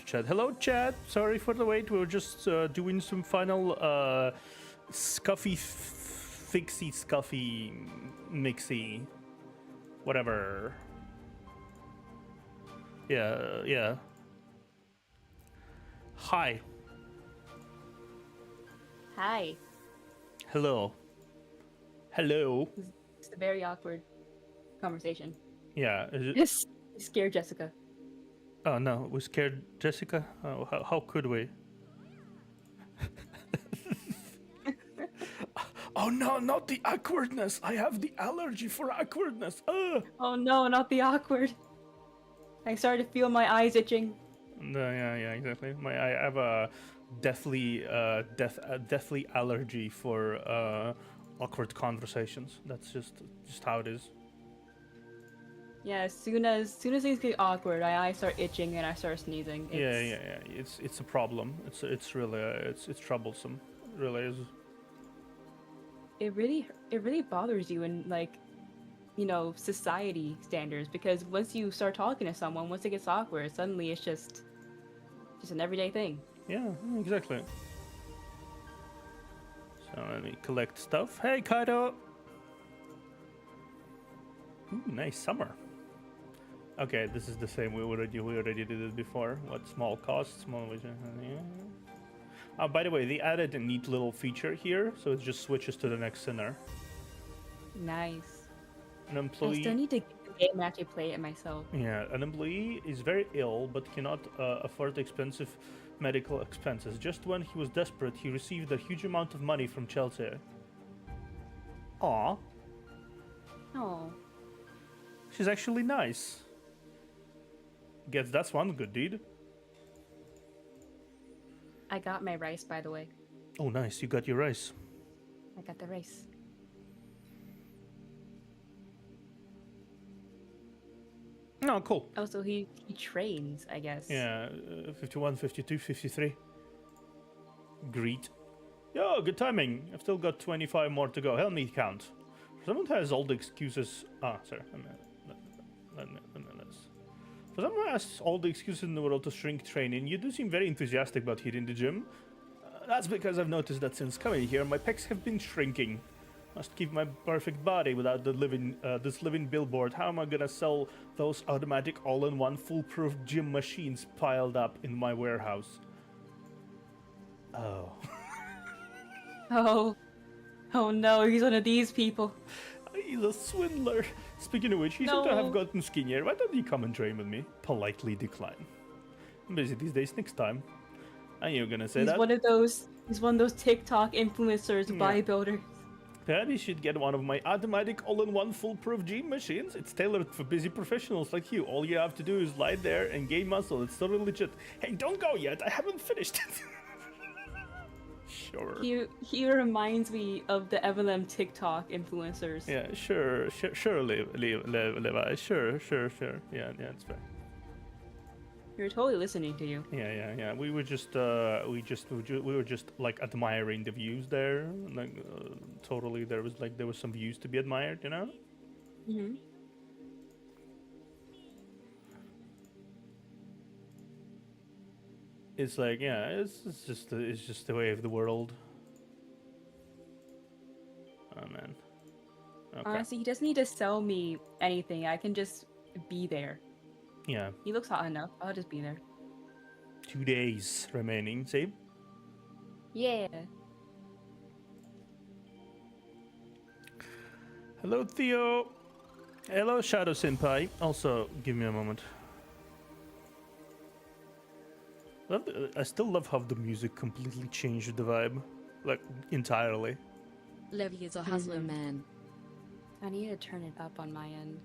chat. Hello, chat. Sorry for the wait. We were just doing some final fixy, scuffy, mixy, whatever. Yeah. Hi. Hi. Hello. It's a very awkward conversation. Yeah. Yes. Scared Jessica. Oh no, we scared Jessica. Oh, how could we? Oh no, not the awkwardness. I have the allergy for awkwardness. Oh no, not the awkward. I started to feel my eyes itching. No, yeah, exactly. I have a deathly allergy for awkward conversations. That's just how it is. Yeah, as soon as things get awkward, my eyes start itching and I start sneezing. Yeah. It's a problem. It's really it's troublesome. It really is. It really bothers you in society standards, because once you start talking to someone, once it gets awkward, suddenly it's just an everyday thing. Yeah, exactly. So let me collect stuff. Hey, Kaido. Ooh, nice summer. Okay, this is the same. We already did it before. What small cost, small vision? Yeah. By the way, they added a neat little feature here, so it just switches to the next sinner. Nice. An employee. I still need to get the game and actually play it myself. Yeah, an employee is very ill but cannot afford expensive medical expenses. Just when he was desperate, he received a huge amount of money from Chelsea. Aw. Oh. She's actually nice. Guess that's one good deed. I got my rice, by the way. Oh, nice. You got your rice. I got the rice. Oh, cool. Also, he trains, I guess. Yeah, 51, 52, 53. Greet. Yo, good timing. I've still got 25 more to go. Help me count. Someone has all the excuses. Sorry. Let me For someone who has all the excuses in the world to shrink training, you do seem very enthusiastic about hitting the gym. That's because I've noticed that since coming here, my pecs have been shrinking. Must keep my perfect body without the this living billboard. How am I gonna sell those automatic all-in-one foolproof gym machines piled up in my warehouse? Oh. Oh no, he's one of these people. He's a swindler. Speaking of which, he seems to have gotten skinnier. Why don't you come and train with me? Politely decline. I'm busy these days. Next time. And you're gonna say he's that? He's one of those TikTok influencers, bodybuilders. Perhaps you should get one of my automatic all-in-one foolproof gym machines. It's tailored for busy professionals like you. All you have to do is lie there and gain muscle. It's totally legit. Hey, don't go yet. I haven't finished. Sure. He reminds me of the MLM TikTok influencers. Yeah, sure, Levi. Sure. Yeah, it's fair. You're totally listening to you. Yeah. We were just like admiring the views there. Like totally, there was some views to be admired, you know. Mhm. It's like, yeah, it's just the way of the world. Oh man. Okay. Honestly, he doesn't need to sell me anything. I can just be there. Yeah. He looks hot enough. I'll just be there. 2 days remaining. See? Yeah. Hello, Theo. Hello, Shadow Senpai. Also, give me a moment. I still love how the music completely changed the vibe. Like, entirely. Levy is a hustler, man. I need to turn it up on my end.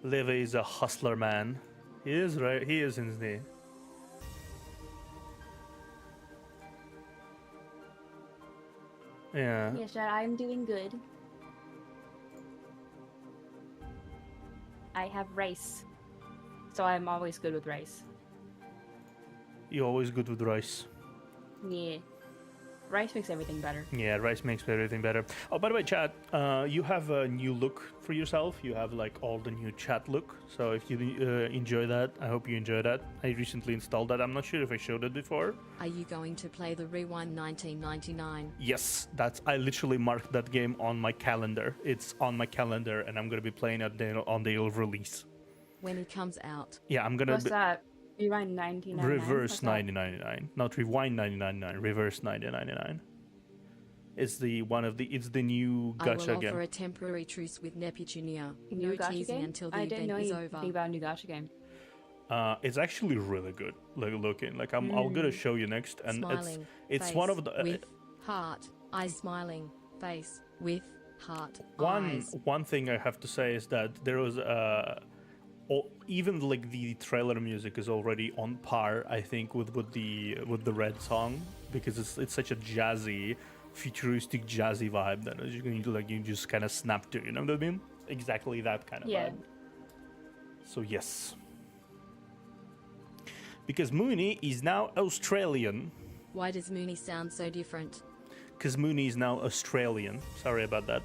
Levi is a hustler, man. He is, right? He is, isn't he? Yeah. Yes, I'm doing good. I have rice. So I'm always good with rice. You're always good with rice. Yeah. Rice makes everything better. Yeah, rice makes everything better. Oh, by the way, chat, you have a new look for yourself. You have like all the new chat look. So if you enjoy that, I hope you enjoy that. I recently installed that. I'm not sure if I showed it before. Are you going to play the Rewind 1999? Yes, I literally marked that game on my calendar. It's on my calendar, and I'm gonna be playing it on the release. When it comes out. Yeah, I'm gonna. What's that? Rewind 1999. Reverse 1999, not rewind 1999. Reverse 1999. It's the new I will gacha offer game. a temporary truce with Neptuna. New No gacha teasing game? until the I didn't know event is anything over. about a new gacha game. It's actually really good. Like looking, like I'll gonna show you next, and Smiling. it's face one of the with heart. Eyes smiling. Face with heart. one Eyes. thing I have to say is that there was even like the trailer music is already on par, I think, with the Red song, because it's such a jazzy, futuristic jazzy vibe that you just kind of snap to. You know what I mean? Exactly that kind of vibe. So yes, because Mooney is now Australian. Why does Mooney sound so different? Because Mooney is now Australian. Sorry about that.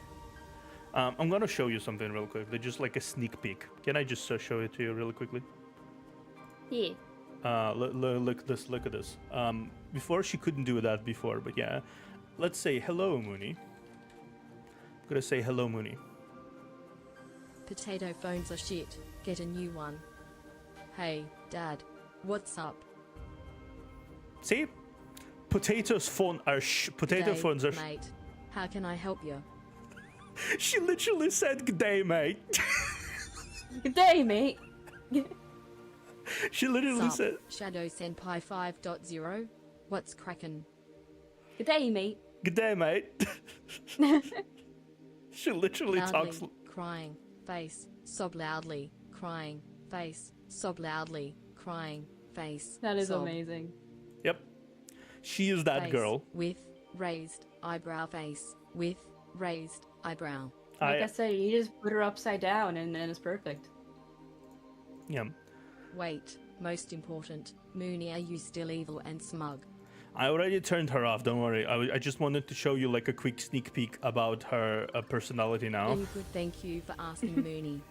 I'm gonna show you something real quickly, just like a sneak peek. Can I just show it to you really quickly? Yeah. Look at this. Before she couldn't do that before, but yeah. Let's say hello, Mooney. I'm gonna say hello, Mooney. Potato phones are shit. Get a new one. Hey, Dad. What's up? See? Potato phones are G'day, phones are. mate. How can I help you? She literally said good day, mate. Good day, mate. She literally Sup, said Shadow Senpai 5.0. What's crackin'? Good day, mate. good day, mate. She literally talks. Loudly, crying, face, sob loudly, crying, face, sob loudly, crying, face. That is sob, amazing. Yep. She is that face, girl. with raised eyebrow, face with raised eyebrow. Like I said, you just put her upside down and then it's perfect. Yeah. Wait, most important, Mooney, are you still evil and smug? I already turned her off, don't worry. I just wanted to show you like a quick sneak peek about her personality now. Very good, thank you for asking, Mooney.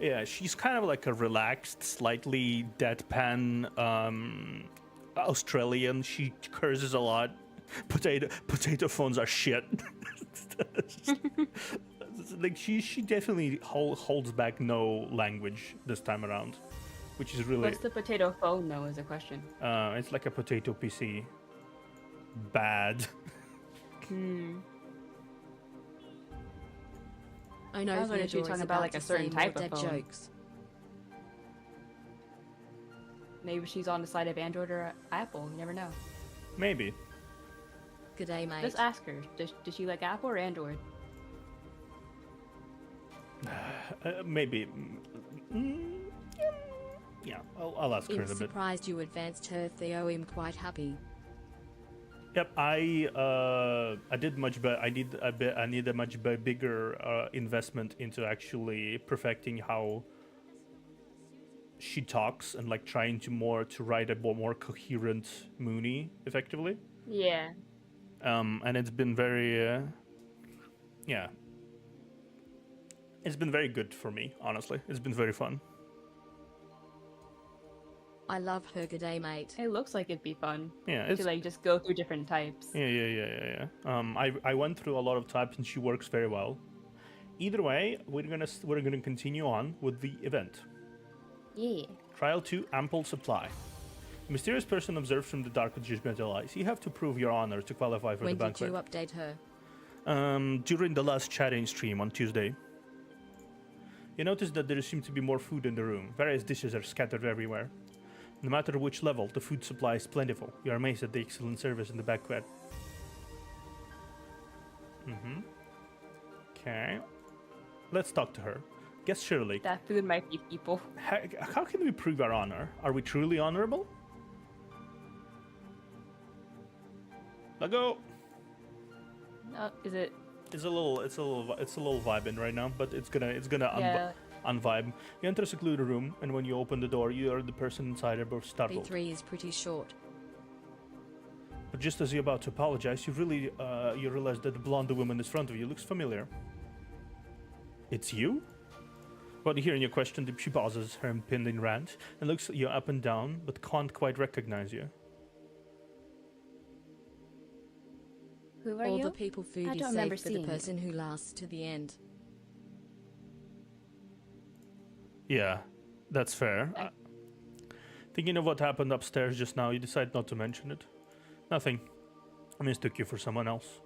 Yeah, she's kind of like a relaxed, slightly deadpan Australian. She curses a lot. Potato phones are shit. Like she definitely holds back no language this time around, which is really. What's the potato phone, though, is a question. It's like a potato PC. Bad. I know I was wondering if you were talking about like a certain type of phone. jokes. Maybe she's on the side of Android or Apple. You never know. Maybe. G'day, mate. Just ask her. Does she like Apple or Android? Maybe. Yeah, I'll ask her I'm in a bit. surprised you advanced her, Theo. I'm quite happy. Yep, I did much better. I need a much bigger investment into actually perfecting how she talks and like trying to write a more coherent Mooney effectively. Yeah. And it's been very, yeah. It's been very good for me, honestly. It's been very fun. I love her. G'day, mate. It looks like it'd be fun Yeah, it's to like just go through different types. yeah. I went through a lot of types and she works very well. Either way, we're gonna continue on with the event. Yeah. Trial 2, Ample Supply. A mysterious person observed from the dark with judgmental eyes. You have to prove your honor to qualify for When the did banquet. you update her? During the last chatting stream on Tuesday. You notice that there seems to be more food in the room. Various dishes are scattered everywhere. No matter which level, the food supply is plentiful. You are amazed at the excellent service in the banquet. Okay. Let's talk to her. Guess Shirley, That food might be people. how can we prove our honor? Are we truly honorable? Let go. Is it? It's a little vibing right now, but it's gonna Yeah. unvibe. You enter a secluded room, and when you open the door, you are the person inside are both startled. B3 is pretty short. But just as you're about to apologize, you realize that the blonde woman in front of you looks familiar. It's you? Upon hearing your question, she pauses her impending rant and looks at you up and down, but can't quite recognize you. Who are All you? the people food I is don't remember safe for the seeing you. person who lasts to the end. Yeah, that's fair. Thinking of what happened upstairs just now, you decide not to mention it. Nothing. I mistook you for someone else.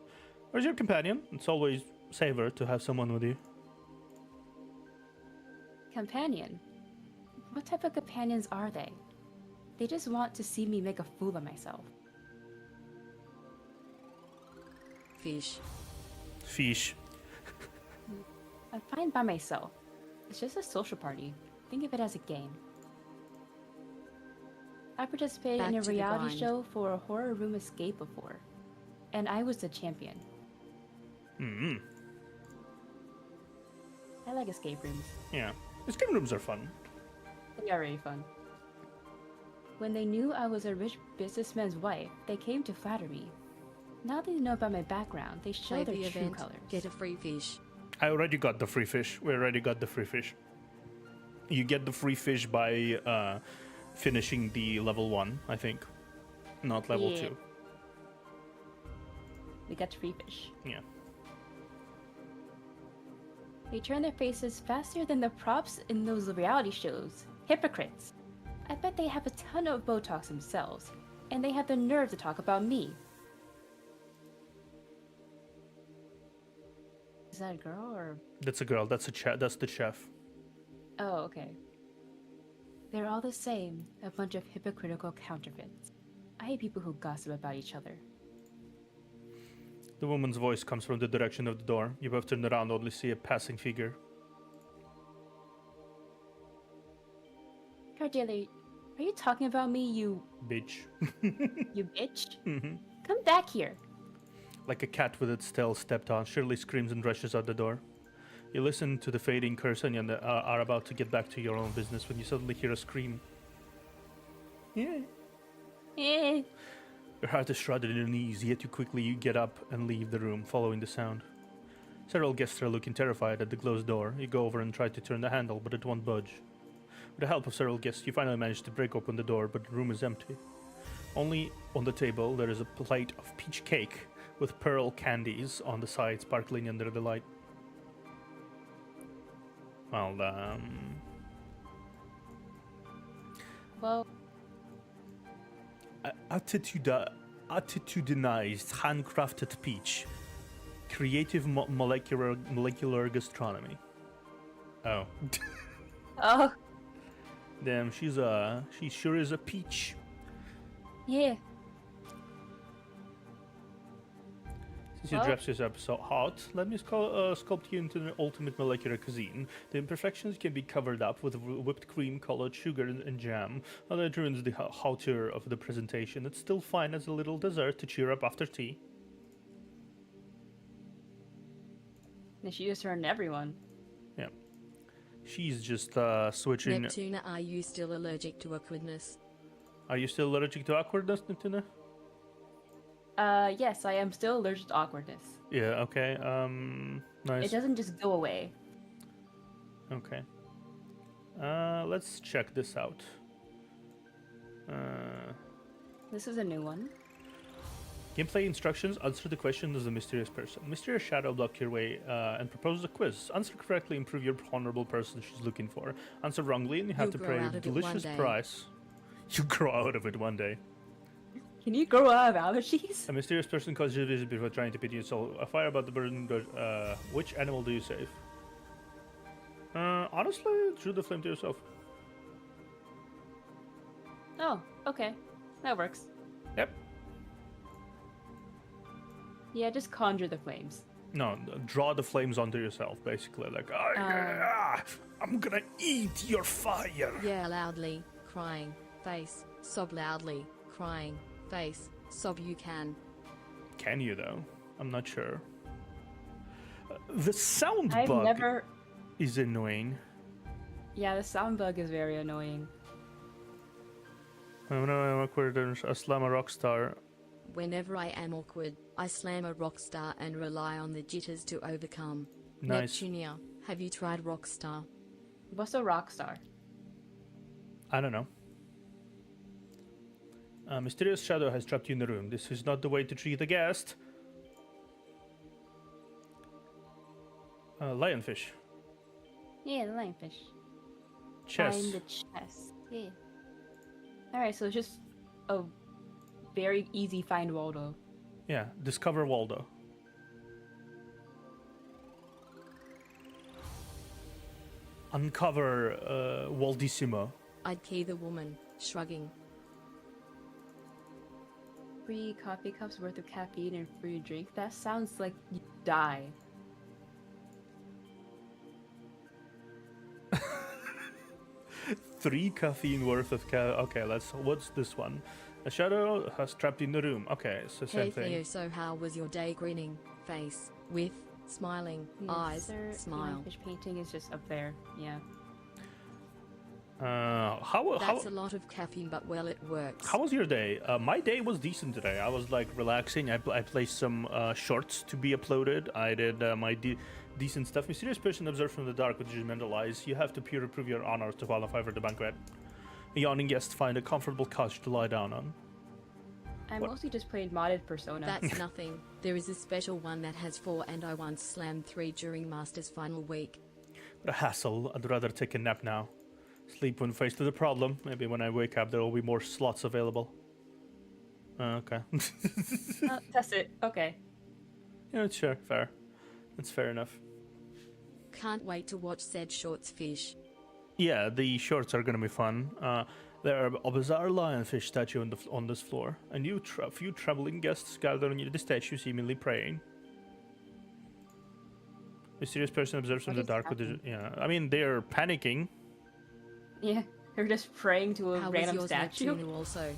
Where's your companion? It's always safer to have someone with you. Companion? What type of companions are they? They just want to see me make a fool of myself. Fish. Fish. I'm fine by myself. It's just a social party. Think of it as a game. I participated Back in a to the reality grind. show for a horror room escape before, and I was the champion. Mm-hmm. I like escape rooms. Yeah. Escape rooms are fun. They are really fun. When they knew I was a rich businessman's wife, they came to flatter me. Now that they know about my background, they show Play their the true event, colors. get a free fish. I already got the free fish. We already got the free fish. You get the free fish by finishing the level 1, I think. Not level Yeah. 2. We got free fish. Yeah. They turn their faces faster than the props in those reality shows. Hypocrites. I bet they have a ton of Botox themselves, and they have the nerve to talk about me. Is that a girl or? That's a girl. That's the chef. Oh, okay. They're all the same, a bunch of hypocritical counterfeits. I hate people who gossip about each other. The woman's voice comes from the direction of the door. You both turn around, only see a passing figure. Cordelia, are you talking about me, you Bitch. bitch? Mhm. Come back here. Like a cat with its tail stepped on, Shirley screams and rushes out the door. You listen to the fading cursing and are about to get back to your own business when you suddenly hear a scream. Yeah. Eh. Your heart is shrouded in your knees, yet you get up and leave the room, following the sound. Several guests are looking terrified at the closed door. You go over and try to turn the handle, but it won't budge. With the help of several guests, you finally manage to break open the door, but the room is empty. Only on the table there is a plate of peach cake with pearl candies on the side, sparkling under the light. Well, Well, attitudinized, handcrafted peach. Creative molecular gastronomy. Oh. oh, Damn, she sure is a peach. yeah. Since you Well- dressed yourself so hot, let me sculpt you into the ultimate molecular cuisine. The imperfections can be covered up with whipped cream, colored sugar, and jam. Although it ruins the hauteur of the presentation, it's still fine as a little dessert to cheer up after tea. And she just turned everyone. Yeah. She's just switching. Neptuna, are you still allergic to awkwardness? Are you still allergic to awkwardness, Neptuna? Yes, I am still allergic to awkwardness. Yeah, okay. Nice. It doesn't just go away. Okay. Let's check this out. This is a new one. Gameplay instructions: answer the question as a mysterious person. Mysterious shadow block your way and proposes a quiz. Answer correctly, improve your honorable person she's looking for. Answer wrongly, and you have You'll to grow pay out a of it one delicious day. prize. You grow out of it one day. Can you grow out of allergies? A mysterious person causes you visit before trying to pity your soul. A fire about the burden. Which animal do you save? Honestly, shoot the flame to yourself. Oh, okay. That works. Yep. Yeah, just conjure the flames. No, draw the flames onto yourself, basically. Like, I'm gonna eat your fire. Yeah, loudly, crying, face, sob loudly, crying, face, sob you can. Can you, though? I'm not sure. The sound I've bug never... is annoying. Yeah, the sound bug is very annoying. I'm awkward and Aslam a rock star. Whenever I am awkward, I slam a rockstar and rely on the jitters to overcome. Nice. Neptunia, have you tried rockstar? What's a rock star? I don't know. A mysterious shadow has trapped you in the room. This is not the way to treat a guest. Lionfish. Yeah, the lionfish. Chess. Find the chest. Yeah. Alright, so it's just a very easy find Waldo. Yeah, discover Waldo. Uncover Waldissimo. I'd key the woman, shrugging. 3 coffee cups worth of caffeine and free drink. That sounds like you die. Three caffeine worth of Okay, what's this one? A shadow has trapped in the room. Okay, so same Hey thing. Theo, so how was your day? Grinning face, with smiling Yes, eyes, sir. smile. Lionfish painting is just up there. Yeah. How That's a lot of caffeine, but well, it works. How was your day? My day was decent today. I was like relaxing. I placed some shorts to be uploaded. I did my decent stuff. Mysterious person observed from the dark with judgmental eyes. You have to peer prove your honor to qualify for the banquet. A yawning guest find a comfortable couch to lie down on. I What? mostly just played modded Persona. That's nothing. There is a special one that has 4, and I once slammed 3 during Master's final week. But a hassle. I'd rather take a nap now. Sleep when faced with a problem. Maybe when I wake up there will be more slots available. Okay. That's it. Okay. Yeah, sure. Fair. That's fair enough. Can't wait to watch said shorts fish. Yeah, the shorts are gonna be fun. There are a bizarre lionfish statue on this floor. A few traveling guests gather near the statue, seemingly praying. Mysterious person observes from What the is dark with the... happening? Yeah, I mean, they're panicking. Yeah. They're just praying to a How was random yours, statue. Neptuna, also?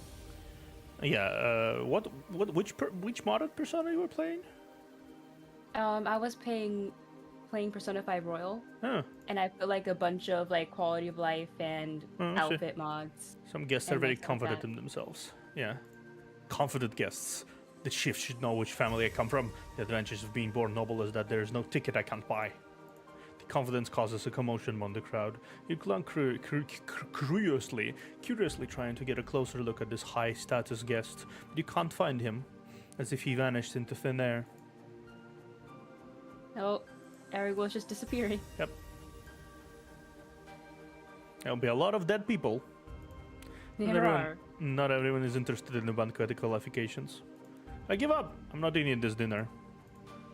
Yeah, which modded persona you were playing? I was playing Persona 5 Royal, Huh. and I put like a bunch of like quality of life and Oh, shit. outfit mods. Some guests are And very things like confident that. in themselves. Yeah. Confident guests. The chief should know which family I come from. The advantage of being born noble is that there is no ticket I can't buy. The confidence causes a commotion among the crowd. You glance curiously trying to get a closer look at this high-status guest, but you can't find him, as if he vanished into thin air. Oh, Eric was just disappearing. Yep. There'll be a lot of dead people. There are. Not everyone is interested in the banquet qualifications. I give up. I'm not eating this dinner.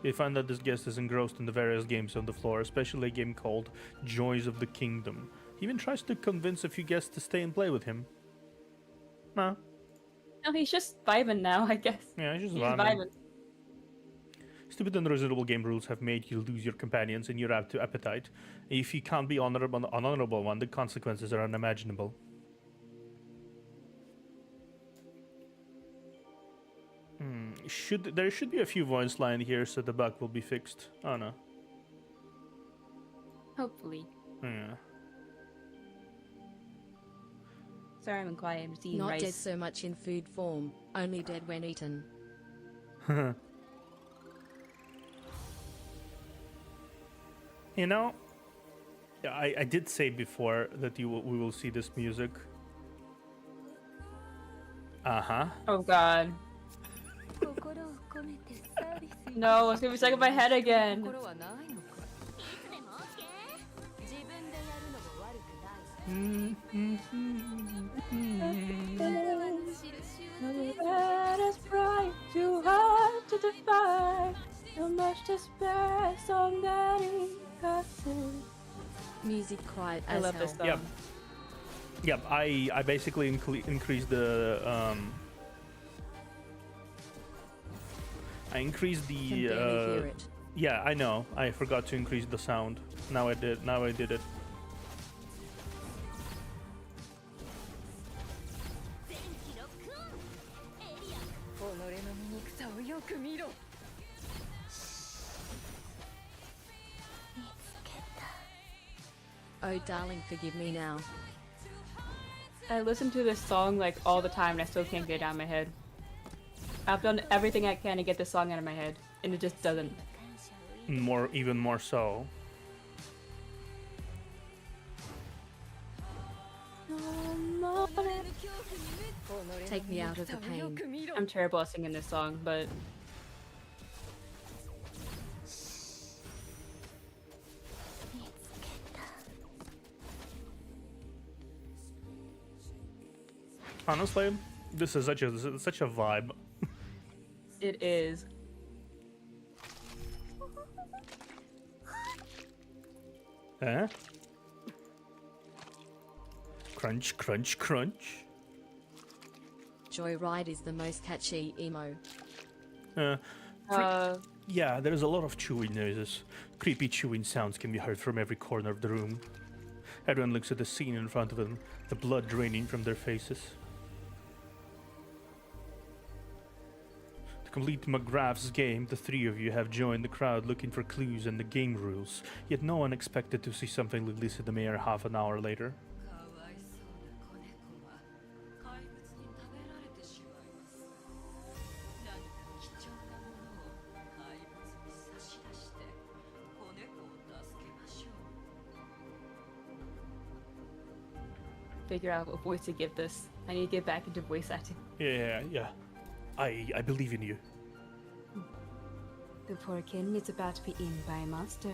You find that this guest is engrossed in the various games on the floor, especially a game called Joys of the Kingdom. He even tries to convince a few guests to stay and play with him. No. No, he's just vibing now, I guess. Yeah, he's just He's vibing. vibing. Stupid and unreasonable game rules have made you lose your companions and your appetite. If you can't be an honorable one, the consequences are unimaginable. There should be a few voice lines here, so the bug will be fixed. Oh no. Hopefully. Yeah. Sorry, I'm quiet. I'm just eating Not rice. dead so much in food form, only dead when eaten. You know, I did say before that we will see this music. Uh-huh. Oh god. No, it's gonna be stuck in my head again. Let us bright, too hard to defy. So much despair, so many curses. Music quiet I as love hell. this song. Yep. Yep, I basically increased the I increased Can the barely hear it. yeah, I know. I forgot to increase the sound. Now I did it. Oh darling, forgive me now. I listen to this song like all the time and I still can't get it out of my head. I've done everything I can to get this song out of my head, and it just doesn't. Even more so. Take me out of the pain. I'm terrible at singing this song, but Honestly, this is such a vibe. it is. Eh? Crunch, crunch, crunch. Joyride is the most catchy emo. Yeah, there's a lot of chewing noises. Creepy chewing sounds can be heard from every corner of the room. Everyone looks at the scene in front of them, the blood draining from their faces. To complete McGrath's game, the three of you have joined the crowd looking for clues and the game rules, yet no one expected to see something like this in the mayor half an hour later. Figure out what voice to give this. I need to get back into voice acting. Yeah. I believe in you. The poor kitten is about to be eaten by a monster.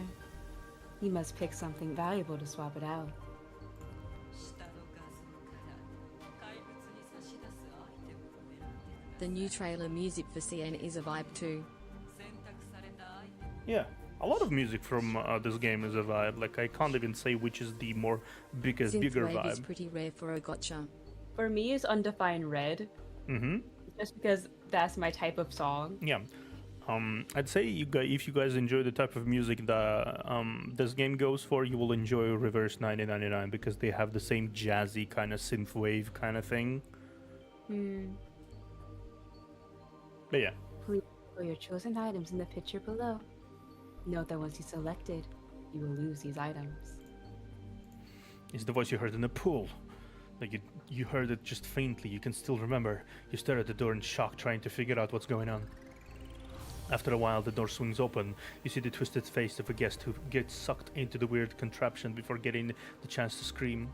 You must pick something valuable to swap it out. The new trailer music for CN is a vibe too. Yeah, a lot of music from this game is a vibe. Like, I can't even say which is the bigger Synthwave vibe. is pretty rare for a gotcha. For me, it's Undefined Red. Mm-hmm. Just because that's my type of song. Yeah. I'd say if you guys enjoy the type of music that this game goes for, you will enjoy Reverse 1999 because they have the same jazzy kind of synthwave kind of thing. But yeah. Please put your chosen items in the picture below. Note that once you selected, you will lose these items. It's the voice you heard in the pool. Like you heard it just faintly, you can still remember. You stare at the door in shock, trying to figure out what's going on. After a while, the door swings open. You see the twisted face of a guest who gets sucked into the weird contraption before getting the chance to scream.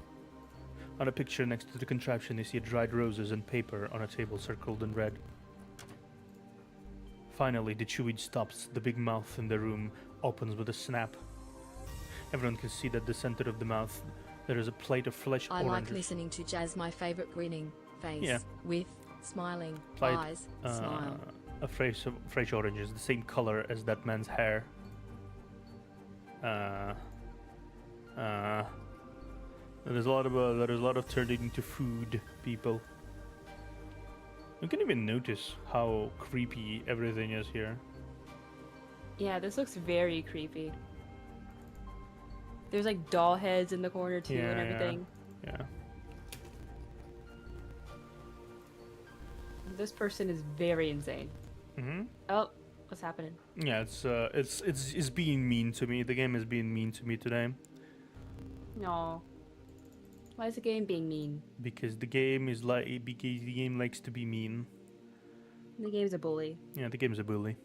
On a picture next to the contraption, you see dried roses and paper on a table circled in red. Finally, the chewing stops. The big mouth in the room opens with a snap. Everyone can see that at the center of the mouth there is a plate of flesh I oranges. like listening to jazz, my favorite grinning face. Yeah. With smiling Plate, eyes, smile. A fresh oranges, the same color as that man's hair. There's a lot of turning into food, people. You can even notice how creepy everything is here. Yeah, this looks very creepy. There's like doll heads in the corner too and everything. Yeah. This person is very insane. Oh, what's happening? Yeah, it's being mean to me. The game is being mean to me today. No. Why is the game being mean? Because the game likes to be mean. The game's a bully. Yeah, the game's a bully.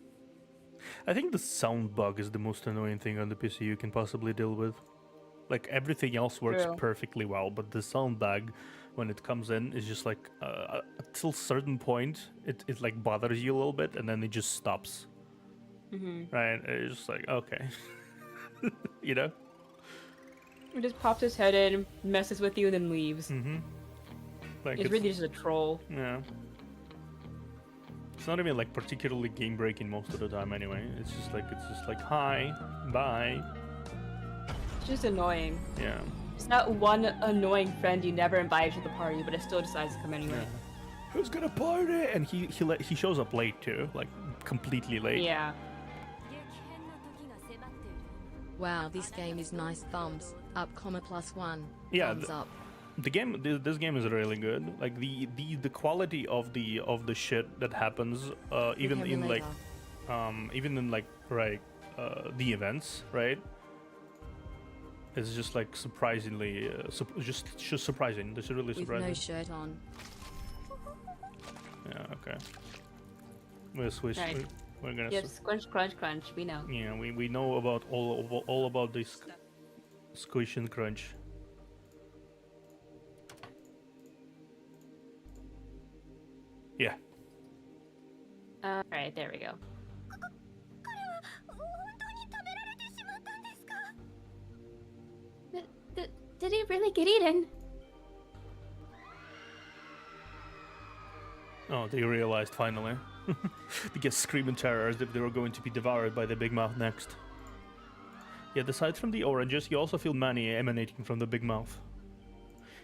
I think the sound bug is the most annoying thing on the PC you can possibly deal with. Like, everything else works True. perfectly well, but the sound bug, when it comes in, is just like, until a certain point, it like bothers you a little bit, and then it just stops. Right? It's just like, okay. You know? He just pops his head in, messes with you, and then leaves. Like, It's really just a troll. Yeah. It's not even like particularly game breaking most of the time anyway. It's just like hi, bye. It's just annoying. Yeah. It's not one annoying friend you never invite to the party, but it still decides to come anyway. Yeah. Who's gonna party? And he shows up late too, like completely late. Yeah. Wow, this game is nice. Thumbs up, +1. Yeah, Thumbs up. This game is really good. Like the quality of the shit that happens, even in like the events, right? It's just like surprisingly, just surprising. This is really With surprising. no shirt on. Yeah. Okay. We're Swiss. Right. We're gonna. Yes, crunch, crunch, crunch. We know. Yeah, we know about all about this squish and crunch. Yeah. All right, there we go. Did he really get eaten? Oh, they realized finally. They get screaming terror as if they were going to be devoured by the big mouth next. Yet aside from the oranges, you also feel mania emanating from the big mouth.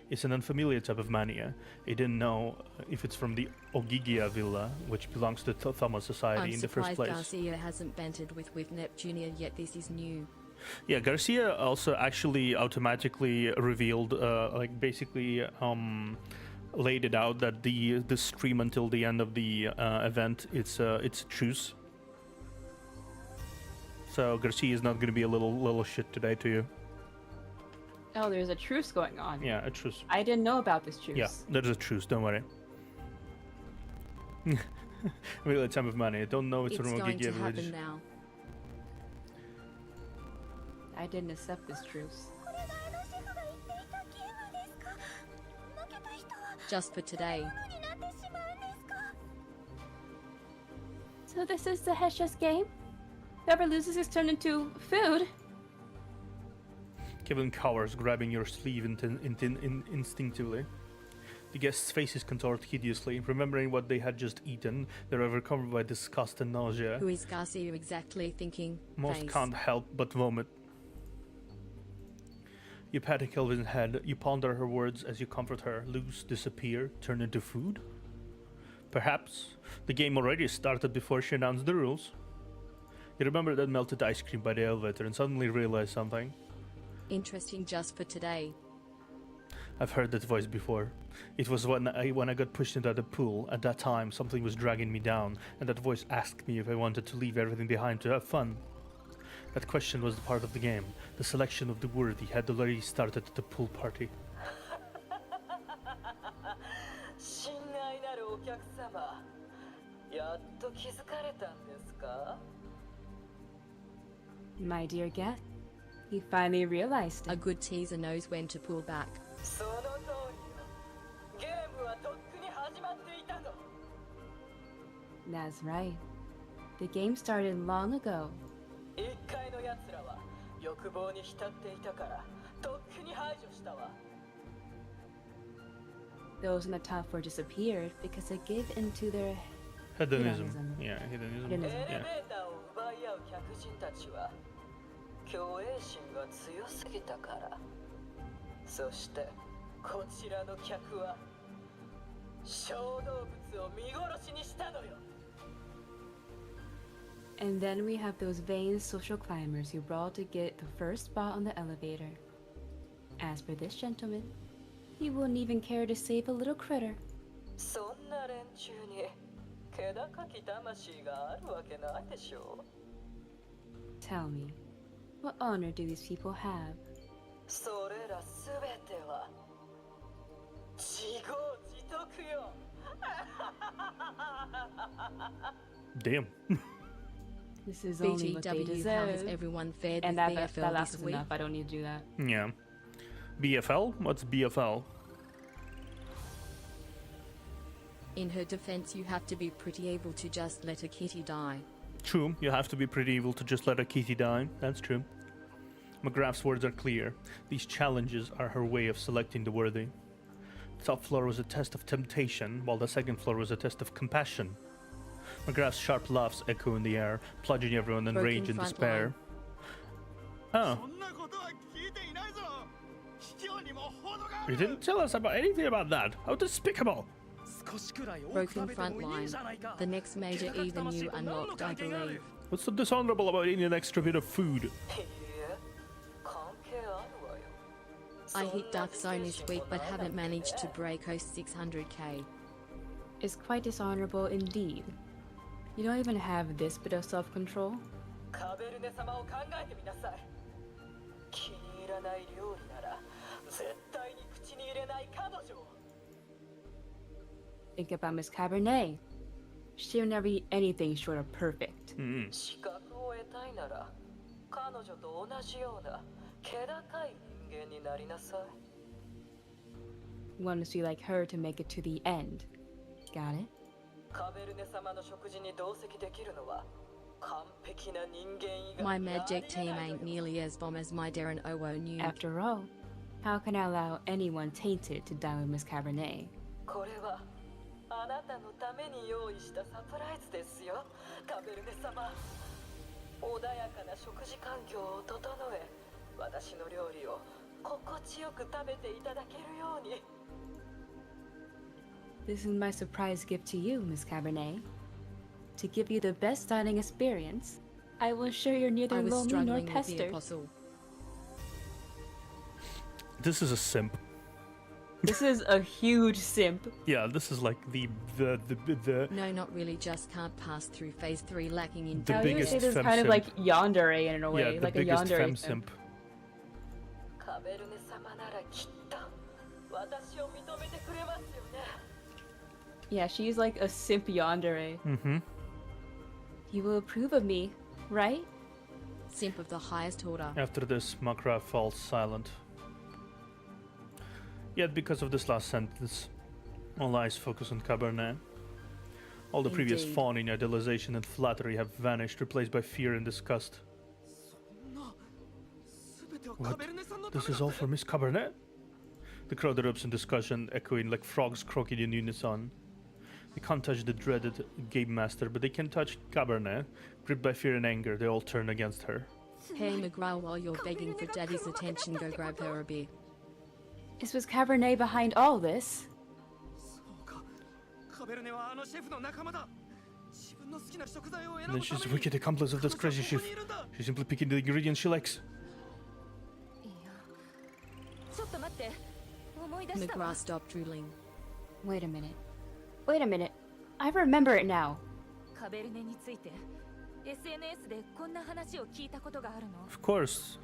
It's an unfamiliar type of mania. He didn't know if it's from the Ogygia villa, which belongs to Thama society I'm in the first surprised place. Garcia hasn't bantered with Neptuna yet. This is new. Yeah, Garcia also actually automatically revealed, laid it out that the stream until the end of the event, it's a truce. So Garcia is not going to be a little shit today to you. Oh, there's a truce going on. Yeah, a truce. I didn't know about this truce. Yeah, there's a truce. Don't worry. Really, a time of money. I don't know it's It's from going to Ogygia village. happen now. I didn't accept this truce. Just for today. So this is the Hesha's game? Whoever loses is turned into food? Kevin cowers, grabbing your sleeve instinctively. The guests' faces contort hideously, remembering what they had just eaten. They're overcome by disgust and nausea. Who is Garcia exactly thinking? Most Face. can't help but vomit. You pat Kelvin's head, you ponder her words as you comfort her. Lose, disappear, turn into food? Perhaps the game already started before she announced the rules. You remember that melted ice cream by the elevator and suddenly realize something. Interesting just for today. I've heard that voice before. It was when I got pushed into the pool. At that time, something was dragging me down, and that voice asked me if I wanted to leave everything behind to have fun. That question was the part of the game. The selection of the worthy had already started at the pool party. My dear guest, he finally realized A it. good teaser knows when to pull back. That's right. The game started long ago. Those in the top four disappeared because they gave into their Hedonism. Hedonism. Yeah, hedonism. Hedonism. Yeah. 共栄心が強すぎたからそしてこちらの客は小動物を見殺しにしたのよ And then we have those vain social climbers who brawled to get the first spot on the elevator. As for this gentleman, he wouldn't even care to save a little critter. そんな連中に気高き魂があるわけないでしょ Tell me, what honor do these people have? それらすべては自業自得よ Damn. This is only what they BGW, how has deserve. everyone fared And with that BFL lasts this week? enough. I don't need to do that. Yeah. BFL? What's BFL? In her defense, you have to be pretty able to just let a kitty die. True, you have to be pretty evil to just let a kitty die. That's true. McGrath's words are clear. These challenges are her way of selecting the worthy. The top floor was a test of temptation, while the second floor was a test of compassion. McGrath's sharp laughs echo in the air, plunging everyone in Broken rage and front despair. Oh, そんなことは聞いていないぞ卑怯にも程があ you る didn't tell us about anything about that. How despicable! 少しくらい多く Broken 食べて front もいい line. じゃないか The next major even you unlocked, I believe. What's so dishonorable about eating an extra bit of food? いいえ関係あるわよ I hit Dark Zone this week but haven't managed to break host 600k. It's quite dishonorable indeed. You don't even have this bit of self-control. カベルネ様を考えてみなさい気に入らない料理なら絶対に口に入れない彼女を Think about Miss Cabarnet. She'll never be anything short of perfect. 資格を得たいなら彼女と同じような気高い人間になりなさい。 Want to see like her to make it to the end. Got it? カベルネ様の食事に同席できるのは完璧な人間以外 My にあり magic え team ないの ain't よ。 nearly as bomb as my Darren Owo knew. After all, how can I allow anyone tainted to dine with Miss Cabernet? これはあなたのために用意したサプライズですよ、カベルネ様。穏やかな食事環境を整え、私の料理を心地よく食べていただけるように。 This is my surprise gift to you, Miss Cabernet. To give you the best dining experience, I will ensure you're neither I was lonely nor struggling with the pestered. apostle. This is a simp. This is a huge simp. Yeah, this is like the No, not really, just can't pass through phase 3 lacking in The I was gonna biggest say this is fem kind of simp. like yandere in a way, yeah, the like a biggest yandere fem simp. simp. カベルネ様ならきっと私を認めてくれますよね。 Yeah, she's like a simp yandere. Mm-hmm. You will approve of me, right? Simp of the highest order. After this, Makra falls silent. Yet, because of this last sentence, all eyes focus on Cabarnet. All the previous Indeed. fawning, idealization, and flattery have vanished, replaced by fear and disgust. 全ては What? カベルネさんのため This だ is all for Miss Cabarnet? The crowd erupts in discussion, echoing like frogs croaking in unison. They can't touch the dreaded game master, but they can touch Cabernet. Gripped by fear and anger, they all turn against her. Hey McGraw, while you're begging for daddy's attention, go grab her a beer. Is Miss Cabernet behind all this? そうかカベルネはあのシェフの仲間だ。自分の好きな食材を選 And ぶ then た she's め a に wicked accomplice of this 彼 crazy 女はこ chef. こにいるんだ。 She's simply picking the ingredients she likes. ちょっと待って思い出したわ McGraw stopped drooling. Wait a minute. Wait a minute. I remember it now. カベルネについて SNS でこんな話を聞いたことがあるの Of course.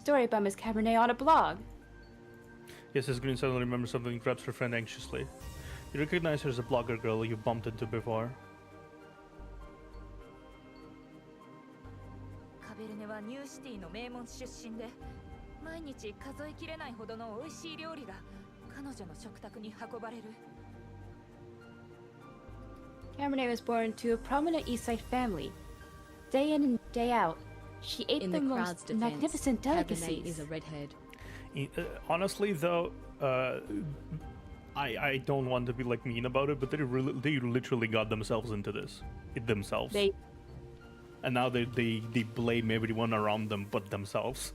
Story about Miss Cabernet on a blog. Yes, as Green suddenly remembers something and grabs her friend anxiously. You recognize her as a blogger girl you bumped into before. カベルネはニューシティの名門出身で毎日数えきれないほどの美味しい料理が彼女の食卓に運ばれる Cabernet was born to a prominent East Side family. Day in and day out, she ate In the the crowd's most defense, magnificent Cabernet delicacies. is a redhead. Honestly, though, I don't want to be like mean about it, but they literally got themselves into this. It themselves. They And now they blame everyone around them but themselves.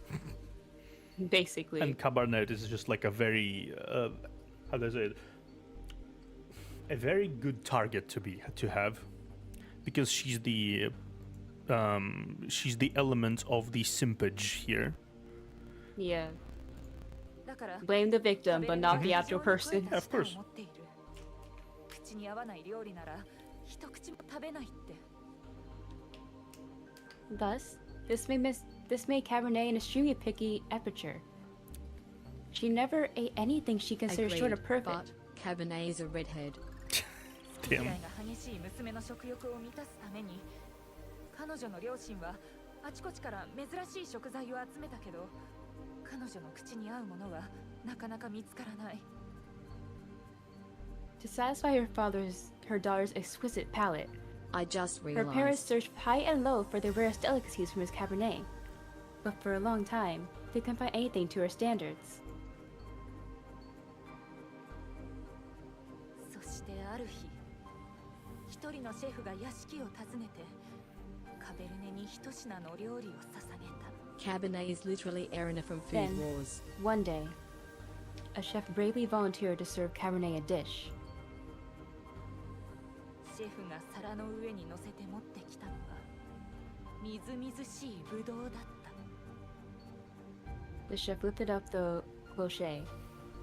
basically. And Cabarnet is just like a very how do I say it? A very good target to have, because she's the element of the simpage here. Yeah. だから Blame the victim, but not the actual person. Of course. 口に合わない料理なら一口も食べないって Thus, this made Cabernet an extremely picky epicure. She never ate anything she considered short of Agreed, perfect. but Cabernet is a redhead. 嫌 Damn. いが激しい娘の食欲を満たすために彼女の両親はあちこちから珍しい食材を集めたけど彼女の口に合うものはなかなか見つからない To satisfy her daughter's exquisite palate, I just her parents realized. searched high and low for the rarest delicacies from Miss Cabernet. But for a long time, they couldn't find anything to her standards. そしてある日一人のシェフが屋敷を訪ねてカベルネに一品の料理を捧げた Cabernet is literally Erina from Food Then- Wars. One day, a chef bravely volunteered to serve Cabernet a dish. シェフが皿の上に乗せて持ってきたのはみずみずしいブドウだった The chef lifted up the cloche,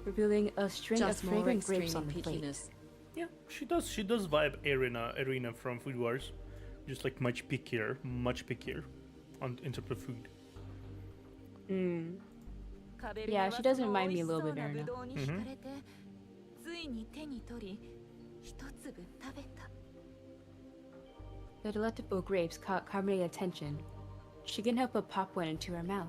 revealing a string Just of more fragrant extreme grapes on the plate. pickiness. Yeah, she does vibe Arena from Food Wars. Just like much pickier in terms of food.カベルネ Yeah, は she does その remind me 美 a 味し little そう bit な of ブドウに惹かれてついに手に取り一粒食べた。 The delectable grapes caught Cabarnet's attention. She couldn't help but pop one into her mouth.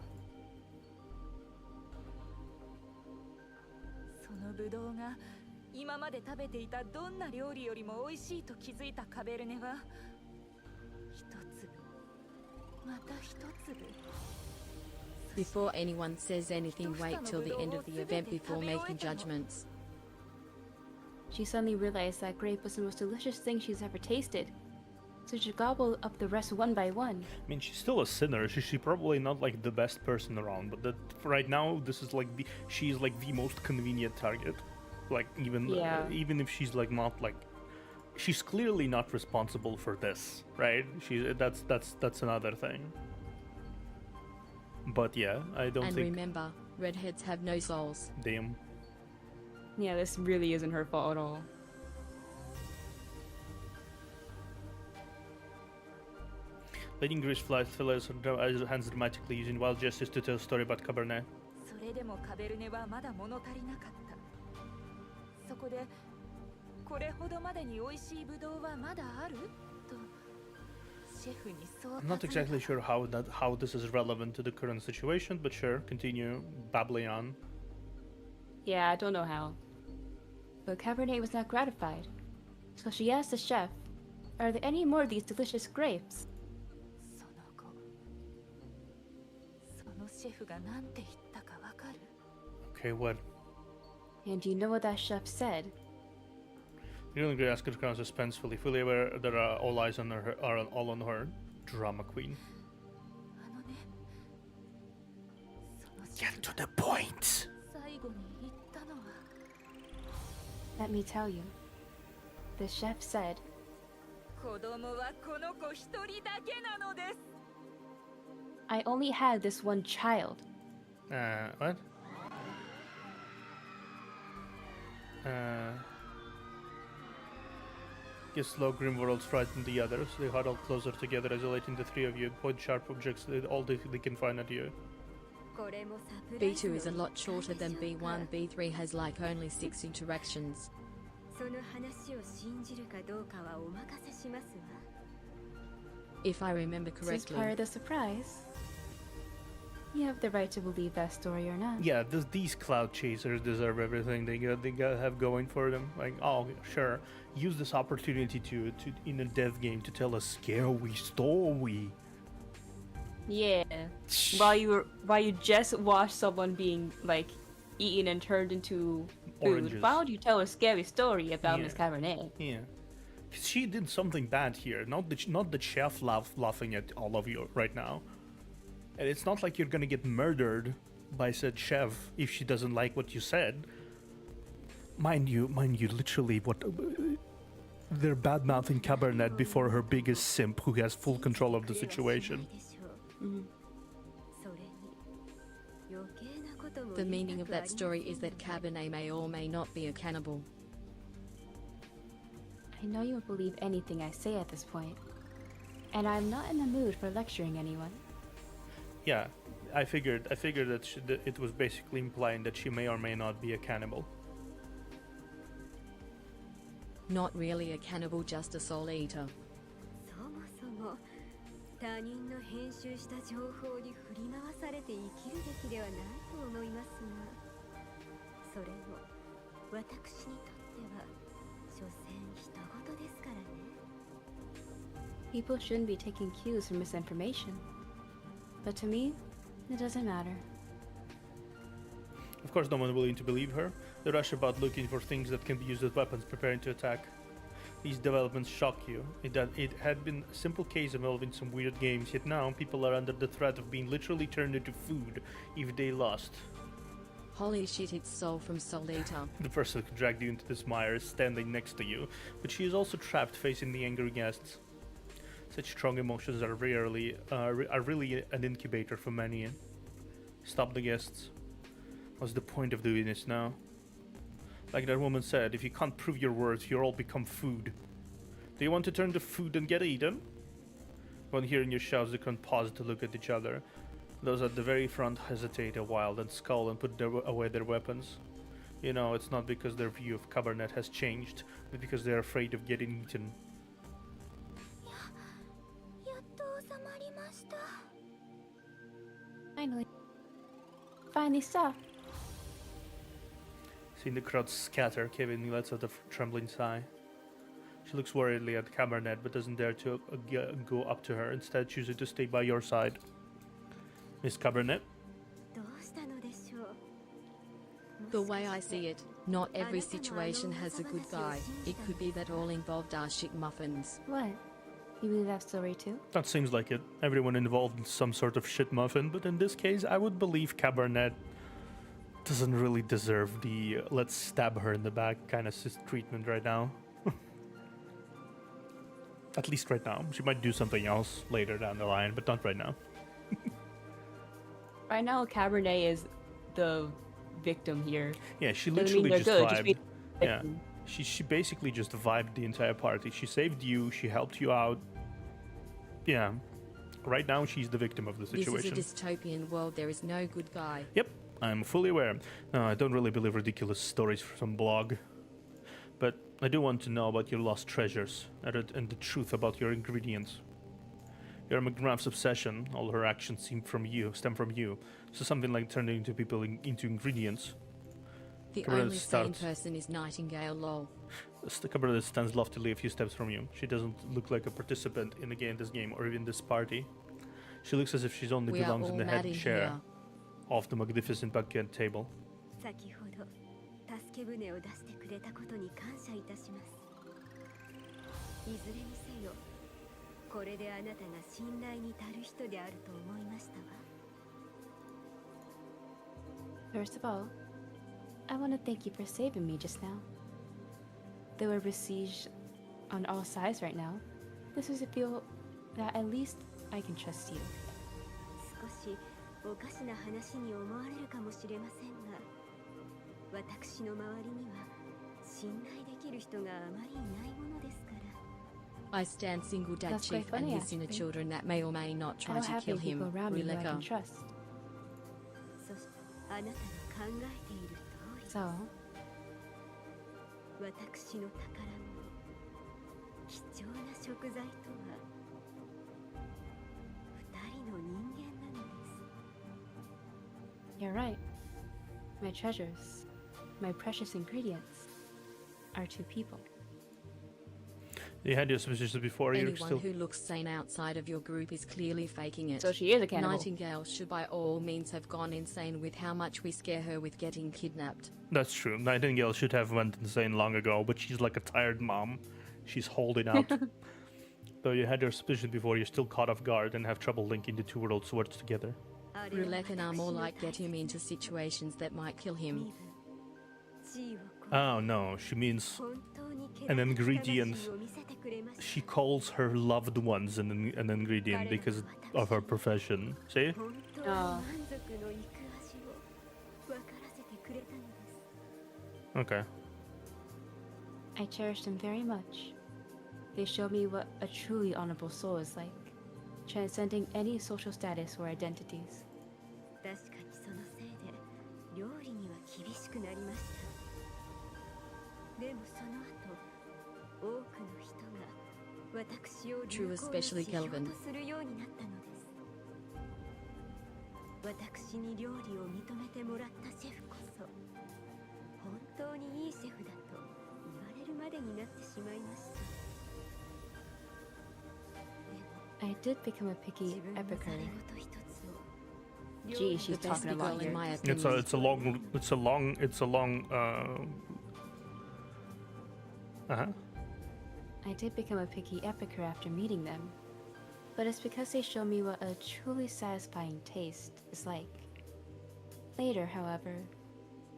そのブドウが今まで食べていたどんな料理よりも美味しいと気づいたカベルネは一粒また一粒。 Before anyone says anything, wait till the end of the event before making judgments. She suddenly realized that grape was the most delicious thing she's ever tasted, so she gobbled up the rest one by one. I mean, she's still a sinner. She's probably not like the best person around, but that right now, this is like she's like the most convenient target. Like even even if she's like not like, she's clearly not responsible for this, right? That's another thing. But yeah, I don't And think. remember, redheads have no souls. Damn. Yeah, this really isn't her fault at all. Letting English flies fillers hands dramatically using wild gestures to tell a story about Cabernet. それでもカベルネはまだ物足りなかった。そこでこれほどまでに美味しいブドウはまだあるとシェフにそう I'm not exactly sure how this is relevant to the current situation, but sure, continue babbling on. Yeah, I don't know how. But Cabernet was not gratified, so she asked the chef, "Are there any more of these delicious grapes?" その後そのシェフが何て言ったかわかる？ Okay, what? And do you know what that chef said? The only great asker crowns suspensefully, fully aware that all eyes on her are all on her. Drama queen. あのね、そのシェ Get フ to が the point. 最後に言ったのは Let me tell you. The chef said, 子供はこの子一人だけなのです。 "I only had this one child." What? Guess slow grim worlds frighten the others. They huddle closer together, isolating the three of you, point sharp objects at all they can find at you. これもサプライズ B2 is a lot shorter than B1. B3 has like only 6 interactions. その話を信じるかどうかはお任せしますわ。 If I remember This is correctly. part of the surprise. You have the right to believe that story or not. Yeah, these cloud chasers deserve everything they have going for them. Like, oh, sure, use this opportunity to in a dev game to tell a scary story. Yeah. While you just watched someone being like eaten and turned into food, Oranges. why would you tell a scary story about Yeah. Miss Cabernet? Yeah, 'cause she did something bad here. Not the chef laughing at all of you right now. And it's not like you're gonna get murdered by said chef if she doesn't like what you said. Mind you, literally, they're bad mouthing Cabernet before her biggest simp, who has full control of the situation. それに余計なことも The 言い meaning た of くあ that りませ story ん is that ので Cabernet may or may not be a cannibal. I know you won't believe anything I say at this point, and I'm not in the mood for lecturing anyone. Yeah, I figured that it was basically implying that she may or may not be a cannibal. Not really a cannibal, just a soul eater. そもそも他人の編集した情報に振り回されて生きるべきではないと思いますが、それも私にとっては所詮人事ですからね。 People shouldn't be taking cues from misinformation. But to me, it doesn't matter. Of course, no one willing to believe her. They rush about looking for things that can be used as weapons, preparing to attack. These developments shock you. It had been a simple case involving some weird games, yet now people are under the threat of being literally turned into food if they lost. Holy shit, it's Soul from Soul Eater. The person who dragged you into this mire is standing next to you, but she is also trapped facing the angry guests. Such strong emotions are really an incubator for many. Stop the guests. What's the point of doing this now? Like that woman said, if you can't prove your worth, you'll all become food. Do you want to turn to food and get eaten? When hearing your shouts, they can pause to look at each other. Those at the very front hesitate a while, then scowl and put away their weapons. You know, it's not because their view of Cabarnet has changed, but because they're afraid of getting eaten. やっと収まりました。 Finally. Finally stopped. Seeing the crowd scatter, Kevin lets out a trembling sigh. She looks worriedly at Cabarnet, but doesn't dare to go up to her, instead choosing to stay by your side. Miss Cabarnet? どうしたのでしょう。 The way I see it, not every situation has a good guy. It could be that all involved are shit muffins. What? You believe that story too? That seems like it. Everyone involved in some sort of shit muffin, but in this case, I would believe Cabarnet doesn't really deserve the let's stab her in the back kind of treatment right now. At least right now. She might do something else later down the line, but not right now. Right now, Cabernet is the victim here. Yeah, she Doesn't mean literally they're just good, just vibed. mean Yeah, victim. she basically just vibed the entire party. She saved you. She helped you out. Yeah, right now she's the victim of the situation. This is a dystopian world. There is no good guy. Yep, I'm fully aware. No, I don't really believe ridiculous stories from some blog, but I do want to know about your lost treasures and the truth about your ingredients. Your McGrath's obsession, all her actions stem from you. So something like turning into people into ingredients. The Cabarnet only sane starts. person is Nightingale, lol. Cabarnet stands loftily a few steps from you. She doesn't look like a participant in this game or even this party. She looks as if she's only We are belongs all in the mad head in chair here. of the magnificent banquet table. 先ほど助け舟を出してくれたことに感謝いたします。いずれにせよ、これであなたが信頼に足る人であると思いましたわ。 First of all, I want to thank you for saving me just now. Though we're besieged on all sides right now, this is to feel that at least I can trust you. 少しおかしな話に思われるかもしれませんが、私の周りには信頼できる人があまりいないものですから。 I stand single dad That's quite chief and funny, his inner actually. children that may or may not I try don't to have kill many people him. around me who I can Rileka. trust. そしてあなたの考えている通りです。 So, 私の宝物、貴重な食材とは二人の人間なのです。 you're right. My treasures, my precious ingredients, are two people. You had your suspicions before. You're Anyone still. who looks sane outside of your group is clearly faking it. So she is a cannibal. Nightingale should by all means have gone insane with how much we scare her with getting kidnapped. That's true. Nightingale should have went insane long ago, but she's like a tired mom. She's holding out. Though you had your suspicions before, you're still caught off guard and have trouble linking the two world swords together. あれは Rilek and are 私 more の like 大 get him 切 into situations that might kill 身 him. 分、地位を超え Oh no, she means 本当に気 an 高き ingredient. 魂を見せてくれました。 She calls her loved ones an ingredient because of her profession. See? 本当に満足のいく味を分からせてくれたのです。 Okay. I cherish them very much. They show me what a truly honorable soul is like, transcending any social status or identities. 確かにそのせいで料理には厳しくなりました。でもその後、多くの人が私を True, 良好な especially 指標 Kelvin. とするようになったのです。私に料理を認めてもらったシェフこそ、本当にいいシェフだと言われるまでになってしまいました。でも I did become a 自 picky 分のざれ epicure. 事一つを Gee, she's The best talking a big lot girl in here. my It's opinion. a long uh-huh. I did become a picky epicure after meeting them, but it's because they show me what a truly satisfying taste is like. Later, however,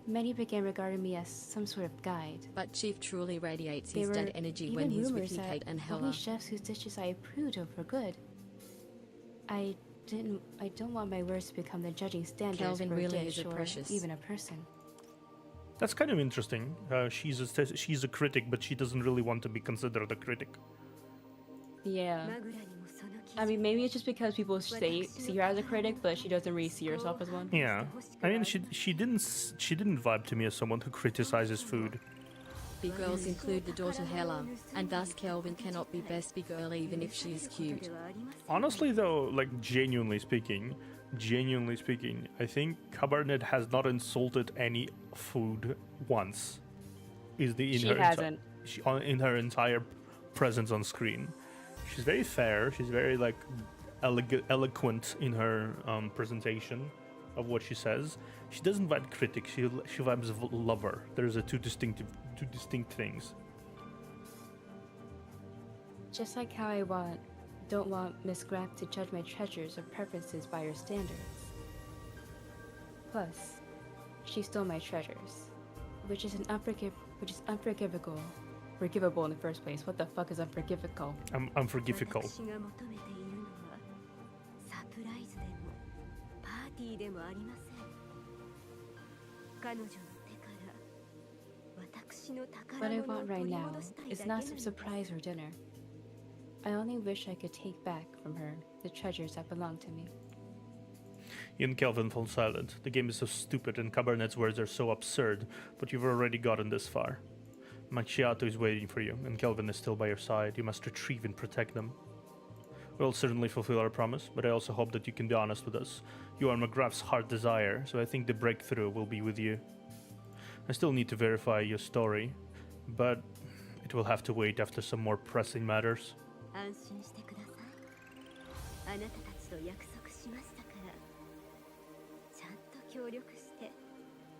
many began regarding me as some sort of guide. But Chief truly radiates There his were dead energy when even he's rumors with that Kate and only Hella. chefs whose dishes I approved of were good. I don't want my words to become the judging standards Kelvin for a really dish is a or precious. even a person. That's kind of interesting. She's a critic, but she doesn't really want to be considered a critic. Yeah. マグラにもそ I mean, maybe it's just because people see her as a critic, but she doesn't really see herself as one. Yeah, I mean, she didn't vibe to me as someone who criticizes food. Big girls include the daughter Hella, and thus Kelvin cannot be best big girl even if she is cute. Honestly, though, like genuinely speaking, I think Cabarnet has not insulted any food once. She hasn't. In her entire presence on screen. She's very fair. She's very like eloquent in her presentation of what she says. She doesn't vibe critic. She vibes lover. There's two distinct things. Just like how I don't want Miss Grapp to judge my treasures or preferences by her standards. Plus, she stole my treasures, which is unforgivable. Forgivable in the first place. What the fuck is unforgivable? Unforgivable. 私が求めているのはサプライズでもパーティーでもありません。彼女の手から私の What I 宝物を want 取 right り now 戻したいだ is けな not の some です。 surprise or dinner. I only wish I could take back from her the treasures that belong to me. You and Kelvin fall silent. The game is so stupid and Cabernet's words are so absurd, but you've already gotten this far. Macchiato is waiting for you, and Kelvin is still by your side. You must retrieve and protect them. We'll certainly fulfill our promise, but I also hope that you can be honest with us. You are McGrath's heart desire, so I think the breakthrough will be with you. I still need to verify your story, but it will have to wait after some more pressing matters. 安心してください。あなたたちと約束しましたから、ちゃんと協力して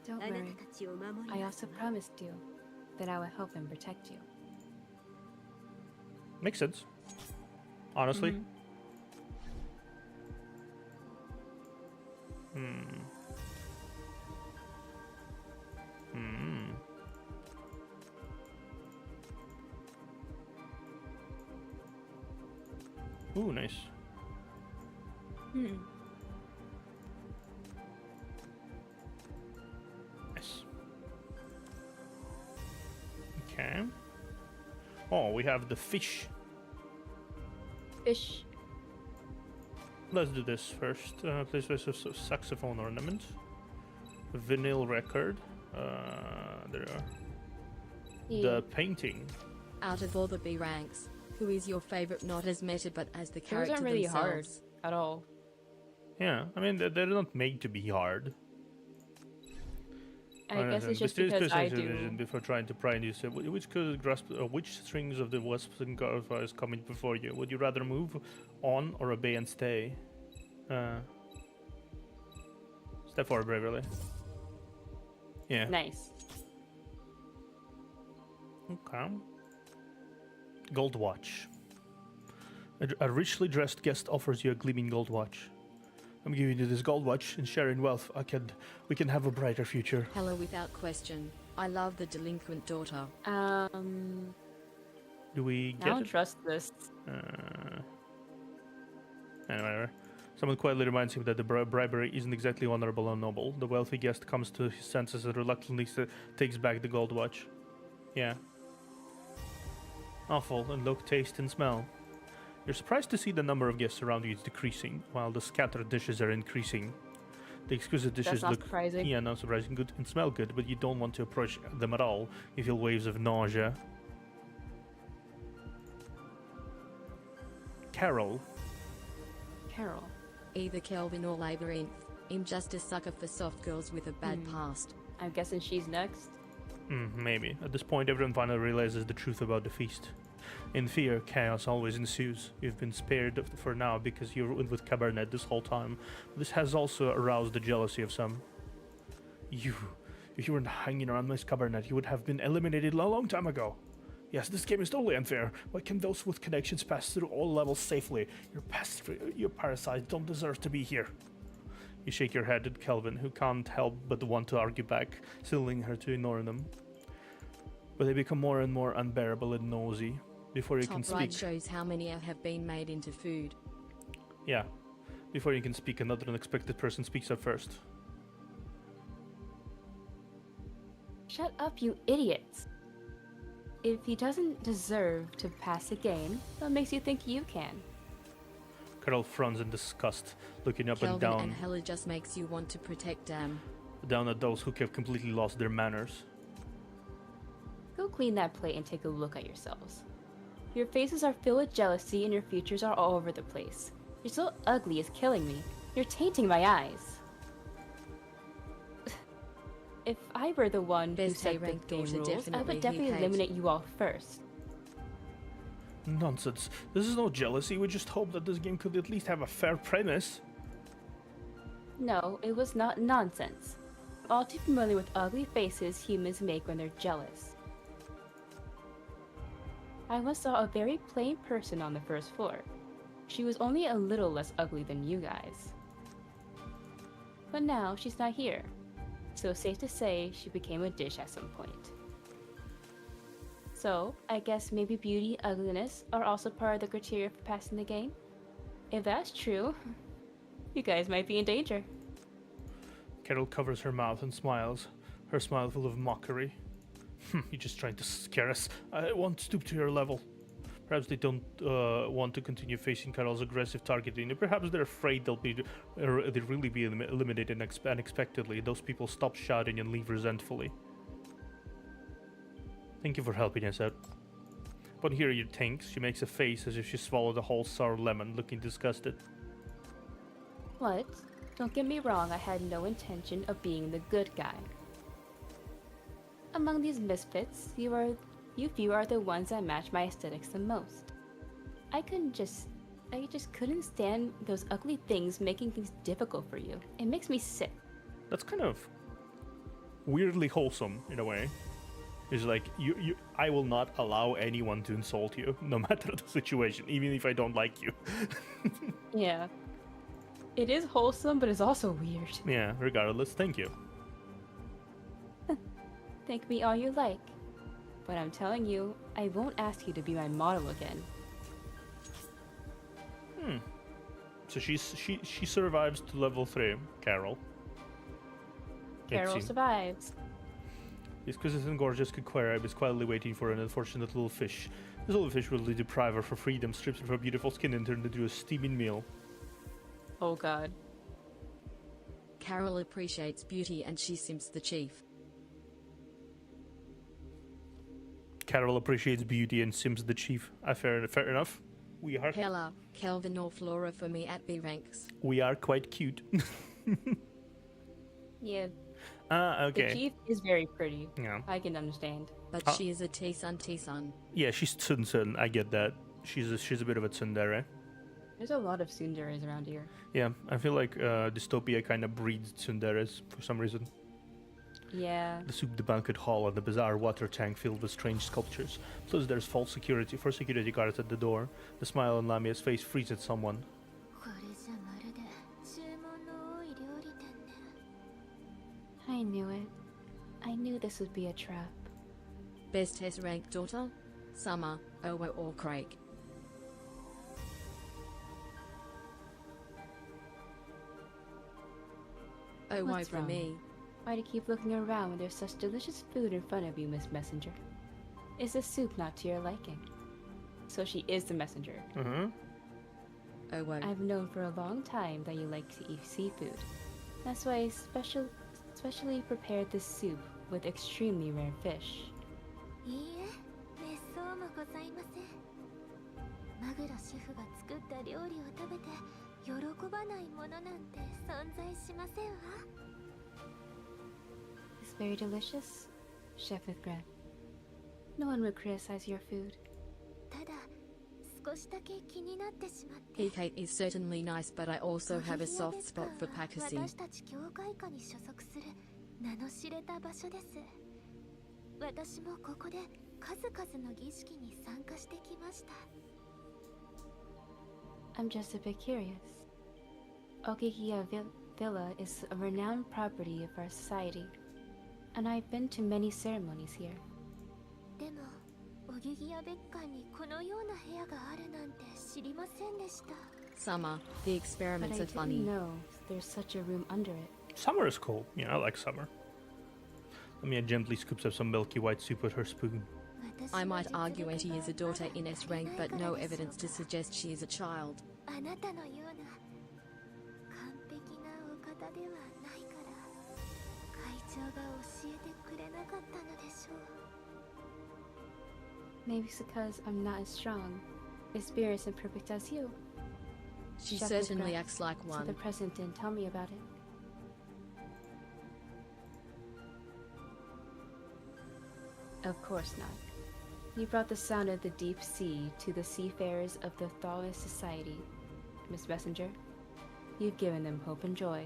Don't あな worry. たたちを守り I ます also わ。 promised you that I would help and protect you. Makes sense. Honestly. Ooh, nice. Nice. Okay. Oh, we have the fish. Fish. Let's do this first. Please place a saxophone ornament. Vinyl record. There are. The painting. Out of all the B ranks, who is your favorite not as meta but as the Those character aren't really hard themselves? at all. Yeah, I mean, they're not made to be hard. I guess it's just because I do. Before trying to pry into you, which could grasp, which strings of the wasps and garfiles coming before you? Would you rather move on or obey and stay? Step forward bravely. Yeah. Nice. Okay. Gold watch. A richly dressed guest offers you a gleaming gold watch. I'm giving you this gold watch and sharing wealth. We can have a brighter future. Hello without question. I love the delinquent daughter. Do we I get don't it? trust this. Anyway, someone quietly reminds him that the bribery isn't exactly honorable or noble. The wealthy guest comes to his senses and reluctantly takes back the gold watch. Yeah. Awful in look, taste, and smell. You're surprised to see the number of guests around you is decreasing, while the scattered dishes are increasing. The exquisite dishes That's not look surprising. yeah, not surprising, good and smell good, but you don't want to approach them at all. You feel waves of nausea. Carol. Either Kelvin or Labyrinth. I'm just a sucker for soft girls with a bad past. I'm guessing she's next. Maybe. At this point, everyone finally realizes the truth about the feast. In fear, chaos always ensues. You've been spared for now because you're with Cabarnet this whole time. This has also aroused the jealousy of some. If you weren't hanging around Miss Cabarnet, you would have been eliminated a long time ago. Yes, this game is totally unfair. Why can those with connections pass through all levels safely? Your parasites don't deserve to be here. You shake your head at Kelvin, who can't help but want to argue back, signaling her to ignore them. But they become more and more unbearable and nosy. Before you can Top right speak. shows how many have been made into food. Yeah. Before you can speak, another unexpected person speaks up first. Shut up, you idiots! If he doesn't deserve to pass a game, what makes you think you can? Carol frowns in disgust, looking up Kelvin and and down, Hella just makes you want to protect them. down at those who have completely lost their manners. Go clean that plate and take a look at yourselves. Your faces are filled with jealousy and your features are all over the place. You're so ugly, it's killing me. You're tainting my eyes. If I were the one who Best set the A-ranked game daughter, rules, I definitely would definitely Hugh eliminate you all first. Nonsense. This is no jealousy. We just hope that this game could at least have a fair premise. No, it was not nonsense. I'm all too familiar with ugly faces humans make when they're jealous. I once saw a very plain person on the first floor. She was only a little less ugly than you guys. But now she's not here, so safe to say she became a dish at some point. So, I guess maybe beauty and ugliness are also part of the criteria for passing the game? If that's true, you guys might be in danger. Carol covers her mouth and smiles, her smile full of mockery. You're just trying to scare us. I won't stoop to your level. Perhaps they don't want to continue facing Carol's aggressive targeting. Or perhaps they're afraid they'll really be eliminated unexpectedly. Those people stop shouting and leave resentfully. Thank you for helping us out. But here you thinks. She makes a face as if she swallowed a whole sour lemon, looking disgusted. What? Don't get me wrong, I had no intention of being the good guy. Among these misfits, you few are the ones that match my aesthetics the most. I just couldn't stand those ugly things making things difficult for you. It makes me sick. That's kind of weirdly wholesome in a way. It's like I will not allow anyone to insult you, no matter the situation, even if I don't like you. Yeah. It is wholesome, but it's also weird. Yeah, regardless, thank you. Thank me all you like. But I'm telling you, I won't ask you to be my model again. So she survives to level 3, Carol. Carol survives. This exquisite and gorgeous Quirab is quietly waiting for an unfortunate little fish. This little fish will deprive her for freedom, strips of her beautiful skin and turn it into a steaming meal. Oh god. Carol appreciates beauty and she simps the chief. Carol appreciates beauty and sims the chief. Fair enough. We are Hella, Kelvin or Flora for me at B ranks. we are quite cute. Yeah, Okay. the chief is very pretty. Yeah. I can understand. But she is a T-sun. Yeah, she's Tsun. I get that. She's a bit of a tsundere. There's a lot of tsunderes around here. Yeah, I feel like dystopia kind of breeds tsunderes for some reason. Yeah. The soup, the banquet hall, and the bizarre water tank filled with strange sculptures. Plus, there's false security guards at the door. The smile on Lamia's face freezes someone. I knew it. I knew this would be a trap. Best S-ranked daughter? Summer, Owo or Craig. Owo What's for wrong? me. Why do you keep looking around when there's such delicious food in front of you, Miss Messenger? Is the soup not to your liking? So she is the messenger. Owo. I've known for a long time that you like to eat seafood. That's why I specially prepared this soup with extremely rare fish. いいえ、めっそうもございません。マグロシェフが作った料理を食べて喜ばないものなんて存在しませんわ。It's very delicious, Chef with Grant. No one would criticize your food. ただ、少しだけ気になってしまって。 He Kate is certainly nice, but I also have a soft spot for Pakasi. 私たち教会家に所属する名の知れた場所です。私もここで数々の儀式に参加してきました。I'm just a bit curious. Okikia Villa is a renowned property of our society, and I've been to many ceremonies here. でも、オギギア別館にこのような部屋があるなんて知りませんでした。 Summer, the But experiments I are funny. didn't know there's such a room under it. Summer is cool. Yeah, I like summer. Lamia gently scoops up some milky white soup with her spoon. I might argue Etty is a daughter in S rank, but no evidence to suggest she is a child. あなたのような完璧なお方ではないから会長が教えてくれなかったのでしょう。 Maybe it's because I'm not as strong, experienced, and perfect as you. She Shut certainly up. acts like So one. the president didn't tell me about it. Of course not. You brought the sound of the deep sea to the seafarers of the Thawless Society, Miss Messenger. You've given them hope and joy.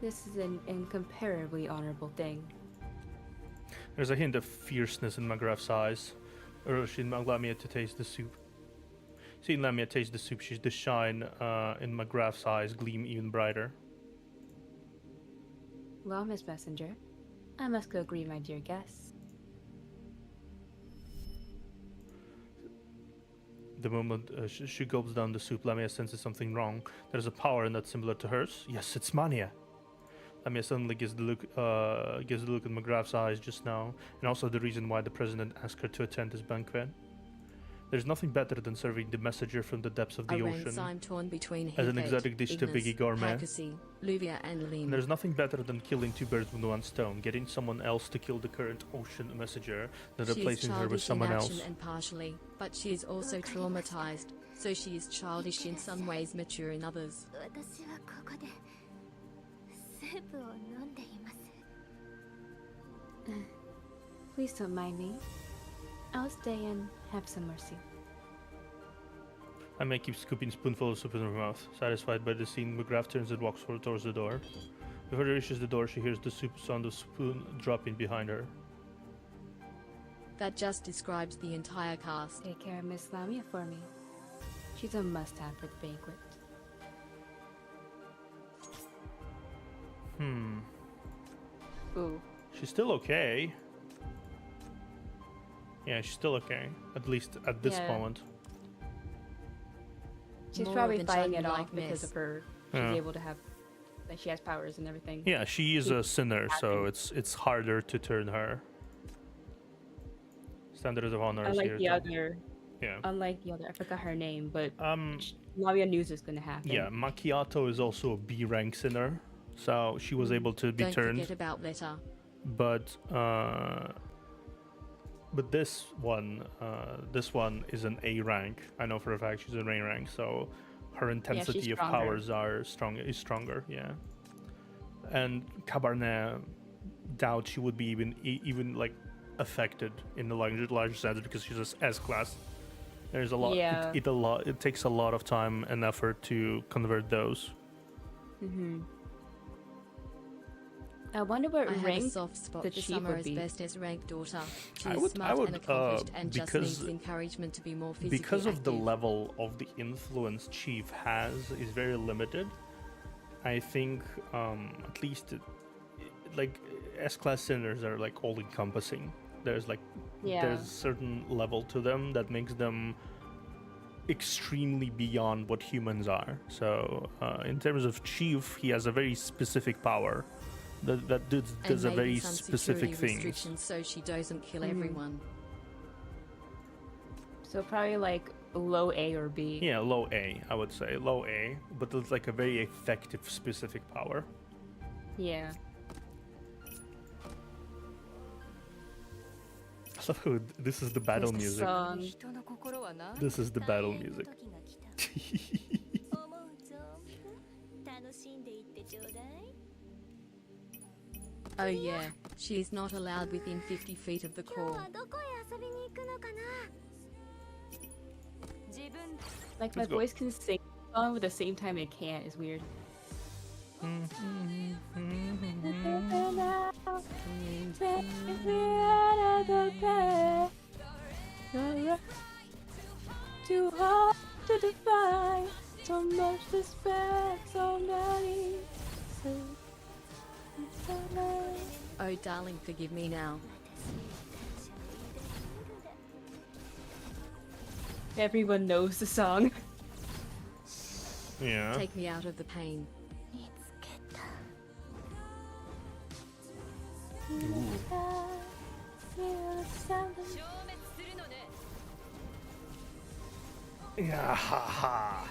This is an incomparably honorable thing. There's a hint of fierceness in McGrath's eyes. Urushin Lamia to taste the soup. Seeing Lamia taste the soup, the shine in McGrath's eyes gleam even brighter. Well, Miss Messenger, I must go greet my dear guests. The moment she gulps down the soup, Lamia senses something wrong. There's a power in that similar to hers. Yes, it's mania. Lamia suddenly gives the look in McGrath's eyes just now, and also the reason why the president asked her to attend his banquet. There's nothing better than serving the messenger from the depths of the A ocean enzyme torn between as an Hecate, exotic dish to Ignis, Biggie Gourmet. Hackacy, Luvia and And Lim. there's nothing better than killing two birds with one stone, getting someone else to kill the current ocean messenger than She is replacing her with childish in someone action else. and partially, but she is also traumatized, so she is childish in some ways, mature in others. 私はここでスープを飲んでいます。 Please don't mind me. I'll stay and have some more soup. I may keep scooping spoonful of soup in her mouth. Satisfied by the scene, McGrath turns and walks towards the door. Before she reaches the door, she hears the sound of spoon dropping behind her. That just describes the entire cast. Take care of Miss Lamia for me. She's a must-have for the banquet. Ooh. She's still okay. Yeah, she's still okay. At least at this Yeah. moment. She's More probably than fighting it Chun off like because Miss. of her. She's Yeah. able to have, like, she has powers and everything. Yeah, she is a sinner, so it's harder to turn her. Standards of honor is Unlike here. the other, Yeah. I forgot her name, but Um. Lamia knew this was gonna happen. Yeah, Macchiato is also a B rank sinner, so she was able to be Don't turned. forget about Letter. But this one is an A rank. I know for a fact she's an A rank, so her intensity she's of stronger. powers is stronger. Yeah, and Cabarnet doubt she would be even like affected in the larger sense because she's a S class. There's a lot. Yeah. It takes a lot of time and effort to convert those. Mm-hmm. I wonder what I have a rank soft spot the for chief would Summer's be. best as ranked daughter. She I is would- smart and accomplished and just because- needs encouragement to be more physically Because of the active. level of the influence Chief has is very limited. I think at least like S-class sinners are like all-encompassing. There's a certain level to them that makes them extremely beyond what humans are. So in terms of Chief, he has a very specific power that does And a maybe very some specific security thing. restrictions so she doesn't kill Mhm. everyone. So probably like low A or B. Yeah, low A, I would say. Low A, but it's like a very effective specific power. Yeah. I love how this is the battle Here's the music. song. 人の心はな This is the battle music. 思うぞ。楽しんでいってちょうだい。 Oh yeah, she is not allowed within 50 feet of the 今日 core. はどこへ遊びに行くのかな。 自分 Like my Let's go. voice can sing the song, but at the same time it can't. It's weird. Too hard to define, so much despair, so many. Oh darling, forgive me now. Everyone knows the song. Yeah. Take me out of the pain. 見つけた。 消滅するのね Yeah, ha ha.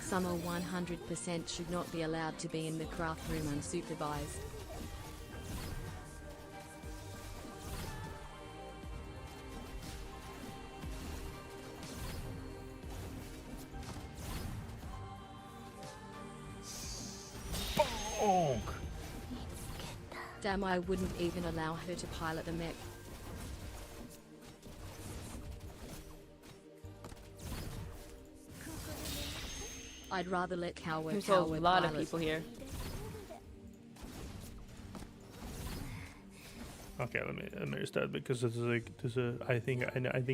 Summer 100% should not be allowed to be in the craft room unsupervised. Bonk. Damn, I wouldn't even allow her to pilot the mech. I'd rather let Coward There's a lot of people here. Okay, let me restart because this is like I think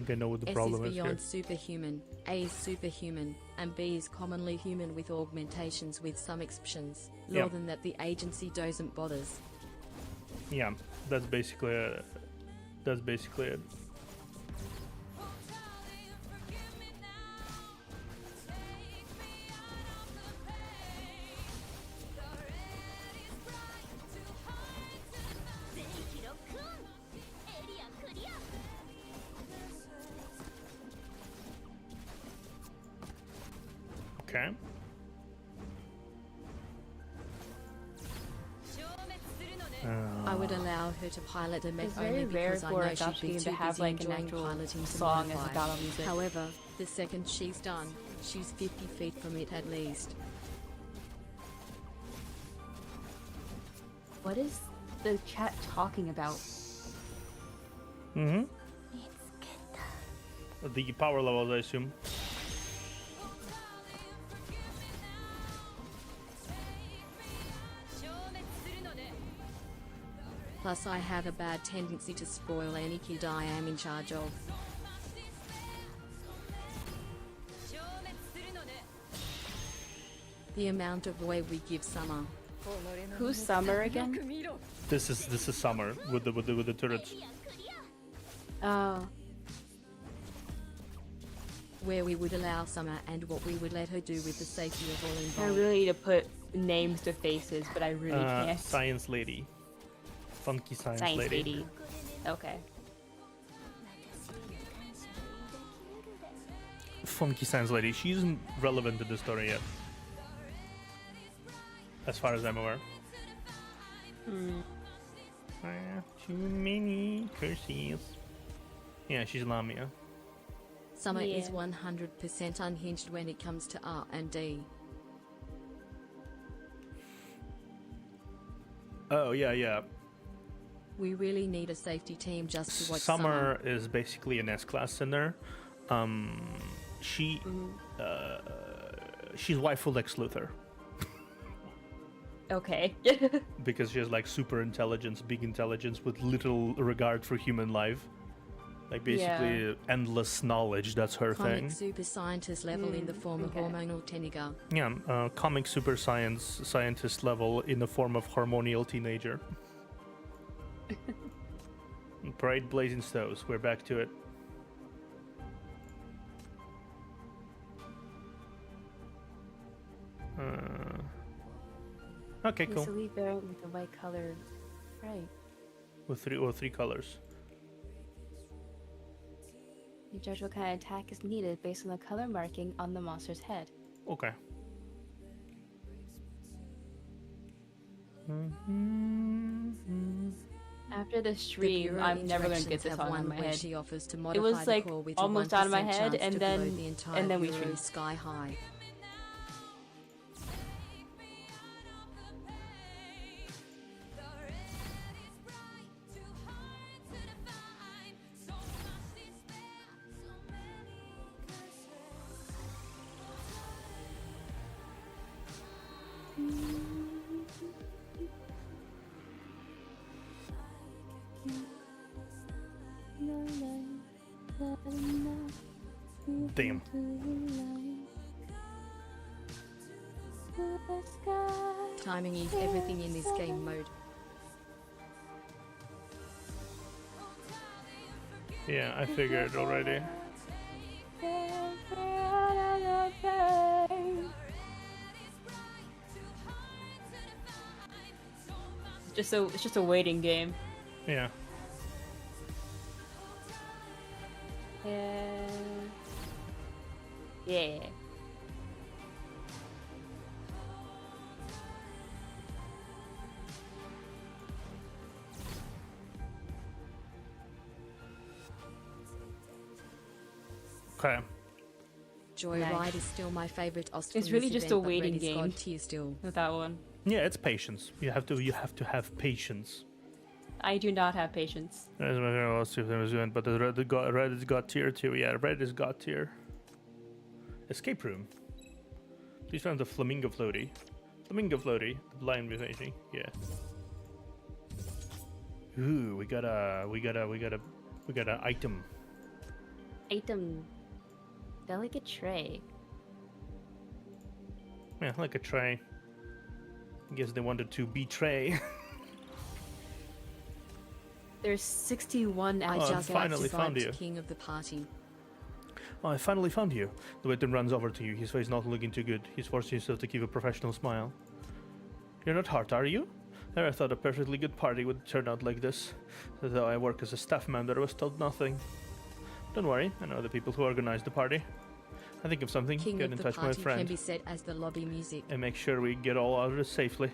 I know what the S problem is is here. beyond superhuman, A is superhuman, and B is commonly human with augmentations with some exceptions. More Yeah. than that, the agency doesn't bothers. Yeah, that's basically it. That's basically it. Okay. I would allow her to pilot a mech It's only very rare because I for know a she'd gacha be game too to have busy like an enjoying actual piloting to song as modify. a battle music. However, the second she's done, she's 50 feet from it at least. What is the chat talking about? Mm-hmm. The power levels, I assume. Plus I have a bad tendency to spoil any kid I am in charge of. The amount of way we give Summer. Who's Summer again? This is Summer with the turrets. Oh, Where we would allow Summer and what we would let her do with the safety of all I involved. really need to put names to faces, but I really can't. Science lady. Funky science Lady. Okay. Funky science lady. She isn't relevant to the story yet, as far as I'm aware. Too many curses. Yeah, she's Lamia. Summer is Yeah. 100% unhinged when it comes to R and D. Oh yeah. We really need a safety team just to watch Summer is basically an S-class in there. She's waifu Lex Luthor Okay. because she has like super intelligence, big intelligence with little regard for human life. Like basically endless knowledge. That's her Comic thing. super scientist level in the form of okay. hormonal teniga. Yeah, comic super scientist level in the form of hormonial teenager. Bright blazing stoves. We're back to it. Okay, cool. Easily variant with the white color. Right. With three colors. You judge what kind of attack is needed based on the color marking on the monster's head. Okay. After the The stream, Bureau I'm never going to get interactions this have song one in my where head. she offers to It modify was the like core with a almost out of my 1% head, chance and to then blow the entire and then we Bureau streamed. sky high. Damn. Timing is everything in this game mode. Yeah, I figured already. It's just a waiting game. Yeah. Yeah. Okay. Joyride Nice. is still my favorite Ost It's from really this just a event, but waiting Red is game. God tier still. With that one. Yeah, it's patience. You have to have patience. I do not have patience. Let's see if there was one, but the red is God tier too. Yeah, red is God tier. Escape room. Please find the flamingo floaty. Flamingo floaty. The blind musician. Yeah. Ooh, we got an item. Item. Delicate tray. Yeah, like a tray. I guess they wanted to betray. There's 61 I Oh, I just finally like found to you. king of the party. Oh, I finally found you. The waiter runs over to you, his face not looking too good. He's forcing himself to keep a professional smile. You're not hurt, are you? Never thought a perfectly good party would turn out like this. Though I work as a staff member, I was told nothing. Don't worry, I know the people who organized the party. I think of something, King get of in the touch with my party friend, can be set as the lobby music. and make sure we get all out of this safely.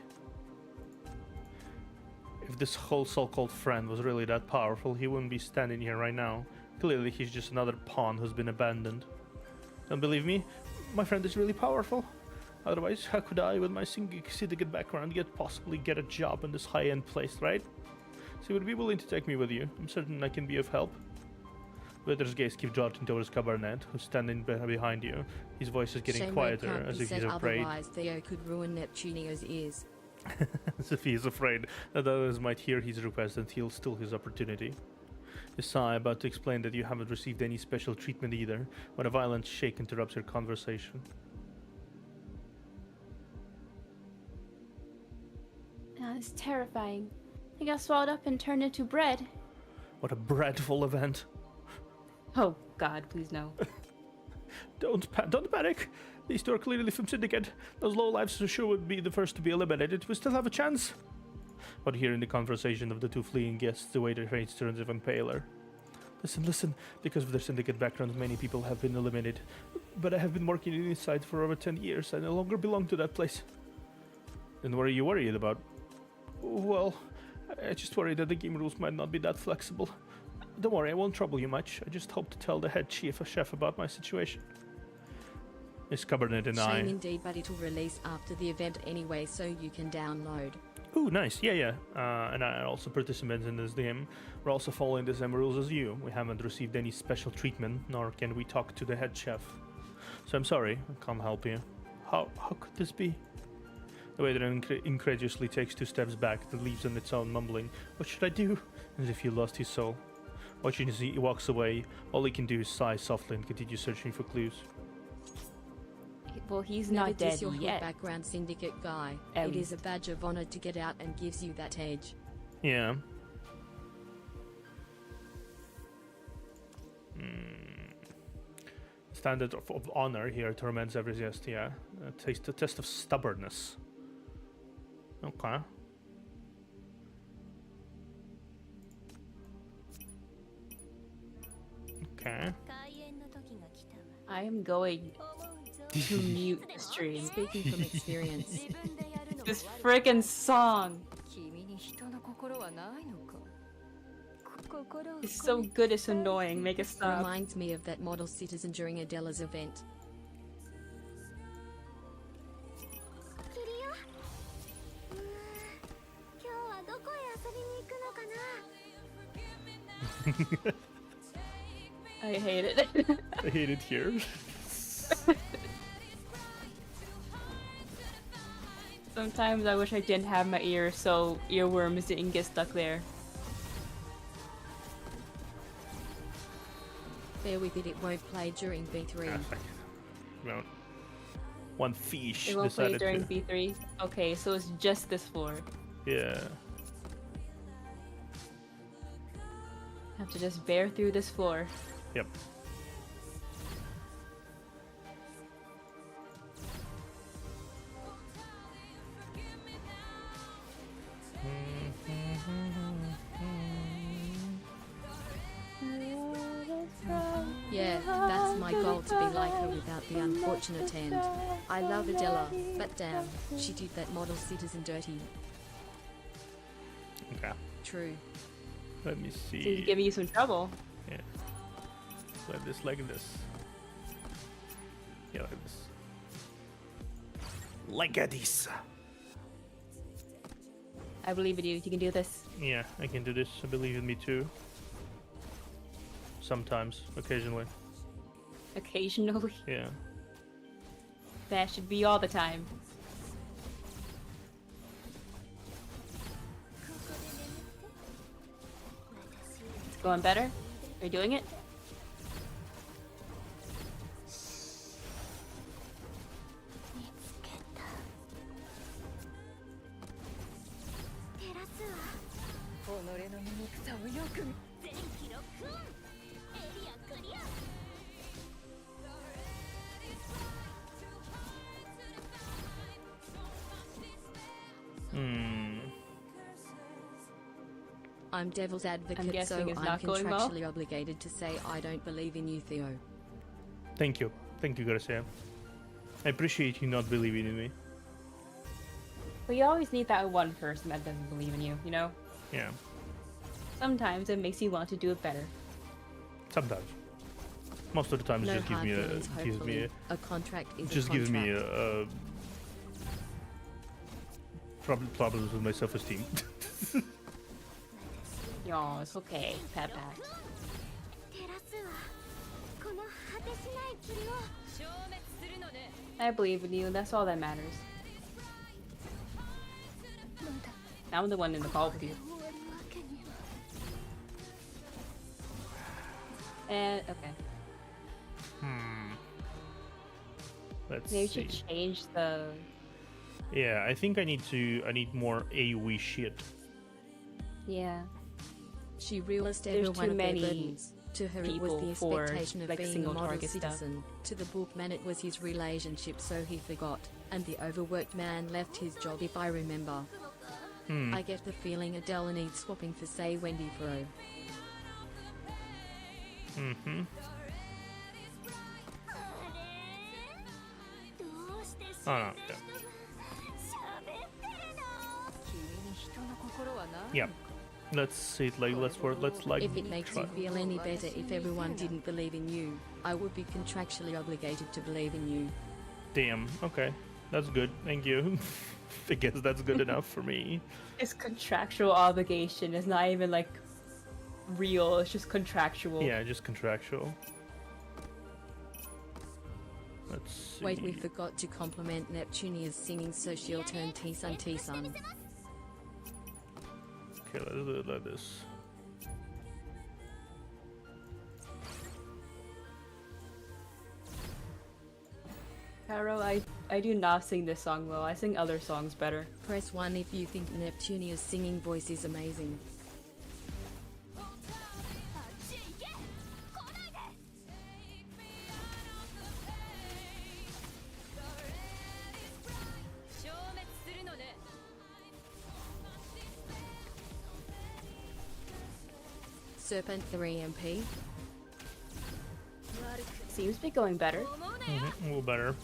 If this whole so-called friend was really that powerful, he wouldn't be standing here right now. Clearly, he's just another pawn who's been abandoned. Don't believe me? My friend is really powerful. Otherwise, how could I, with my syndicate background, possibly get a job in this high-end place, right? So you would be willing to take me with you. I'm certain I can be of help. Waiter's gaze keeps darting towards Cabarnet, who's standing behind you. His voice is getting Shame quieter, can't as be if he's said afraid. otherwise, Theo could ruin Neptuna's ears. As if he is afraid that others might hear his request and he'll steal his opportunity. A sigh about to explain that you haven't received any special treatment either, when a violent shake interrupts your conversation. It's terrifying. I got swallowed up and turned into bread. What a dreadful event. Oh God, please no. Don't panic. These two are clearly from Syndicate. Those lowlifes for sure would be the first to be eliminated. We still have a chance. But hearing the conversation of the two fleeing guests, the waiter's face turns even paler. Listen. Because of their Syndicate backgrounds, many people have been eliminated. But I have been working inside for over 10 years. I no longer belong to that place. Then what are you worried about? Well, I just worry that the game rules might not be that flexible. Don't worry, I won't trouble you much. I just hope to tell the head chef about my situation. Miss Cabernet and Shame indeed, but it'll release after the event anyway, so you can download. Ooh, nice. Yeah. And I also participants in this game. We're also following the same rules as you. We haven't received any special treatment, nor can we talk to the head chef. So I'm sorry, I can't help you. How could this be? The waiter incredulously takes 2 steps back, then leaves on its own, mumbling, "What should I do?" As if he lost his soul. Watching as he walks away, all he can do is sigh softly and continue searching for clues. Well, he's Never not diss dead your yet. background syndicate guy. At It is a least. badge of honor to get out and gives you that edge. Yeah. Standard of honor here torments every guest, yeah. A test of stubbornness. Okay. Okay. I am going to mute the stream. Speaking from experience. This freaking song is so good, it's annoying. Make it stop. Reminds me of that model citizen during Adela's event. I hate it. I hate it here. Sometimes I wish I didn't have my ears so earworms didn't get stuck there. Bear with it, it won't play during B3. No. One fish It won't play decided during to. B3. Okay, so it's just this floor. Yeah. Have to just bear through this floor. Yep. Yeah, that's my goal, to be like her without the unfortunate end. I love Adela, but damn, she did that model citizen dirty. Okay. True. Let me see. Seems giving you some trouble. Yeah. Like this, like this. Yeah, like this. Like this. I believe in you. You can do this. Yeah, I can do this. I believe in me too. Sometimes, occasionally. Occasionally. Yeah. That should be all the time. It's going better? Are you doing it? I'm devil's advocate, so guessing it's I'm not going well. contractually obligated to say I don't believe in you, Theo. Thank you. Thank you, Garcia. I appreciate you not believing in me. But you always need that one person that doesn't believe in you, you know? Yeah. Sometimes it makes you want to do it better. Sometimes. Most of the time, it No just gives hard me feelings, a gives me hopefully. A contract is just a gives contract. me a problems with my self-esteem. Yo, it's okay. Pat pat. I believe in you, and that's all that matters. I'm the one in the call with you. And okay. Let's Maybe we see. should change the. Yeah, I think I need more AoE shit. Yeah. She realized There's every too one of their many burdens. To her, it was the people for, expectation of like, being a single model target stuff. citizen. To the bookman, it was his relationship, so he forgot. And the overworked man left his job, if I remember. I get the feeling Adela needs swapping for, say, Wendy Fro. Mm-hmm. Oh no. Yeah. Let's see it like let's like If it makes try. you feel any better, if everyone didn't believe in you, I would be contractually obligated to believe in you. Damn. Okay. That's good. Thank you. I guess that's good enough for me. It's contractual obligation. It's not even like real. It's just contractual. Yeah, just contractual. Let's see. Wait, we forgot to compliment Neptunia's singing, so she'll turn T-Sun T-Sun. Okay, let's do it like this. Caro, I do not sing this song well. I sing other songs better. Press 1 if you think Neptunia's singing voice is amazing. Serpent 3 MP. Seems to be going better. A little better.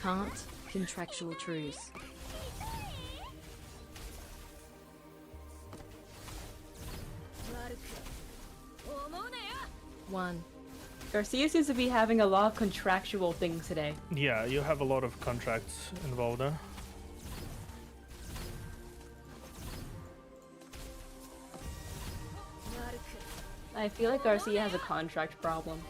Can't. Contractual truce. One. Garcia seems to be having a lot of contractual things today. Yeah, you have a lot of contracts involved there. I feel like Garcia has a contract problem.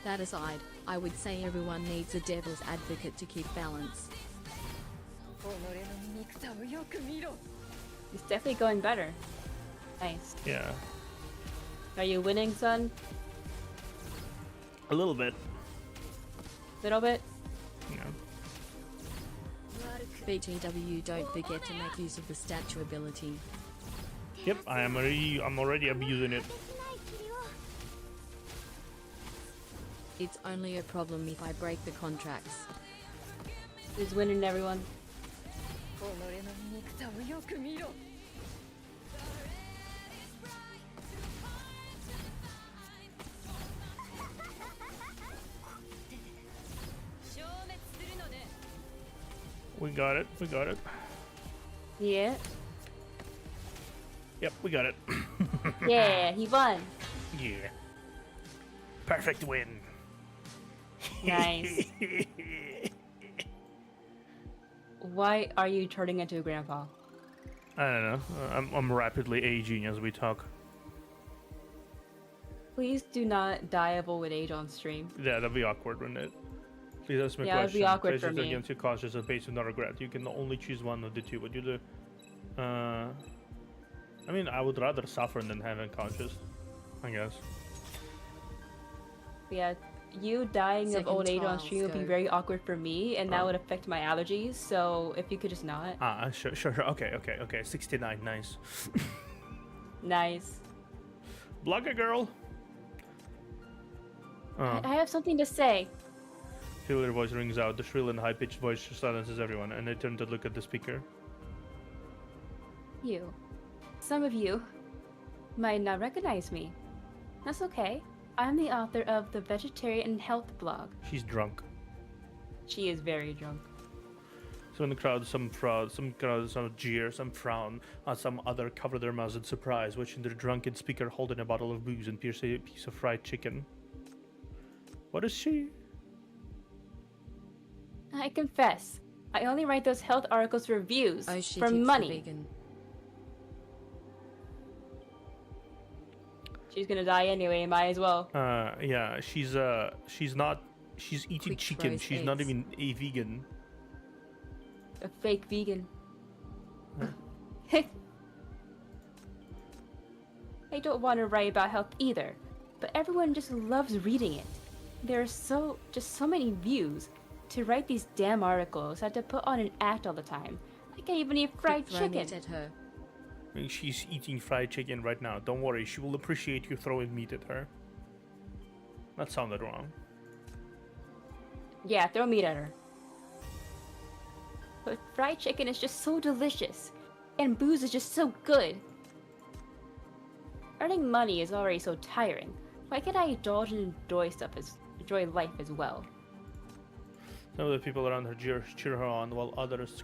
That aside, I would say everyone needs a devil's advocate to keep balance. It's definitely going better. Nice. Yeah. Are you winning, son? A little bit. Little bit? Yeah. BTW, don't forget to make use of the statue ability. Yep, I'm already abusing it. It's only a problem if I break the contracts. Who's winning, everyone? 己の醜さをよく見ろ。消滅するのね。 We got it. We got it. Yeah. Yep, we got it. Yeah, he won. Yeah. Perfect win. Nice. Why are you turning into a grandpa? I don't know. I'm rapidly aging as we talk. Please do not die of old age on stream. Yeah, that'd be awkward, wouldn't it? Please ask me a Yeah, it'd question. be awkward Places for me. against your cautious and based on no regret. You can only choose one of the two. What you do? I mean, I would rather suffer than have unconscious, I guess. Yeah, you dying Second of old age on trial stream would be scope. very awkward for me, and that would affect my allergies. So if you could just not. Sure. Okay. 69, nice. Nice. Blogger girl. I have something to say. Familiar voice rings out. The shrill and high-pitched voice silences everyone, and they turn to look at the speaker. You. Some of you might not recognize me. That's okay. I'm the author of the Vegetarian Health blog. She's drunk. She is very drunk. So in the crowd, some jeer, some frown, some other cover their mouths in surprise, watching the drunken speaker holding a bottle of booze and pierce a piece of fried chicken. What is she? I confess, I only write those health articles for views, Oh shit, for it's the money. vegan. She's gonna die anyway, might as well. Yeah, she's eating Quick chicken. froze She's not eggs. even a vegan. A fake vegan. I don't want to write about health either, but everyone just loves reading it. There are so many views. To write these damn articles, I have to put on an act all the time. I can't even eat fried Quit throwing chicken. it at her. I mean, she's eating fried chicken right now. Don't worry, she will appreciate you throwing meat at her. That sounded wrong. Yeah, throw meat at her. But fried chicken is just so delicious, and booze is just so good. Earning money is already so tiring. Why can't I indulge and enjoy life as well? Some of the people around her cheer her on, while others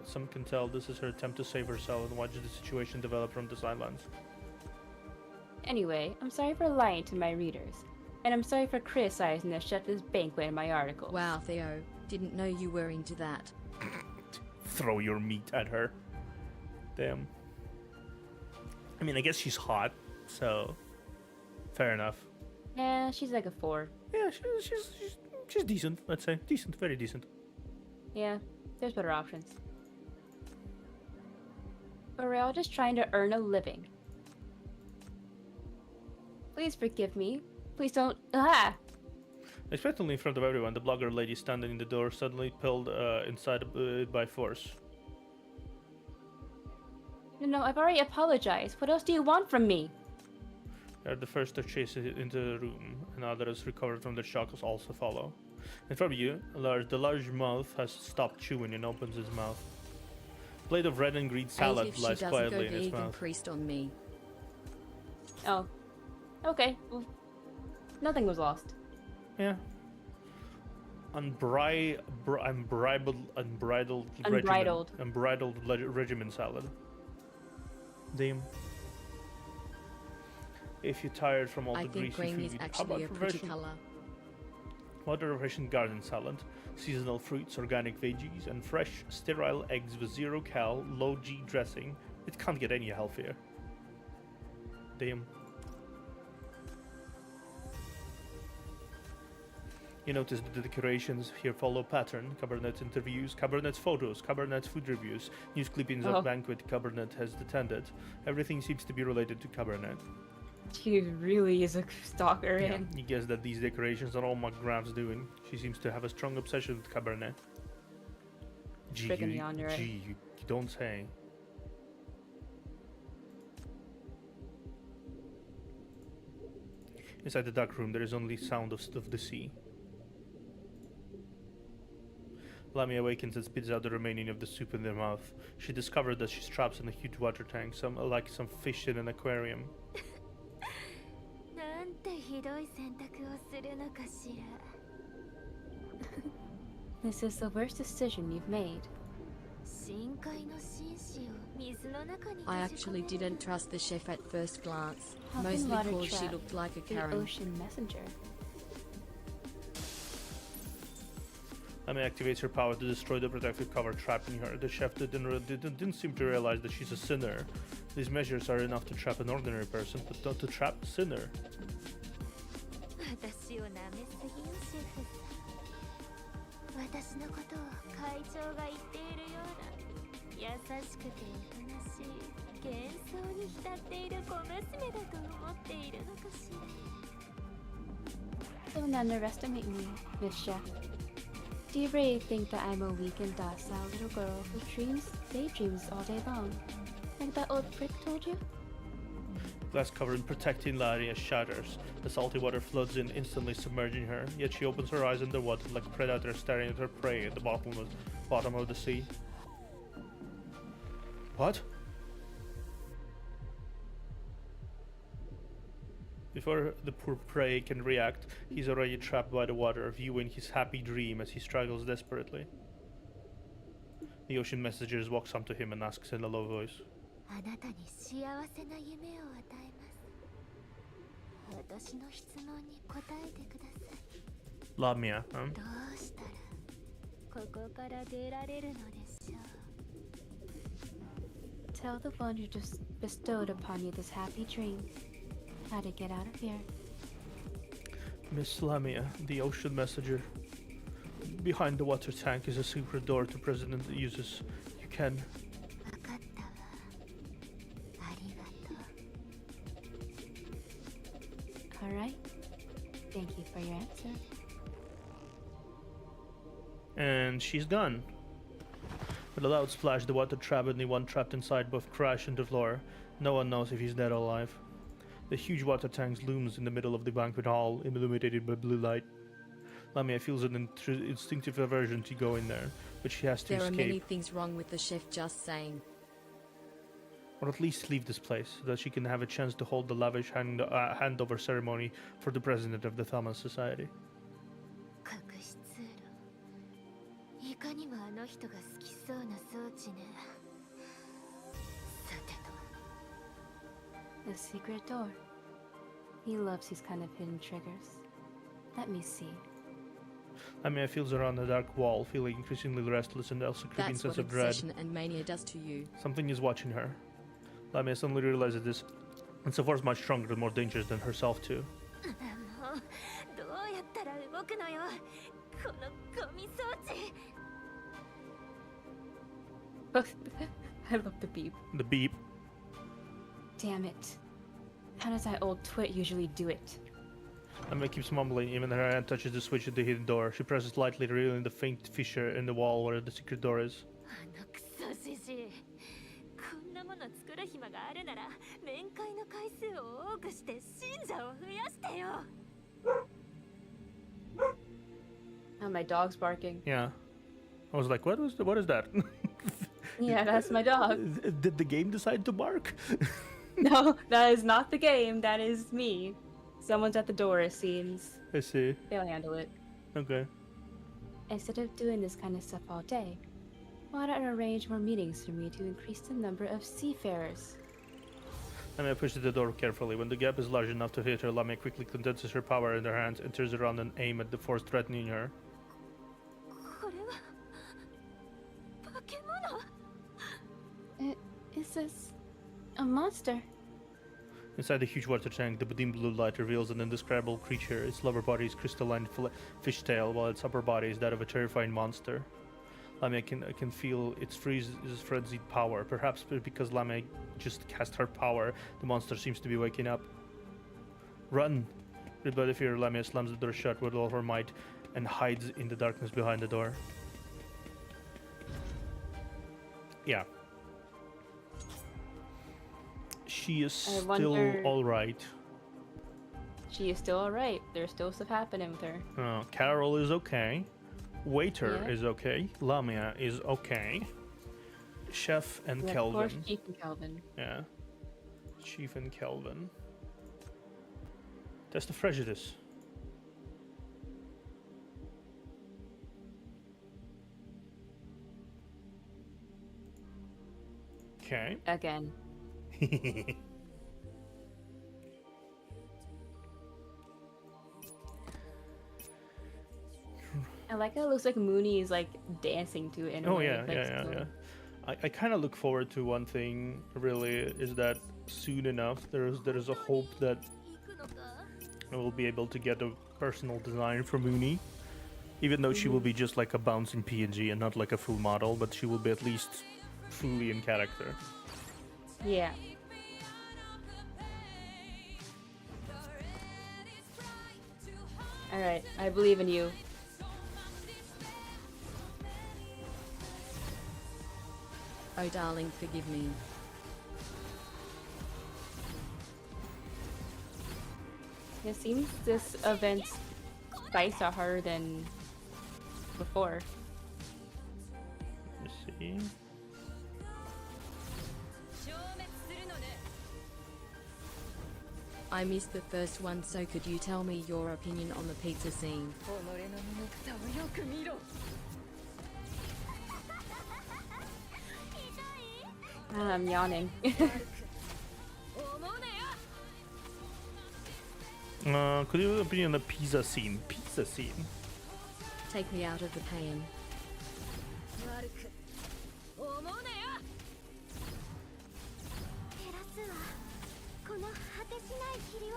some can tell this is her attempt to save herself and watch the situation develop from the sidelines. Anyway, I'm sorry for lying to my readers, and I'm sorry for criticizing the chef's banquet in my article. Wow, Theo, didn't know you were into that. Throw your meat at her. Damn. I mean, I guess she's hot, so fair enough. Yeah, she's like a 4. Yeah, she's decent. Let's say decent, very decent. Yeah, there's better options. But we're all just trying to earn a living. Please forgive me. Please don't. Ah! Expectantly in front of everyone, the blogger lady standing in the door suddenly pulled inside by force. No, I've already apologized. What else do you want from me? They are the first to chase it into the room, and others recovered from their shock also follow. In front of you, the large mouth has stopped chewing and opens its mouth. A plate of red and green salad If she lies doesn't quietly go in its vegan mouth. priest on me. Oh. Okay. Well, nothing was lost. Yeah. Unbridled regimen salad. Damn. If you're tired from all I the think greasy green food, is how actually a about pretty color. refreshing garden salad, seasonal fruits, organic veggies, and fresh, sterile eggs with zero-cal, low-G dressing. It can't get any healthier. Damn. You notice that the decorations here follow pattern. Cabarnet interviews, Cabarnet photos, Cabarnet food reviews, news clippings of banquet Cabarnet has attended. Everything seems to be related to Cabarnet. She really is a stalker. Yeah, And you guess that these decorations are all McGrath's doing. She seems to have a strong obsession with Cabernet. Gee, Freaking yonder, right? you don't say. Inside the dark room, there is only sound of the sea. Lamia awakens and spits out the remaining of the soup in their mouth. She discovered that she's trapped in a huge water tank, like some fish in an aquarium. なんてひどい選択をするのかしら。 This is the worst decision you've made. 深海の紳士を水の中に I actually didn't trust the chef at first glance, How can mostly water because she trap looked like a the Karen. ocean messenger? Lamia activates her power to destroy the protective cover trapping her. The chef didn't seem to realize that she's a sinner. These measures are enough to trap an ordinary person, but not to trap a sinner. 私を舐めすぎよシェフ。私のことを会長が言っているような優しくておとなしい幻想に浸っている小娘だと思っているのかしら。 Don't underestimate me, Miss Chef. Do you really think that I'm a weak and docile little girl who daydreams all day long? Like that old prick told you? Glass covering protecting Lamia shatters. The salty water floods in, instantly submerging her. Yet she opens her eyes underwater like a predator staring at her prey at the bottom of the sea. What? Before the poor prey can react, he's already trapped by the water, viewing his happy dream as he struggles desperately. The ocean messenger walks up to him and asks in a low voice, あなたに幸せな夢を与えます。私の質問に答えてください。 Lamia, huh? どうしたらここから出られるのでしょう。 Tell the one who just bestowed upon you this happy dream how to get out of here. Miss Lamia, the ocean messenger. Behind the water tank is a secret door the president uses. You can... わかったわ。ありがとう。 Alright. Thank you for your answer. And she's gone. With a loud splash, the water trap and the one trapped inside both crash into the floor. No one knows if he's dead or alive. The huge water tank looms in the middle of the banquet hall, illuminated by blue light. Lamia feels an instinctive aversion to go in there, but she has to There are escape. many things wrong with the chef just saying. Or at least leave this place, so that she can have a chance to hold the lavish handover ceremony for the president of the Thomas Society. 隠し通路。いかにもあの人が好きそうな装置ね。さてと。 The secret door. He loves these kind of hidden triggers. Let me see. Lamia feels around the dark wall, feeling increasingly restless and also creeping That's sense what of dread. obsession and mania does to you. Something is watching her. Lamia suddenly realizes this. It's a force much stronger and more dangerous than herself too. もうどうやったら動くのよ。このゴミ装置。 I love the beep. The beep. Damn it. How does that old twit usually do it? Lamia keeps mumbling, even her hand touches the switch at the hidden door. She presses lightly, revealing the faint fissure in the wall where the secret door is. あのクソじじい。こんなもの作る暇があるなら、面会の回数を多くして信者を増やしてよ。 Oh, my dog's barking. Yeah. I was like, what is that? Yeah, that's my dog. Did the game decide to bark? No, that is not the game. That is me. Someone's at the door, it seems. I see. They'll handle it. Okay. Instead of doing this kind of stuff all day, why not arrange more meetings for me to increase the number of seafarers? Lamia pushes the door carefully. When the gap is large enough to hit her, Lamia quickly condenses her power in her hands and turns around and aims at the force threatening her. これは化け物。 Is this a monster? Inside the huge water tank, the dim blue light reveals an indescribable creature. Its lower body is crystalline fishtail, while its upper body is that of a terrifying monster. Lamia can feel its frenzied power. Perhaps because Lamia just cast her power, the monster seems to be waking up. Run! Rid by the fear, Lamia slams the door shut with all her might and hides in the darkness behind the door. Yeah. She is I still wonder- alright. She is still alright. There's still stuff happening with her. Carol is okay. Waiter Yeah. is okay. Lamia is okay. Chef and Yeah, Kelvin. of course, Chief and Kelvin. Yeah. Chief and Kelvin. Test of prejudice. Okay. Again. I like how it looks like Mooney is like dancing to it in a Oh way. yeah, like, yeah. still- I kind of look forward to one thing. Really, is that soon enough there is a hope that I will be able to get a personal design for Mooney, even though she will be just like a bouncing PNG and not like a full model, but she will be at least fully in character. Yeah. Alright, I believe in you. Oh darling, forgive me. It seems this event's fights are harder than before. Let's see. I missed the first one, so could you tell me your opinion on the pizza scene? 己の醜さをよく見ろ I'm yawning. Could you have an opinion on the pizza scene? Pizza scene. Take me out of the pain. 悪く思うなよ照らすわこの果てしない霧を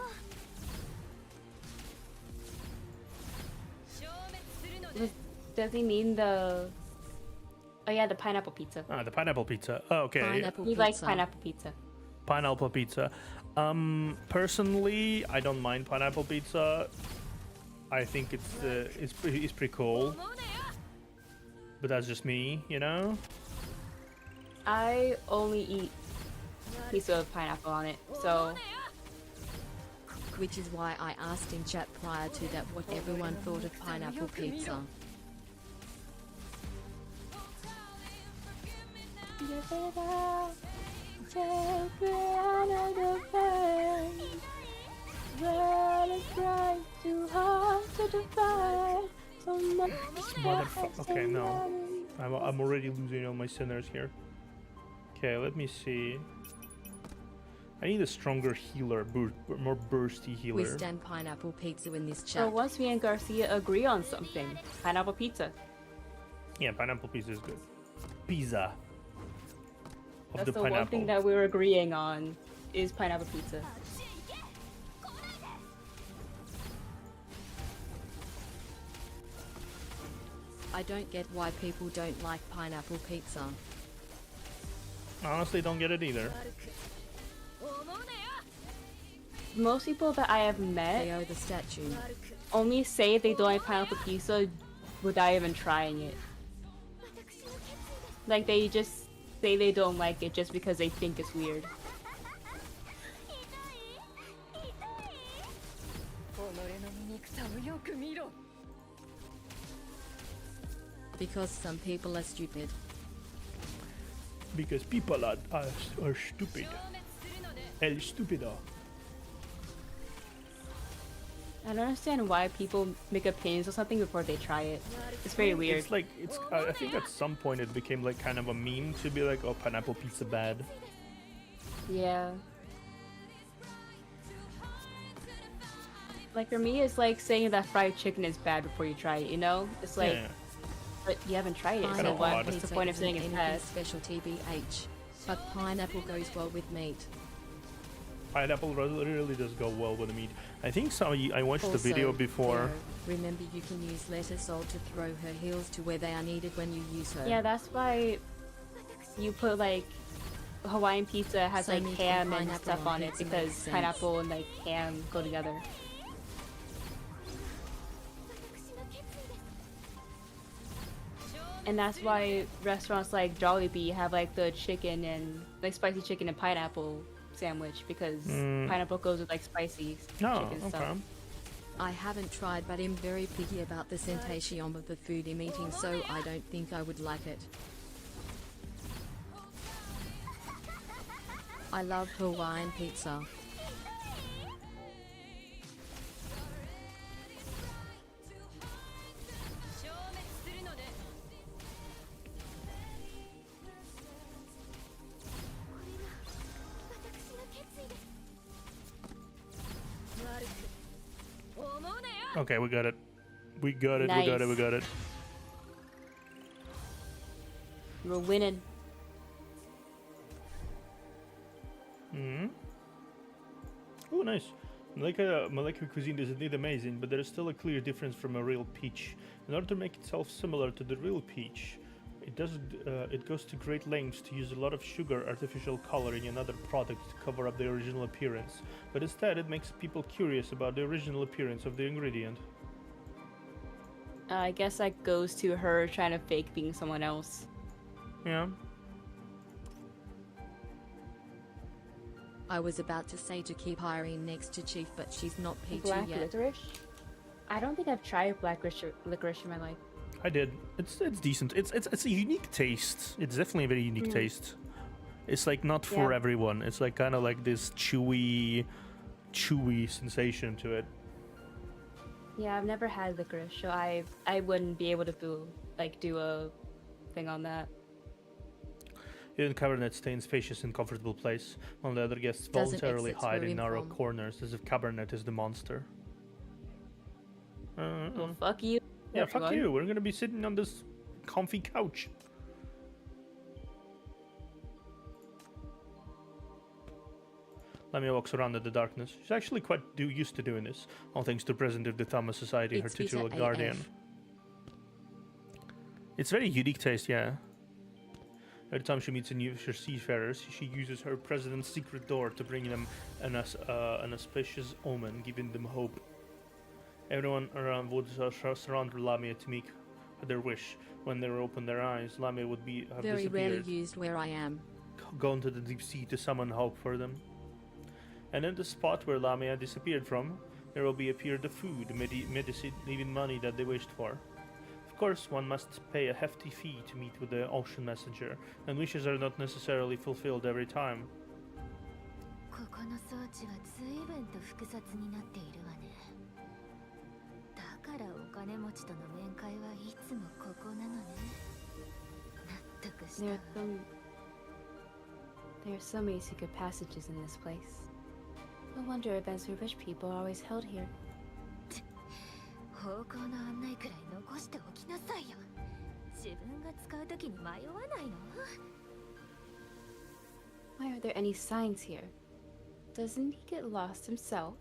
Does he mean the... Oh yeah, the pineapple pizza. Ah, the pineapple pizza. Oh, okay. Pineapple He pizza. likes pineapple pizza. Pineapple pizza. Personally, I don't mind pineapple pizza. I think it's pretty cool. But that's just me, you know. I only eat pizza with pineapple on it, so... Which is why I asked in chat prior to that what everyone thought of pineapple pizza. Okay, no. I'm already losing all my sinners here. Okay, let me see. I need a stronger healer, more bursty We healer. stand pineapple pizza in this So chat. once me and Garcia agree on something, pineapple pizza. Yeah, pineapple pizza is good. Pizza. Of That's the the one pineapple. thing that we're agreeing on, is pineapple pizza. I don't get why people don't like pineapple pizza. Honestly, don't get it either. Most people that I have They met owe the statue. only say they don't like pineapple pizza without even trying it. Like they just say they don't like it just because they think it's weird. 己の醜さをよく見ろ Because some people are stupid. Because people are stupid. El stupido. I don't understand why people make opinions on something before they try it. It's very weird. It's like I think at some point it became like kind of a meme to be like, oh, pineapple pizza bad. Yeah. Like for me, it's like saying that fried chicken is bad before you try it. You know, it's like, Yeah. but you haven't tried it, so Kinda what, odd. what's the Pizza point of isn't saying it's anything bad? special TBH. But pineapple goes well with meat. Pineapple really does go well with the meat. I think I watched the Also, video before. Vero, remember you can use lettuce salt to throw her heels to where they are needed when you use her. Yeah, that's why you put like Hawaiian pizza has So like meat ham and and pineapple stuff on on it pizza because makes sense. pineapple and like ham go together. And that's why restaurants like Jollibee have like the chicken and like spicy chicken and pineapple sandwich because pineapple goes with like spicy No, chicken okay. stuff. I haven't tried, but I'm very picky about the sensation of the food I'm eating, so I don't think I would like it. I love Hawaiian pizza. Okay, we got it. We got it, we got it, we Nice. got it. We're winning. Hmm. Oh, nice. Molecular cuisine is indeed amazing, but there is still a clear difference from a real peach. In order to make itself similar to the real peach, it goes to great lengths to use a lot of sugar, artificial coloring, and other products to cover up the original appearance. But instead, it makes people curious about the original appearance of the ingredient. I guess that goes to her trying to fake being someone else. Yeah. I was about to say to keep hiring next to Chief, but she's not peachy Black yet. licorice? I don't think I've tried black licorice in my life. I did. It's decent. It's a unique taste. It's definitely a very unique taste. It's like not for Yeah. everyone. It's like kind of like this chewy sensation to it. Yeah, I've never had licorice, so I wouldn't be able to do a thing on that. Even Cabarnet stay in spacious and comfortable place, while the other guests Doesn't voluntarily exit hide where in I'm narrow from. corners as if Cabarnet is the monster. Well, fuck you. Yeah, fuck everyone. you. We're gonna be sitting on this comfy couch. Lamia walks around in the darkness. She's actually quite used to doing this, all thanks to President of the Thomas Society, her It's bitter titular AF. guardian. It's very unique taste, yeah. Every time she meets a new seafarers, she uses her president's secret door to bring them an auspicious omen, giving them hope. Everyone around would surround Lamia to make their wish. When they open their eyes, Lamia would have Very rarely disappeared, used where I am. gone to the deep sea to summon hope for them. And in the spot where Lamia disappeared from, there will be appeared the food, medicine, even money that they wished for. Of course, one must pay a hefty fee to meet with the ocean messenger, and wishes are not necessarily fulfilled every time. ここの装置は随分と複雑になっているわね。だからお金持ちとの面会はいつもここなのね。納得したわ。 There are so many secret passages in this place. No wonder events for rich people are always held here. 方向の案内くらい残しておきなさいよ。自分が使うときに迷わないの？ Why aren't there any signs here? Doesn't he get lost himself?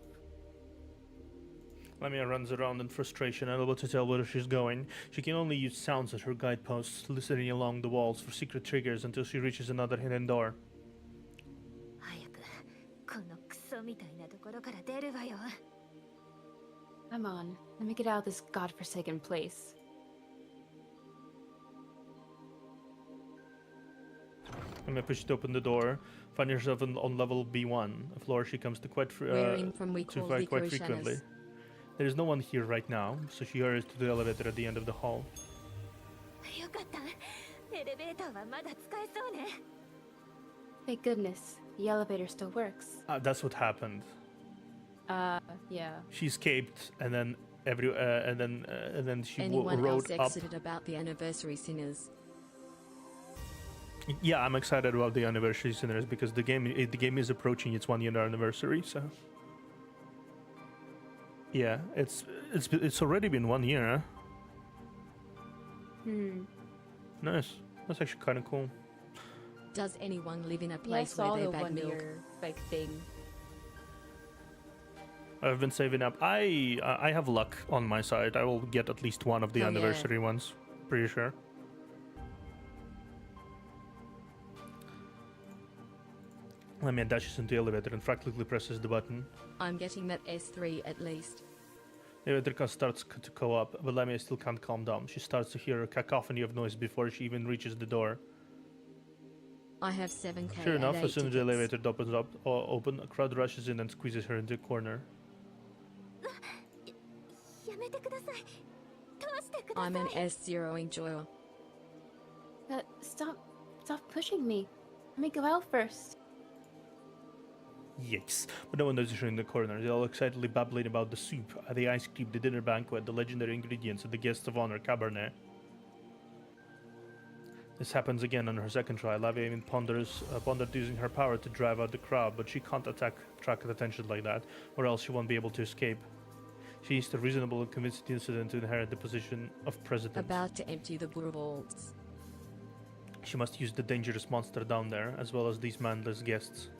Lamia runs around in frustration, unable to tell where she's going. She can only use sounds as her guideposts, listening along the walls for secret triggers until she reaches another hidden door. 早くこのクソみたいなところから出るわよ。 Come on, let me get out of this godforsaken place. Lamia pushes open the door, finding herself on level B1, a floor she comes to quite Wherein from we to call quite licorice frequently. anise. There is no one here right now, so she hurries to the elevator at the end of the hall. よかった。エレベーターはまだ使えそうね。 Thank goodness, the elevator still works. That's what happened. Yeah. She escaped, and then and then she Anyone rode else up. excited about the anniversary sinners? Yeah, I'm excited about the anniversary sinners because the game is approaching its 1 year anniversary. So yeah, it's already been 1 year. Huh? Nice. That's actually kind of cool. Does anyone live in a Yeah, I place saw where the they bag 1 milk? year thing. I've been saving up. I have luck on my side. I will get at least one of the Oh, yeah. anniversary ones. Pretty sure. Lamia dashes into the elevator and frantically presses the button. I'm getting that S3 at least. The elevator starts to go up, but Lamia still can't calm down. She starts to hear a cacophony of noise before she even reaches the door. I have 7k. Sure enough, and as 8 soon as the tickets. elevator opens up, a crowd rushes in and squeezes her into a corner. めてください。通してくださ I'm an い。 S0 enjoyer. Stop pushing me. Let me go out first. Yikes. But no one notices her in the corner. They're all excitedly babbling about the soup, the ice cream, the dinner banquet, the legendary ingredients, and the guests of honor, Cabarnet. This happens again on her second try. Lavia even pondered using her power to drive out the crowd, but she can't attract attention like that, or else she won't be able to escape. She needs to reasonable and convincing incident to inherit the position of president. About to empty the balls. She must use the dangerous monster down there, as well as these manless guests.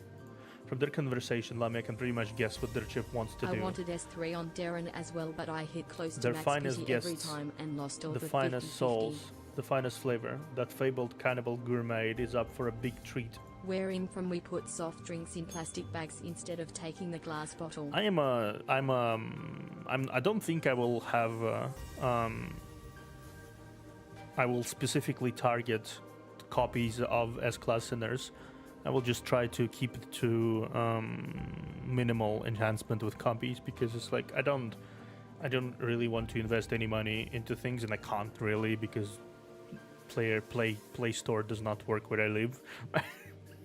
From their conversation, Lamia can pretty much guess what their chip wants to do. I wanted S3 on Darren as well, but I hit close to Their max finest pity every guests, time and lost all the the finest 50-50. souls, the finest flavor. That fabled cannibal gourmet is up for a big treat. Where in from we put soft drinks in plastic bags instead of taking the glass bottle. I don't think I will have. I will specifically target copies of S-Class Sinners. I will just try to keep it to minimal enhancement with copies, because it's like I don't really want to invest any money into things, and I can't really, because Play Store does not work where I live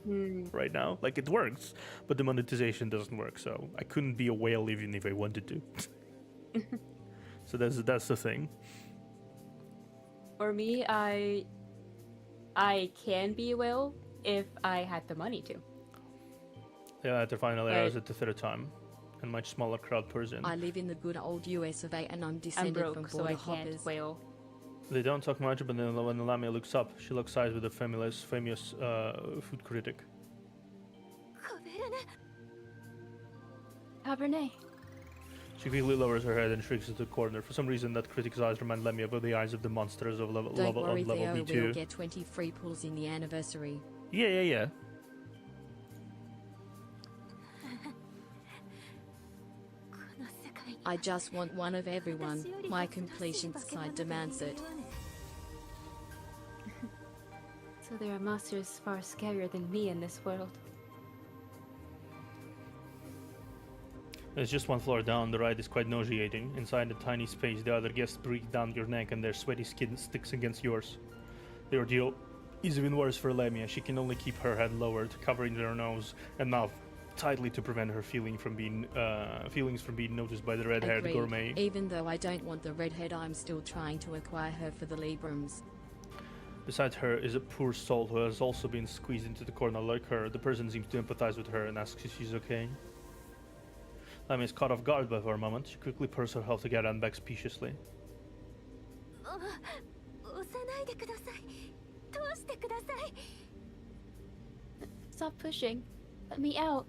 right now. Like, it works, but the monetization doesn't work, so I couldn't be a whale even if I wanted to. So that's the thing. For me, I can be a whale if I had the money to. Yeah, at the final errors at the third time, and much smaller crowd pours in. I live in the good old US of A and I'm I'm descended broke, from so I border can't hoppers. whale. They don't talk much, but then when Lamia looks up, she locks eyes with the famous food critic. カベルネ。 Cabernet. She quickly lowers her head and shrinks into the corner. For some reason, that critic's eyes remind Lamia of the eyes of the monsters of level Don't worry, level Theo, B2. we'll get 20 free pulls in the anniversary. Yeah. この世界に I just want one of everyone. My completion side demands it. So there are monsters far scarier than me in this world. There's just one floor down. The ride is quite nauseating. Inside a tiny space, the other guests breathe down your neck and their sweaty skin sticks against yours. The ordeal is even worse for Lamia. She can only keep her head lowered, covering her nose and mouth tightly to prevent her feelings from being noticed by the red-haired Agreed. gourmet. Even though I don't want the redhead, I'm still trying to acquire her for the Librams. Beside her is a poor soul who has also been squeezed into the corner like her. The person seems to empathize with her and asks if she's okay. Lamia is caught off guard by for a moment. She quickly purrs herself together and backs speciously. 押さないでください。通してください。 Stop pushing. Let me out.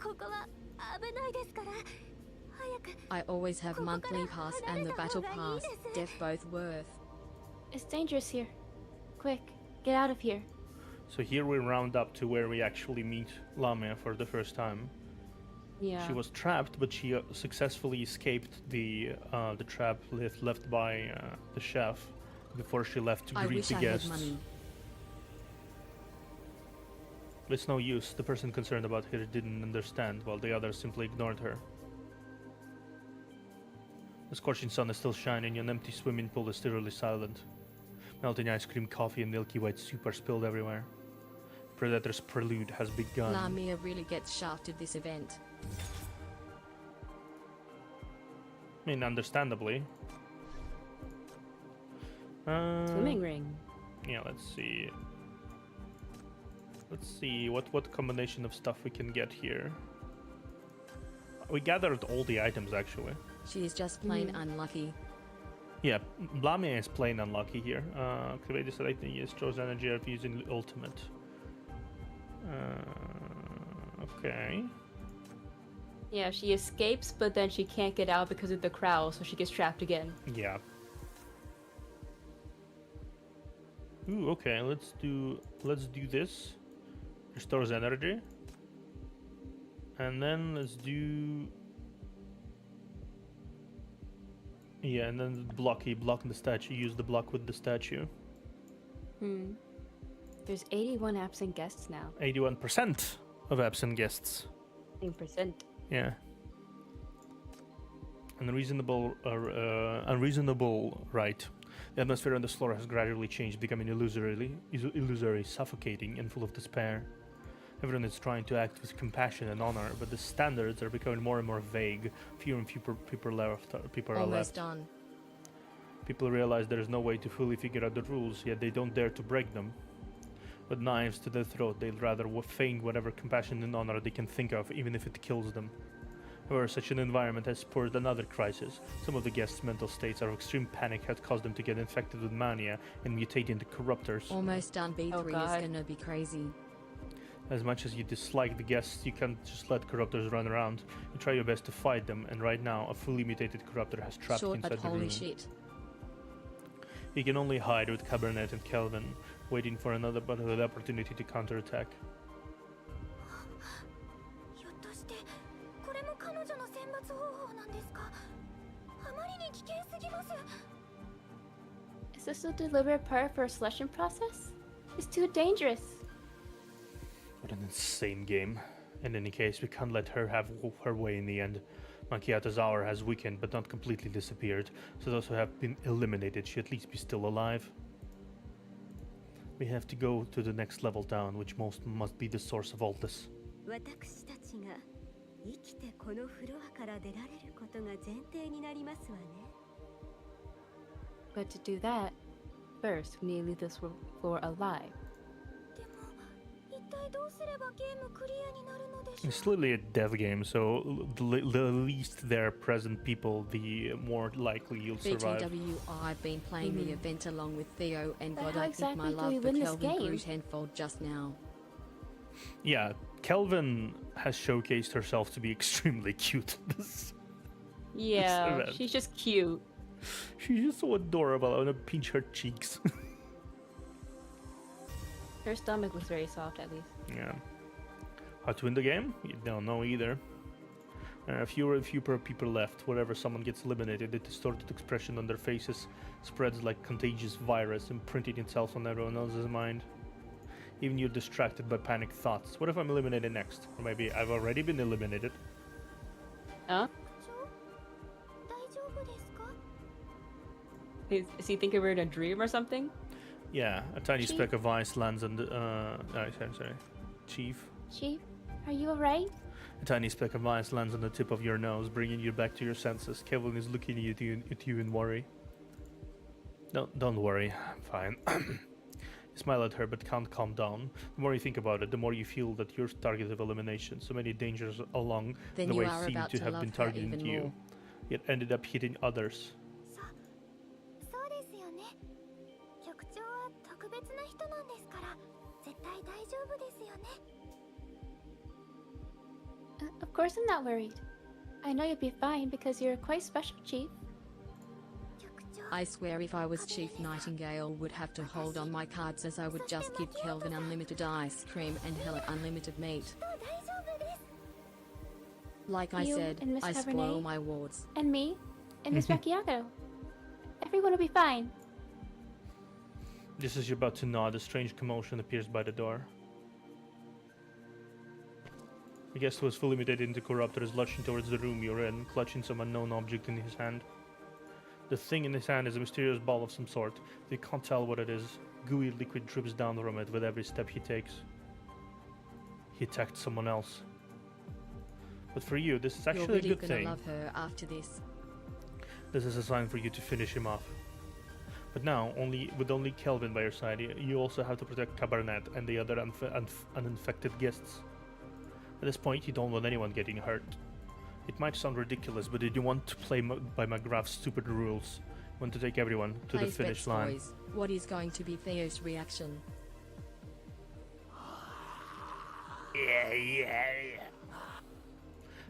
ここは危ないですから。早く。 I always have monthly pass and the battle pass. Def both worth. It's dangerous here. Quick, get out of here. So here we round up to where we actually meet Lamia for the first time. Yeah. She was trapped, but she successfully escaped the trap left by the chef before she left to I greet wish the I guests. had money. It's no use. The person concerned about her didn't understand, while the others simply ignored her. The scorching sun is still shining, and an empty swimming pool is eerily silent. Melting ice cream, coffee, and milky white soup are spilled everywhere. Predator's prelude has begun. Lamia really gets shafted this event. I mean, understandably. Swimming ring. Yeah, let's see. Let's see what combination of stuff we can get here. We gathered all the items, actually. She is just plain unlucky. Yeah, Lamia is plain unlucky here. Activate this item, yes, chose energy of using ultimate. Okay. Yeah, she escapes, but then she can't get out because of the crowd, so she gets trapped again. Yeah. Ooh, okay, let's do this. Restores energy. And then let's do... Yeah, and then block the statue. Use the block with the statue. There's 81 absent guests now. 81% of absent guests. 10%. Yeah. Unreasonable right. The atmosphere on the floor has gradually changed, becoming illusory, suffocating, and full of despair. Everyone is trying to act with compassion and honor, but the standards are becoming more and more vague. Fewer and fewer people are Almost left. done. People realize there is no way to fully figure out the rules, yet they don't dare to break them. With knives to their throat, they'd rather feign whatever compassion and honor they can think of, even if it kills them. However, such an environment has spurred another crisis. Some of the guests' mental states of extreme panic had caused them to get infected with mania and mutate into corruptors. Almost done. B3 Oh, God. is gonna be crazy. As much as you dislike the guests, you can't just let corruptors run around. You try your best to fight them, and right now, a fully mutated corruptor has trapped Short, inside but the room. holy shit. He can only hide with Cabarnet and Kelvin, waiting for another opportunity to counterattack. ひょっとしてこれも彼女の選抜方法なんですか？あまりに危険すぎます。 Is this a deliberate part for a selection process? It's too dangerous. What an insane game. In any case, we can't let her have her way in the end. Macchiato's hour has weakened, but not completely disappeared, so those who have been eliminated should at least be still alive. We have to go to the next level down, which must be the source of all this. 私たちが生きてこのフロアから出られることが前提になりますわね。 But to do that, first we need to leave this floor alive. でも一体どうすればゲームクリアになるのでしょう？ It's literally a death game, so the least there present people, the more likely you'll survive. BTW, I've been playing the event along with Theo, and But God, how I think my exactly do love we for win this Kelvin grew game? tenfold just now. Yeah, Kelvin has showcased herself to be extremely cute. Yeah, event. she's just cute. She's just so adorable. I want to pinch her cheeks. Her stomach was very soft, at least. Yeah. How to win the game? You don't know either. Fewer and fewer people left. Wherever someone gets eliminated, the distorted expression on their faces spreads like contagious virus, imprinting itself on everyone else's mind. Even you're distracted by panic thoughts. What if I'm eliminated next? Or maybe I've already been eliminated. Huh? 大丈夫ですか？ Is he thinking we're in a dream or something? Yeah, a tiny Chief? speck of ice lands on the... sorry. Chief? Chief, are you alright? A tiny speck of ice lands on the tip of your nose, bringing you back to your senses. Kevin is looking at you in worry. Don't worry, I'm fine. You smile at her but can't calm down. The more you think about it, the more you feel that you're target of elimination. So many dangers along Then the you way are seem about to to have love been her targeting even you, more. yet ended up hitting others. そうですよね。局長は特別な人なんですから、絶対大丈夫ですよね。 Of course I'm not worried. I know you'll be fine because you're quite special, Chief. 局長、 I swear if I was Chief Nightingale, would have to hold on my cards as I would just give Kelvin unlimited ice cream and Hella unlimited meat. 大丈夫です。 Like I You said, and Miss I spoil Cabernet? my wards. And me. And Miss Macchiato. Everyone will be fine. Just as you're about to nod, a strange commotion appears by the door. The guest who was fully mutated into corruptor is lurching towards the room you're in, clutching some unknown object in his hand. The thing in his hand is a mysterious ball of some sort. They can't tell what it is. Gooey liquid drips down from it with every step he takes. He attacked someone else. But for you, this is You're actually really a good gonna thing. love her after this. This is a sign for you to finish him off. But now, with only Kelvin by your side, you also have to protect Cabarnet and the other uninfected guests. At this point, you don't want anyone getting hurt. It might sound ridiculous, but you want to play by McGrath's stupid rules. You want to take everyone to the Plays finish bets, line. boys. What is going to be Theo's reaction? Yeah.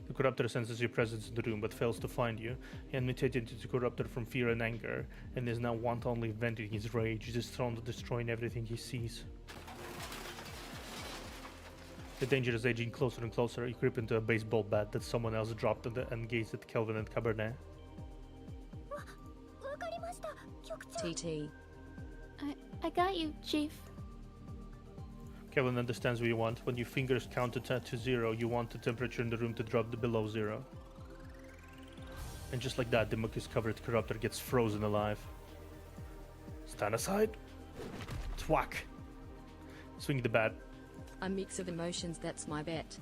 The corruptor senses your presence in the room but fails to find you. He mutated into the corruptor from fear and anger, and is now wantonly venting his rage, destroying everything he sees. The danger is edging closer and closer. You grip into a baseball bat that someone else dropped and gaze at Kelvin and Cabernet. わかりました、局長。 TT. I got you, Chief. Kelvin understands what you want. When your fingers count to 0, you want the temperature in the room to drop below 0. And just like that, the mucus-covered corruptor gets frozen alive. Stand aside. Thwack. Swing the bat. A mix of emotions, that's my bet.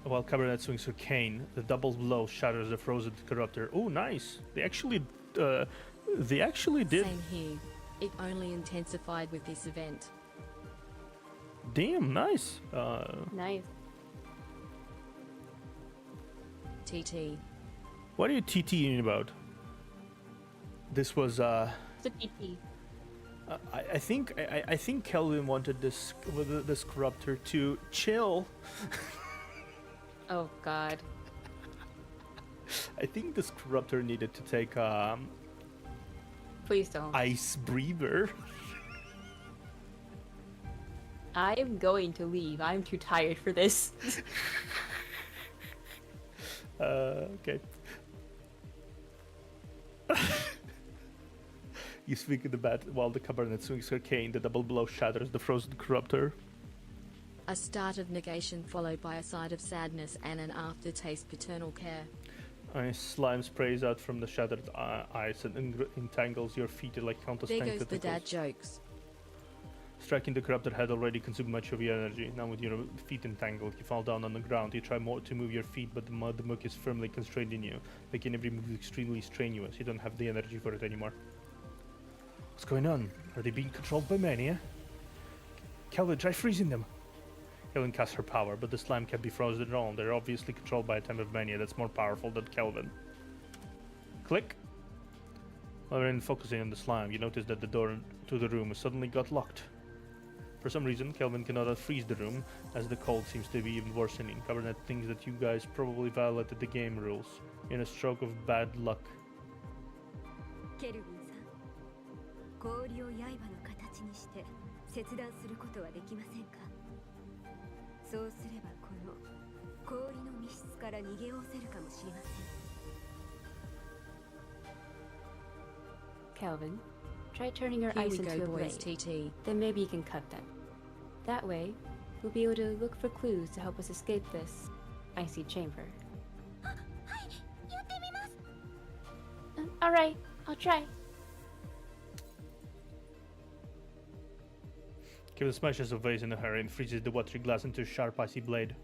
While Cabarnet swings her cane, the double blow shatters the frozen corruptor. Oh, nice! They actually did. Same here. It only intensified with this event. Damn, nice. Nice. TT. What are you TTing about? This was It's a TT. I think Kelvin wanted this corruptor to chill. Oh God. I think this corruptor needed to take Please don't. ice breather. I am going to leave. I'm too tired for this. Okay. You speak of the bat while the Cabarnet swings her cane. The double blow shatters the frozen corruptor. A start of negation followed by a side of sadness and an aftertaste paternal care. Ice slime sprays out from the shattered ice and entangles your feet like countless There tentacles. goes the dad jokes. Striking the corruptor had already consumed much of your energy. Now with your feet entangled, you fall down on the ground. You try more to move your feet, but the muck is firmly constrained in you, making every move extremely strenuous. You don't have the energy for it anymore. What's going on? Are they being controlled by mania? Kelvin, try freezing them. Kelvin casts her power, but the slime can't be frozen at all. They're obviously controlled by a type of mania that's more powerful than Kelvin. Click. While we're focusing on the slime, you notice that the door to the room suddenly got locked. For some reason, Kelvin cannot unfreeze the room, as the cold seems to be even worsening. Cabarnet thinks that you guys probably violated the game rules, in a stroke of bad luck. ケルヴィンさん、氷を刃の形にして切断することはできませんか？そうすればこの氷の密室から逃げおせるかもしれません。 Calvin, try turning your Here ice we into go, a boys. blade. TT. Then maybe you can cut them. That way, we'll be able to look for clues to help us escape this icy chamber. Alright, I'll try. Kelvin smashes a vase into her and freezes the watery glass into a sharp icy blade.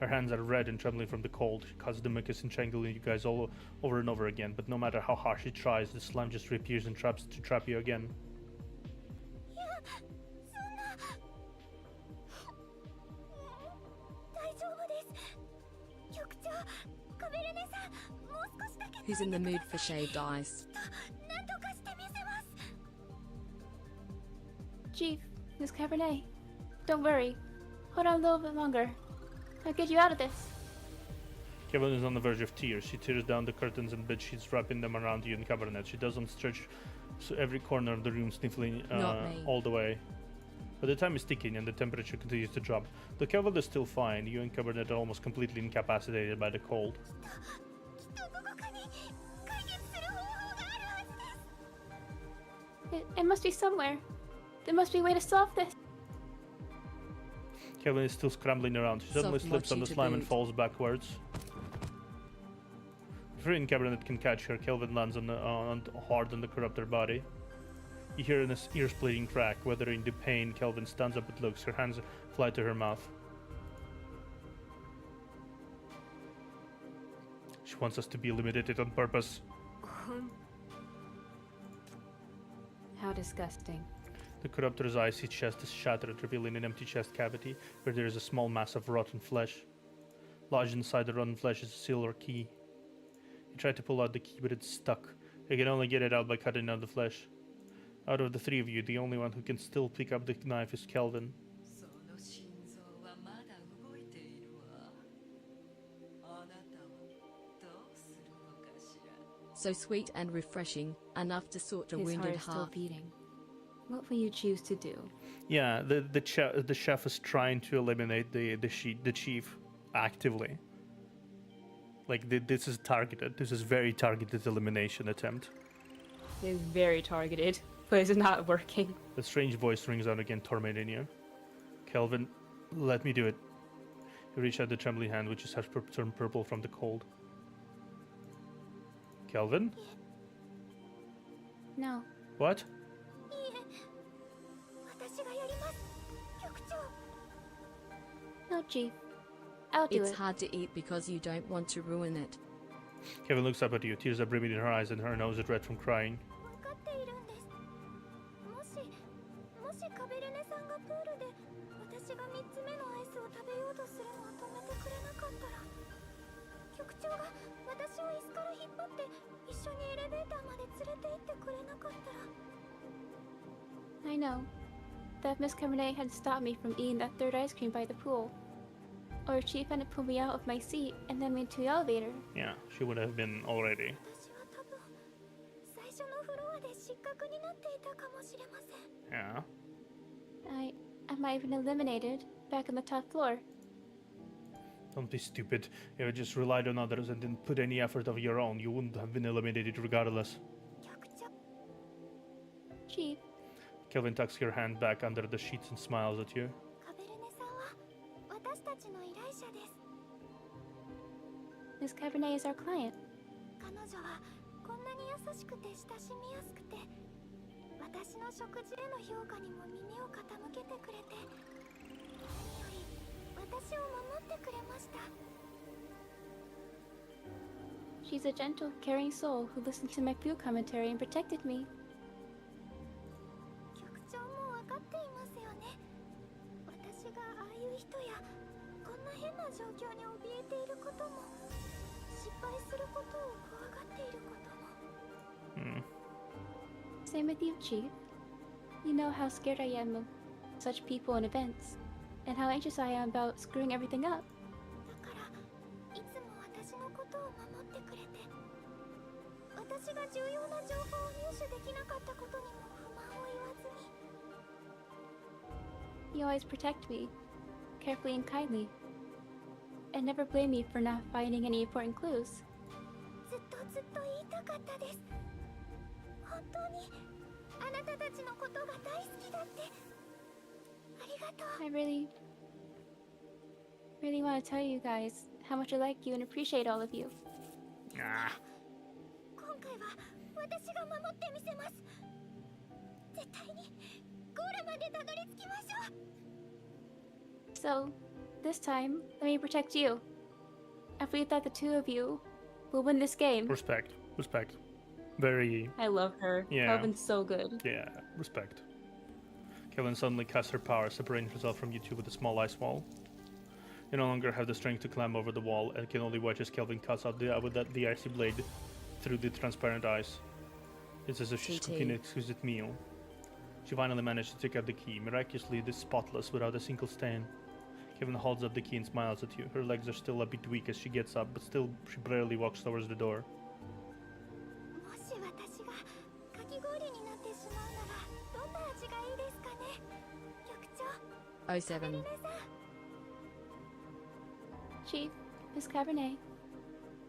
Her hands are red and trembling from the cold. She causes the mucus entangling you guys all over and over again, but no matter how hard she tries, the slime just reappears and tries to trap you again. Who's in the mood for shaved ice? Chief, Miss Cabernet. Don't worry. Hold on a little bit longer. I'll get you out of this. Kelvin is on the verge of tears. She tears down the curtains and bed sheets, wrapping them around you and Cabarnet. She doesn't stretch so every corner of the room, sniffling Not me. all the way. But the time is ticking and the temperature continues to drop. Though Kelvin is still fine, you and Cabarnet are almost completely incapacitated by the cold. It must be somewhere. There must be a way to solve this. Kelvin is still scrambling around. She suddenly Soft slips on the mochi to slime and boot. falls backwards. Before any Cabarnet can catch her, Kelvin lands hard on the corruptor body. You hear an ear-splitting crack. Weathering the pain, Kelvin stands up and looks. Her hands fly to her mouth. She wants us to be eliminated on purpose. How disgusting. The corruptor's icy chest is shattered, revealing an empty chest cavity where there is a small mass of rotten flesh. Lodged inside the rotten flesh is a silver key. You try to pull out the key, but it's stuck. You can only get it out by cutting out the flesh. Out of the three of you, the only one who can still pick up the knife is Kelvin. その心臓はまだ動いているわ。あなたはどうするのかしら。 So sweet and refreshing, enough to sort a His heart wounded is still heart. beating. What will you choose to do? Yeah, the chef is trying to eliminate the chief actively. Like this is targeted. This is very targeted elimination attempt. It is very targeted, but it's not working. The strange voice rings out again, tormenting you. Kelvin, let me do it. You reach out the trembling hand, which has turned purple from the cold. Kelvin? No. What? 私がやります局長 No, Chief. I'll do It's it. hard to eat because you don't want to ruin it. Kevin looks up at you. Tears are brimming in her eyes and her nose is red from crying. 分かっているんですもしカベルネさんがプールで私が3つ目のアイスを食べようとするのを止めてくれなかったら局長が私を椅子から引っ張って一緒にエレベーターまで連れて行ってくれなかったら I know. That Miss Cabernet had stopped me from eating that third ice cream by the pool. Or Chief hadn't pulled me out of my seat and then me into the elevator. Yeah, she would have been already. 私は多分最初のフロアで失格になっていたかもしれません Yeah. I might have been eliminated back on the top floor. Don't be stupid. If you just relied on others and didn't put any effort of your own, you wouldn't have been eliminated regardless. 局長 Chief, Kelvin tucks her hand back under the sheets and smiles at you. カベルネさんは私たちの依頼者です Miss Cabernet is our client. 彼女はこんなに優しくて親しみやすくて私の食事への評価にも耳を傾けてくれて何より私を守ってくれました She's a gentle, caring soul who listened to my food commentary and protected me. 局長も分かっていますよね私がああいう人やこんな変な状況に怯えていることも失敗することを怖がっていることも Same with you, Chief. You know how scared I am of such people and events, and how anxious I am about screwing everything up. だからいつも私のことを守ってくれて私が重要な情報を入手できなかったことにも不満を言わずに You always protect me, carefully and kindly, and never blame me for not finding any important clues. ずっと言いたかったです本当にあなたたちのことが大好きだってありがとう I really want to tell you guys how much I like you and appreciate all of you. Ah. 今回は私が守ってみせます絶対にゴールまでたどり着きましょう So, this time, let me protect you. I believe that the two of you will win this game. Respect. Respect. Very... I love her. Yeah. Kelvin's so good. Yeah, respect. Kelvin suddenly casts her power, separating herself from you two with a small ice wall. You no longer have the strength to climb over the wall, and can only watch as Kelvin cuts out the icy blade through the transparent ice. It's as if she's TT. cooking an exquisite meal. She finally managed to take out the key, miraculously this spotless, without a single stain. Kevin holds up the key and smiles at you. Her legs are still a bit weak as she gets up, but still she barely walks towards the door. もし私がかき氷になってしまうならどんな味がいいですかね局長 07. 皆さん Chief, Miss Cabernet,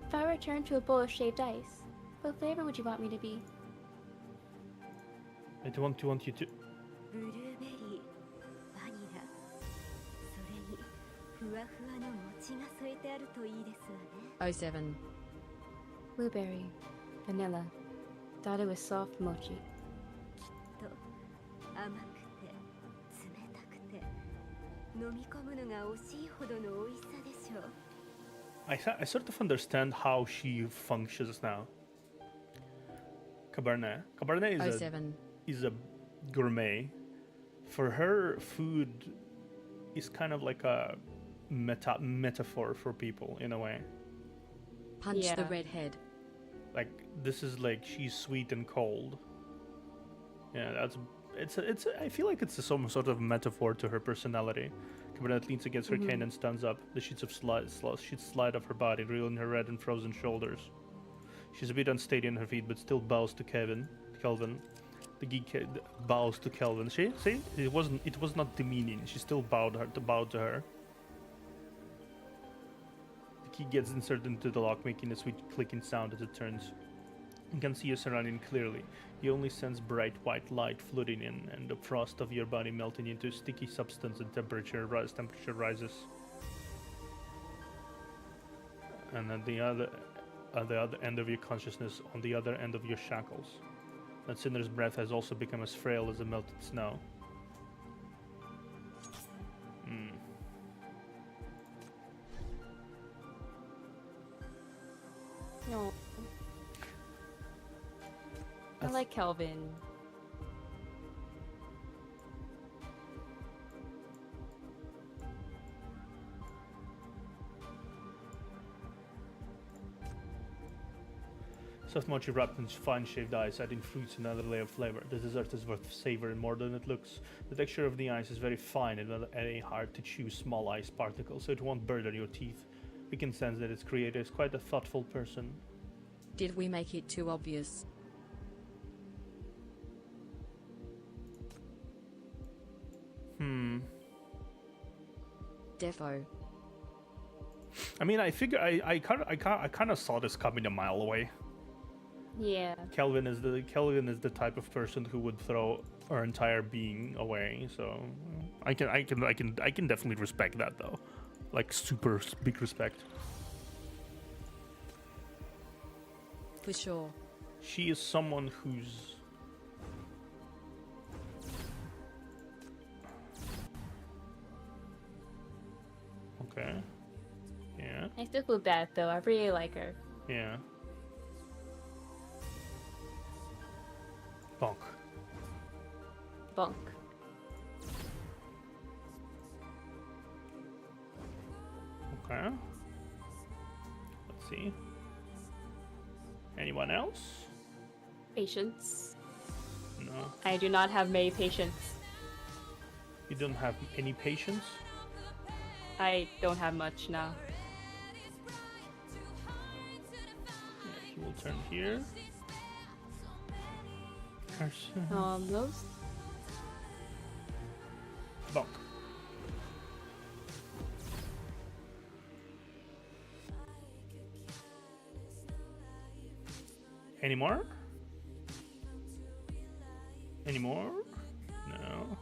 if I returned to a bowl of shaved ice, what flavor would you want me to be? I don't want you to... ブルーベリーバニラそれにふわふわの餅が添えてあるといいですわね 07. Blueberry, vanilla, dotted with soft mochi. と甘くて冷たくて飲み込むのが惜しいほどの美味しさでしょう I sort of understand how she functions now. Cabarnet. Cabarnet is a 07. gourmet. For her, food is kind of like a metaphor for people in a way. Punch the Yeah. redhead. Like this is like she's sweet and cold. Yeah, I feel like it's some sort of metaphor to her personality. Cabernet leans against her cane and stands up. The sheets slide off her body, revealing her red and frozen shoulders. She's a bit unsteady on her feet, but still bows to Kelvin. The geek bows to Kelvin. See, it was not demeaning. She still bowed to her. The key gets inserted into the lock, making a sweet clicking sound as it turns. You can see your surrounding clearly. You only sense bright white light flooding in, and the frost of your body melting into sticky substance, and temperature rises. And then at the other end of your consciousness on the other end of your shackles. That sinner's breath has also become as frail as the melted snow. No. I like Kelvin. Soft mochi wrapped in fine shaved ice, adding fruits and another layer of flavor. The dessert is worth savoring more than it looks. The texture of the ice is very fine and not any hard to chew small ice particles, so it won't burden your teeth. We can sense that its creator is quite a thoughtful person. Did we make it too obvious? Defo. I mean, I figure I kind of saw this coming a mile away. Yeah. Kelvin is the type of person who would throw our entire being away. So I can definitely respect that though, like super big respect. For sure. She is someone who's okay. Yeah. I still feel bad though. I really like her. Yeah. Bonk. Bunk. Okay. Let's see. Anyone else? Patience. No. I do not have many patience. You don't have any patience? I don't have much now. Yeah, he will turn here. Those. Bonk. Any more? Any more? No.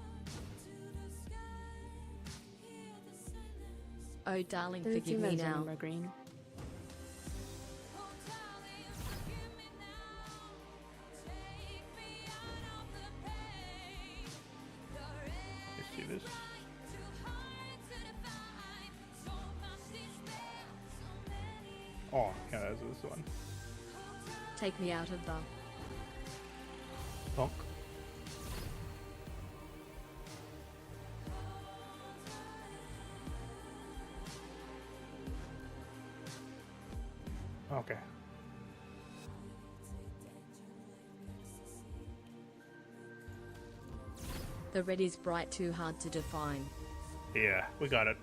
Oh darling, Doesn't forgive seem me as now. green. Let's see this. Oh, yeah, that's this one. Take me out of the... Bonk. Okay. The red is bright, too hard to define. Yeah, we got it.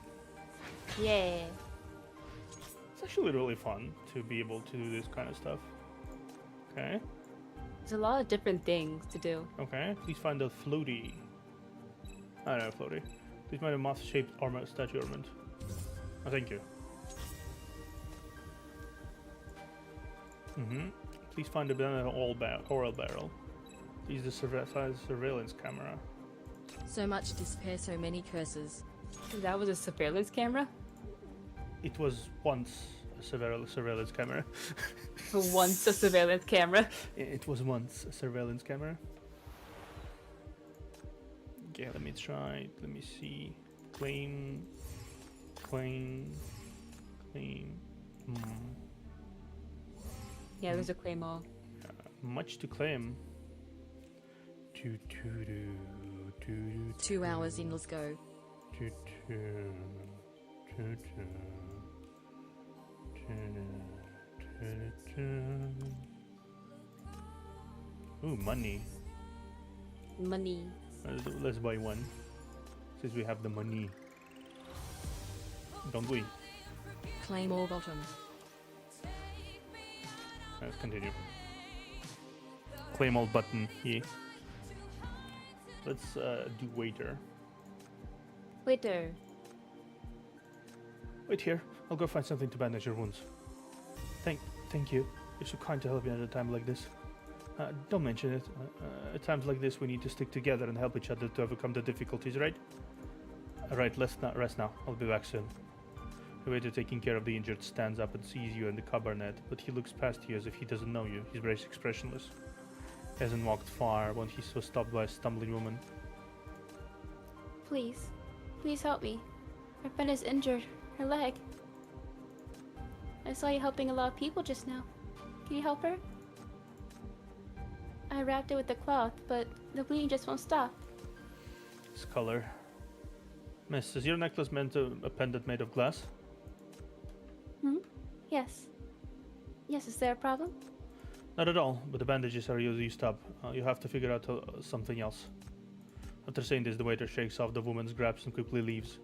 Yeah. It's actually really fun to be able to do this kind of stuff. Okay. There's a lot of different things to do. Okay. Please find the floaty. I don't know, floaty. Please find a moth-shaped armor statue ornament. Oh, thank you. Please find the banana oil barrel. Please the surveillance camera. So much despair, so many curses. That was a surveillance camera? It was once a surveillance camera. Once a surveillance camera. It was once a surveillance camera. Okay, let me try. Let me see. Claim. Yeah, there's a claim all. Much to claim. 2 hours in, let's go. Ooh, money. Money. Let's buy one. Since we have the money. Don't we? Claim all bottom. Let's continue. Claim all button. Yeah. Let's do waiter. Waiter. Wait here. I'll go find something to bandage your wounds. Thank you. You're so kind to help me at a time like this. Don't mention it. At times like this, we need to stick together and help each other to overcome the difficulties, right? Alright, let's not rest now. I'll be back soon. The waiter taking care of the injured stands up and sees you and the Cabarnet, but he looks past you as if he doesn't know you. He's very expressionless. He hasn't walked far when he was stopped by a stumbling woman. Please. Please help me. Her friend is injured. Her leg. I saw you helping a lot of people just now. Can you help her? I wrapped it with the cloth, but the bleeding just won't stop. His color. Miss, is your necklace meant to a pendant made of glass? Yes. Yes, is there a problem? Not at all, but the bandages are used up. You have to figure out something else. After saying this, the waiter shakes off the woman's grasp and quickly leaves.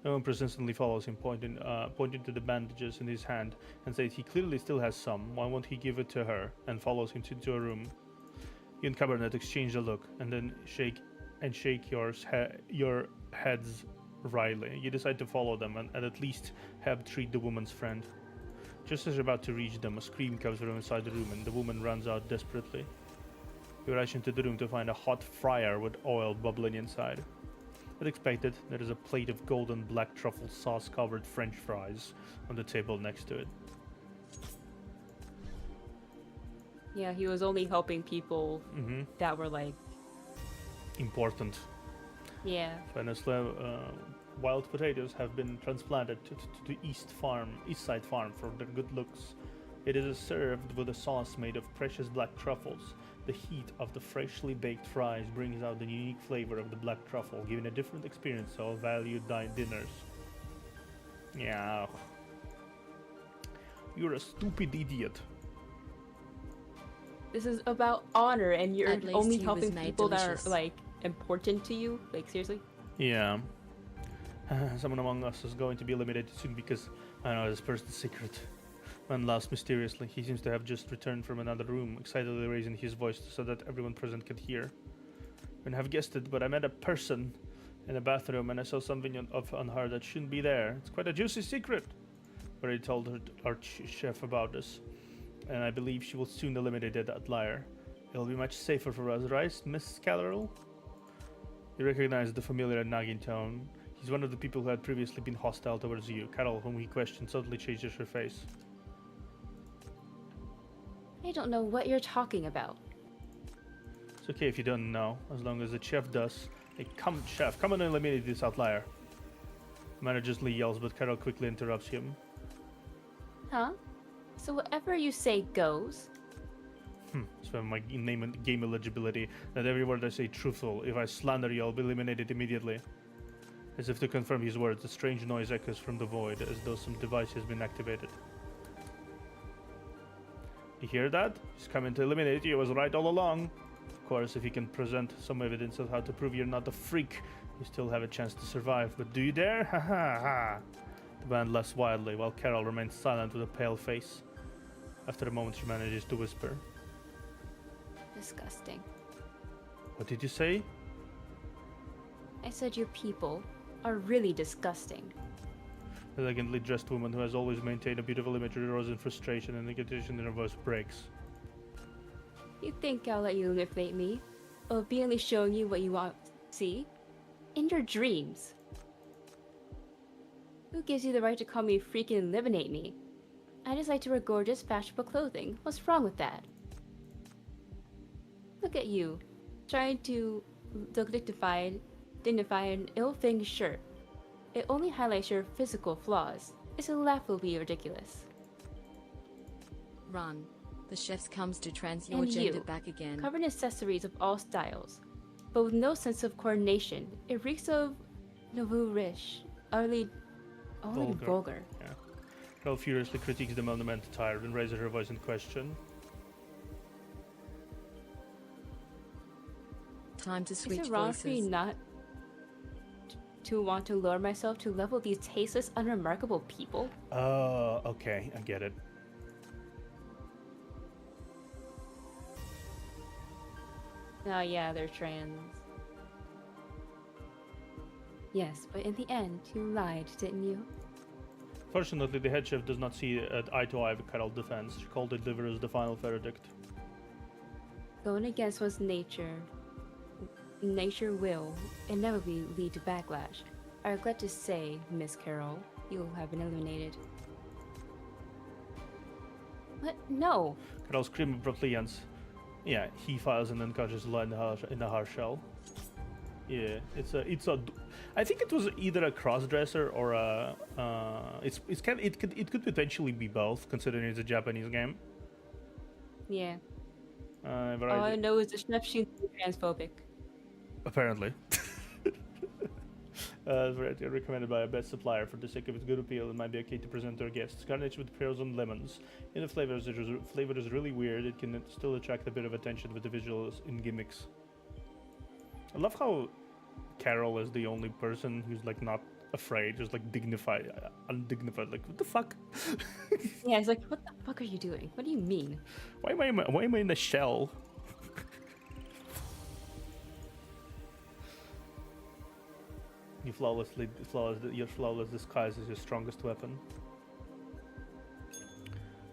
No one persistently follows him, pointing to the bandages in his hand and says he clearly still has some. Why won't he give it to her? And follows him into a room. You and Cabernet exchange a look and then shake your heads wryly. You decide to follow them and at least help treat the woman's friend. Just as you're about to reach them, a scream comes from inside the room and the woman runs out desperately. You rush into the room to find a hot fryer with oil bubbling inside. As expected, there is a plate of golden black truffle sauce covered French fries on the table next to it. Yeah, he was only helping people that were like Important. yeah. Venezuela, wild potatoes have been transplanted to the East Side Farm for their good looks. It is served with a sauce made of precious black truffles. The heat of the freshly baked fries brings out the unique flavor of the black truffle, giving a different experience to all valued dinners. Yeah. You're a stupid idiot. This is about honor, and you're At least only he was helping made people delicious. that are like important to you. Like seriously. Yeah. Someone among us is going to be eliminated soon because I know this person's secret. Man laughs mysteriously. He seems to have just returned from another room, excitedly raising his voice so that everyone present could hear. Wouldn't have guessed it, but I met a person in a bathroom and I saw something on her that shouldn't be there. It's quite a juicy secret. But I told our chef about this, and I believe she will soon eliminate that liar. It'll be much safer for us, right, Miss Callerell? You recognize the familiar nagging tone. He's one of the people who had previously been hostile towards you. Carol, whom he questioned, suddenly changes her face. I don't know what you're talking about. It's okay if you don't know, as long as the chef does. Hey, come, chef, come and eliminate this outlier. The manager yells, but Carol quickly interrupts him. Huh? So whatever you say goes? So my name and game eligibility, that every word I say truthful. If I slander you, I'll be eliminated immediately. As if to confirm his words, a strange noise echoes from the void, as though some device has been activated. You hear that? He's coming to eliminate you. I was right all along. Of course, if you can present some evidence of how to prove you're not a freak, you still have a chance to survive. But do you dare? Ha ha ha! The band laughs wildly, while Carol remains silent with a pale face. After a moment, she manages to whisper. Disgusting. What did you say? I said your people are really disgusting. The elegantly dressed woman who has always maintained a beautiful image rose in frustration and the condition in her voice breaks. You think I'll let you eliminate me? Obediently showing you what you want to see? In your dreams. Who gives you the right to call me a freak and eliminate me? I just like to wear gorgeous, fashionable clothing. What's wrong with that? Look at you, trying to look dignified in an ill-fitting shirt. It only highlights your physical flaws. It's laughably ridiculous. Run. The chef comes to trans your And gender you, back again. covered in accessories of all styles, but with no sense of coordination. It reeks of nouveau riche, utterly vulgar. Yeah. Carol furiously critiques the monument attire and raises her voice in question. Time to switch Is it wrong for me voices. not to want to lower myself to level these tasteless, unremarkable people? Oh, okay, I get it. Oh yeah, they're trans. Yes, but in the end, you lied, didn't you? Fortunately, the head chef does not see eye to eye with Carol's defense. She called it liver as the final verdict. Going against one's nature will inevitably lead to backlash. I regret to say, Miss Carol, you have been eliminated. What? No. Carol screams abruptly and yeah, he files an unconscious lie in the hard shell. Yeah, it's a. I think it was either a cross-dresser or a. It could potentially be both, considering it's a Japanese game. Yeah. But All I know is the Snapshoot is transphobic. apparently. Recommended by a best supplier for the sake of its good appeal. It might be okay to present to our guests. Garnished with pears and lemons. In the flavor is really weird. It can still attract a bit of attention with the visuals and gimmicks. I love how Carol is the only person who's like not afraid, just like dignified, undignified. Like, what the fuck? Yeah, it's like, what the fuck are you doing? What do you mean? Why am I in a shell? Your flawless disguise is your strongest weapon.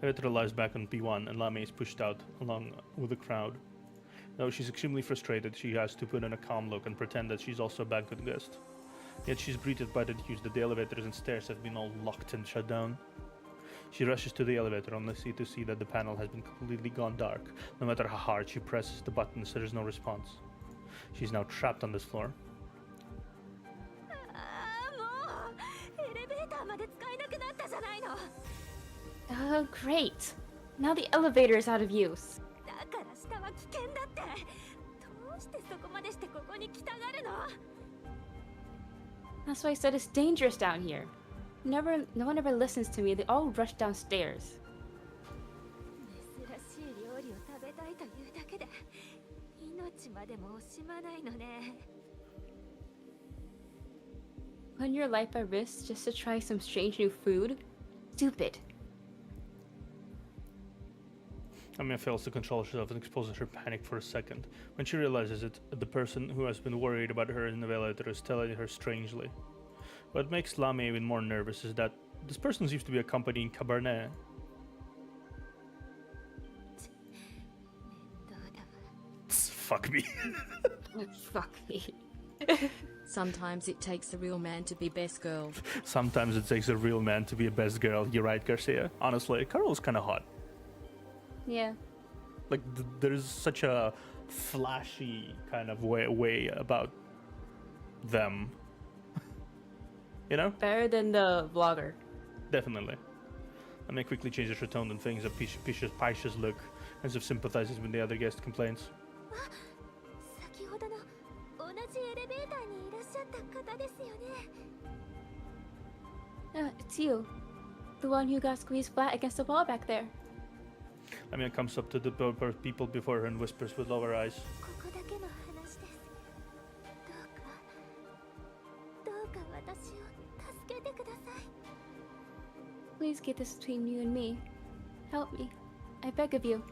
Elevator lies back on P1 and Lame is pushed out along with the crowd. Though she's extremely frustrated, she has to put on a calm look and pretend that she's also a banquet guest. Yet she's greeted by the news that the elevators and stairs have been all locked and shut down. She rushes to the elevator only to see that the panel has been completely gone dark. No matter how hard she presses the buttons, there is no response. She's now trapped on this floor. Oh, great. Now the elevator is out of use. That's why I said it's dangerous down here. No one ever listens to me. They all rush downstairs. Putting your life at risk just to try some strange new food? Stupid. Amia fails to control herself and exposes her panic for a second. When she realizes it, the person who has been worried about her in the elevator is telling her strangely. What makes Lame even more nervous is that this person seems to be accompanying Cabarnet. Fuck me. Fuck me. Sometimes it takes a real man to be best girl. Sometimes it takes a real man to be a best girl. You're right, Garcia. Honestly, Carol's kind of hot. Yeah. Like, there's such a flashy kind of way about them. You know? Better than the vlogger. Definitely. I mean, quickly changes her tone and things a Pisha's look, as if sympathizes when the other guest complains. It's you. The one who got squeezed flat against the wall back there. Lamia comes up to the people before her and whispers with lower eyes. Please keep this between you and me. Help me. I beg of you.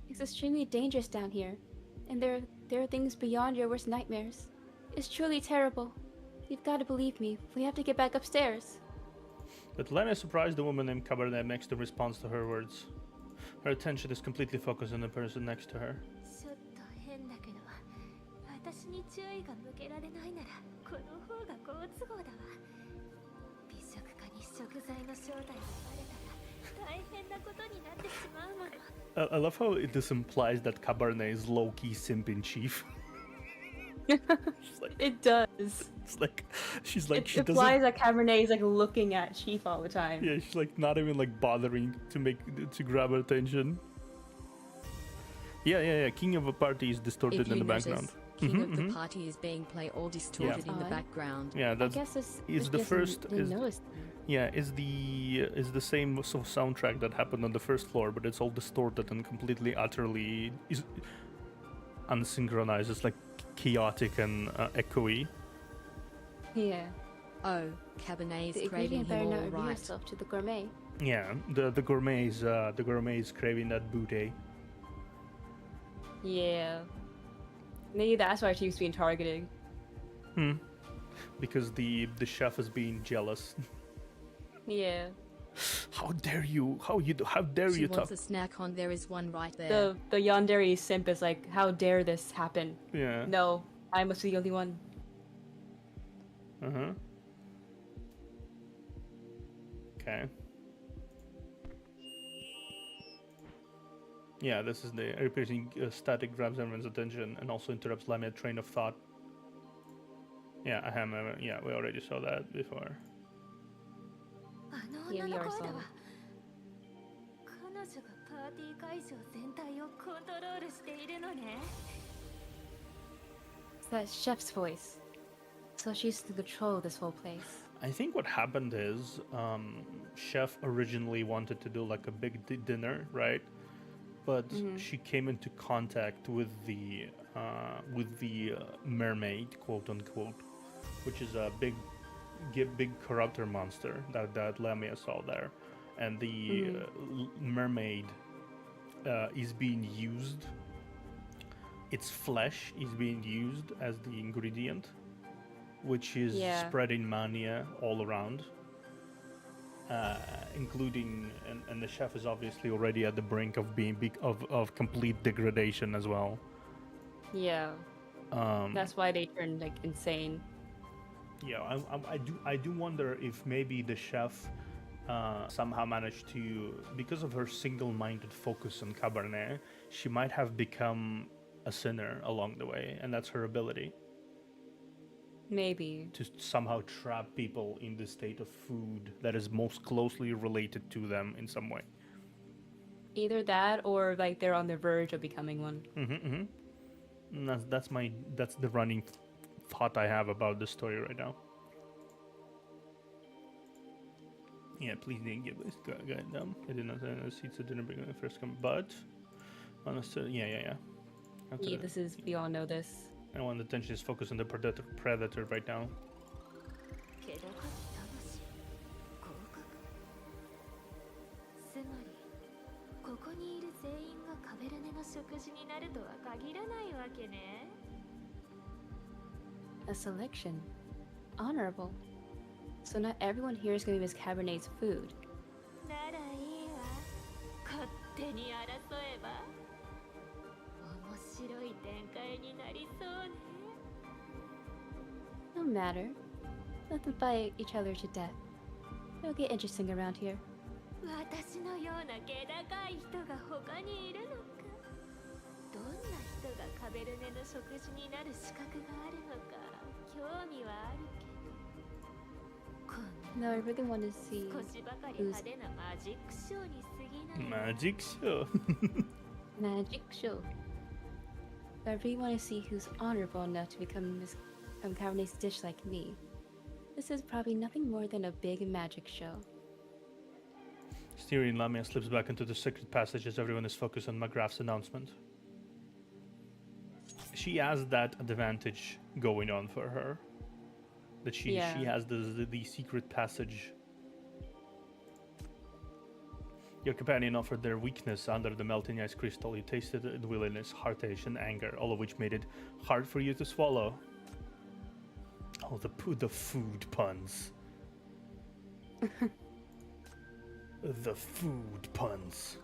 It's extremely dangerous down here, and there are things beyond your worst nightmares. It's truly terrible. You've got to believe me. We have to get back upstairs. But Lamia surprised the woman named Cabarnet next in response to her words. Her attention is completely focused on the person next to her. I love how this implies that Cabarnet is low-key simp in chief. Like, it does. It's like she's like it implies that Cabernet is like looking at Chief all the time. Yeah, she's like not even like bothering to grab her attention. Yeah. King of a party is distorted in the background. King of the party is being played all distorted in the background. Yeah, that's. I guess this is the first. Yeah, is the same sort of soundtrack that happened on the first floor, but it's all distorted and completely, utterly unsynchronized. It's like chaotic and echoey. Yeah. Oh, Cabernet is the craving better him not all reveal right. yourself to the gourmet. Yeah, the gourmet is craving that booty. Yeah. Maybe that's why Chief's being targeted. Because the chef is being jealous. Yeah. How dare you? How dare She you talk? wants a snack on. There is one right there. The yandere simp is like, how dare this happen? Yeah. No, I must be the only one. Okay. Yeah, this is the repeating static grabs everyone's attention and also interrupts Lamia's train of thought. Yeah, yeah, we already saw that before. Yeah, we are saw. 彼女がパーティー会場全体をコントロールしているのね。 It's that chef's voice. So she's to control this whole place. I think what happened is, Chef originally wanted to do like a big dinner, right? But she came into contact with the mermaid, quote unquote, which is a big corruptor monster that Lamia saw there, and the mermaid is being used. Its flesh is being used as the ingredient, which is spreading mania all around, including and the chef is obviously already at the brink of being of complete degradation as well. Yeah. That's why they turned like insane. Yeah, I do wonder if maybe the chef somehow managed to, because of her single-minded focus on Cabarnet, she might have become a sinner along the way, and that's her ability. Maybe. To somehow trap people in the state of food that is most closely related to them in some way. Either that or like they're on the verge of becoming one. And that's the running thought I have about this story right now. Yeah, please didn't give this guy dumb. I did not send the seats that didn't bring when I first come, but honestly, yeah. Yeah, this is, we all know this. I want the attention is focused on the predator right now. 気高き魂合格つまりここにいる全員がカベルネの食事になるとは限らないわけね。 A selection. Honorable. So not everyone here is going to be Miss Cabernet's food. ならいいわ。勝手に争えば面白い展開になりそうね。 No matter. Let them fight each other to death. It'll get interesting around here. 私のような気高い人が他にいるのか。どんな人がカベルネの食事になる資格があるのか興味はあるけど。 No, I really want to see 少しばかり who's 派手なマジックショーに過ぎない。 Magic show. magic show. But I really want to see who's honorable enough to become Miss Cabernet's dish like me. This is probably nothing more than a big magic show. Steering Lamia slips back into the secret passage as everyone is focused on McGrath's announcement. She has that advantage going on for her. That she has the secret passage. Your companion offered their weakness under the melting ice crystal. You tasted it, willingness, heartache, and anger, all of which made it hard for you to swallow. Oh, the food puns. The food puns.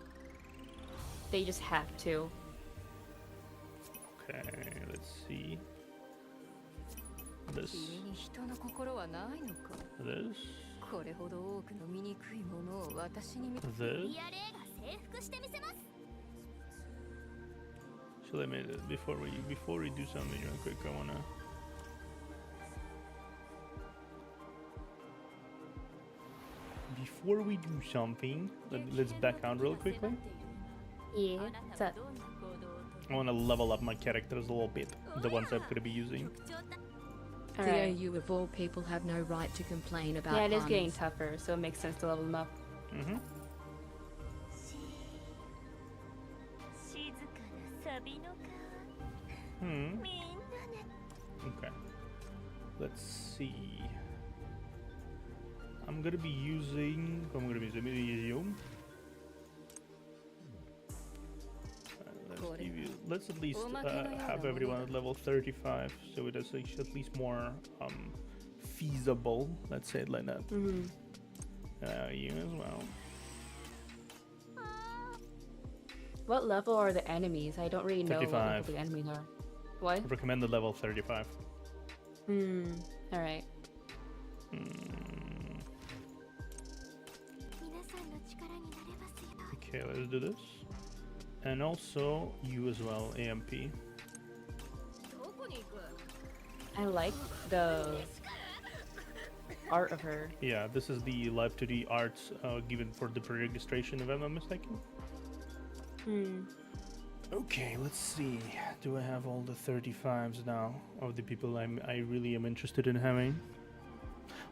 They just have to. Okay, let's see. This. 君に人の心はないのか。 This. これほど多くの醜いものを私に見 This. やれが征服してみせます。 So let me before we do something real quick, I wanna. Before we do something, let's back out real quickly. Yeah. What's up? I wanna level up my characters a little bit, the ones I'm gonna be using. Theo, Alright. you of all people have no right to complain about Yeah, it is puns. getting tougher, so it makes sense to level them up. Mm-hmm. 静かなサビの川。 Hmm. みんなね。 Okay. Let's see. I'm gonna be using. Let me use you. Let's give you let's at least have everyone at level 35, so it is at least more feasible. Let's say it like that. You as well. What level are the enemies? I don't really know what 35. level the enemies are. What? Recommended level 35. Alright. Okay, let's do this. And also you as well, AMP. I like the art of her. Yeah, this is the Live 2D art given for the pre-registration, if I'm not mistaken. Okay, let's see. Do I have all the 35s now of the people I really am interested in having?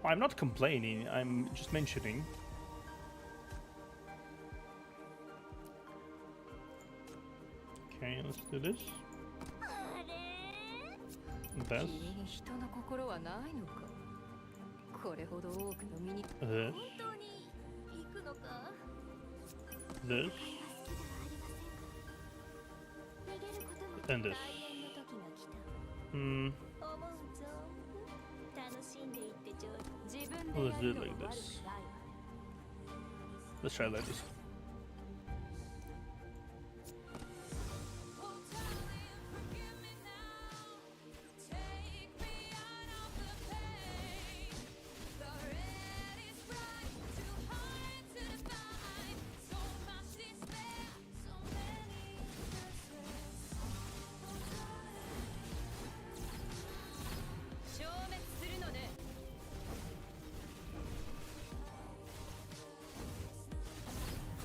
Well, I'm not complaining, I'm just mentioning. Okay, let's do this. This. This. And this. Let's do it like this. Let's try like this.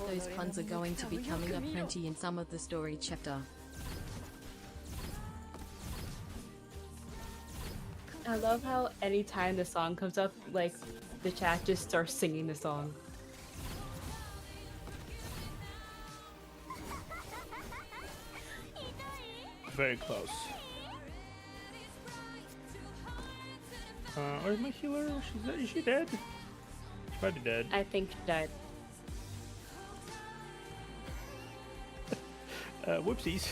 Those puns are going to be coming up plenty in some of the story chapter. I love how anytime the song comes up, like, the chat just starts singing the song. Very close. Where's my healer? Is she dead? She's probably dead. I think she died. Whoopsies.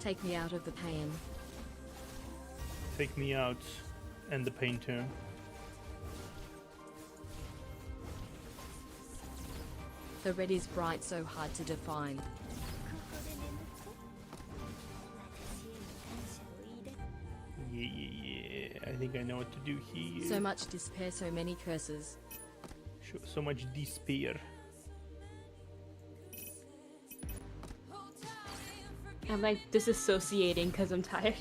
Take me out of the pain. Take me out and the pain too. The red is bright, so hard to define. Yeah, I think I know what to do here. So much despair, so many curses. So much despair. I'm like disassociating because I'm tired.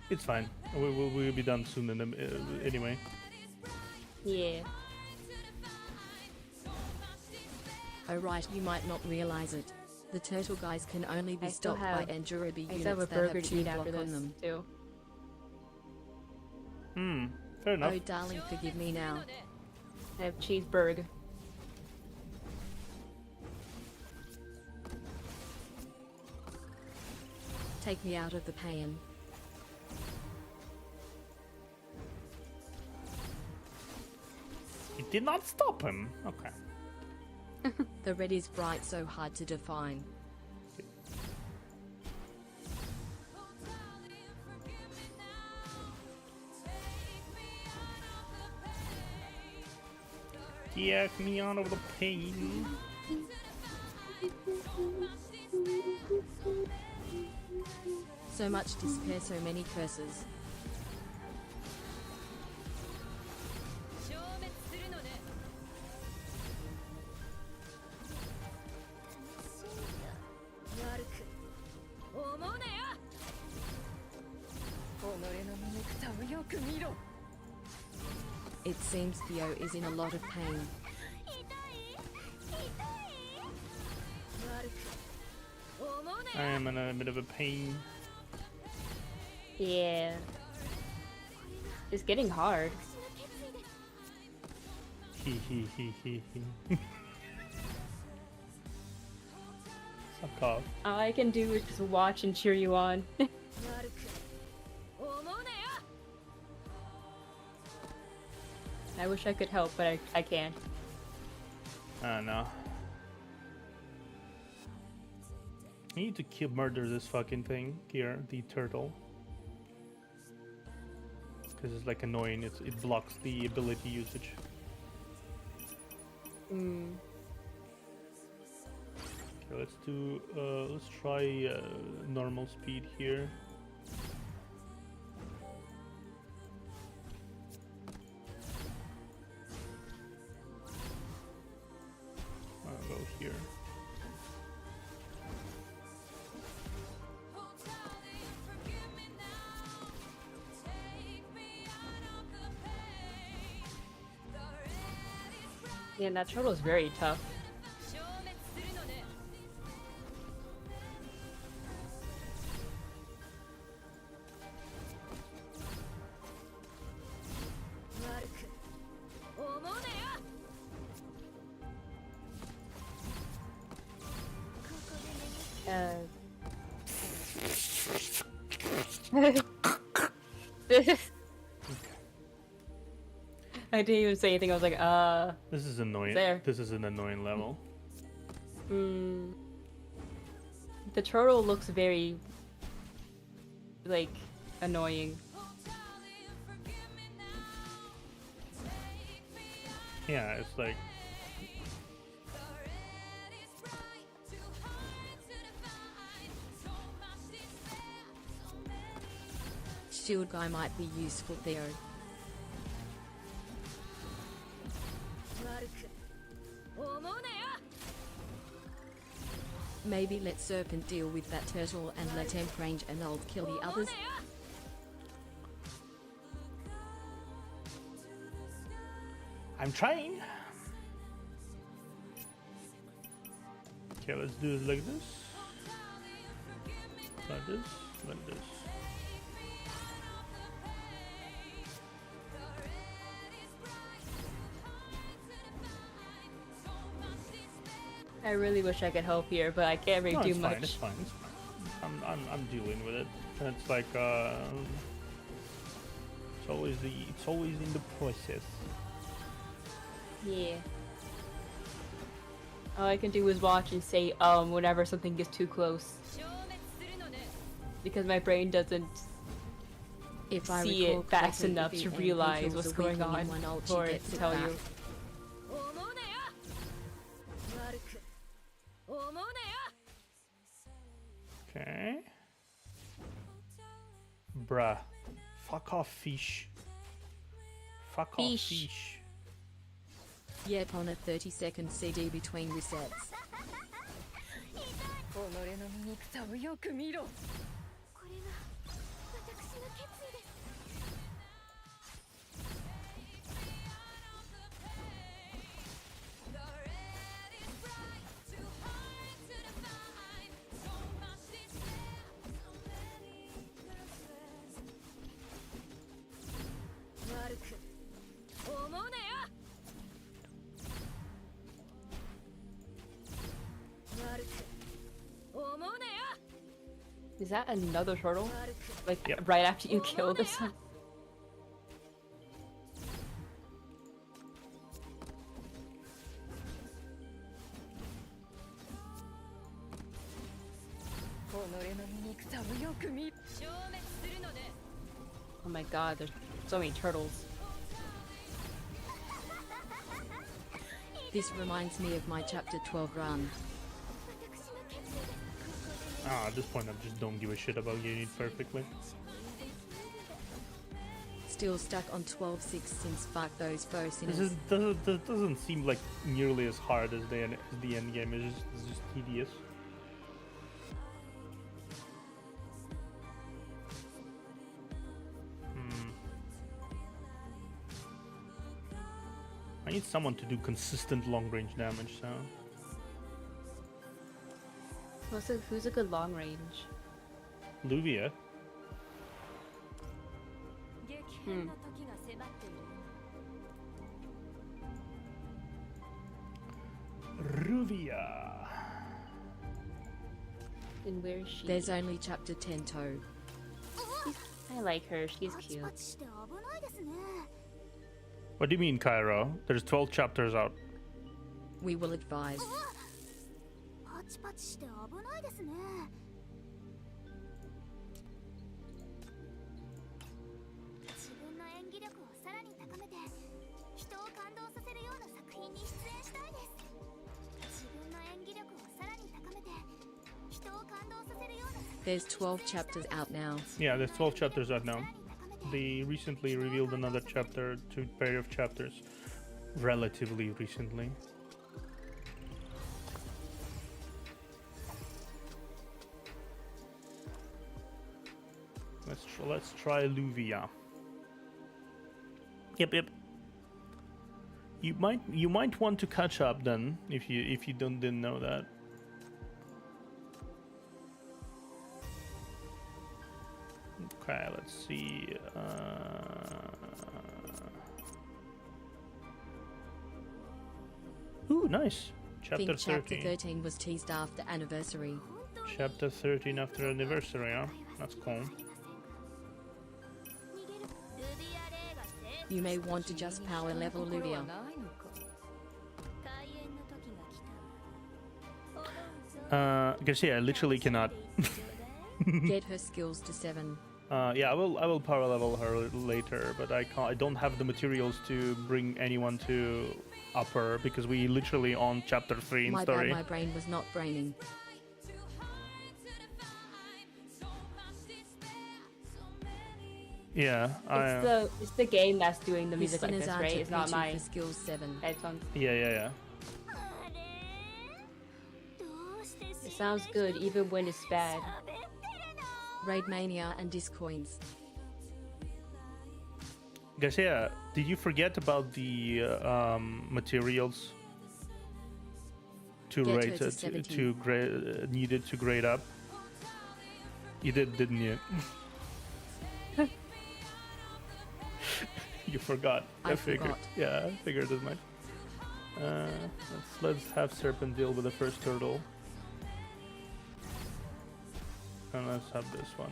It's fine. We'll be done soon anyway. Yeah. Oh right, you might not realize it. The turtle guys can only be stopped by Anjurubi I units still have a that burger have to 2 eat block after on this them. too. Fair enough. Oh darling, forgive me now. I have cheeseburger. Take me out of the pain. It did not stop him. Okay. The red is bright, so hard to define. Get me out of the pain. So much despair, so many curses. It seems Theo is in a lot of pain. I am in a bit of a pain. Yeah. It's getting hard. Fuck off. All I can do is just watch and cheer you on. I wish I could help, but I can't. No. I need to kill murder this fucking thing here, the turtle. Because it's like annoying, it blocks the ability usage. Mm. Okay, let's try normal speed here. I'll go here. Yeah, that turtle is very tough. I didn't even say anything. I was like, This is annoying. There. This is an annoying level. The turtle looks very, like, annoying. Yeah, it's like Shield guy might be useful there. Maybe let Serpent deal with that turtle and let Temp range and I'll kill the others. I'm trying. Okay, let's do it like this. Like this. Like this. I really wish I could help here, but I can't really No, do it's much. fine. It's fine. It's fine. I'm dealing with it. And it's like it's always in the process. Yeah. All I can do is watch and say whenever something gets too close. Because my brain doesn't If I see recall it fast correctly, enough if to the realize MP kills what's a going weakling on in one ult, she for it gets to it tell back. you. Okay. Bruh. Fuck off, fish. Fuck off, Fish. fish. Yep, on a 30-second CD between resets. 己の醜さをよく見ろ。これが私の決意です。 悪く思うなよ。 悪く思うなよ。 Is that another turtle? 悪く Like Yep. right after you kill this one? 己の醜さをよく見る。消滅するのね。 Oh my god, there's so many turtles. This reminds me of my chapter 12 run. 私の決意です。 At this point, I just don't give a shit about getting it perfectly. Still stuck on 12-6 since fuck those foe This sinners. doesn't seem like nearly as hard as the end game. It's just tedious. I need someone to do consistent long range damage, so Who's a good long range? Luvia. 激変の時が迫っている。 Ruvia. And where is she? There's only chapter 10 toe. I like her. She's cute. What do you mean, Cairo? There's 12 chapters out. We will advise. パチパチして危ないですね。自分の演技力をさらに高めて人を感動させるような作品に出演したいです。自分の演技力をさらに高めて人を感動させるような There's 12 chapters out now. Yeah, there's 12 chapters out now. They recently revealed another chapter, 2 pair of chapters. Relatively recently. Let's try Luvia. Yep. You might want to catch up then if you didn't know that. Okay, let's see. Ooh, nice. Chapter Think chapter 13. 13 was teased after anniversary. Chapter 13 after anniversary, huh? That's cool. You may want to just power level Luvia. Garcia, I literally cannot. Get her skills to 7. Yeah, I will power level her later, but I can't. I don't have the materials to bring anyone to upper because we literally on chapter 3 in My story. bad, my brain was not braining. Yeah, It's the game that's doing the music like Listeners this, are right? to It's not P2 my for skills 7. headphones. yeah. It sounds good even when it's bad. Raid Mania and Discoins. Garcia, did you forget about the materials to Get her rate to it 17. to grade needed to grade up? You did, didn't you? You forgot. I figured. forgot. Yeah, I figured as much. Let's have Serpent deal with the first turtle. And let's have this one.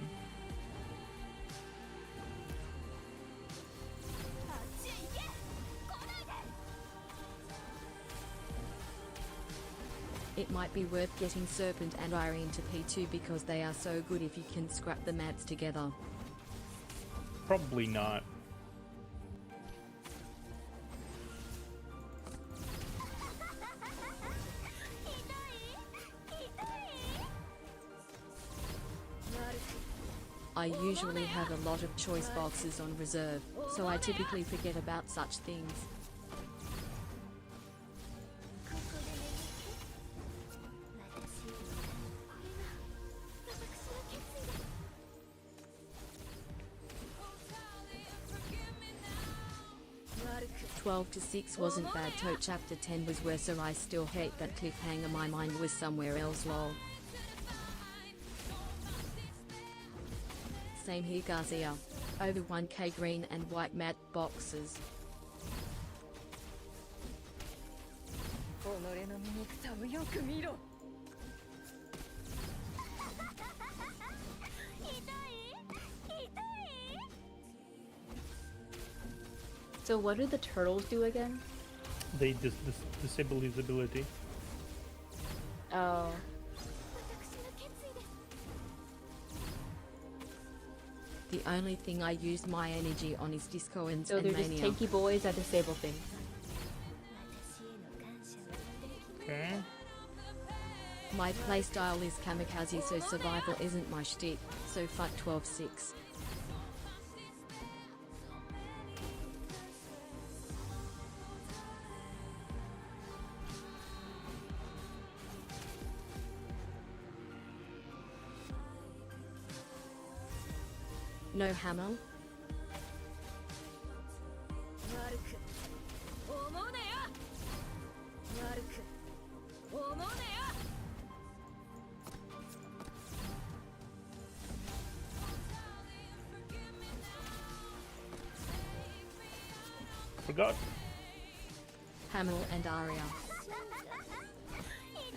It might be worth getting Serpent and Irene to P2 because they are so good if you can scrap the mats together. Probably not. I usually have a lot of choice boxes on reserve, so I typically forget about such things. "12 to 6 wasn't bad. Tote chapter 10 was worse, so I still hate that cliffhanger. My mind was somewhere else, lol." Same here, Garcia. Over 1k green and white matte boxes. 己の醜さをよく見ろ。 So what do the turtles do again? They disable his ability. Oh. The only thing I use my energy on is Discoins So and they're just Mania. tanky boys that disable things. Okay. My playstyle is kamikaze, so survival isn't my shtick, so fuck 12-6. No hammer? Forgot. Hamel and Aria.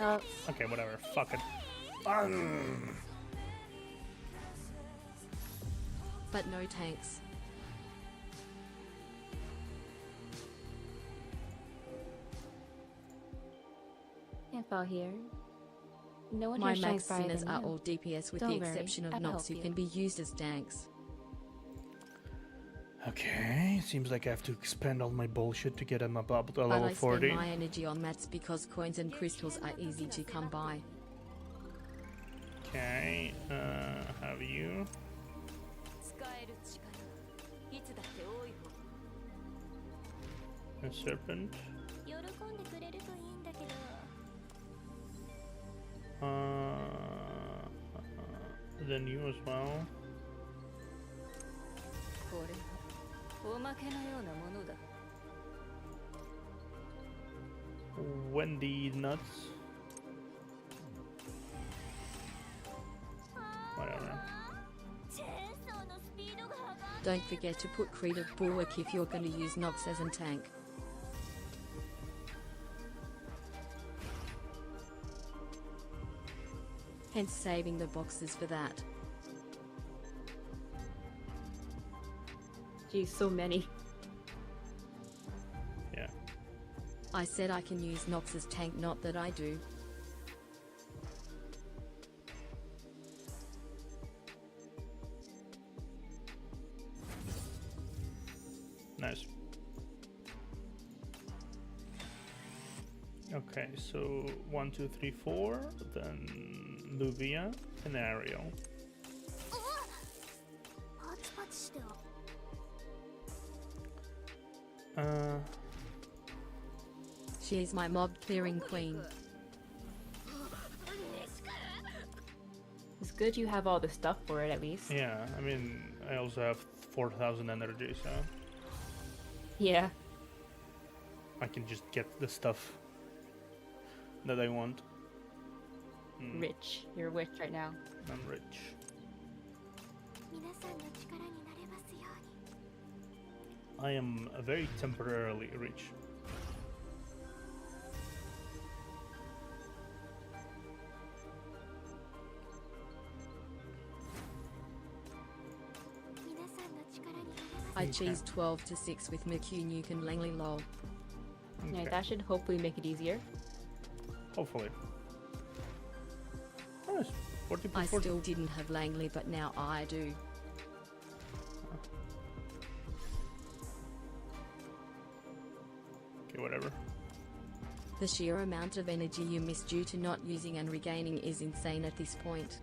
Oh, Okay, whatever. Fuck it. But no tanks. Info here. No one My here max shines brighter sinners than are you. all DPS with Don't the worry, exception of I'll Nox, help who can you. be used as tanks. Okay, seems like I have to expend all my bullshit to get him above the But level I 40. spend my energy on mats because coins and crystals are easy to come by. Okay, have you? 使える力いつだって多い方 A serpent. 喜んでくれるといいんだけど Then you as well. これはおまけのようなものだ Wendy nuts. Whatever. チェーンソーのスピードが上が Don't forget to put creative bulwark if you're going to use Nox as a tank. Hence saving the boxes for that. Geez, so many. Yeah. I said I can use Nox as tank, not that I do. Nice. Okay, so 1, 2, 3, 4, then Luvia and Ariel. パチパチして She is my mob clearing queen. It's good you have all the stuff for it at least. Yeah, I mean, I also have 4,000 energy, so Yeah. I can just get the stuff that I want. Rich. You're rich right now. I'm rich. 皆さんの力になれますように I am very temporarily rich. I cheese 12 to 6 with McHugh, Nuke and Langley lol. Yeah, Okay, that should hopefully make it easier. hopefully. Nice. 40 I 40. still didn't have Langley, but now I do. Okay, whatever. The sheer amount of energy you miss due to not using and regaining is insane at this point.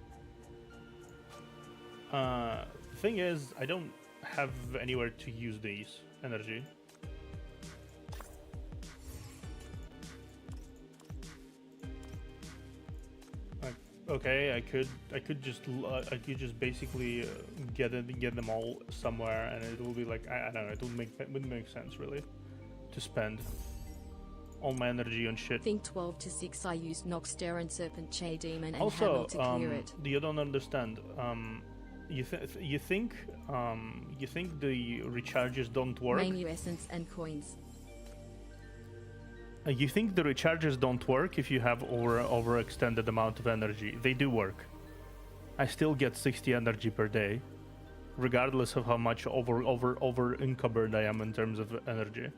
The thing is, I don't have anywhere to use these energy. Like, okay, I could just basically get them all somewhere, and it will be like I don't know. It wouldn't make sense really to spend all my energy on shit. I think 12 to 6 I used Noxter and Serpent Che Demon and Also, Hammer to clear it. you don't understand. You think the recharges don't work? Mainly essence and coins. You think the recharges don't work if you have overextended amount of energy? They do work. I still get 60 energy per day, regardless of how much over encumbered I am in terms of energy.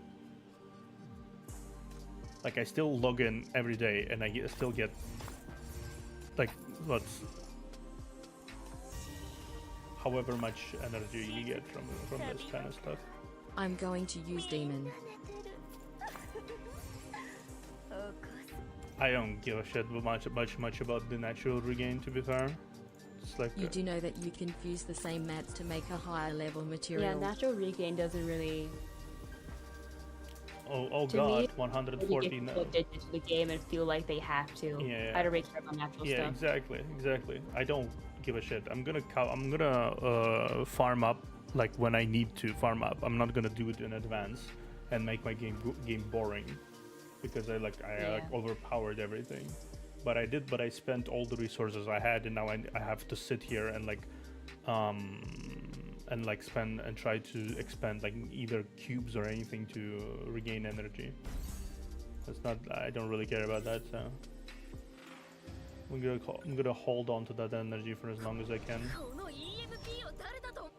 Like I still log in every day, and I still get like what's however much energy you get from this kind of stuff. I'm going to use Demon. I don't give a shit much about the natural regain, to be fair. It's like You do know that you can fuse the same mats to make a higher level Yeah, material. natural regain doesn't really. oh To god, me, Really 140 get now. people addicted to the game and feel like they have to. Yeah. I had to rake up on natural Yeah, stuff. exactly. I don't give a shit. I'm gonna farm up like when I need to farm up. I'm not gonna do it in advance and make my game boring because I overpowered everything. But I spent all the resources I had, and now I have to sit here and spend and try to expend like either cubes or anything to regain energy. That's not. I don't really care about that. So I'm gonna hold on to that energy for as long as I can. この EMP を誰だと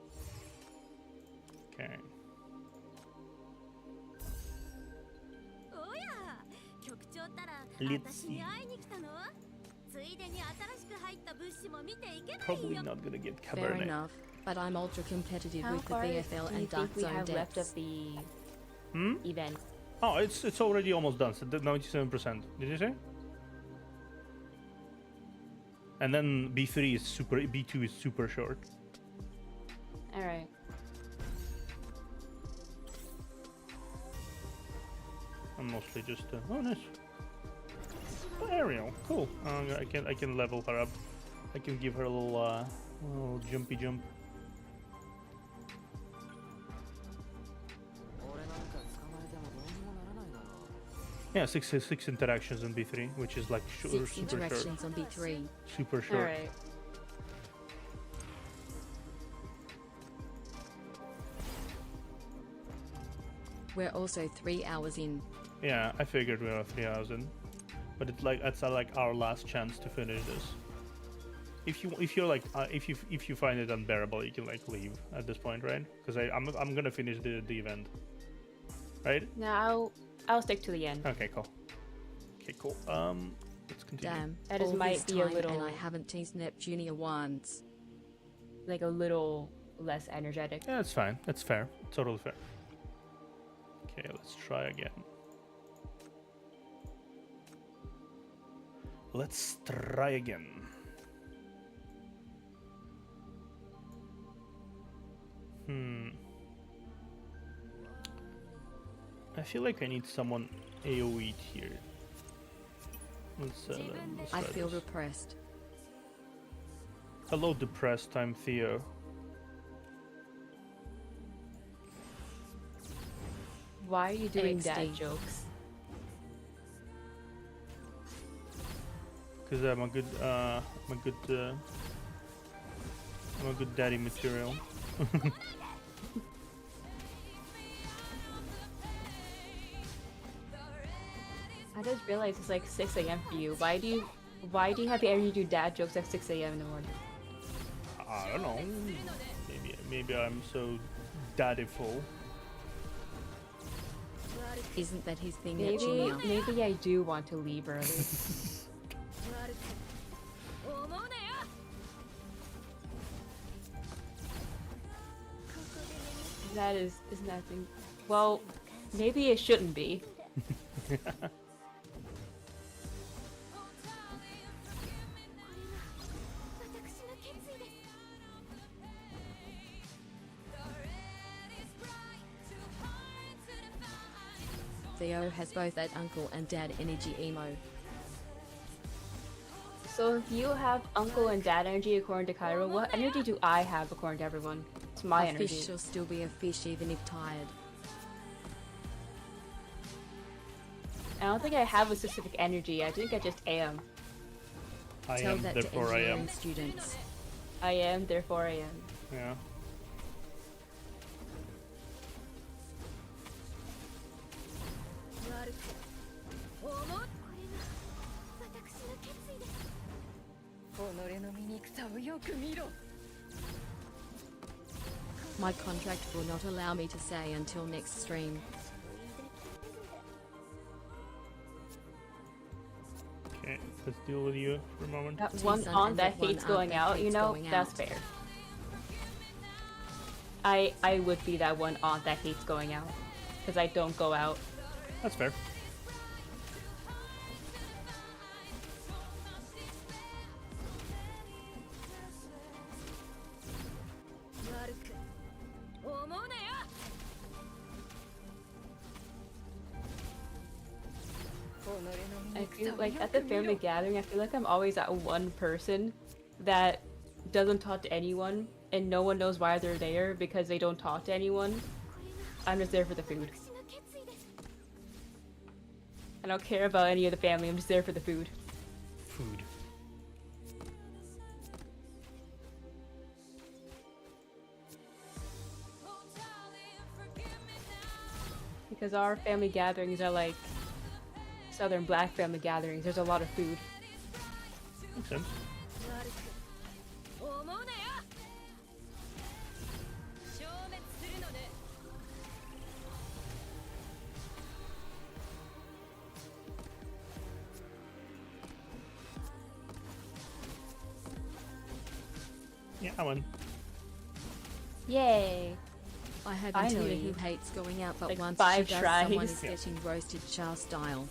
Okay. おや局長ったら Let's 私 see. に会いに来たのついでに新しく入った物資も見ていけばい Probably いよ not gonna get Fair Cabernet. enough, but I'm ultra competitive How with the far VFL do you and Dark think we Zone have left depths. of the Hmm? event? Oh, it's already almost done. So 97%. Did you say? And then B3 is super. B2 is super short. All right. I'm mostly just. Oh, nice. Oh, Ariel, cool. I can level her up. I can give her a little jumpy jump. Yeah, six interactions on B3, which is like 6 super short. interactions on B3. Super All short. right. We're also 3 hours in. Yeah, I figured we were 3 hours in, but it's like our last chance to finish this. If you find it unbearable, you can like leave at this point, right? Because I'm gonna finish the event, right? Now I'll stick to the end. Okay, cool. Okay, cool. Let's continue. Damn, That is all might this be a time little- and I haven't teased Neptunia once. Like a little less energetic. Yeah, it's fine. That's fair. Totally fair. Okay, let's try again. Let's try again. I feel like I need someone AoE here. Let's I try feel this. repressed. Hello, depressed. I'm Theo. Why are you doing XD. dad jokes? Because I'm a good daddy material. I just realized it's like 6 a.m. for you. Why do you have the energy to do dad jokes at 6 a.m. in the morning? I don't know. Maybe I'm so daddyful. Isn't that his thing, Maybe Neptunia? maybe I do want to leave early. 思うなよ Isn't that thing? Well, maybe it shouldn't be. Theo has both that uncle and dad energy emo. So if you have uncle and dad energy according to Cairo, what energy do I have according to everyone? It's my A energy. fish shall still be a fish even if tired. I don't think I have a specific energy. I think I just am. I Tell am, that to therefore I am. engineering students. I am, therefore I am. Yeah. My contract will not allow me to say until next stream. Okay, let's deal with you for a moment. That Two one sun aunt and that one hates aunt going that out, you hates know, going that's out. fair. I would be that one aunt that hates going out. Because I don't go out. That's fair. I feel like at the family gathering, I feel like I'm always that one person that doesn't talk to anyone and no one knows why they're there because they don't talk to anyone. I'm just there for the food. I don't care about any of the family, I'm just there for the food. Food. Because our family gatherings are like Southern black family gatherings, there's a lot of food. Makes sense. Yeah, I won. Yay! I have a Finally. who hates going out, but Like once 5 she does, tries. someone is Yeah. getting roasted chow style.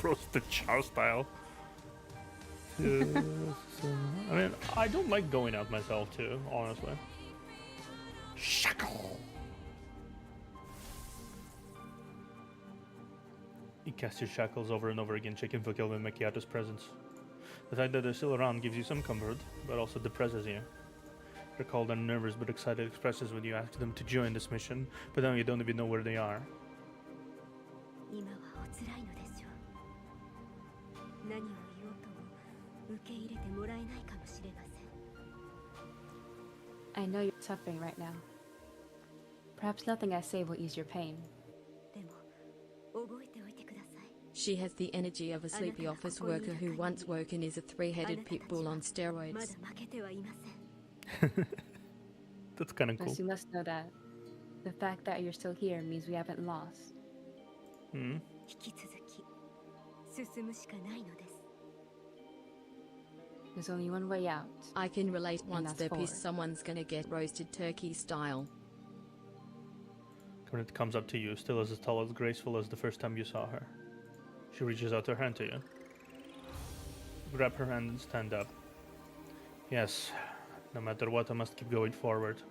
Roasted chow style. I mean, I don't like going out myself too, honestly. Shackle! You cast your shackles over and over again, checking for Kelvin Macchiato's presence. The fact that they're still around gives you some comfort, but also depresses you. You're cold and nervous but excited expresses when you ask them to join this mission, but now you don't even know where they are. 今はお辛いのでしょう。何を言おうとも受け入れてもらえないかもしれません。 I know you're suffering right now. Perhaps nothing I say will ease your pain. でも覚えておいてください。 She has the energy of a sleepy office worker who once woke and is a three-headed pit bull on まだ steroids. 負けてはいません。 That's kind of cool. Plus, you must know that the fact that you're still here means we haven't lost. Hmm. 引き続き進むしかないのです。 There's only one way out. I can relate once that's they're forward. pissed someone's gonna get roasted turkey style. Cabarnet comes up to you, still as tall as graceful as the first time you saw her. She reaches out her hand to you. Grab her hand and stand up. Yes, no matter what, I must keep going forward.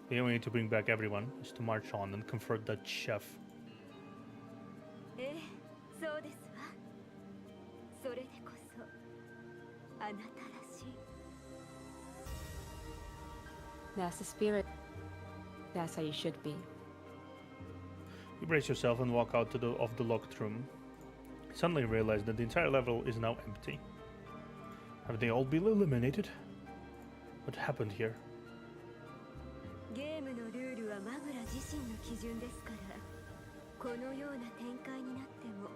The only way to bring back everyone is to march on and comfort that chef. ええ、そうですわ。それでこそあなたらしい。 That's the spirit. That's how you should be. You brace yourself and walk out of the locked room. You suddenly realize that the entire level is now empty. Have they all been eliminated? What happened here? ゲームのルールはマグラ自身の基準ですから、このような展開になっても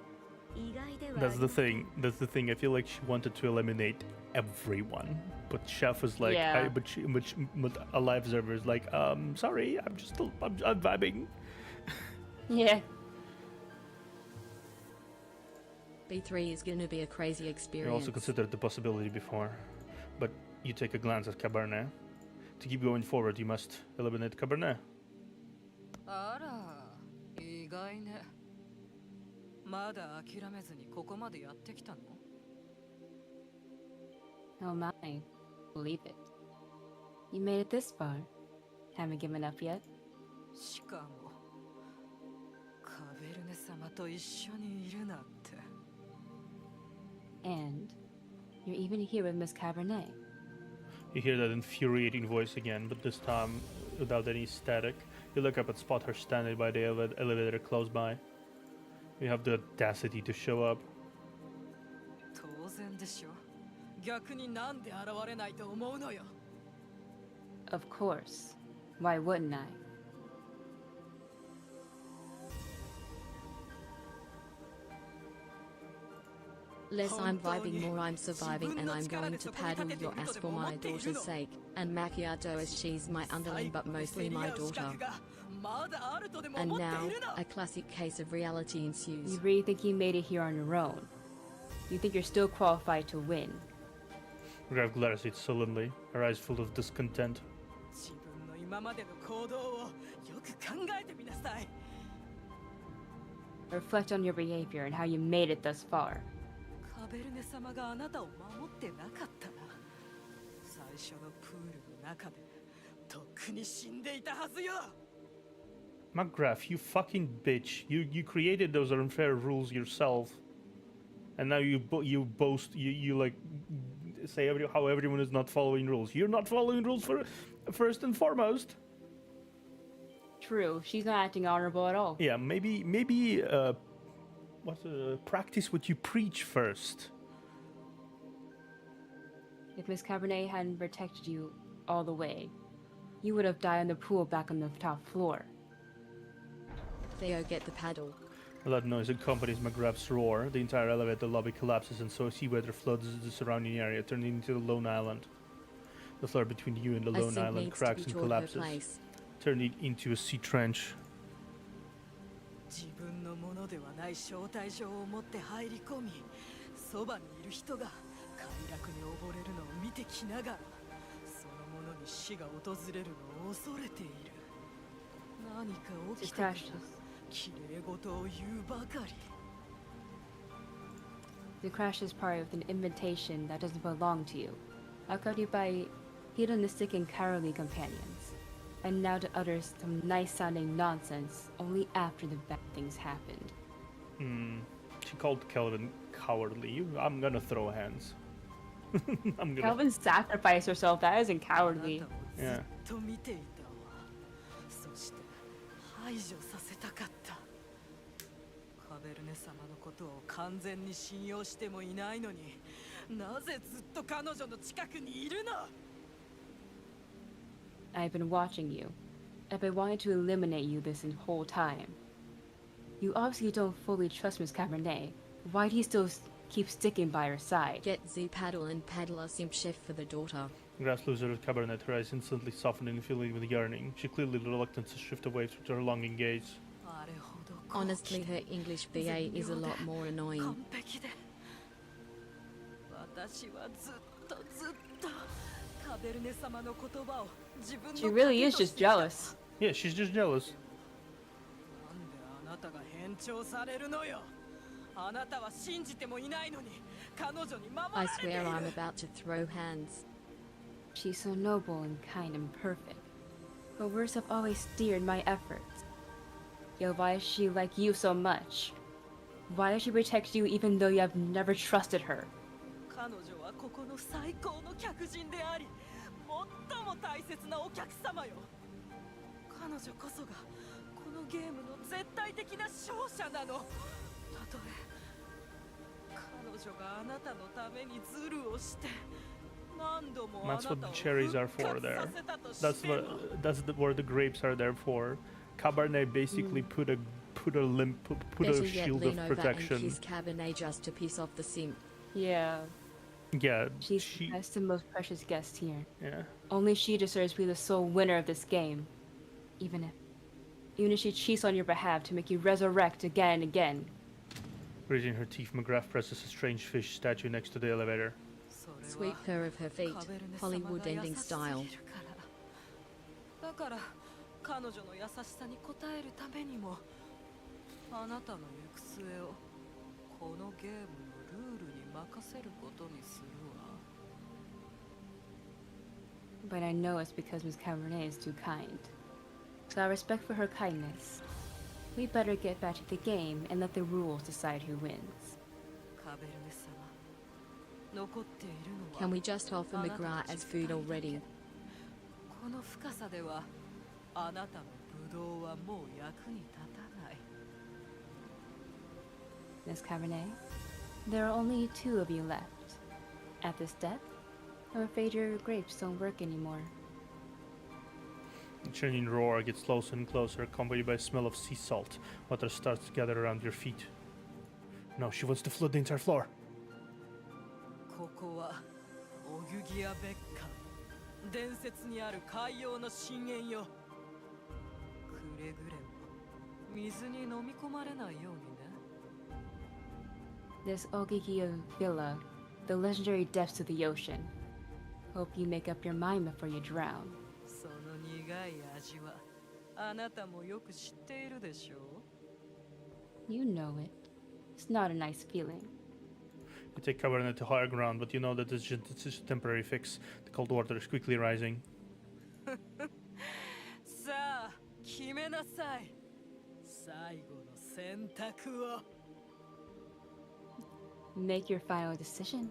意外ではあり That's ま the せん。 thing. That's the thing. I feel like she wanted to eliminate everyone, but Chef was like, Yeah. but a live server is like, sorry, I'm vibing. Yeah. B3 is gonna be a crazy You experience. also considered the possibility before, but you take a glance at Cabarnet. To keep going forward, you must eliminate Cabarnet. あら、意外ね。まだ諦めずにここまでやってきたの？ Oh my. Believe it. You made it this far. Haven't given up yet? しかも、カベルネ様と一緒にいるなんて。 And you're even here with Miss Cabernet. You hear that infuriating voice again, but this time without any static. You look up and spot her standing by the elevator close by. You have the audacity to show up. 当然でしょ。逆になんで現れないと思うのよ。 Of course. Why wouldn't I? Less I'm vibing, more I'm surviving, and I'm going to paddle your ass for my daughter's sake. And macchiato as she's my underling, but mostly my daughter. And now, a classic case of reality ensues. You really think you made it here on your own? You think you're still qualified to win? Grav glares at you sullenly, her eyes full of discontent. 自分の今までの行動をよく考えてみなさい。 Reflect on your behavior and how you made it thus far. カベルネ様があなたを守ってなかったら、最初のプールの中でとっくに死んでいたはずよ。 McGrath, you fucking bitch. You created those unfair rules yourself. And now you boast, you like say how everyone is not following rules. You're not following rules first and foremost. True, she's not acting honorable at all. Yeah, maybe practice what you preach first. If Miss Cabernet hadn't protected you all the way, you would have died in the pool back on the top floor. Theo, get the paddle. A loud noise accompanies McGrath's roar. The entire elevator lobby collapses and so seawater floods the surrounding area, turning into the lone island. The floor between you and the A lone sink island needs to cracks be and taught her collapses, place. turning into a sea trench. 自分のものではない招待状を持って入り込み、そばにいる人が快楽に溺れるのを見てきながら、そのものに死が訪れるのを恐れている。何か起きたから綺麗事を言うばかり。 The crash is part of an invitation that doesn't belong to you, accompanied by hedonistic and cowardly companions, and now to utter some nice-sounding nonsense only after the bad things happened. She called Kelvin cowardly. I'm gonna throw hands. I'm gonna. Calvin sacrificed herself. That isn't cowardly. Yeah. ずっと見ていたわ。そして排除させたかった。カベルネ様のことを完全に信用してもいないのに、なぜずっと彼女の近くにいるの？ I've been watching you. I've been wanting to eliminate you this whole time. You obviously don't fully trust Miss Cabernet. Why do you still keep sticking by her side? Get Z paddle and paddle a simp chef for the daughter. Grass loser of Cabernet, her eyes instantly softening and filling with yearning. She clearly reluctant to shift away to her longing gaze. Honestly, her English BA is a lot more annoying. 完璧で。私はずっとずっとカベルネ様の言葉を自分の She really is just jealous. Yeah, she's just jealous. なんであなたが変調されるのよ。あなたは信じてもいないのに彼女に守ら I れてい swear る。 I'm about to throw hands. She's so noble and kind and perfect. Her words have always steered my efforts. Yet why is she like you so much? Why does she protect you even though you have never trusted her? 彼女はここの最高の客人であり、最も大切なお客様よ。彼女こそがこのゲームの絶対的な勝者なの。たとえ彼女があなたのためにズルをして何度もあな That's た what を the cherries are 復 for 活 there. させたとしても Where the grapes are there for. Cabernet basically put a Better yet, shield lean of over and protection. kiss Cabernet just to piss off the simp. Yeah, Yeah, she's she. the best and most precious guest here. Yeah. Only she deserves to be the sole winner of this game. Even if she cheats on your behalf to make you resurrect again and again. Gritting her teeth, McGrath presses a strange fish statue next to the elevator. Sweep her of her feet, Hollywood ending style. だから彼女の優しさに応えるためにもあなたの行く末をこのゲームのルールに任せることにするわ。 But I know it's because Miss Cabernet is too kind. So out of respect for her kindness, we better get back to the game and let the rules decide who wins. カベルネ様、残っているのは Can we just offer McGrath as food already? この深さではあなたのブドウはもう役に立たない。 Miss Cabernet, there are only 2 of you left. At this depth, I'm afraid your grapes don't work anymore. The churning roar gets closer and closer, accompanied by a smell of sea salt. Water starts to gather around your feet. No, she wants to flood the entire floor. ここはオギュギアベッカ、伝説にある海洋の深淵よ。くれぐれも水に飲み込まれないようにね。 This Ogigia Villa, the legendary depths of the ocean. Hope you make up your mind before you drown. その苦い味はあなたもよく知っているでしょう。 You know it. It's not a nice feeling. You take Cabernet to higher ground, but you know that it's just a temporary fix. The cold water is quickly rising. さあ決めなさい。最後の選択を。 Make your final decision.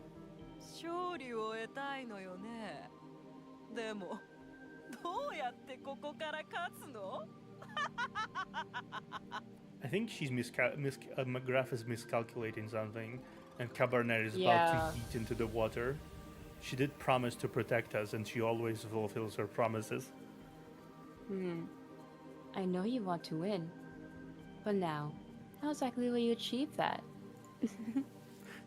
勝利を得たいのよね。でもどうやってここから勝つの？ I think McGrath is miscalculating something, and Cabernet is about Yeah. to heat into the water. She did promise to protect us, and she always fulfills her promises. I know you want to win. But now, How exactly will you achieve that?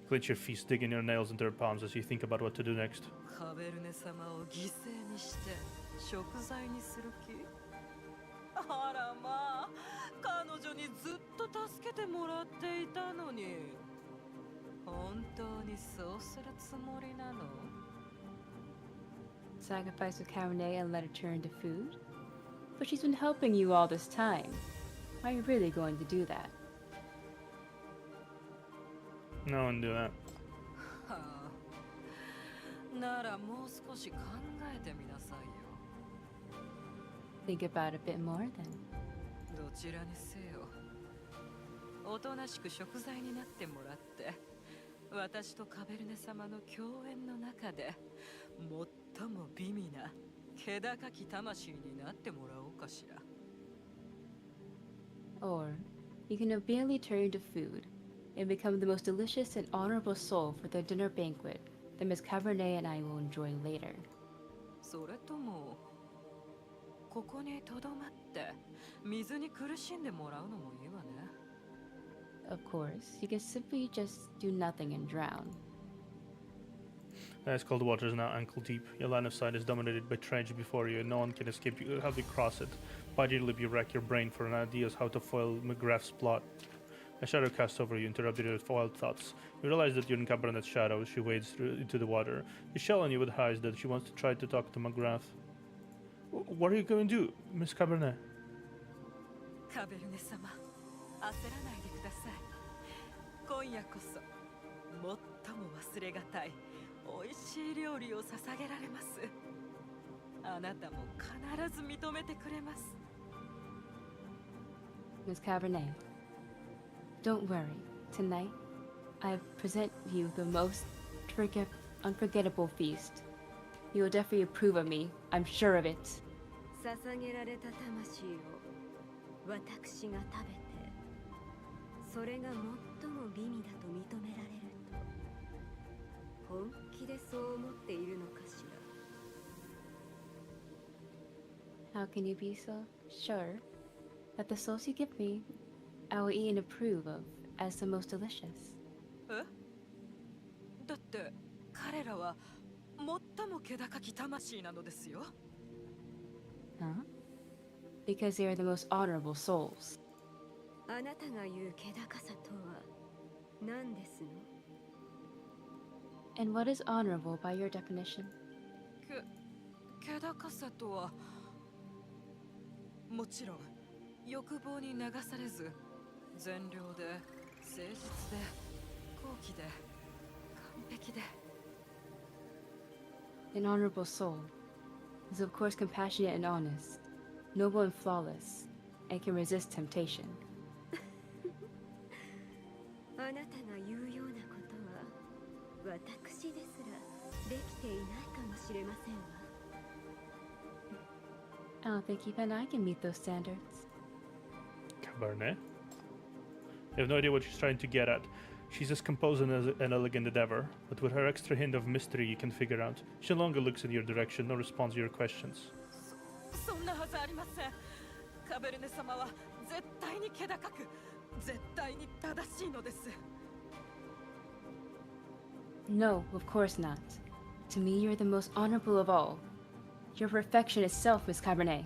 Clench your fists, digging your nails into your palms as you think about what to do next. カベルネ様を犠牲にして食材にする気？あらまあ、彼女にずっと助けてもらっていたのに。本当にそうするつもりなの？ Sacrifice with Cabernet and let her turn to food? But she's been helping you all this time. Are you really going to do that? No one do that. はあ、ならもう少し考えてみなさいよ。 Think about it a bit more then. どちらにせよ、おとなしく食材になってもらって、私とカベルネ様の共演の中で最も美味な気高き魂になってもらおうかしら。 Or, you can obediently turn to food and become the most delicious and honorable soul for the dinner banquet that Miss Cabernet and I will enjoy later. それともここにとどまって水に苦しんでもらうのもいいわね。 Of course, you can simply just do nothing and drown. The ice cold water is now ankle deep. Your line of sight is dominated by trench before you, and no one can escape you. Help you cross it. Biting lip, you rack your brain for an idea as how to foil McGrath's plot. A shadow casts over you, interrupted your wild thoughts. You realize that you're in Cabernet's shadow as she wades into the water. She shells on you with eyes that she wants to try to talk to McGrath. What are you going to do, Miss Cabernet? カベルネ様、焦らないでください。今夜こそ最も忘れがたい美味しい料理を捧げられます。あなたも必ず認めてくれます。 Miss Cabernet, don't worry. Tonight, I present you the most unforgettable feast. You will definitely approve of me. I'm sure of it. 捧げられた魂を私が食べて、それが最も美味だと認められると、本気でそう思っているのかしら。 How can you be so sure that the souls you give me, I will eat and approve of as the most delicious? え？だって彼らは最も気高き魂なのですよ。 Huh? Because they are the most honorable souls. あなたが言う気高さとは何ですの？ And what is honorable by your definition? 気高さとはもちろん欲望に流されず善良で誠実で高貴で完璧で。 An honorable soul is of course compassionate and honest, noble and flawless, and can resist temptation. あなたが言うようなことは私ですらできていないかもしれませんわ。 I don't think even I can meet those standards. Cabernet? You have no idea what she's trying to get at. She's as composed and as elegant as ever, but with her extra hint of mystery you can figure out. She no longer looks in your direction, nor responds to your questions. そんなはずありません。カベルネ様は絶対に気高く、絶対に正しいのです。 No, of course not. To me, you're the most honorable of all. You're perfection itself, Miss Cabernet.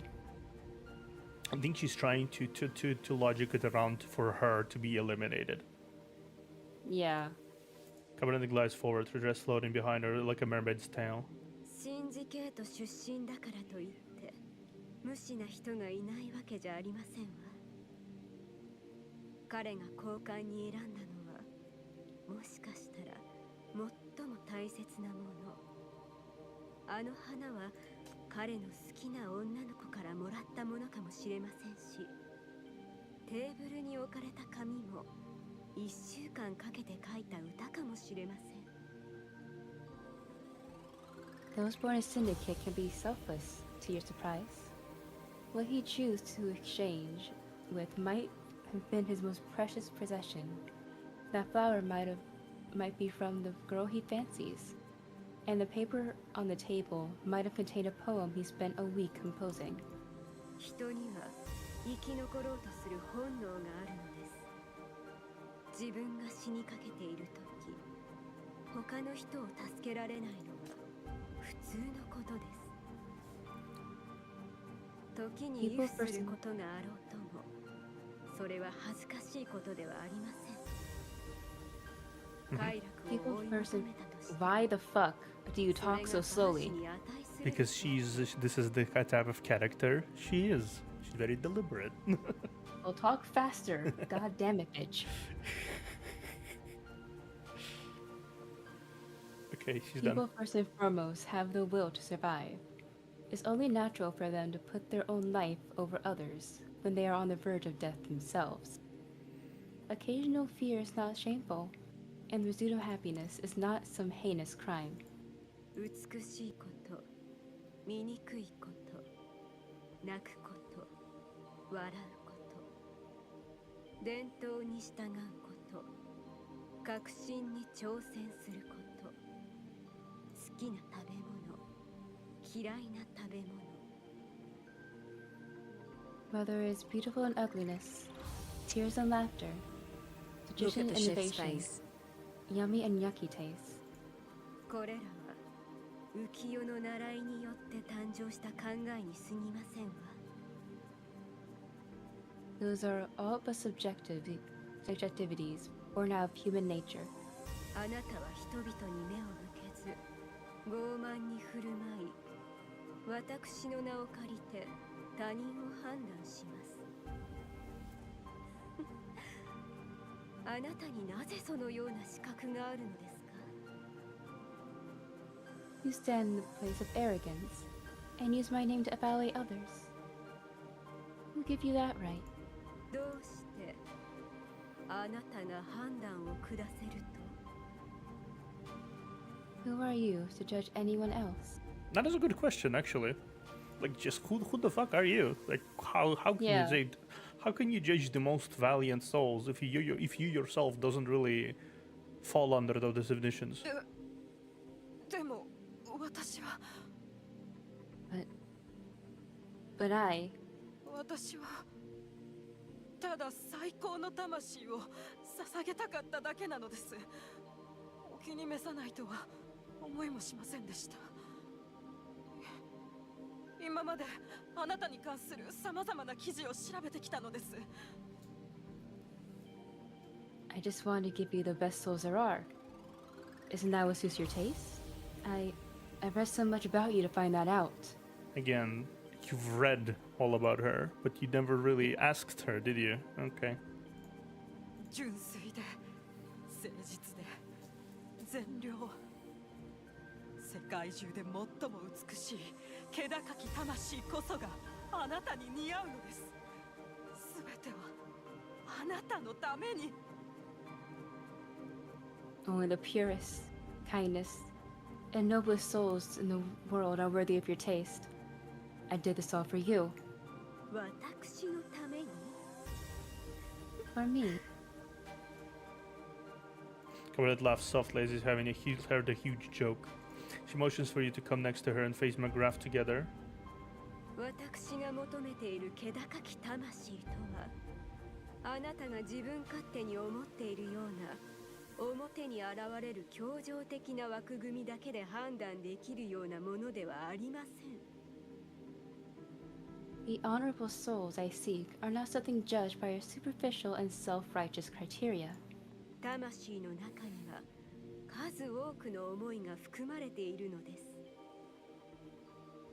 I think she's trying to logic it around for her to be eliminated. Yeah. Cabernet glides forward, her dress floating behind her like a mermaid's tail. シンジケート出身だからといって無視な人がいないわけじゃありませんわ。彼が交換に選んだのはもしかしたら最も大切なもの。あの花は彼の好きな女の子からもらったものかもしれませんし、テーブルに置かれた紙も1週間かけて書いた歌かもしれません。 Those born in syndicate can be selfless, to your surprise. What he chose to exchange with might have been his most precious possession. That flower might be from the girl he fancies, and the paper on the table might have contained a poem he spent a week composing. 人には生き残ろうとする本能があるのです。自分が死にかけている時、他の人を助けられないのは普通のことです。時に畏怖することがあろうとも、それは恥ずかしいことではありません。快楽を追い求めたとして、 Why the fuck do you talk so slowly? Because this is the type of character she is. She's very deliberate. Well, talk faster. God damn it, bitch. Okay, she's People done. first and foremost have the will to survive. It's only natural for them to put their own life over others when they are on the verge of death themselves. Occasional fear is not shameful, and the pursuit of happiness is not some heinous crime. 美しいこと、醜いこと、泣くこと、笑うこと、伝統に従うこと、革新に挑戦すること、好きな食べ物、嫌いな食べ物。 Whether it's beautiful in ugliness, tears and laughter, Look suggestion at and the chef's innovation, face. yummy and yucky taste. これらは浮世の習いによって誕生した考えに過ぎませんわ。 Those are all but subjectivities born out of human nature. あなたは人々に目を向けず、傲慢に振る舞い、私の名を借りて他人を判断します。あなたになぜそのような資格があるのですか？ You stand in the place of arrogance and use my name to evaluate others. Who give you that right? どうしてあなたが判断を下せると？ Who are you to judge anyone else? That is a good question, actually. Like, just who the fuck are you? Like, how can Yeah. you say? How can you judge the most valiant souls if you yourself doesn't really fall under those definitions? でも私は But I, 私はただ最高の魂を捧げたかっただけなのです。お気に召さないとは思いもしませんでした。今まであなたに関する様々な記事を調べてきたのです。 I just want to give you the best souls there are. Isn't that what suits your taste? I've read so much about you to find that out. Again, you've read all about her, but you never really asked her, did you? Okay. 純粋で誠実で善良、世界中で最も美しい気高き魂こそがあなたに似合うのです。すべてはあなたのために。 Only the purest, kindest, and noblest souls in the world are worthy of your taste. I did this all for you. 私のために？ For me. Cabarnet laughs softly as he's having heard a huge joke. She motions for you to come next to her and face McGrath together. 私が求めている気高き魂とは、あなたが自分勝手に思っているような表に現れる協情的な枠組みだけで判断できるようなものではありません。 The honorable souls I seek are not something judged by your superficial and self-righteous criteria. 魂の中には数多くの思いが含まれているのです。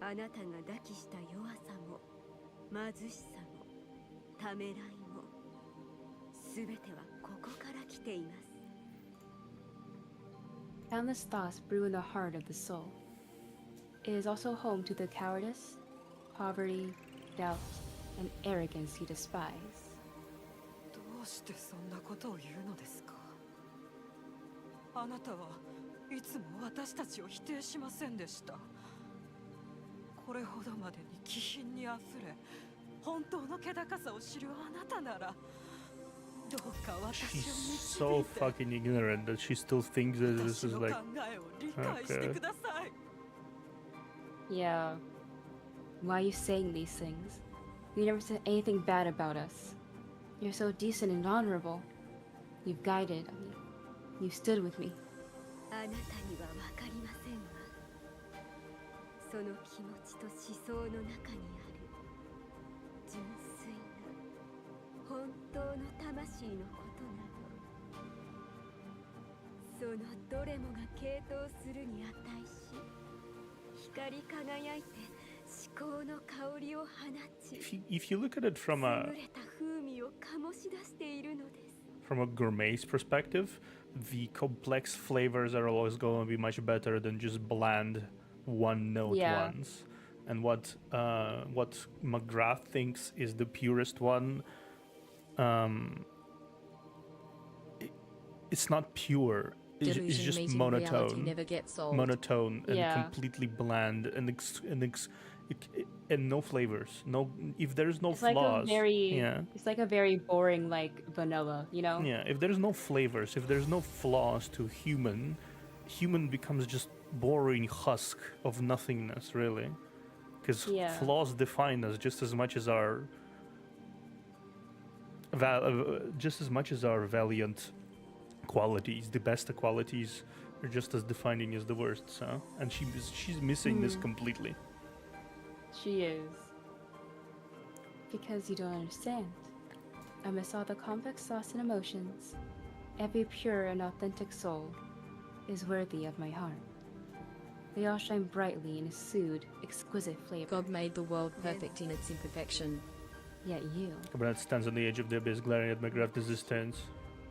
あなたが抱きした弱さも貧しさもためらいも、すべてはここから来ています。 Countless thoughts brew in the heart of the soul. It is also home to the cowardice, poverty, doubt, and arrogance you despise. どうしてそんなことを言うのですか？あなたはいつも私たちを否定しませんでした。これほどまでに気品にあふれ、本当の気高さを知るあなたなら、どうか私を She's 導 so いて fucking ignorant that she still thinks that this 私 is の like. 考えを理解してください。 Yeah. Why are you saying these things? You never said anything bad about us. You're so decent and honorable. You've guided me. You stood with me. あなたには分かりませんわ。その気持ちと思想の中にある純粋な本当の魂のことなど、そのどれもが傾倒するに値し、光り輝いて至高の香りを放ち、if you look at it from 優れた風味を醸し出しているのです。a gourmet's perspective, the complex flavors are always going to be much better than just bland one-note ones. And what McGrath thinks is the purest one, it's not pure. It's Delusion just meeting monotone, reality never gets old. monotone, and completely bland, and no flavors. No, if there's no It's flaws, like a very, yeah. it's like a very boring like vanilla, you know? Yeah, if there's no flavors, if there's no flaws to human becomes just boring husk of nothingness, really. Because flaws define us just as much as our valiant qualities. The best qualities are just as defining as the worst. So, and she's missing this completely. She is. Because you don't understand. Amidst all the complex thoughts and emotions, every pure and authentic soul is worthy of my heart. They all shine brightly in a soothed, exquisite flavor. God made the world perfect in its imperfection. Yet you, Cabarnet stands on the edge of the abyss, glaring at McGrath resistance.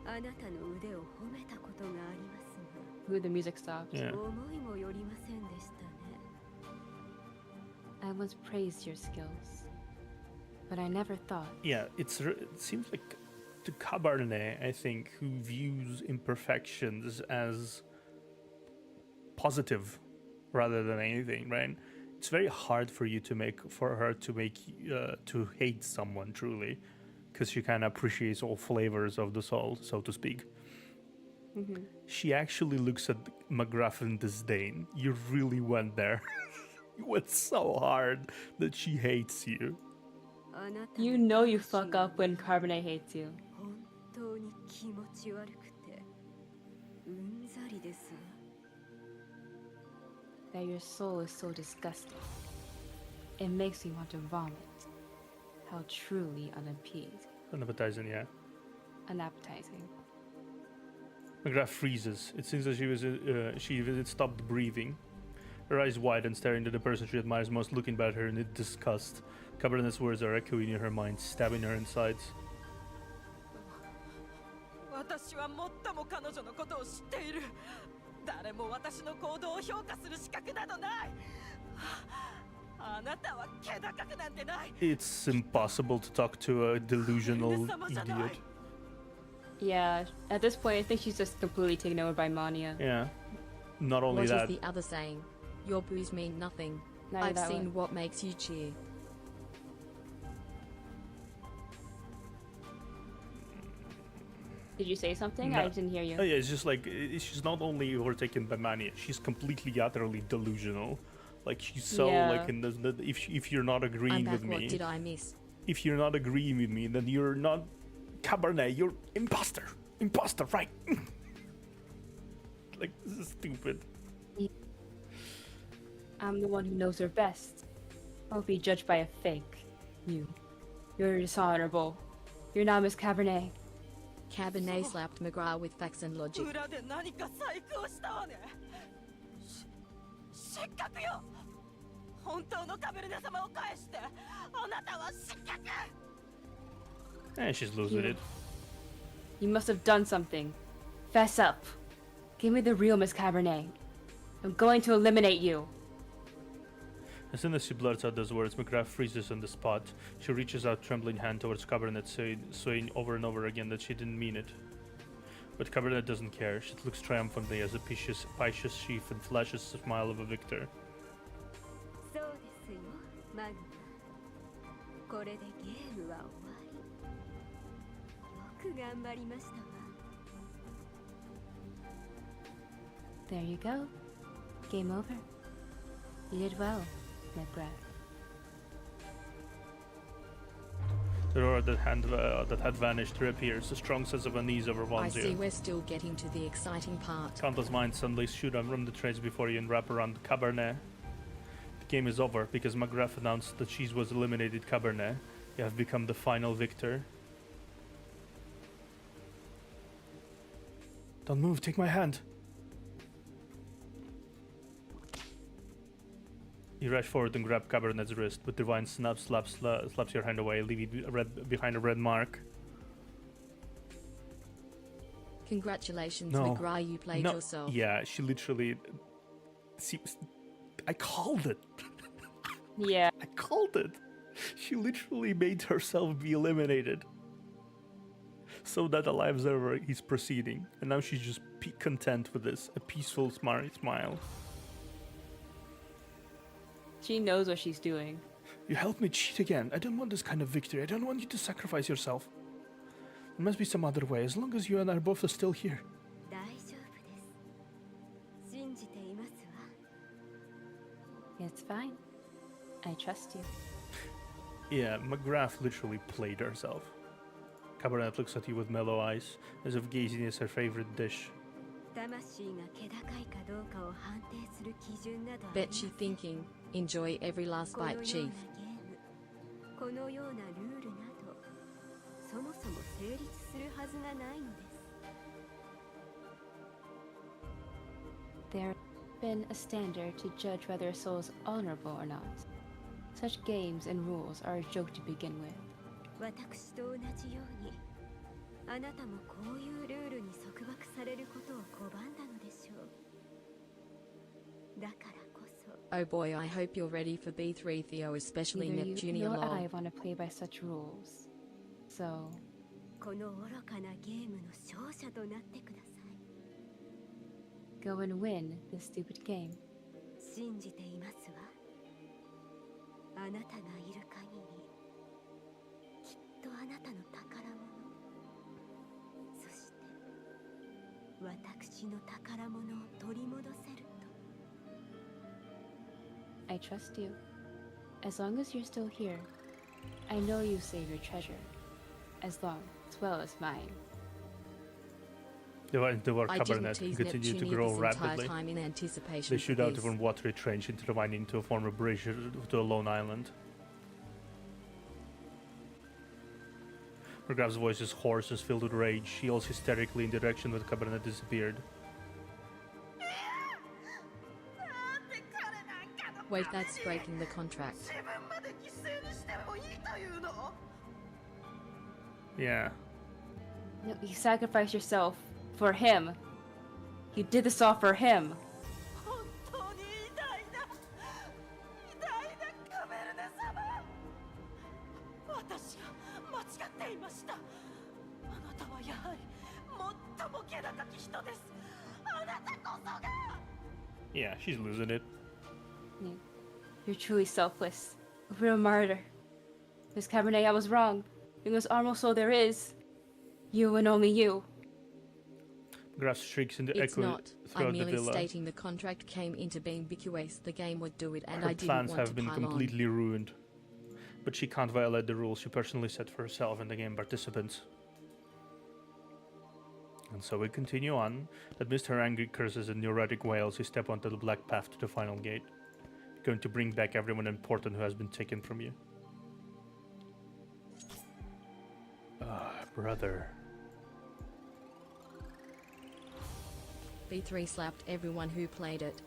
あなたの腕を褒めたことがありますが、 who the music stopped. Yeah. 思いもよりませんでしたね。 I once praised your skills, but I never thought. Yeah, it seems like to Cabarnet, I think, who views imperfections as positive rather than anything, right? It's very hard for her to hate someone truly, because she kind of appreciates all flavors of the soul, so to speak. She actually looks at McGrath in disdain. You really went there. You went so hard that she hates you. あなたの You know you fuck up when Cabernet hates you. 本当に気持ち悪くてうんざりですわ。 That your soul is so disgusting. It makes me want to vomit. How truly unappeased, Unappetizing, yeah. unappetizing. McGrath freezes. It seems that she had stopped breathing. Her eyes wide and staring at the person she admires most, looking at her in disgust. Cabernet's words are echoing in her mind, stabbing her insides. 私は最も彼女のことを知っている。誰も私の行動を評価する資格などない。あなたは気高くなんてない。 It's impossible to talk to a delusional idiot. Yeah, at this point, I think she's just completely taken over by Mania. Yeah. Not only What is that. the other saying? Your boos mean nothing. No, I've that seen one. what makes you cheer. Did you say something? No. I didn't hear you. Oh yeah, it's just like she's not only overtaken by mania, she's completely utterly delusional. Like she's so like in the if you're not I'm agreeing back. with me, What did I miss? if you're not agreeing with me, then you're not Cabarnet. You're imposter, right? Like this is stupid. I'm the one who knows her best. I'll be judged by a fake. You're dishonorable. You're not Miss Cabernet. Cabernet slapped McGrath with facts and logic. 裏で何か細工をしたわね。失格よ。本当のカベルネ様を返して、あなたは失格。 And she's losing it. You must have done something. Fess up. Give me the real Miss Cabernet. I'm going to eliminate you. As soon as she blurts out those words, McGrath freezes on the spot. She reaches out trembling hand towards Cabernet, saying over and over again that she didn't mean it. But Cabernet doesn't care. She looks triumphantly as a piteous sheaf and flashes the smile of a victor. そうですよ、マグナ。これでゲームは終わり。よく頑張りましたわ。 There you go. Game over. You did well, McGrath. The aura that had vanished reappears. A strong sense of unease I overwhelms see you. we're still getting to the exciting part. Countless minds suddenly shoot from the trains before you and wrap around Cabarnet. The game is over because McGrath announced that she was eliminated. Cabarnet, you have become the final victor. Don't move, take my hand. You rush forward and grab Cabernet's wrist, but Divine slaps your hand away, leaving you behind a red mark. Congratulations, No. McGrath, you played No. yourself. Yeah, she literally... I called it. Yeah. I called it. She literally made herself be eliminated. So that the live observer is proceeding. And now she's just content with this. A peaceful smile. She knows what she's doing. You helped me cheat again. I don't want this kind of victory. I don't want you to sacrifice yourself. There must be some other way, as long as you and I both are still here. 大丈夫です。信じていますわ。 It's fine. I trust you. Yeah, McGrath literally played herself. Cabarnet looks at you with mellow eyes, as if gazing at her favorite dish. 魂が気高いかどうかを判定する基準などあり Bet ませ she ん。 thinking, enjoy every last このよ bite, うな Chief. ゲーム、このようなルールなど、そもそも成立するはずがないのです。 There's been a standard to judge whether a soul is honorable or not. Such games and rules are a joke to begin with. 私と同じように、あなたもこういうルールに束縛されることを拒んだのでしょう。だからこそ、 Oh boy, I hope you're ready for B3 Theo, especially Neither you Neptunia nor lol. I want to play by such rules. So, この愚かなゲームの勝者となってください。 go and win this stupid game. 信じていますわ。あなたがいる限り、きっとあなたの宝物、そして私の宝物を取り戻せると。 I trust you. As long as you're still here, I know you save your treasure. As well as mine. The war I didn't Cabernet tease continued to Neptunia grow this entire rapidly. time in anticipation They for shoot out this. of a watery trench into the vine into a former bridge to a lone island. McGrath's voice is hoarse and filled with rage. She yells hysterically in the direction where the Cabernet disappeared. Wait, that's breaking the contract. 自分まで犠牲にしてもいいというの？ Yeah. No, you sacrificed yourself for him. You did this all for him. 本当に偉大なカベルネ様。私が間違っていました。あなたはやはり最も気高き人です。あなたこそが。 Yeah, she's losing it. You're truly selfless. A real martyr. Miss Cabernet, I was wrong. You're the most honorable soul there is. You and only you. McGrath shrieks in the It's echo not. throughout I'm the merely villa. stating the contract came into being because the game would do it and Her I didn't plans want have to been pile on. completely ruined. But she can't violate the rules she personally set for herself and the game participants. And so we continue on. Amidst her angry curses and neurotic wails, you step onto the black path to the final gate. You're going to bring back everyone important who has been taken from you. Ah, brother. B3 slapped everyone who played it.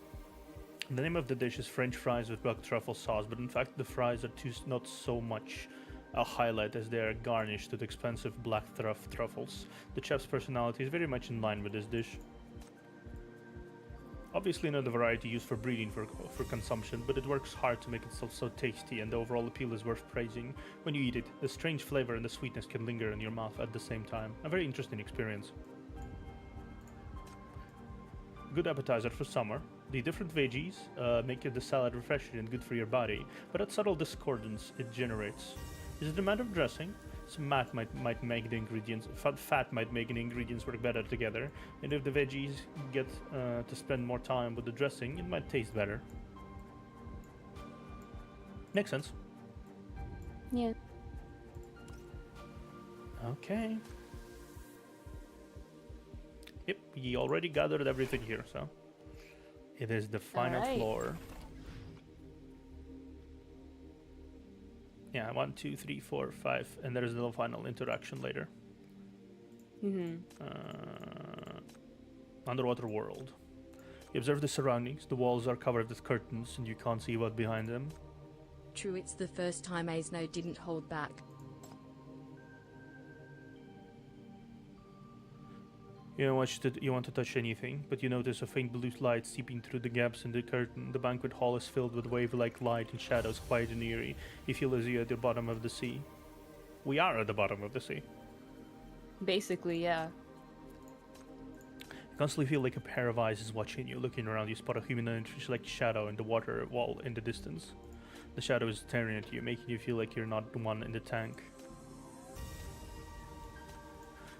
The name of the dish is French fries with black truffle sauce, but in fact the fries are not so much a highlight as they are garnished with expensive black truffles. The chef's personality is very much in line with this dish. Obviously not the variety used for breeding for consumption, but it works hard to make itself so tasty, and the overall appeal is worth praising. When you eat it, the strange flavor and the sweetness can linger in your mouth at the same time. A very interesting experience. Good appetizer for summer. The different veggies make the salad refreshing and good for your body, but a subtle discordance it generates. Is it a matter of dressing? Some fat might make the ingredients work better together, and if the veggies get to spend more time with the dressing, it might taste better. Makes sense. Yeah. Okay. Yep, we already gathered everything here, so it is the final Alright. floor. Yeah, 1, 2, 3, 4, 5, and there is the final interaction later. Underwater world. You observe the surroundings. The walls are covered with curtains, and you can't see what behind them. True, it's the first time Aesno didn't hold back. You don't want to touch anything, but you notice a faint blue light seeping through the gaps in the curtain. The banquet hall is filled with wave-like light and shadows, quiet and eerie. You feel as you're at the bottom of the sea. We are at the bottom of the sea. Basically, yeah. You constantly feel like a pair of eyes is watching you. Looking around, you spot a humanoid-like shadow in the water wall in the distance. The shadow is staring at you, making you feel like you're not the one in the tank.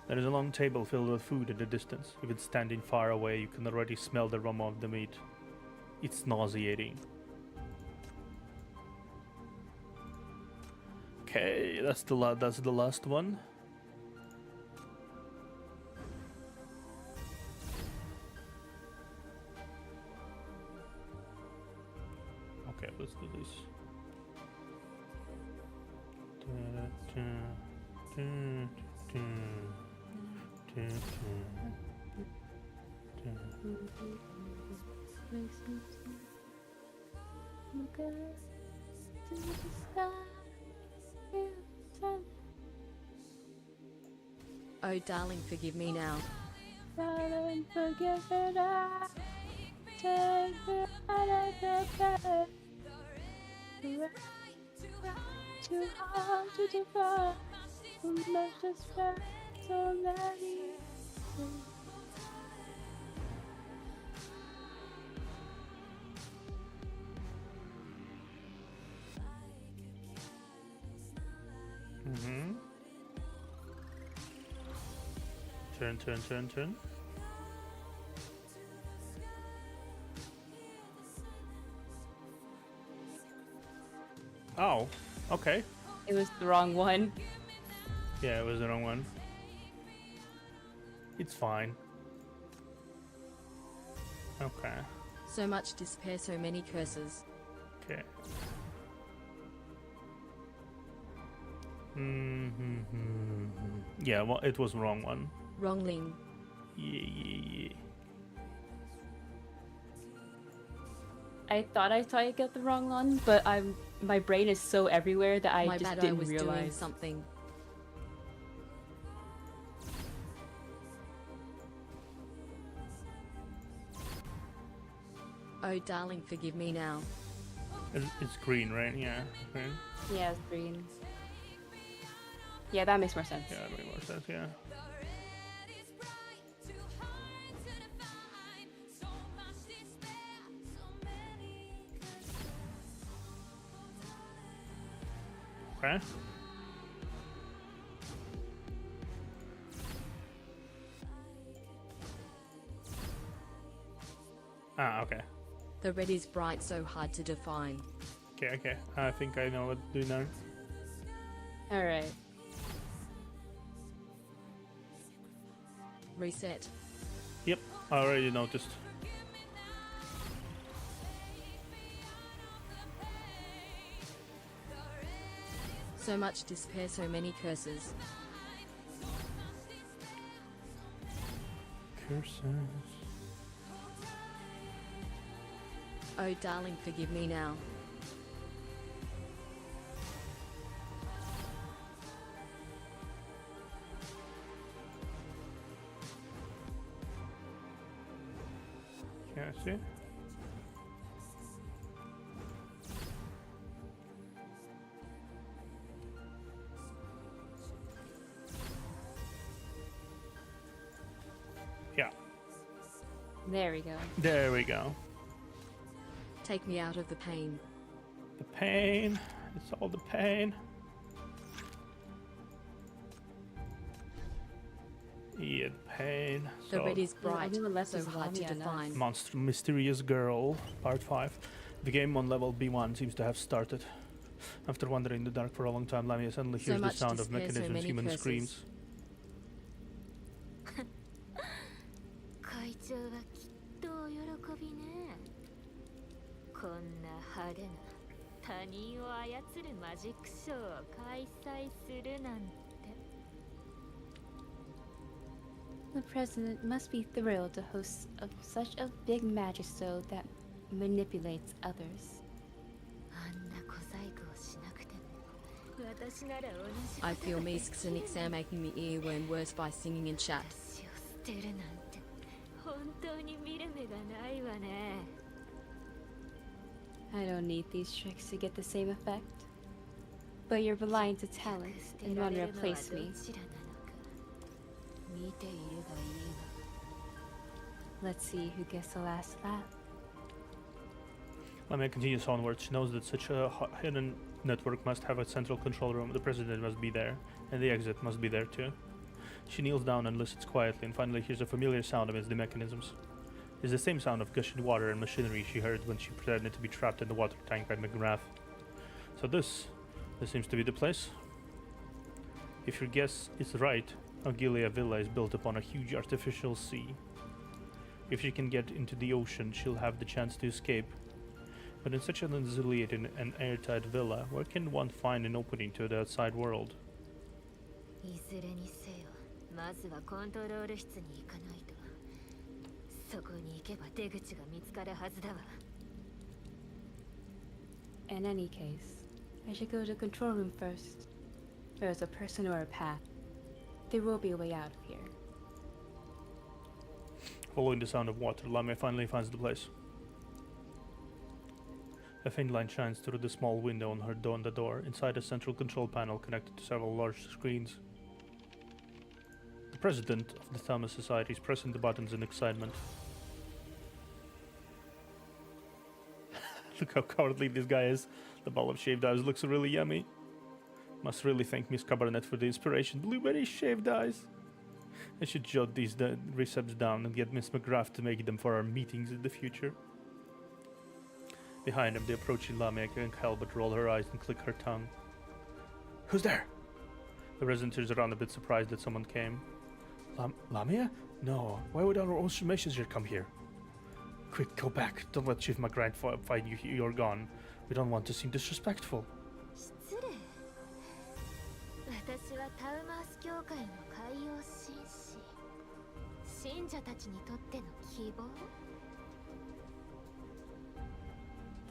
There is a long table filled with food in the distance. Even standing far away, you can already smell the aroma of the meat. It's nauseating. Okay, that's the last one. Okay, let's do this. Oh darling, forgive me now. Darling, forgive me now. Take me out of the bed. Too hard to define. Let's just spend so many. Turn. Oh, okay. It was the wrong one. Yeah, it was the wrong one. It's fine. Okay. So much despair, so many curses. Okay. Yeah, well, it was the wrong one. Wrongling. Yeah. I thought I saw you get the wrong one, but my brain is so everywhere that I My just bad, didn't I was doing realize. something. Oh darling, forgive me now. It's green, right? Yeah. Green. Yeah, it's green. Yeah, that makes more sense. Yeah, that makes more sense, yeah. Okay. Ah, okay. The red is bright, so hard to define. Okay. I think I know what to do now. Alright. Reset. Yep, I already noticed. So much despair, so many curses. Curses. Oh darling, forgive me now. Can I see? Yeah. There we go. There we go. Take me out of the pain. The pain. It's all the pain. Yeah, the pain. The So, red is The bright, only one left so is hard to Lamia now. define. Monster Mysterious Girl, Part 5. The game on level B1 seems to have started. After wandering in the dark for a long time, Lamia suddenly So hears the much sound of despair, so mechanisms, many human curses. screams. びね。こんな派手な他人を操るマジックショーを開催するなんて。 The president must be thrilled to host such a big magic show that manipulates others. あんな小細工をしなくても私なら同じ I feel Meesk's and exam making me earworm worse by singing in chat. 私を捨てるなんて本当に見る目がないわね。 I don't need these tricks to get the same effect. But you're blind to talent and want to replace me. 見ているがいいわ。 Let's see who gets the last laugh. Lamia continues onward. She knows that such a hidden network must have a central control room. The president must be there, and the exit must be there too. She kneels down and listens quietly, and finally hears a familiar sound amidst the mechanisms. It's the same sound of gushing water and machinery she heard when she pretended to be trapped in the water tank by McGrath. So this seems to be the place. If your guess is right, Augilia Villa is built upon a huge artificial sea. If she can get into the ocean, she'll have the chance to escape. But in such an insulated and airtight villa, where can one find an opening to the outside world? いずれにせよ、まずはコントロール室に行かないと。そこに行けば出口が見つかるはずだわ。 In any case, I should go to the control room first. There's a person or a path. There will be a way out of here. Following the sound of water, Lamia finally finds the place. A faint light shines through the small window on the door, inside a central control panel connected to several large screens. The president of the Thomas Society is pressing the buttons in excitement. Look how cowardly this guy is. The bowl of shaved ice looks really yummy. Must really thank Miss Cabarnet for the inspiration. Blueberry shaved ice. I should jot these recepts down and get Miss McGrath to make them for our meetings in the future. Behind him, the approaching Lamia can't help but roll her eyes and click her tongue. Who's there? The resident turns around a bit surprised that someone came. Lamia? No, why would our ocean messenger come here? Quick, go back. Don't let Chief McGrath find you here. You're gone. We don't want to seem disrespectful. 失礼。私はタウマース教会の海洋紳士。信者たちにとっての希望。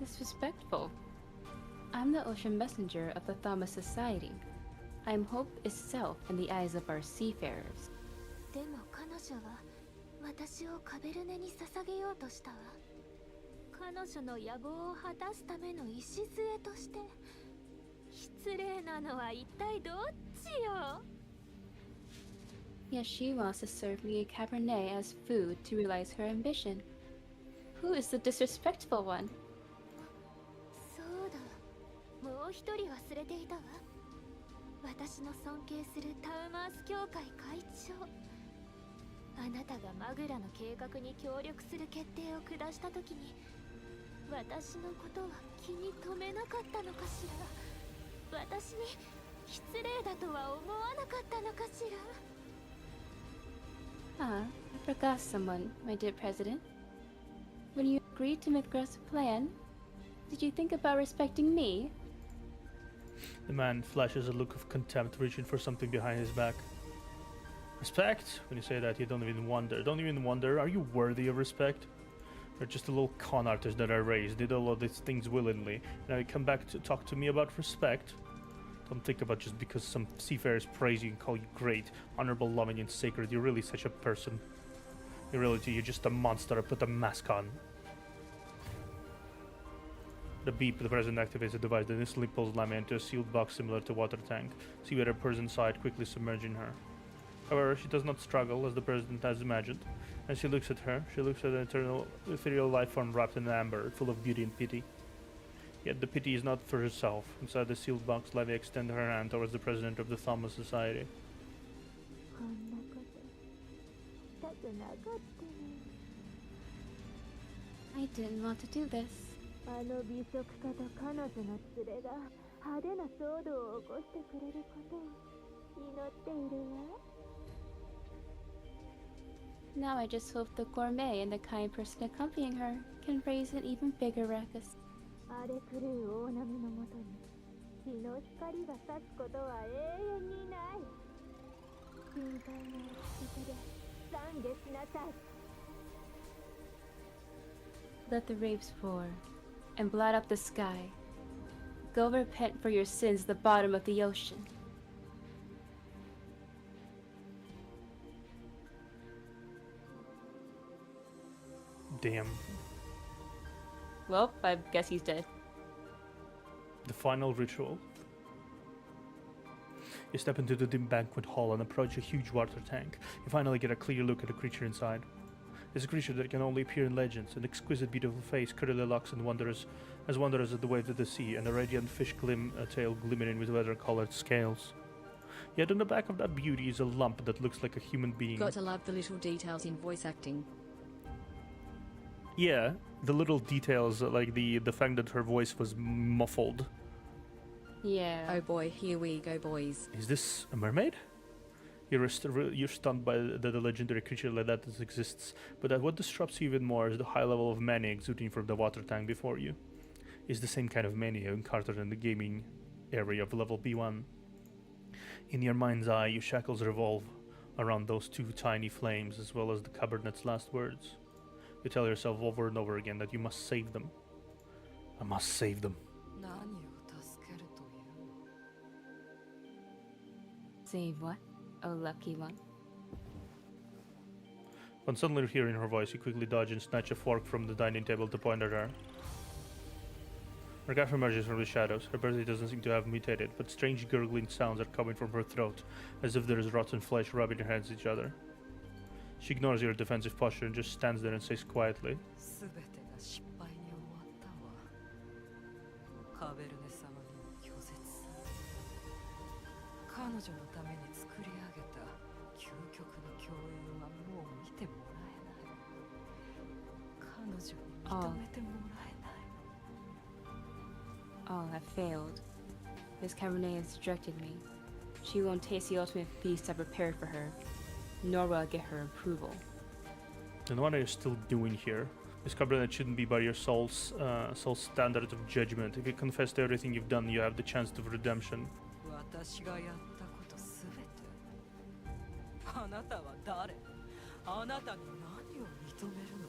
Disrespectful. I'm the ocean messenger of the Thomas Society. I'm hope itself in the eyes of our seafarers. でも彼女は私をカベルネに捧げようとしたわ。彼女の野望を果たすための礎として。失礼なのは一体どっちよ。 Yet she wants to serve me a Cabernet as food to realize her ambition. Who is the disrespectful one? そうだ。もう一人忘れていたわ。私の尊敬するタウマース教会会長。あなたがマグラの計画に協力する決定を下したときに、私のことは気に留めなかったのかしら。私に失礼だとは思わなかったのかしら。 Ah, I forgot someone, my dear President. When you agreed to McGrath's plan, did you think about respecting me? The man flashes a look of contempt, reaching for something behind his back. Respect? When you say that, you don't even wonder. Don't even wonder, are you worthy of respect? You're just a little con artist that I raised, did all of these things willingly. Now you come back to talk to me about respect? Don't think about just because some seafarers praise you and call you great, honorable, loving, and sacred. You're really such a person. In reality, you're just a monster I put a mask on. The beep, the president activates a device that instantly pulls Lamia into a sealed box similar to a water tank. Seawater pours inside, quickly submerging her. However, she does not struggle as the president has imagined. As she looks at her, she looks at an eternal, ethereal life form wrapped in amber, full of beauty and pity. Yet the pity is not for herself. Inside the sealed box, Lamia extends her hand towards the president of the Thomas Society. I didn't want to do this. あの美食家と彼女の連れが派手な騒動を起こしてくれることを祈っているわ。Now I just hope the gourmet and the kind person accompanying her can raise an even bigger ruckus. 荒れ狂う大波のもとに日の光が差すことは永遠にない。深海の落ち着きで懺悔しなさい。 Let the waves roar and blot up the sky. Go repent for your sins at the bottom of the ocean. Damn. Well, I guess he's dead. The final ritual. You step into the dim banquet hall and approach a huge water tank. You finally get a clear look at the creature inside. It's a creature that can only appear in legends, an exquisite, beautiful face, curly locks, and wondrous as the waves of the sea, and a radiant fish tail glimmering with weather-colored scales. Yet on the back of that beauty is a lump that looks like a human being. Got to love the little details in voice acting. Yeah, the little details, like the fact that her voice was muffled. Yeah. Oh boy, here we go, boys. Is this a mermaid? You're stunned by the legendary creature like that exists, but what disrupts you even more is the high level of mania exuding from the water tank before you. It's the same kind of mania you encountered in the gaming area of level B1. In your mind's eye, your shackles revolve around those two tiny flames, as well as the Cabernet's last words. You tell yourself over and over again that you must save them. I must save them. 何を助けるという。 Save what? Oh, lucky one. Upon suddenly hearing her voice, you quickly dodge and snatch a fork from the dining table to point at her. Her gaff emerges from the shadows. Her body doesn't seem to have mutated, but strange gurgling sounds are coming from her throat, as if there is rotten flesh rubbing her hands each other. She ignores your defensive posture and just stands there and says quietly, 全てが失敗に終わったわ。カベルネ様にも拒絶。彼女のために作り上げた究極の共演はもう見てもらえない。彼女に認めてもらえない。 Oh, I failed. Miss Cabernet instructed me. She won't taste the ultimate feast I prepared for her, nor will I get her approval. then what are you still doing here? This Cabarnet shouldn't be by your soul's standard of judgment. If you confess to everything you've done, you have the chance of redemption. 私がやったことすべて。あなたは誰？あなたに何を認めるの？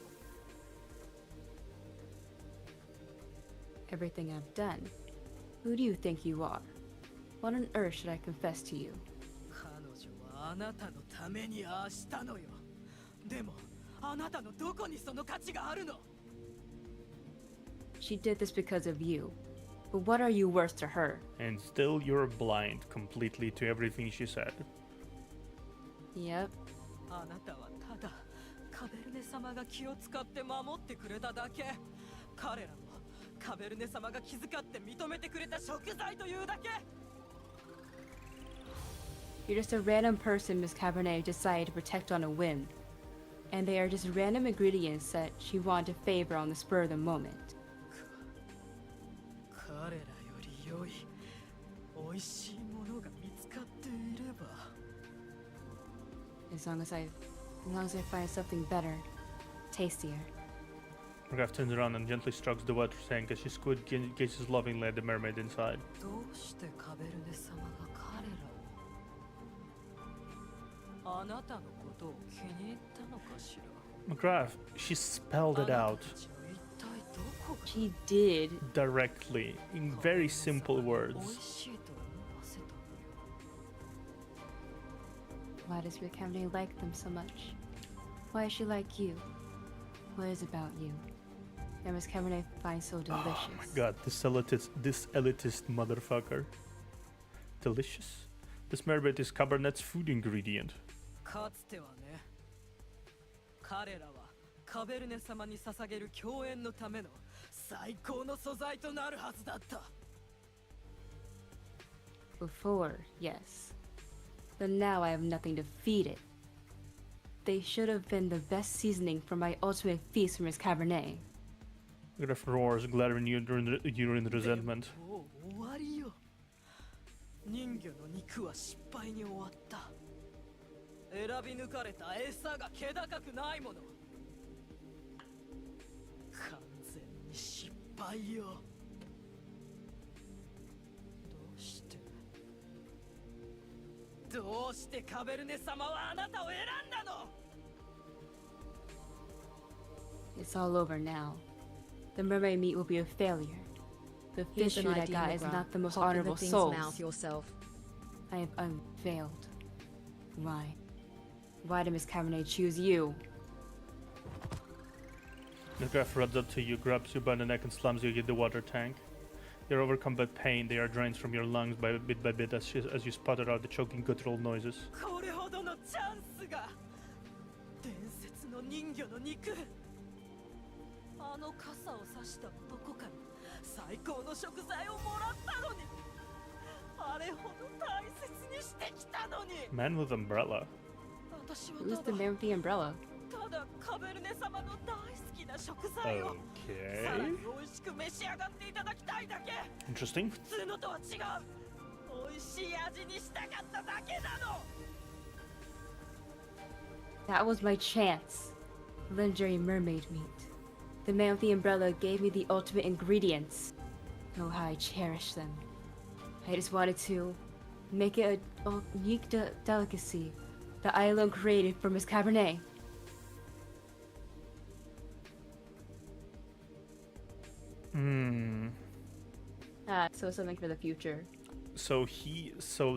Everything I've done. Who do you think you are? What on earth should I confess to you? 彼女はあなたのためにああしたのよ。でも、あなたのどこにその価値があるの？ She did this because of you. But what are you worth to her? And still you're blind completely to everything she said. Yep. あなたはただカベルネ様が気を使って守ってくれただけ。彼らもカベルネ様が気遣って認めてくれた食材というだけ。 You're just a random person Miss Cabernet decided to protect on a whim. And they are just random ingredients that she wanted to favor on the spur of the moment. 彼らより良い美味しいものが見つかっていれば。 As long as I find something better, tastier. Graf turns around and gently strokes the water tank as she gazes lovingly at the mermaid inside. どうしてカベルネ様が彼らを？あなたのことを気に入ったのかしら？ McGrath, she spelled it あな out たたちの一体どこが She did. directly in very simple 美 words. 味しいと思わせたのよ。 Why does Miss Cabernet like them so much? Why is she like you? What is it about you that Miss Cabernet finds so delicious? Oh my god, this elitist motherfucker. Delicious? This mermaid is Cabernet's food ingredient. かつてはね、彼らはカベルネ様に捧げる共演のための最高の素材となるはずだった。 Before, yes. But now I have nothing to feed it. They should have been the best seasoning for my ultimate feast for Miss Cabernet. Graf roars, glaring you in resentment. もう終わりよ。人魚の肉は失敗に終わった。選び抜かれた餌が気高くないもの。完全に失敗よ。どうしてカベルネ様はあなたを選んだの？ It's all over now. The mermaid meat will be a failure. The Here's fish an food I idea, got is McGrath. not the most Pop in honorable the thing's souls. mouth yourself. I have unveiled. Why? Why did Miss Cabernet choose you? The graph runs up to you, grabs you by the neck and slams you in the water tank. You're overcome by pain. They are drained from your lungs by bit as you sputter out the choking guttural noises. これほどのチャンスが。伝説の人魚の肉。あの傘を差した男から最高の食材をもらったのに。あれほど大切にしてきたのに。Man with umbrella. 私は Who's た the だ man with the umbrella? ただカベルネ様の大好きな食材を。さら Okay. に美味しく召し上がっていただきたいだけ。 Interesting. 普通のとは違う。美味しい味にしたかっただけなの。 That was my chance. Legendary mermaid meat. The man with the umbrella gave me the ultimate ingredients. Oh, how I cherish them. I just wanted to make it a unique delicacy that I alone created for Miss Cabernet. So something for the future. So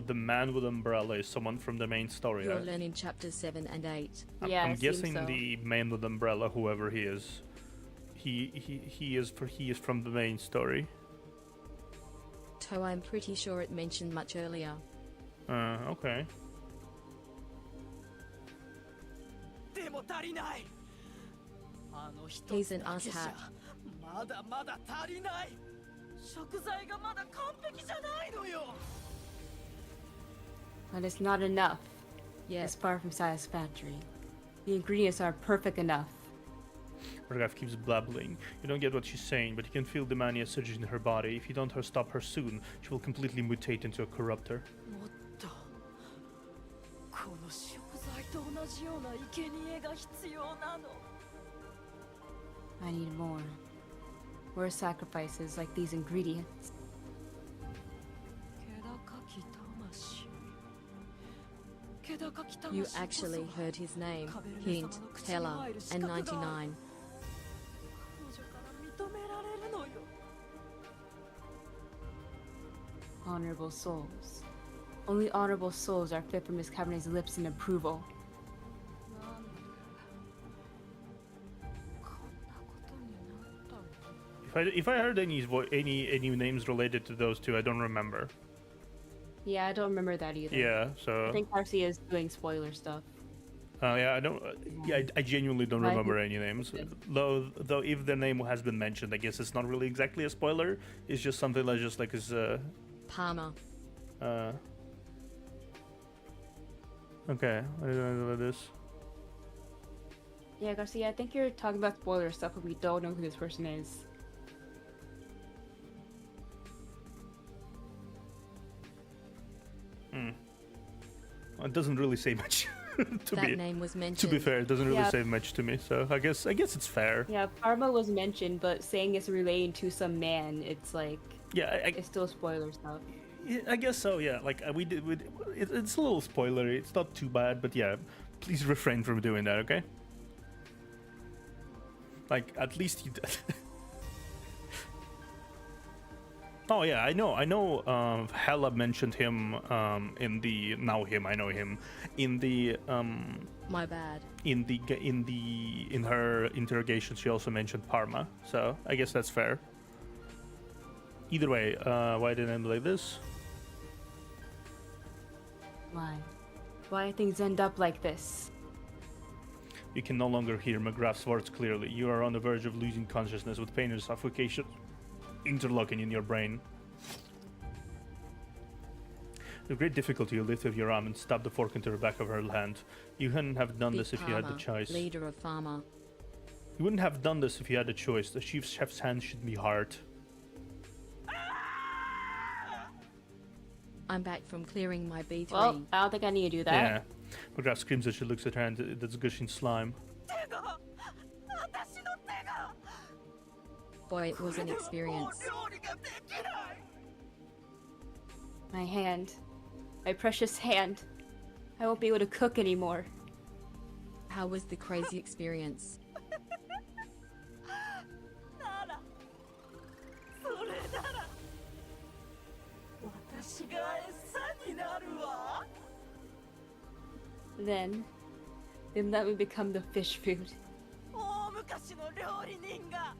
the man with umbrella is someone from the main story. You'll right? learn in chapters 7 and 8. Yeah, I'm it seems guessing so. the man with umbrella, whoever he is, he is from the main story. So I'm pretty sure it mentioned much earlier. Okay. でも足りない。あの一 He's つ an だけじ asshat. ゃまだまだ足りない。食材がまだ完璧じゃないのよ。 But it's not enough. Yeah. It's far from satisfactory. The ingredients are perfect enough. Raghav keeps blabbling. You don't get what she's saying, but you can feel the mania surging in her body. If you don't stop her soon, she will completely mutate into a corruptor. もっとこの食材と同じような生贄が必要なの。 I need more. More sacrifices like these ingredients. 気高き魂。気高き魂 You こそ actually heard his name. カベルネ様 Hint, の口に Hella, 入る資 and 格がある。 99. 彼女から認められるのよ。 Honorable souls. Only honorable souls are fit for Miss Cabernet's lips in approval. なんでこんなことになったの？ If I heard any names related to those two, I don't remember. Yeah, I don't remember that either. Yeah, I so think Darcy is doing spoiler stuff. yeah, I don't. Yeah, I genuinely don't I remember think- any names. Though if the name has been mentioned, I guess it's not really exactly a spoiler. It's just something that just like is Palmer. Okay, what do I do with this? Yeah, Garcia, I think you're talking about spoiler stuff, but we don't know who this person is. Well, it doesn't really say much. to That be name was to mentioned. be fair, it doesn't really Yeah. say much to me. So I guess it's fair. Yeah, Parma was mentioned, but saying it's relating to some man, it's like, Yeah, it's still spoiler stuff. I guess so. Yeah, like it's a little spoilery. It's not too bad, but yeah, please refrain from doing that. Okay. Like at least he did. Oh yeah, I know. Hella mentioned him in the I know him in the My bad. in her interrogation. She also mentioned Parma, so I guess that's fair. Either way, why did I end like this? Why? Why things end up like this? You can no longer hear McGrath's words clearly. You are on the verge of losing consciousness with pain and suffocation interlocking in your brain. With great difficulty, you lift up your arm and stab the fork into the back of her hand. You wouldn't have done Big this if you had the Palmer, choice. leader of Farmer. You wouldn't have done this if you had the choice. The chief chef's hand should be hard. I'm back from clearing my B3. Well, I don't think I need to do that. Yeah. McGrath screams as she looks at her hand that's gushing slime. Boy, it was an experience. My hand. My precious hand. I won't be able to cook anymore. How was the crazy experience? ならそれなら私が餌になるわ Then let me become the fish food. 大昔の料理人が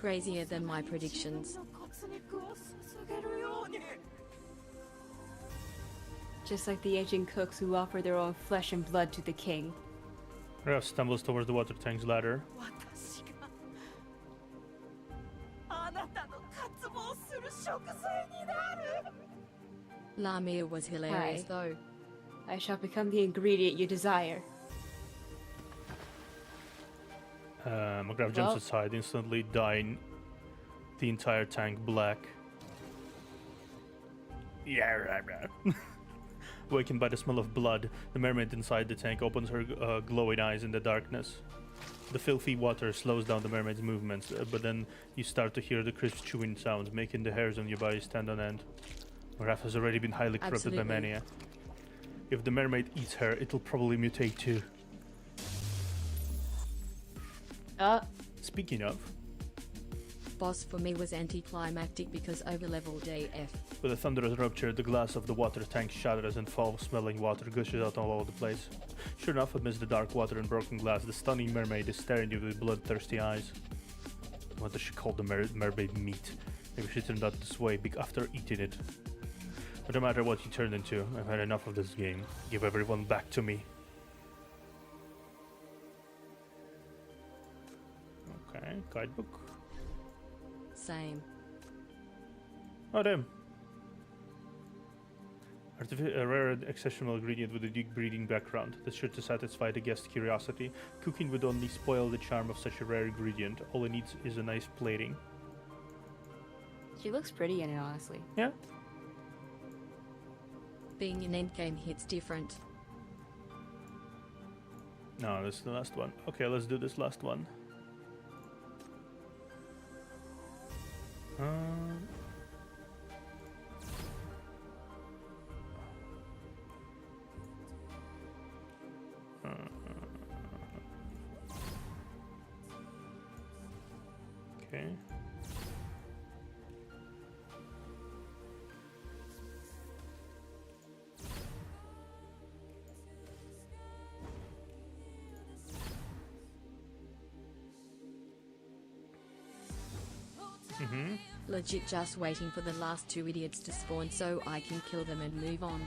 Crazier than my predictions. 骨肉を捧げるように Just like the ancient cooks who offer their own flesh and blood to the king. McGrath stumbles towards the water tank's ladder. 私があなたの渇望する食材になる Lamia was hilarious Hi. though. I shall become the ingredient you desire. McGrath jumps aside, instantly dyeing the entire tank black. Yeah. Wakened by the smell of blood, the mermaid inside the tank opens her glowing eyes in the darkness. The filthy water slows down the mermaid's movements, but then you start to hear the crisp chewing sounds, making the hairs on your body stand on end. McGrath has already been highly corrupted by Absolutely. mania. If the mermaid eats her, it'll probably mutate too. Speaking of, Boss for me was anticlimactic because overleveled AF. with a thunderous rupture, the glass of the water tank shatters and foul-smelling water gushes out all over the place. Sure enough, amidst the dark water and broken glass, the stunning mermaid is staring you with bloodthirsty eyes. What does she call the mermaid meat? Maybe she turned out this way after eating it. But no matter what you turned into, I've had enough of this game. Give everyone back to me. Okay, guidebook. Same. Oh, damn. A rare exceptional ingredient with a deep breeding background. That's sure to satisfy the guest's curiosity. Cooking would only spoil the charm of such a rare ingredient. All it needs is a nice plating. She looks pretty in it, honestly. Yeah. Being an endgame hits different. No, this is the last one. Okay, let's do this last one. Okay. Legit just waiting for the last two idiots to spawn so I can kill them and move on.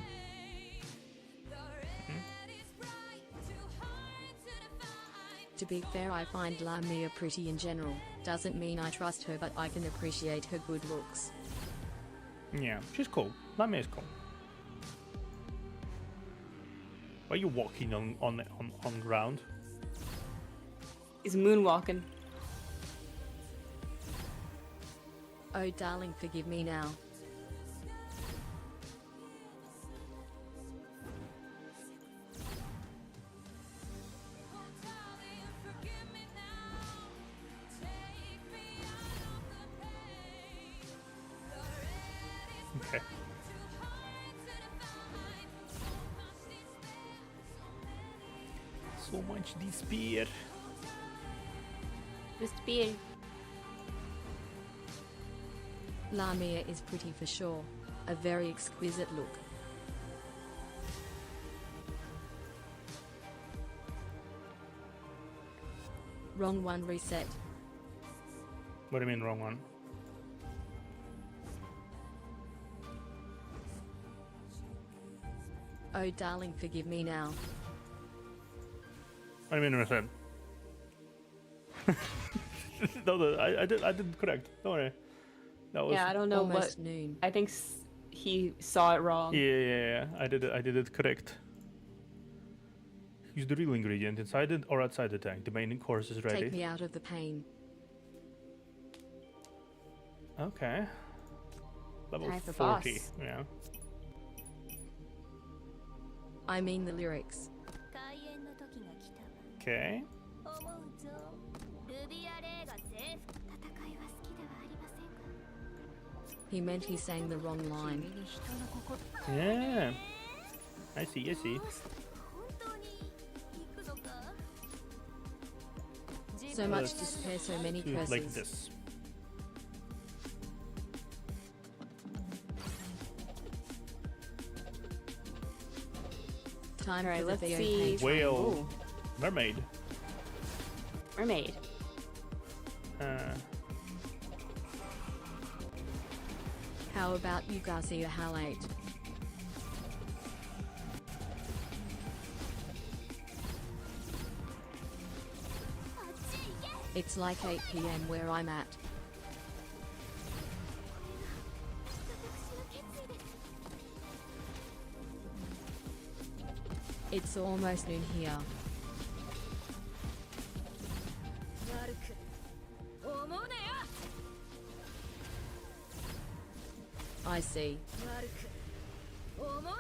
To be fair, I find Lamia pretty in general. Doesn't mean I trust her, but I can appreciate her good looks. Yeah, she's cool. Lamia is cool. Why are you walking on ground? He's moonwalking. Oh darling, forgive me now. Okay. So much despair. Mr. Beard. Lamia is pretty for sure. A very exquisite look. Wrong one, reset. What do you mean, wrong one? Oh darling, forgive me now. What do you mean, reset? No, I did correct. Don't worry. That was Yeah, I don't know Almost what. noon. I think he saw it wrong. Yeah. I did it correct. Use the real ingredient inside it or outside the tank. The main course is ready. Take me out of the pain. Okay. Level Time for 40. boss. Yeah. I mean the lyrics. 開演の時が来たわ Okay. 思うぞルビア・レイが征服戦いは好きではありませんが He meant he sang the wrong line. 君に人の心 Yeah. I see, I see. どうして本当に行くのか So much despair, so many Do it like curses. this. Time Alright, for the let's VO see. page. Whale. Ooh, Mermaid. mermaid. How about you Garcia Halate? It's like 8 p.m. where I'm at. It's almost noon here. 悪く思うなよ I see. 悪く思うなよ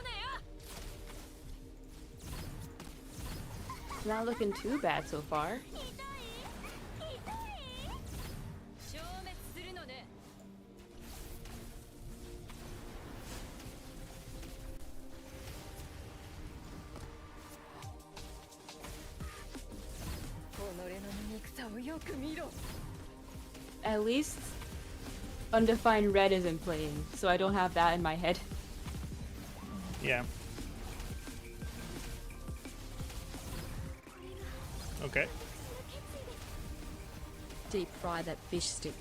It's not looking too bad so far. 消滅するのね 己の醜さをよく見ろ At least undefined red isn't playing, so I don't have that in my head. Yeah. Okay. Deep fry that fish stick.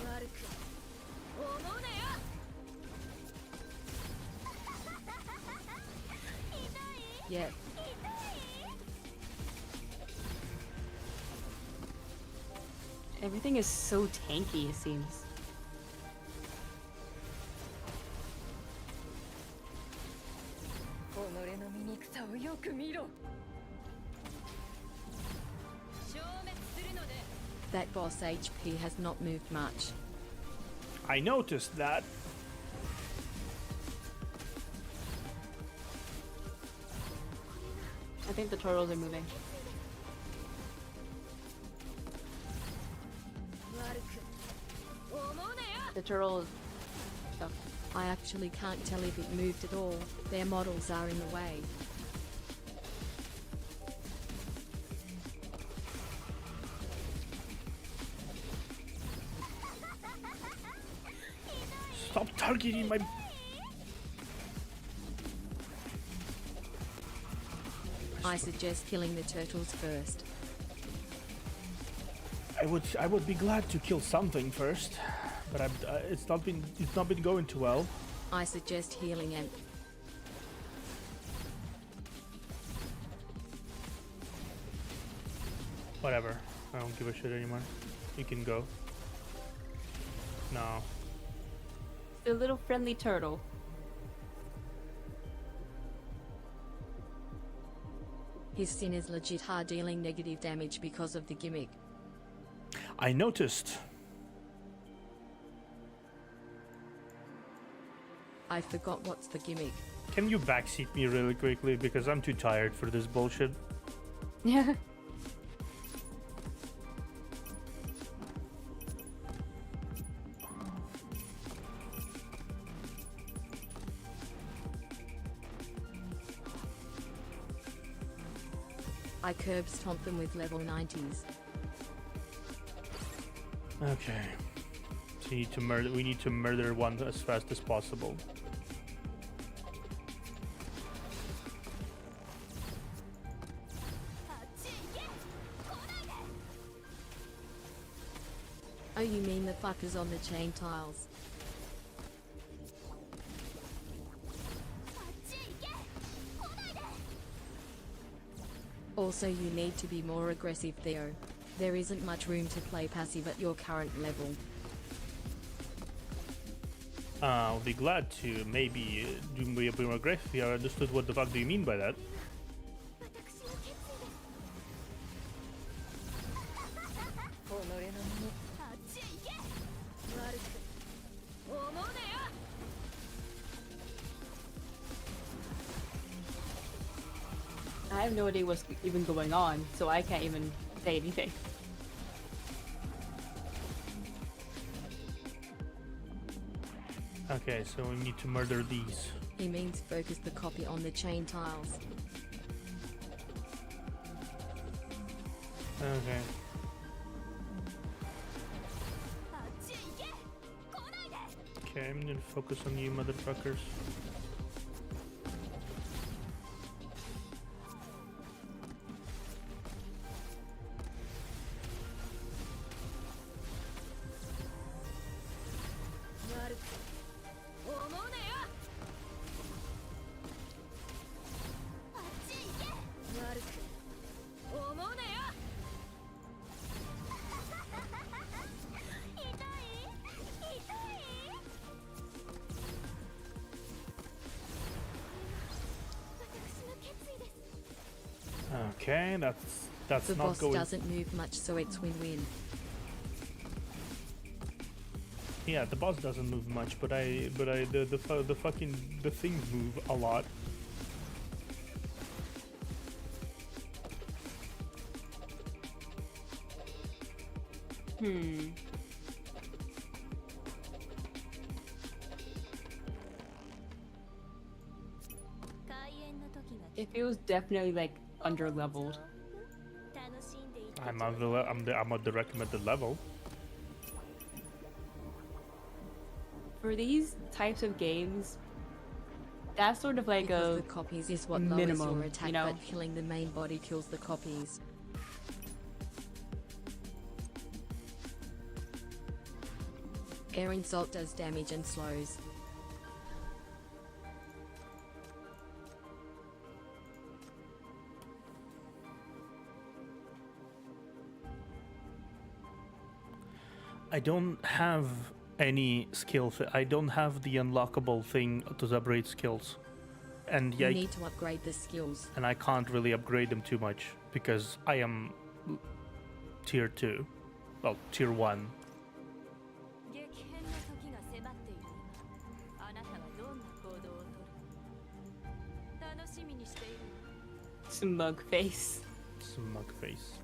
悪く思うなよ Yep. Everything is so tanky, it seems. That boss HP has not moved much. I noticed that. I think the turtles are moving. The turtles. Oh. I actually can't tell if it moved at all. Their models are in the way. Stop targeting my. I suggest killing the turtles first. I would be glad to kill something first, but it's not been going too well. I suggest healing and Whatever. I don't give a shit anymore. You can go. No. The little friendly turtle. his sin is legit hard dealing negative damage because of the gimmick. I noticed. I forgot what's the gimmick. Can you backseat me really quickly because I'm too tired for this bullshit? Yeah. I curb stomp them with level 90s. Okay. So we need to murder one as fast as possible. Oh, you mean the fuckers on the chain tiles? Also, you need to be more aggressive, Theo. There isn't much room to play passive at your current level. I'll be glad to maybe do be a bit more aggressive. I understood what the fuck do you mean by that. I have no idea what's even going on, so I can't even say anything. Okay, so we need to murder these. He means focus the copy on the chain tiles. Okay. Okay, I'm gonna focus on you motherfuckers. Okay, that's The not boss going. doesn't move much, so it's win-win. Yeah, the boss doesn't move much, but the fucking the things move a lot. It feels definitely like under leveled. I'm at the recommended level. For these types of games, that's sort of like Because a the copies is what lowers minimum, your attack, you know? but killing the main body kills the copies. Air insult does damage and slows. I don't have any skill. I don't have the unlockable thing to upgrade skills, and You yeah, need to upgrade the skills. and I can't really upgrade them too much because I am tier 2, well, tier 1. smug face. Smug face.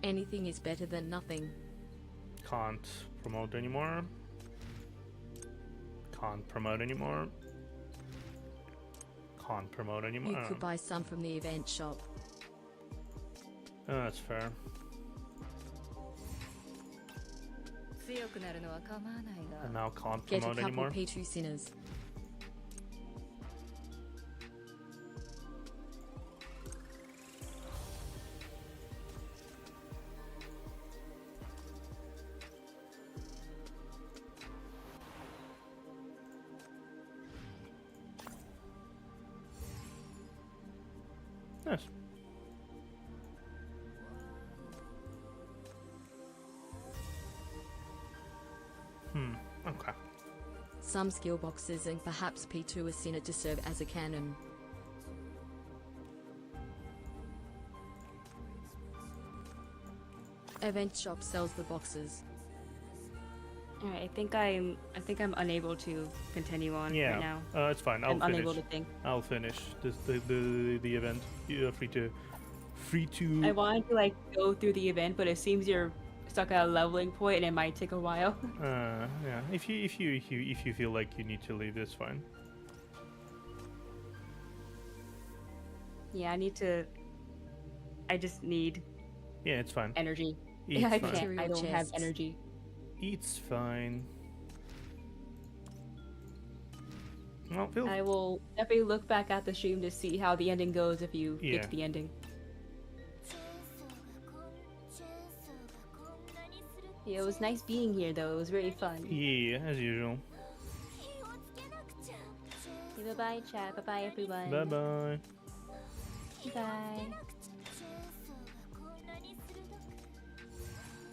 Anything is better than nothing. Can't promote anymore. Can't promote anymore. Can't promote anymore. You could buy some from the event shop. Oh, that's fair. And now can't Get a promote couple anymore. P2 sinners. Yes. Okay. Some skill boxes and perhaps P2 a sinner to serve as a cannon. Event shop sells the boxes. Alright, I think I'm unable to continue on Yeah. right now. It's fine. I'm unable to think. I'll finish this the event. You're free to. I wanted to like go through the event, but it seems you're stuck at a leveling point and it might take a while. Yeah. If you feel like you need to leave, that's fine. Yeah, I just need Yeah, it's fine. energy. It's Yeah, I fine. can't. I don't have Chests. energy. It's fine. Well, feel I will definitely look back at the stream to see how the ending goes if you Yeah. get to the ending. Yeah, it was nice being here though. It was really fun. yeah, as usual. Bye bye, chat. Bye bye, everyone. Bye bye. Bye.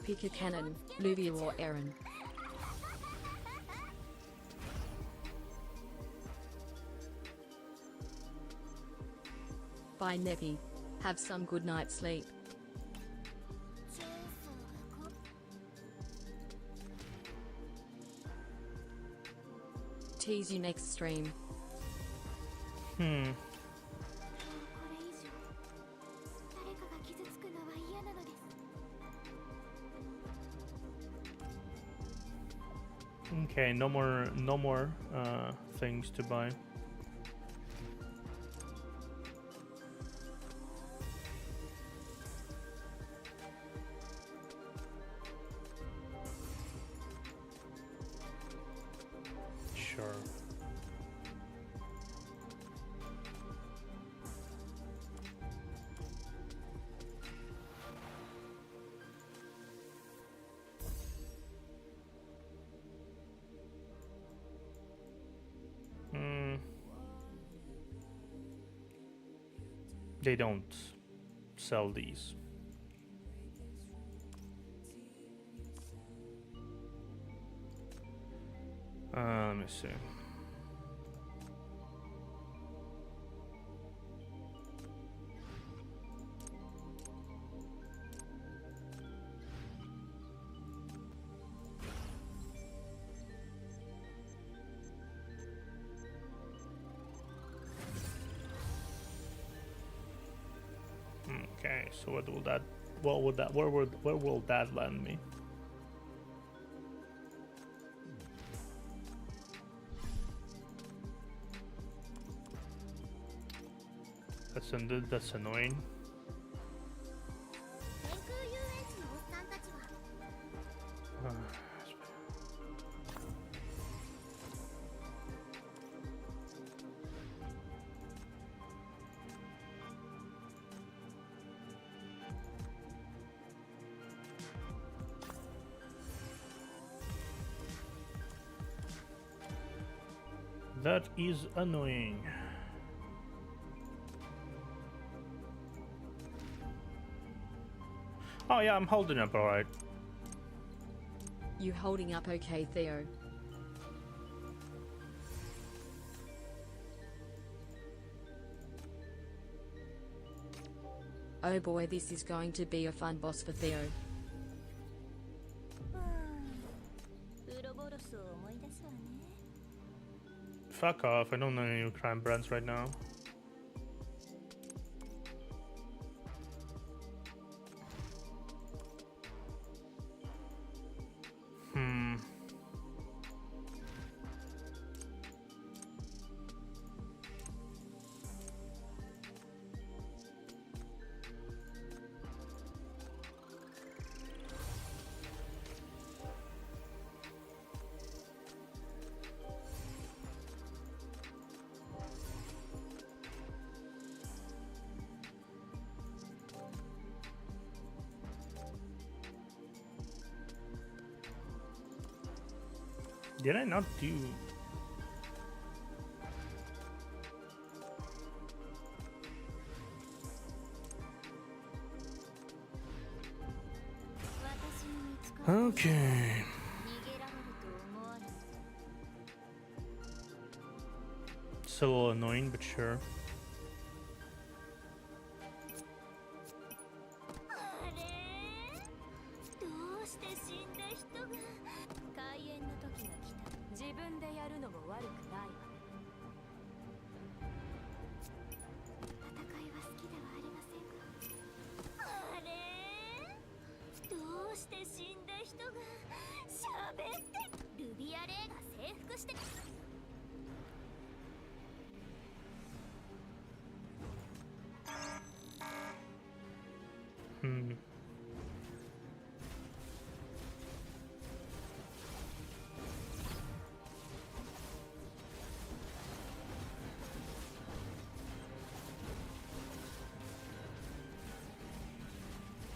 Pick a cannon, Luvia or Aaron. Bye Neppy. Have some good night's sleep. tease you next stream. Hmm. これ以上誰かが傷つくのは嫌なのです。 Okay, no more things to buy. Sure. They don't sell these. Let me see. Okay, so where will that land me? That's annoying. 天空遊園地のおっさんたちは That is annoying. Oh yeah, I'm holding up alright. You holding up okay, Theo? Oh boy, this is going to be a fun boss for Theo. ウロボロスを思い出すわね。 Fuck off, I don't know any crime brands right now. Did I not do... Okay. It's a little annoying, but sure.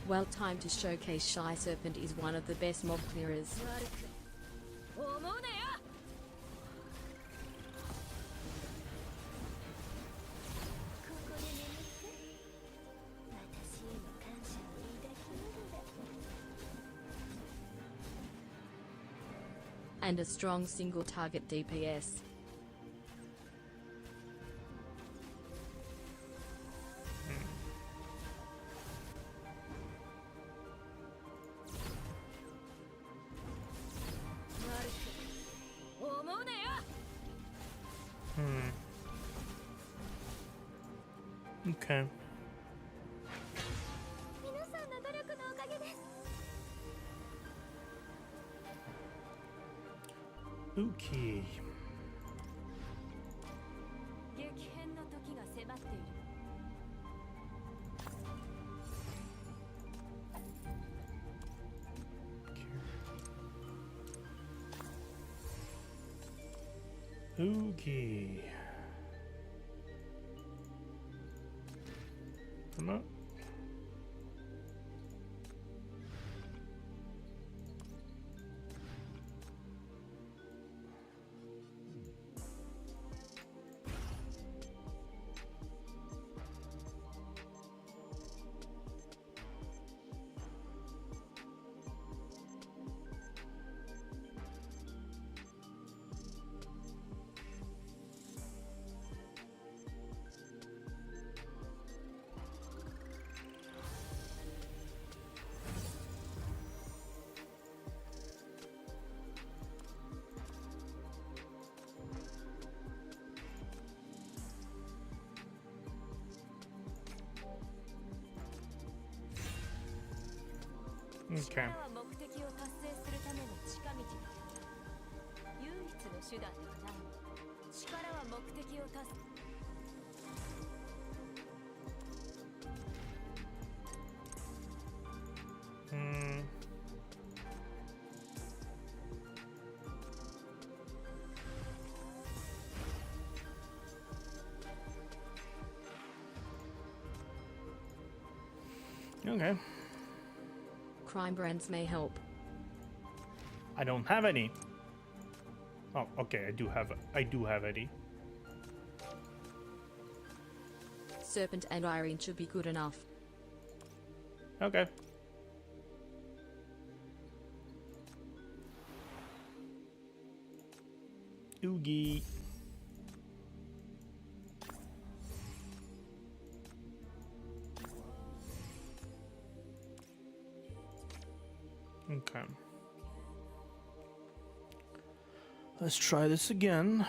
Well, time to showcase Shy Serpent is one of the best mob clearers. And a strong single target DPS. Okay. 皆さんの努力のおかげです。 Okay. 激変の時が迫っている。 Okay. Come on. Okay. 力は目的を達成するための近道だ。唯一の手段ではない。力は目的を達成。 Okay. Crime brands may help. I don't have any. Oh, okay. I do have any. Serpent and Irene should be good enough. Okay. Oogie. Okay. Let's try this again.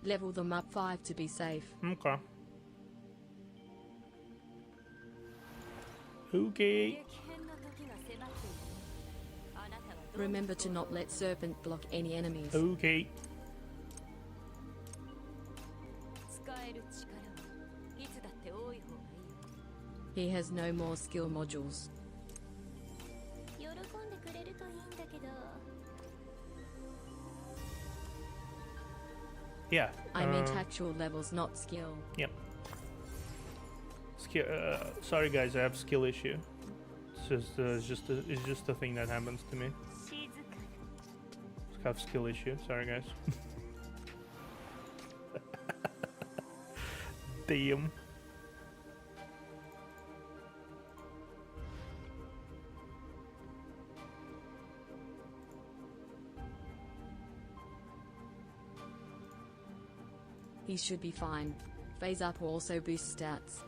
Level them up 5 to be safe. Okay. Okay. 激変の時が迫っている。あなたはどう Remember to not let Serpent block any enemies. Okay. 使える力はいつだって多い方がいい。 He has no more skill modules. 喜んでくれるといいんだけど。 Yeah. I meant actual levels, not skill. Yep. Skill. Sorry, guys. I have skill issue. It's just a thing that happens to me. 静かに。I have skill issue. Sorry, guys. Damn. He should be fine. Phase up also boosts stats.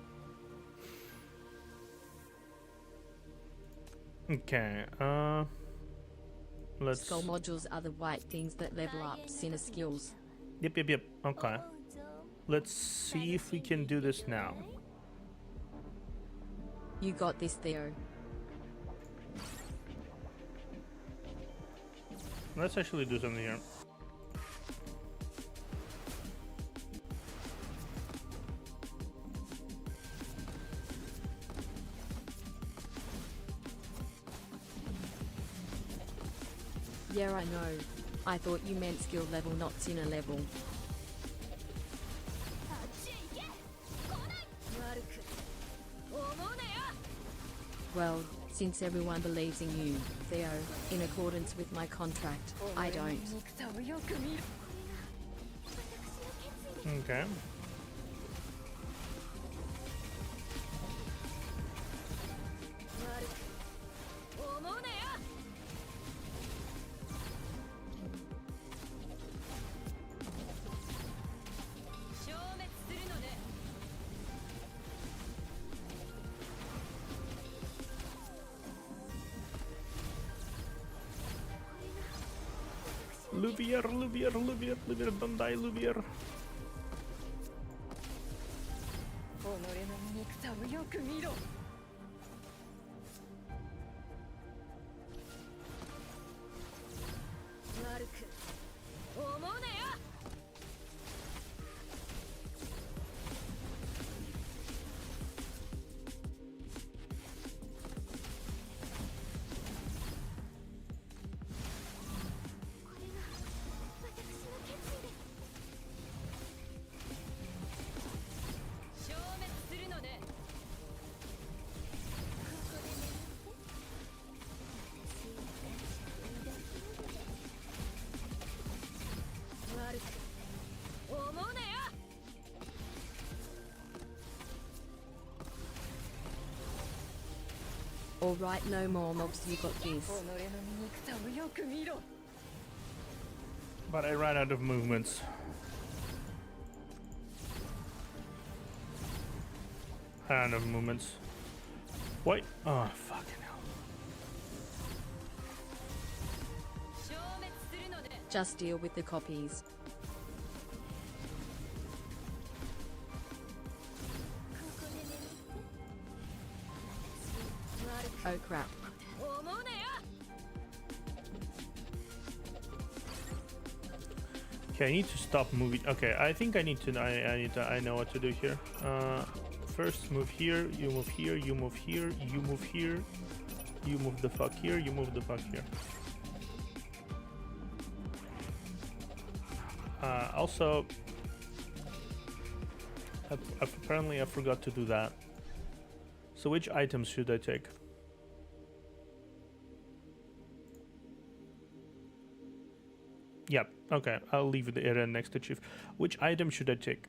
Okay. Let's. Skull modules are the white things that level up Sinner skills. Yep. Okay. Let's see if we can do this now. You got this, Theo. Let's actually do something here. Yeah, I know. I thought you meant skill level, not Sinner level. あっちへ行け。来ない。悪く思うなよ。 Well, since everyone believes in you, Theo, in accordance with my contract, I don't. 憎さをよく見る。 Okay. 悪く思うなよ。 消滅するのね。 Lewd. Louvier, Louvier, Louvier, Louvier, don't die, Louvier. 己の醜さをよく見ろ。悪く思うなよ。消滅するのね。悪く思うなよ。 Alright, no more mobs, you got 己の this. 醜さをよく見ろ。 But I ran out of movements. Out of movements. Wait. Oh, fucking hell. 消滅するのね。 Just deal with the copies. Oh crap. 思うなよ。 Okay, I need to stop moving. Okay, I think I need to. I know what to do here. First, move here. You move here. You move here. You move here. You move the fuck here. You move the fuck here. Also, apparently I forgot to do that. So which items should I take? Yep. Okay, I'll leave the area next to Chief. Which item should I take?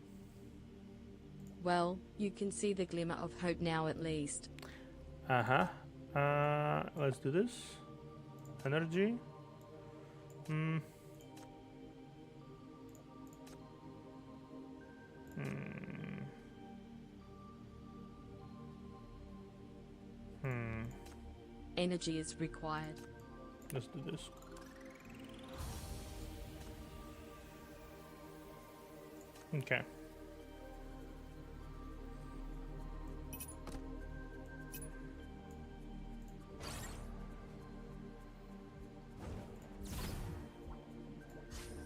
Well, you can see the glimmer of hope now at least. Let's do this. Energy. Energy is required. Let's do this. Okay.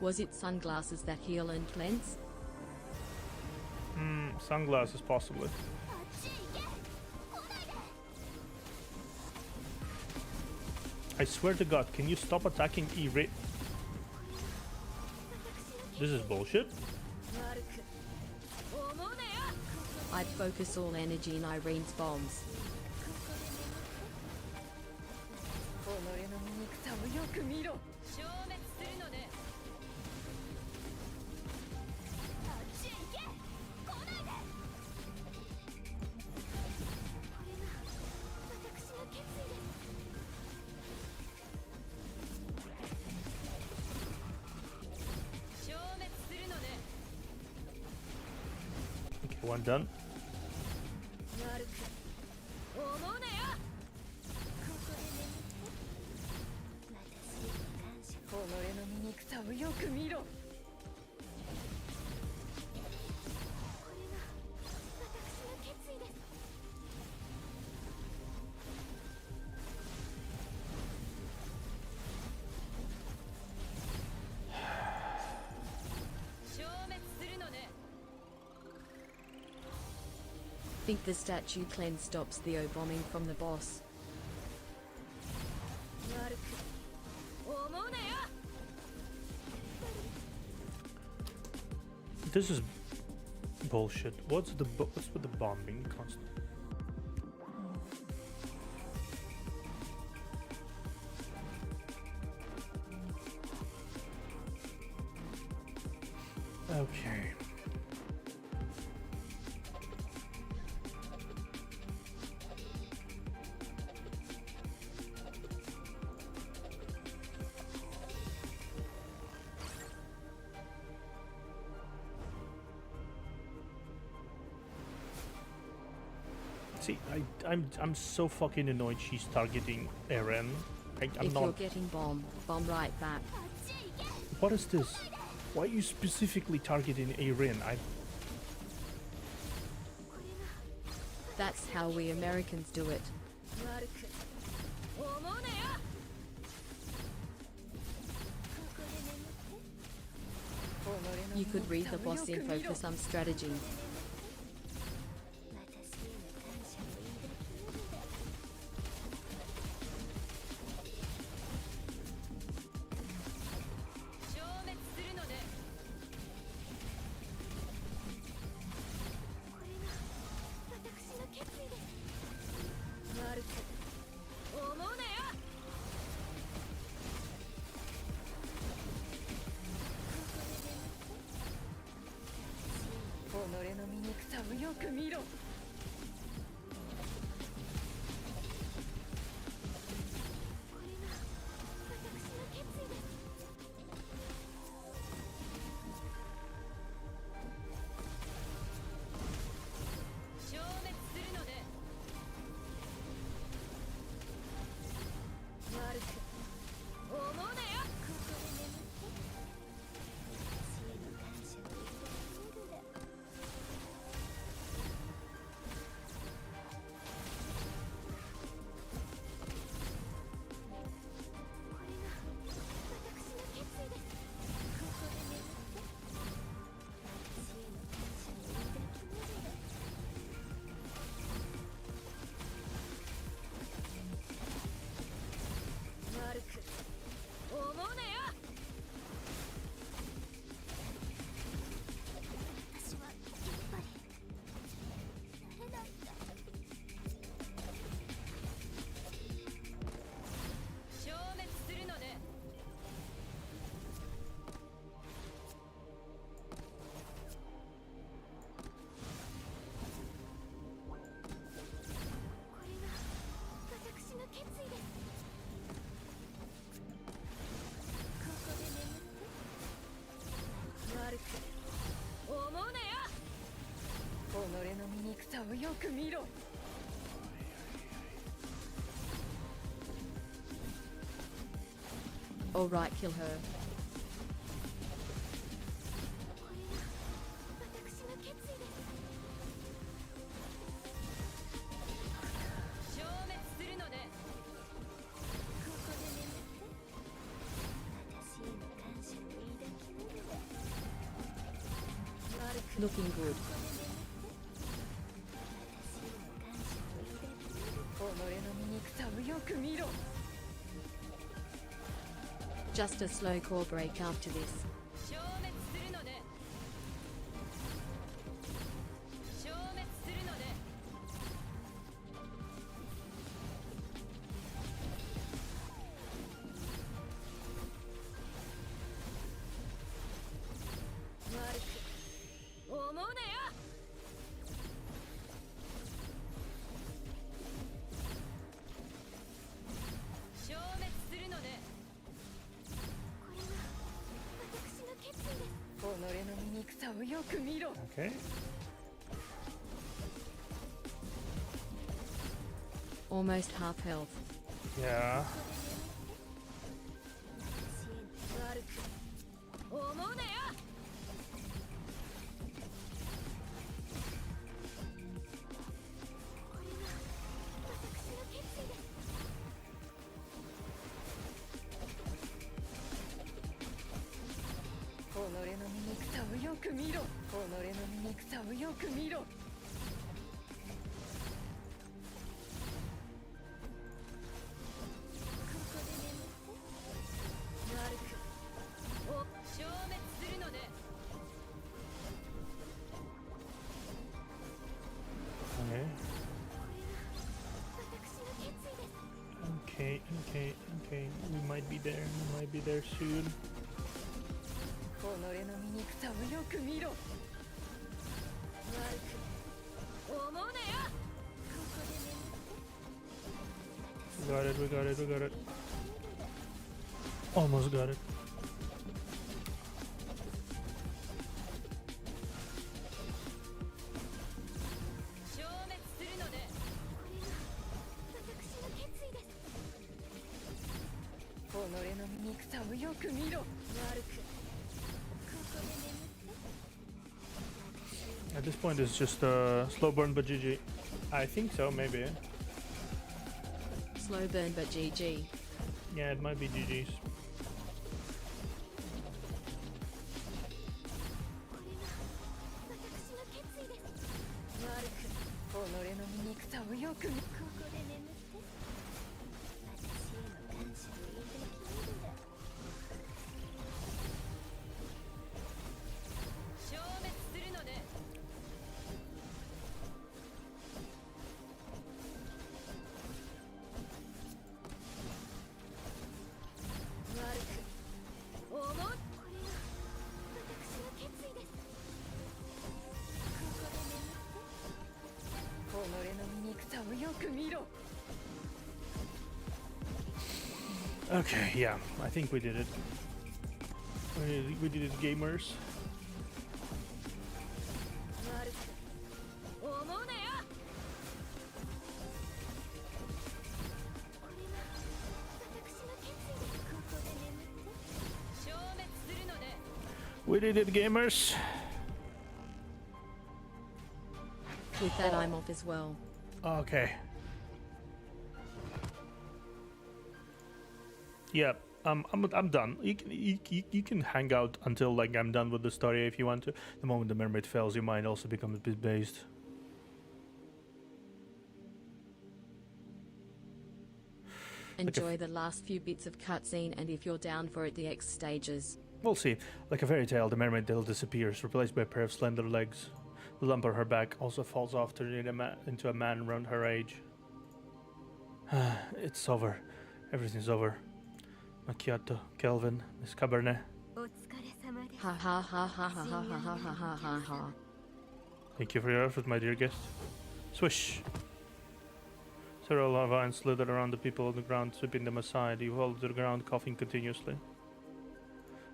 Was it sunglasses that heal and cleanse? Sunglasses, possibly. I swear to God, can you stop attacking E-Ray? This is bullshit. I'd focus all energy in Irene's bombs. 己の醜さをよく見ろ。消滅するのね。 消滅するのね。 Okay, one done. 悪く思うなよ。 己の醜さをよく見ろ。 消滅するのね。 Think the statue cleanse stops the O-bombing from the boss. 悪く思うなよ。 This is bullshit. What's with the bombing constant? Okay. See, I'm so fucking annoyed she's targeting Eren. I'm If not. you're getting bomb right back. What is this? Why are you specifically targeting a Rin? That's how we Americans do it. You could read the boss info for some strategy. 己の醜さをよく見ろ。己の醜さをよく見ろ。Alright, kill her. Looking good. 己の醜さをよく見ろ。 Just a slow core break after this. Okay. Almost half health. Yeah. Okay. We might be there. We might be there soon. We got it. Almost got it. At this point, it's just a slow burn, but GG. I think so, maybe. Slow burn but GG. Yeah, it might be GG's. 己の醜さをよく見ここで眠って私への感謝を抱きるんだ消滅するのね悪く思うこれが私の決意ですここで眠って己の醜さをよく見ろ Okay, yeah, I think we did it. We did it, gamers. 悪く思うなよこれが私の決意ですここで眠って消滅するのね We did it, gamers. With that, I'm off as well. Okay. Yeah, I'm done. You can hang out until like I'm done with the story if you want to. The moment the mermaid fails, your mind also becomes a bit based. Enjoy the last few bits of cutscene, and if you're down for it, the X stages. We'll see. Like a fairy tale, the mermaid tail disappears, replaced by a pair of slender legs. The lump on her back also falls off, turning into a man around her age. It's over. Everything's over. Macchiato, Kelvin, Miss Cabarnet. お疲れ様です Ha ha ha ha ha ha ha ha ha ha ha ha. Thank you for your effort, my dear guest. Swish! Several vines slithered around the people on the ground, sweeping them aside. You fall to the ground, coughing continuously.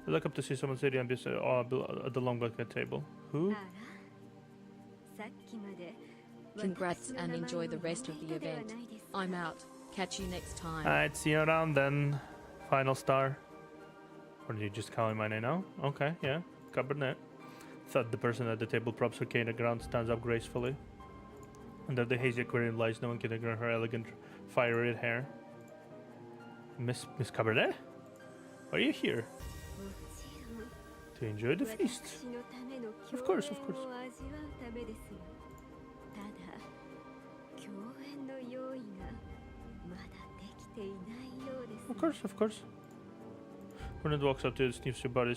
I look up to see someone sitting at the long banquet table. Who? あらさっきまで Congrats and enjoy the rest of the event. I'm out. Catch you next time. Alright, see you around then. Final star. Or did you just call me my name now? Okay, yeah. Cabernet. Thought the person at the table props her cane at the ground, stands up gracefully. Under the hazy aquarium lights, no one can ignore her elegant, fiery red hair. Miss Cabernet? Why are you here? もちろん To enjoy the feast. 私のための Of 共 course, 演 of course. を味わうためですよただ共演の用意がまだできていないようです Of course, of course. Bernard walks up to you and sniffs your body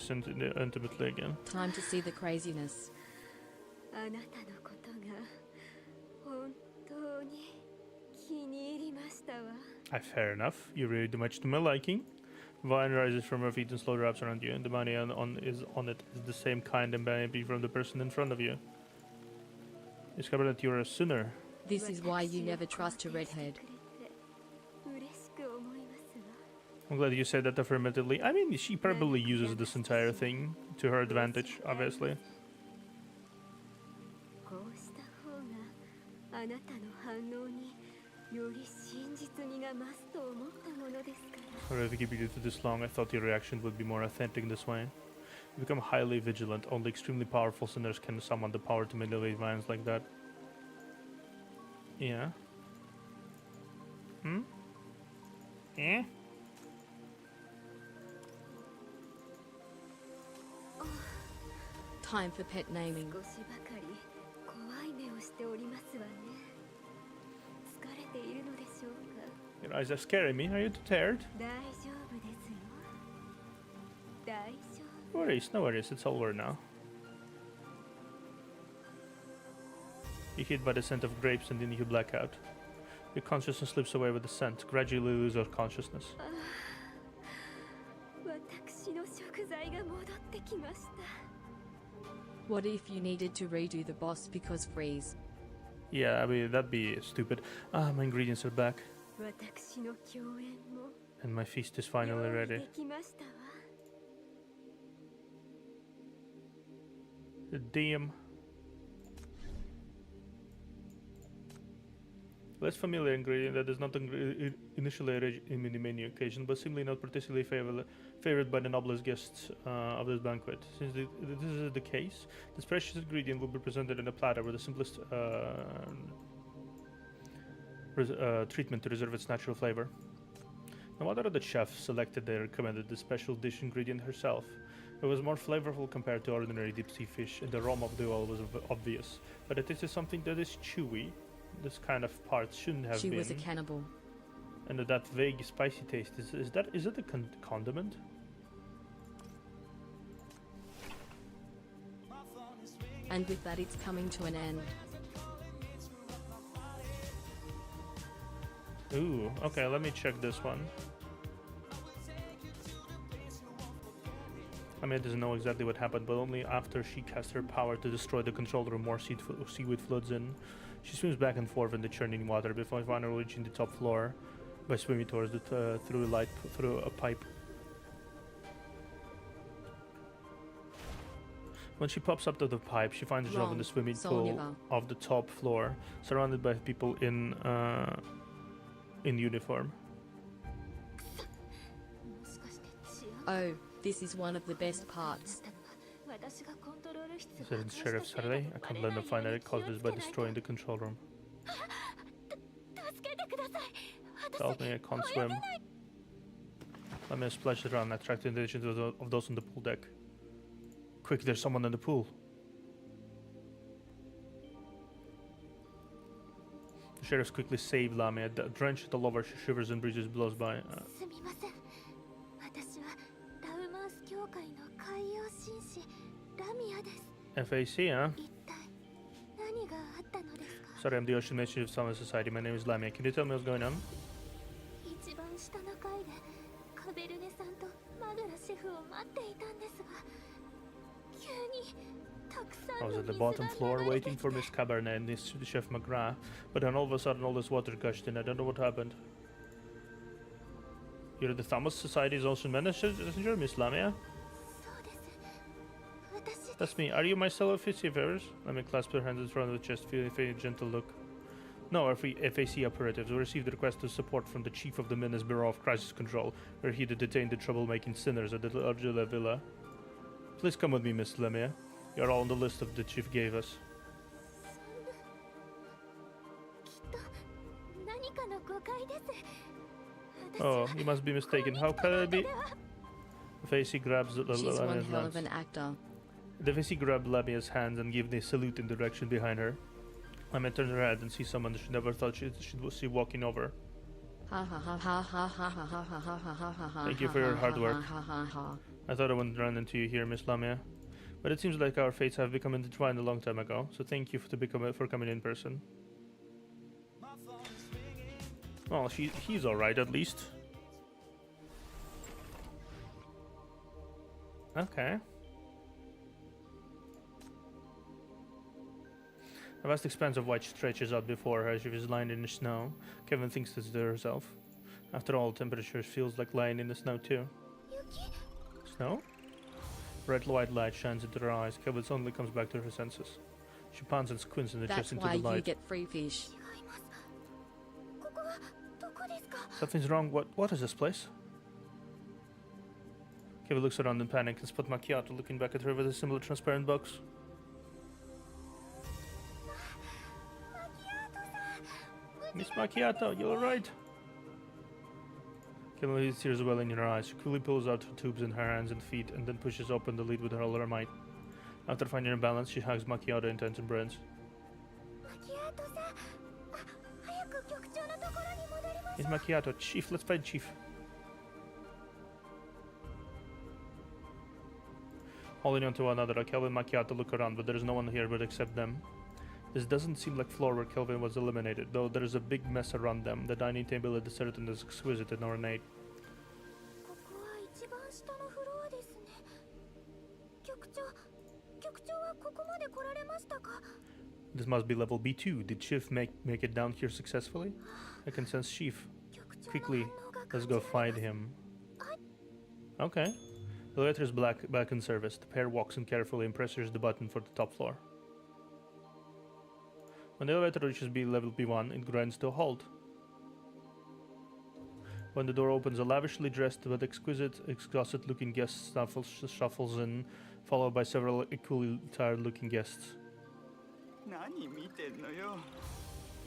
intimately again. Time to see the craziness. あなたのことが本当に気に入りましたわ Fair enough. You really do much to my liking. Vine rises from her feet and slowly wraps around you, and the money on it is the same kind and baby from the person in front of you. Discover that you're a sinner. This is why you never trust a redhead. 嬉しく思いますわ I'm glad you said that affirmatively. I mean, she probably uses this entire thing to her advantage, obviously. こうした方があなたの反応により真実味が増すと思ったものですから Or if you keep you for this long, I thought your reaction would be more authentic this way. You become highly vigilant. Only extremely powerful sinners can summon the power to manipulate minds like that. Yeah. Hmm? Eh? Time for pet naming. 少しばかり怖い目をしておりますわね疲れているのでしょうか Your eyes are scaring me. Are you too tired? 大丈夫ですよ大丈 No worries, no worries. It's over now. You hit by the scent of grapes and then you black out. Your consciousness slips away with the scent. Gradually lose your consciousness. 夫私の食材が戻ってきました What if you needed to redo the boss because freeze? Yeah, I mean, that'd be stupid. Ah, my ingredients are back. 私の共演も And my feast is finally 用意 ready. できましたわ Damn. Less familiar ingredient that is not initially in the menu occasion, but simply not particularly favored by the noblest guests of this banquet. Since this is the case, this precious ingredient will be presented in a platter with the simplest treatment to reserve its natural flavor. No wonder the chef selected and recommended the special dish ingredient herself. It was more flavorful compared to ordinary deep sea fish, and the aroma of the oil was obvious. But it is something that is chewy. This kind of part shouldn't have been. She was a cannibal. And that vague spicy taste, is it a condiment? And with that it's coming to an end. Ooh, okay, let me check this one. Lamia doesn't know exactly what happened, but only after she cast her power to destroy the control room more seaweed floods in. She swims back and forth in the churning water before finally reaching the top floor by swimming towards it through a pipe. When she pops up to the pipe, she finds herself in the swimming pool of the top floor, surrounded by people in uniform. Oh, this is one of the best parts. Said Sheriff Saturday, I can't let them find out it caused this by destroying the control room. Help me, I can't swim. Let me splash around, attracting the attention of those on the pool deck. Quick, there's someone in the pool. The sheriffs quickly save Lamia. Drenched all over, she shivers and breezes blows by. FAC, huh? Sorry, I'm the Ocean Ministry of Summer Society. My name is Lamia. Can you tell me what's going on? I was at the bottom floor waiting for Miss Cabarnet and this Chef McGrath, but then all of a sudden all this water gushed in. I don't know what happened. You're the Thomas Society's Ocean Messenger, Miss Lamia? That's me. Are you my fellow seafarers? Lamia clasped her hands in front of the chest, feeling a gentle look. No, our FAC operatives. We received a request of support from the chief of the Menace Bureau of Crisis Control, where he detained the troublemaking sinners at the Argila Villa. Please come with me, Miss Lamia. You're all on the list of the chief gave us. Oh, you must be mistaken. How can I be? The FAC grabs She's one hell of an actor. The FAC grabbed Lamia's hands and gave a salute in the direction behind her. Lamia turned her head and see someone she never thought she'd see walking over. Thank you for your hard work. I thought I wouldn't run into you here, Miss Lamia. But it seems like our fates have become intertwined a long time ago, so thank you for coming in person. Well, he's alright at least. Okay. A vast expanse of white stretches out before her as she is lying in the snow. Kevin thinks this to herself. After all, temperature feels like lying in the snow too. Snow? Red white light shines into her eyes. Kevin suddenly comes back to her senses. She pants and squints in the chest into the light. That's why you get free fish. Something's wrong. What is this place? Kevin looks around in panic and spots Macchiato looking back at her with a similar transparent box. Miss Macchiato, you alright? Kevin sees tears welling in her eyes. She quickly pulls out her tubes in her hands and feet and then pushes open the lid with all her might. After finding her balance, she hugs Macchiato in tense embrace. Miss Macchiato, Chief, let's find Chief. Holding on to one another, Kelvin and Macchiato look around, but there is no one here but except them. This doesn't seem like floor where Kelvin was eliminated, though there is a big mess around them. The dining table is deserted and is exquisite and ornate. This must be level B2. Did Chief make it down here successfully? I can sense Chief. Quickly, let's go find him. Okay. The elevator is back in service. The pair walks in carefully and presses the button for the top floor. When the elevator reaches level B1, it grinds to a halt. When the door opens, a lavishly dressed but exquisite-looking guest shuffles in, followed by several equally tired-looking guests. 何見てんのよ。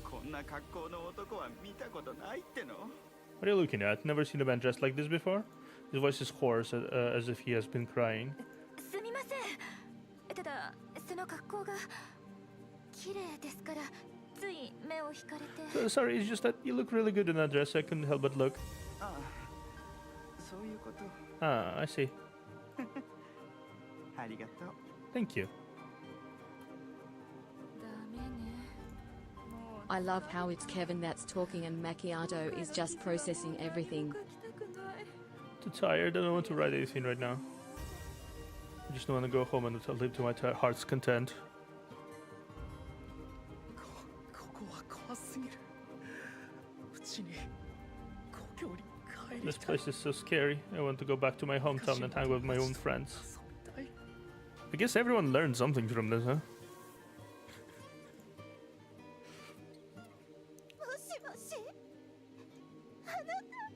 こんな格好の男は見たことないっての。 What are you looking at? Never seen a man dressed like this before? His voice is hoarse, as if he has been crying. すみません。ただその格好が綺麗ですからつい目を惹かれて。Sorry, it's just that you look really good in that dress. I couldn't help but look. ああ、そういうこと。 Ah, I see. ありがとう。 Thank you. I love how it's Kevin that's talking and Macchiato is just processing everything. Too tired. I don't want to write anything right now. I just want to go home and live to my heart's content. ここは怖すぎる。うちに故郷に帰り This たい。 place is so scary. I want to go back to my hometown and hang with my own friends. I guess everyone learned something from this, huh? もしもしあなた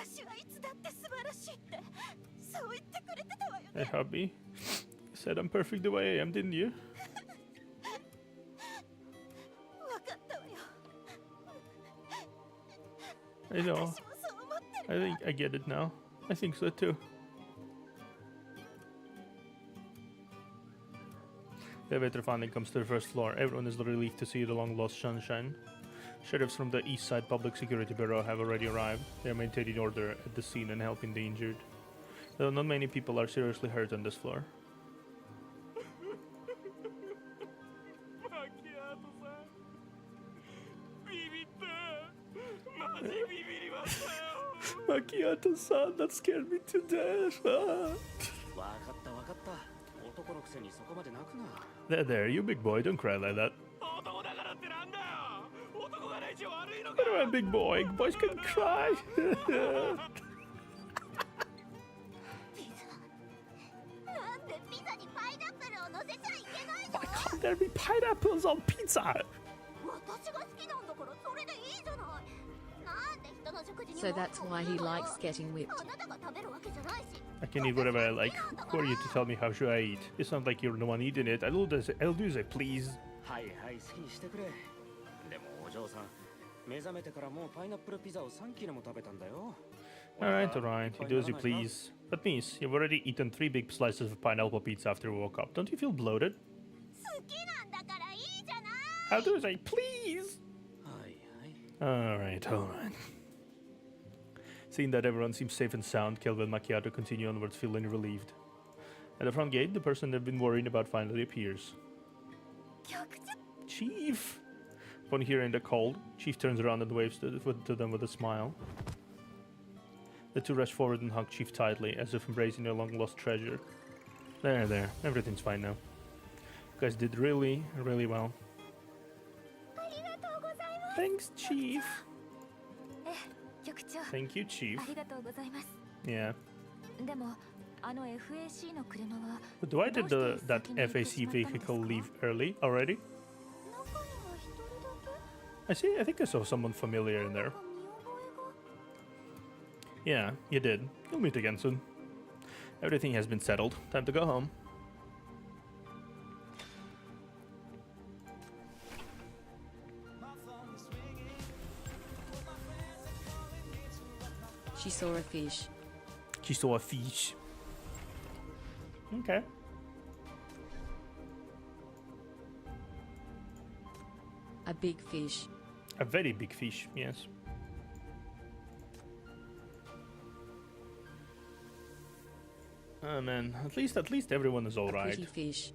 私はいつだって素晴らしいってそう言ってくれてたわよ Hey, ね hubby. You said I'm perfect the way I am, didn't you? わかったわよ I know. 私もそう思ってる I think I get it now. I think so too. The elevator finally comes to the first floor. Everyone is relieved to see the long-lost sunshine. Sheriffs from the East Side Public Security Bureau have already arrived. They are maintaining order at the scene and helping the injured. Though not many people are seriously hurt on this floor. マキアートさん。ビビった。マジビビりましたよ。 Macchiato-san, that scared me to death. わかったわかった。男のくせにそこまで泣くな。 There, you big boy, don't cry like that. 男だからってなんだよ。男がないし悪いのか。 What about big boy? Boys can cry. なんでピザにパイナップルを乗せちゃいけないの Why can't there be pineapples on pizza? 私が好きなんだからそれでいいじゃないなんで人の食事に So that's why he likes getting whipped. あなたが食べるわけじゃないし I can eat whatever I like. Who are you to tell me how should I eat? It's not like you're the one eating it. I'll do as I please. はいはい好きにしてくれ。でもお嬢さん、目覚めてからもうパイナップルピザを3切れも食べたんだよ。 Alright, alright. You do as you please. But Miss, you've already eaten 3 big slices of pineapple pizza after you woke up. Don't you feel bloated? 好きなんだからいいじゃない I'll do as I please. はいはい。 Alright, alright. Seeing that everyone seems safe and sound, Kelvin and Macchiato continue onwards, feeling relieved. At the front gate, the person they've been worrying about finally appears. 局長 Chief! Upon hearing the call, Chief turns around and waves to them with a smile. The two rush forward and hug Chief tightly, as if embracing their long-lost treasure. There. Everything's fine now. You guys did really, really well. ありがとうございます Thanks, Chief. 局長 Thank you, Chief. ありがとうございます Yeah. でもあの FAC の車は But why did that FAC vehicle leave early already? 中には一人だけ I see. I think I saw someone familiar in there. なんか見覚 Yeah, you did. You'll meet again soon. Everything has been settled. Time to go home. She saw a fish. She saw a fish. Okay. A big fish. A very big fish, yes. Oh man, at least everyone is A alright. pretty fish.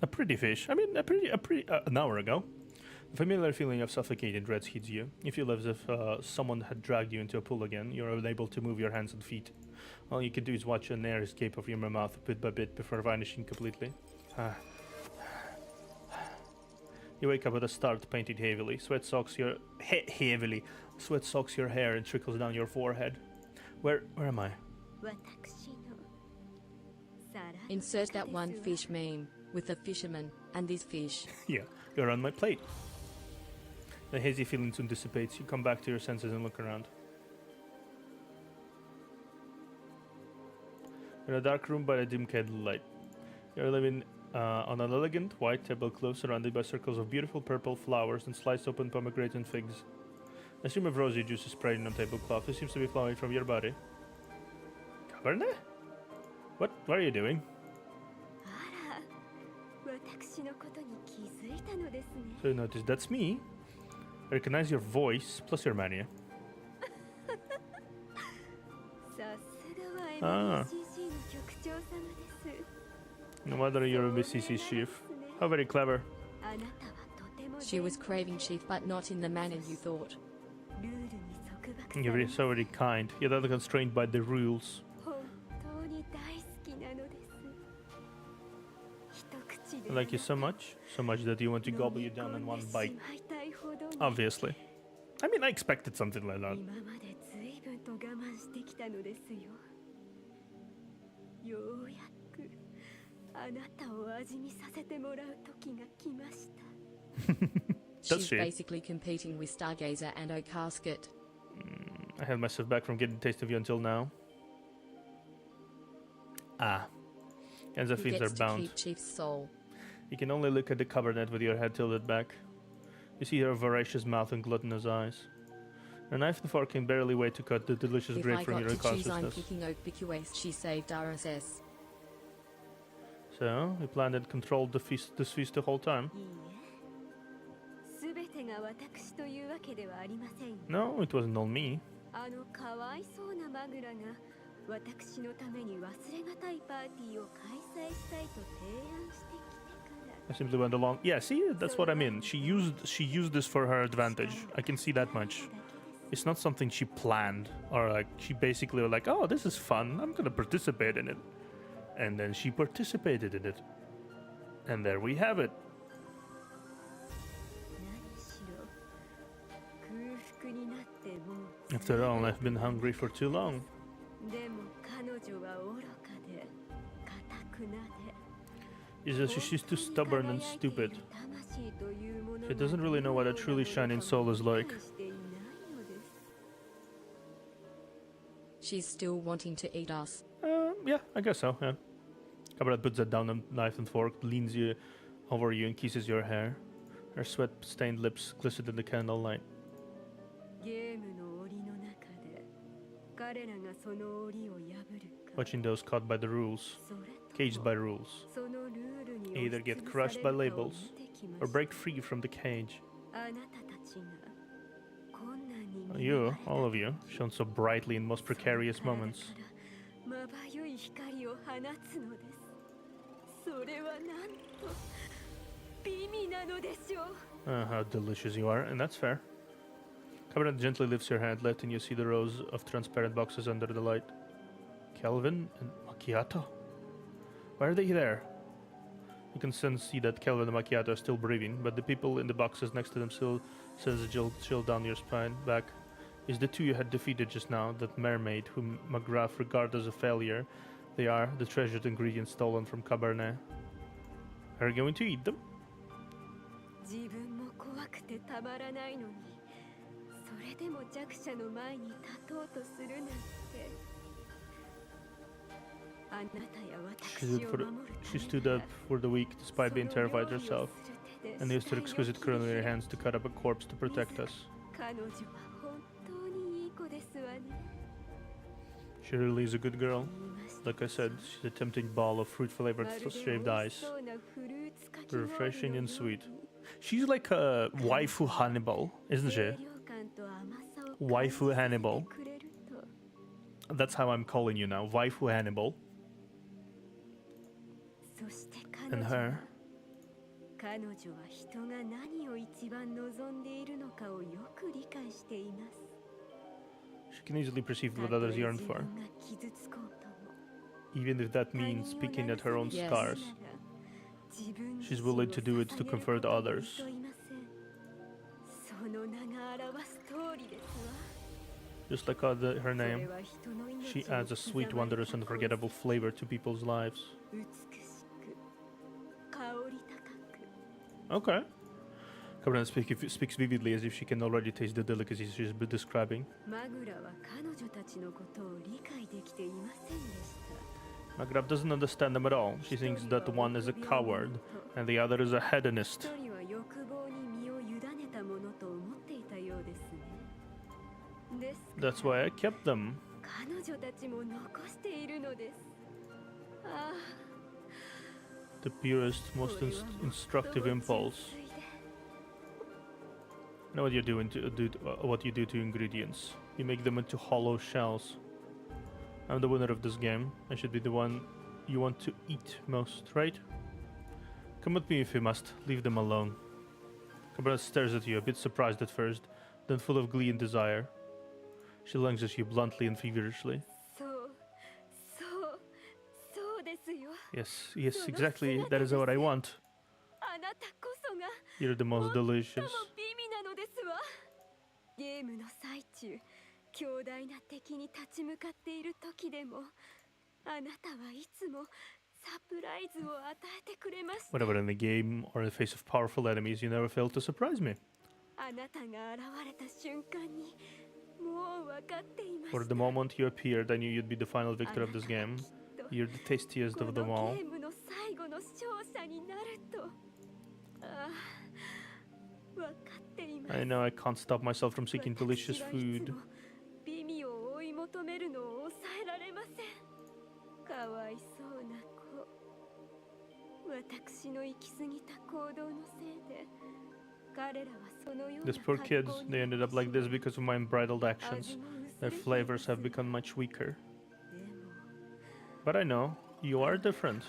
A pretty fish. I mean, an hour ago. The familiar feeling of suffocating dread hits you. You feel as if someone had dragged you into a pool again. You're unable to move your hands and feet. All you can do is watch an air escape from your mouth bit by bit before vanishing completely. You wake up with a start, painted heavily. Sweat soaks your Sweat soaks your hair and trickles down your forehead. Where am I? 私の Insert that one fish meme with the fisherman and this fish. Yeah, you're on my plate. The hazy feeling soon dissipates. You come back to your senses and look around. In a dark room by a dim candlelight. You're living on an elegant white tablecloth surrounded by circles of beautiful purple flowers and sliced open pomegranate and figs. A stream of rosy juice is sprayed on a tablecloth. It seems to be flowing from your body. Cabarnet? What are you doing? So you notice that's me. I recognize your voice plus your mania. Ah. No wonder you're a BCC chief. How very clever. She was craving chief, but not in the manner you thought. You're so very kind, yet unconstrained by the rules. I like you so much that you want to gobble you down in one bite. Obviously. I mean, I expected something like that. She's basically competing with Stargazer and O'Casket. I held myself back from getting a taste of you until now. Ah. And the fins are bound. Keep Chief's soul. You can only look at the Cabarnet with your head tilted back. You see her voracious mouth and gluttonous eyes. A knife and fork can barely wait to cut the delicious grape from your consciousness. I'm picking Obiquous. She saved RSS. So, you planned and controlled this feast the whole time? No, it wasn't all me. I simply went along. Yeah, see, that's what I mean. She used this for her advantage. I can see that much. It's not something she planned, or like she basically was like, "Oh, this is fun. I'm gonna participate in it," and then she participated in it, and there we have it. After all, I've been hungry for too long. It's just she's too stubborn and stupid. She doesn't really know what a truly shining soul is like. She's still wanting to eat us. Yeah, I guess so, yeah. Cabarnet puts down a knife and fork, leans over you and kisses your hair. Her sweat-stained lips glisten in the candlelight. Watching those caught by the rules, caged by rules. Either get crushed by labels, or break free from the cage. You, all of you, shone so brightly in most precarious moments. How delicious you are, and that's fair. Cabarnet gently lifts your hand, letting you see the rows of transparent boxes under the light. Kelvin and Macchiato? Why are they there? You can see that Kelvin and Macchiato are still breathing, but the people in the boxes next to them still sends a chill down your spine back. Is the two you had defeated just now, that mermaid whom McGrath regarded as a failure, they are the treasured ingredients stolen from Cabarnet. Are you going to eat them? She stood up for the weak despite being terrified herself, and used her exquisite culinary hands to cut up a corpse to protect us. She really is a good girl. Like I said, she's a tempting ball of fruit-flavored shaved ice. Refreshing and sweet. She's like a waifu Hannibal, isn't she? Waifu Hannibal. That's how I'm calling you now, waifu Hannibal. And her. She can easily perceive what others yearn for, even if that means picking at her own scars. She's willing to do it to comfort others. Just like her name, she adds a sweet, wondrous, and unforgettable flavor to people's lives. Okay. Cabarnet speaks vividly as if she can already taste the delicacies she's been describing. Magrab doesn't understand them at all. She thinks that one is a coward and the other is a hedonist. That's why I kept them. The purest, most instructive impulse. I know what you do to ingredients. You make them into hollow shells. I'm the winner of this game. I should be the one you want to eat most, right? Come with me if you must. Leave them alone. Cabarnet stares at you, a bit surprised at first, then full of glee and desire. She lunges at you bluntly and feverishly. Yes, exactly. That is what I want. You're the most delicious. Whenever in the game or in the face of powerful enemies, you never fail to surprise me. For the moment you appeared, I knew you'd be the final victor of this game. You're the tastiest of them all. I know I can't stop myself from seeking delicious food. These poor kids, they ended up like this because of my unbridled actions. Their flavors have become much weaker. But I know, you are different.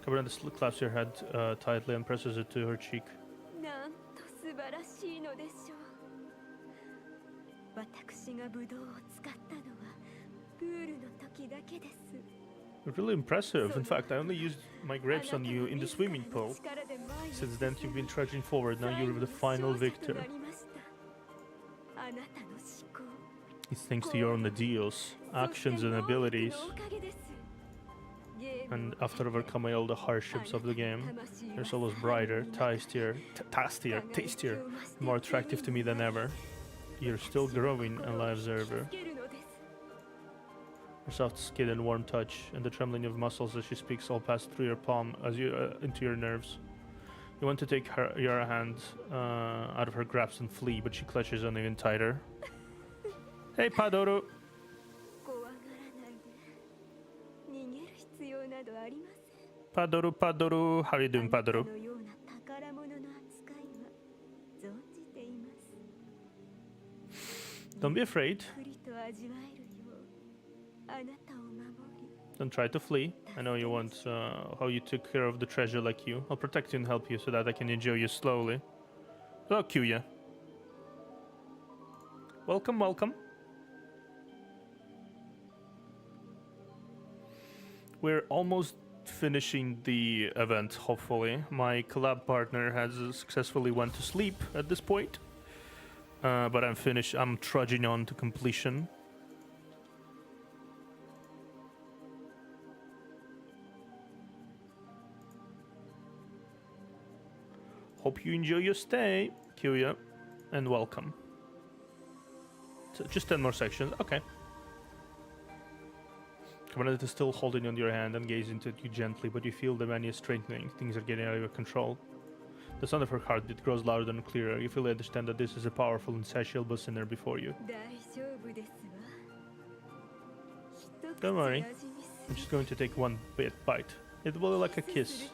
Cabarnet claps your head tightly and presses it to her cheek. Really impressive. In fact, I only used my grapes on you in the swimming pool. Since then, you've been trudging forward. Now you're the final victor. It's thanks to your own ideals, actions, and abilities. And after overcoming all the hardships of the game, your soul is brighter, tastier, more attractive to me than ever. You're still growing and lives ever. Her soft skin and warm touch, and the trembling of muscles as she speaks all pass through your palm as you into your nerves. You want to take your hand out of her grasp and flee, but she clutches on even tighter. Hey, Padoru! Padoru, how are you doing, Padoru? Don't be afraid. Don't try to flee. I know you want how you took care of the treasure like you. I'll protect you and help you so that I can enjoy you slowly. Hello, Kyuya. Welcome, welcome. We're almost finishing the event, hopefully. My collab partner has successfully went to sleep at this point. But I'm trudging on to completion. Hope you enjoy your stay, Kyuya, and welcome. So just 10 more sections, okay. Cabarnet is still holding on your hand and gazing into you gently, but you feel the mania strengthening. Things are getting out of your control. The sound of her heartbeat grows louder and clearer. You fully understand that this is a powerful, insatiable sinner before you. Don't worry. I'm just going to take one bite. It will be like a kiss.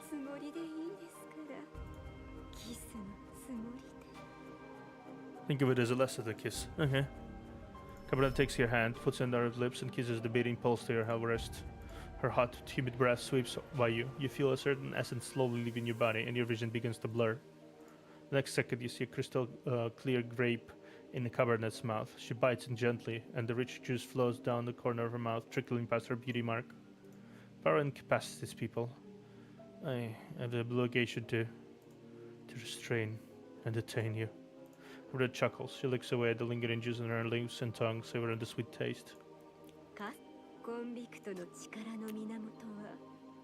Think of it as a less of a kiss. Okay. Cabarnet takes your hand, puts it under her lips, and kisses the beating pulse to your wrist. Her hot, humid breath sweeps by you. You feel a certain essence slowly leaving your body, and your vision begins to blur. The next second, you see a crystal clear grape in the Cabernet's mouth. She bites it gently, and the rich juice flows down the corner of her mouth, trickling past her beauty mark. Power incapacitates people. I have the obligation to restrain and detain you. Red chuckles. She licks away at the lingering juice in her lips and tongue, savoring the sweet taste. コンビクトの力の源は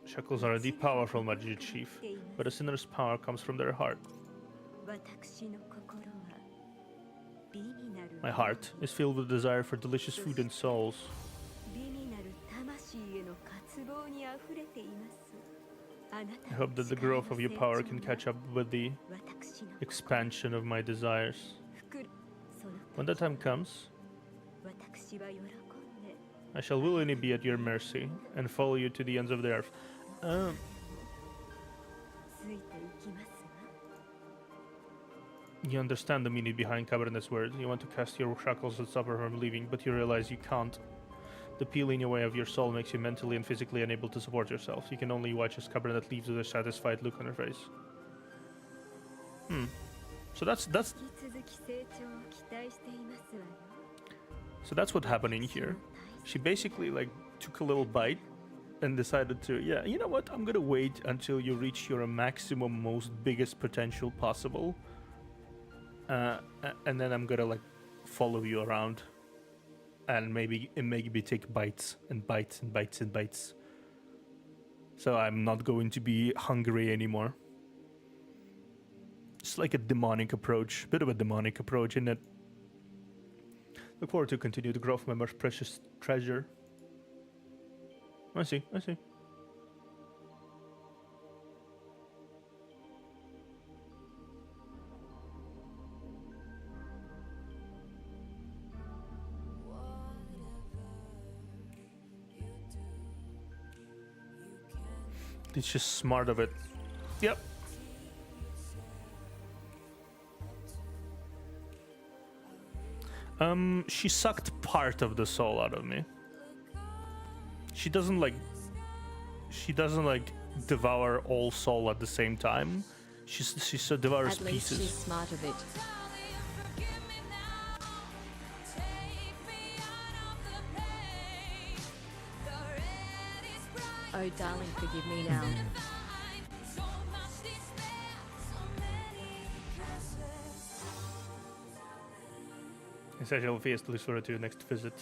Shackles are indeed powerful, my dear chief, but a sinner's power comes from their heart. 私の心は美になる My heart is filled with desire for delicious food and souls. 美になる魂への渇望にあふれています。あなた I hope that the growth of your power can catch up with the 私の expansion of my desires. 膨るその When that time comes, 私は喜んで I shall willingly be at your mercy and follow you to the ends of the earth. ついていきますわ。 You understand the meaning behind Cabernet's words. You want to cast your shackles and stop her from leaving, but you realize you can't. The peeling away of your soul makes you mentally and physically unable to support yourself. You can only watch as Cabarnet leaves with a satisfied look on her face. So that's 引き続き成長を期待していますわよ。 so that's what's happening here. She basically like took a little bite and decided to, yeah, you know what? I'm gonna wait until you reach your maximum, most biggest potential possible, and then I'm gonna like follow you around, and maybe take bites and bites and bites and bites. So I'm not going to be hungry anymore. It's like a demonic approach, bit of a demonic approach, isn't it? Look forward to continue to grow from my most precious treasure. I see. It's just smart of it. Yep. She sucked part of the soul out of me. She doesn't like devour all soul at the same time. She devours At least pieces. she's smart of it. Oh darling, forgive me now. Essential Fiesta looks forward to your next visit.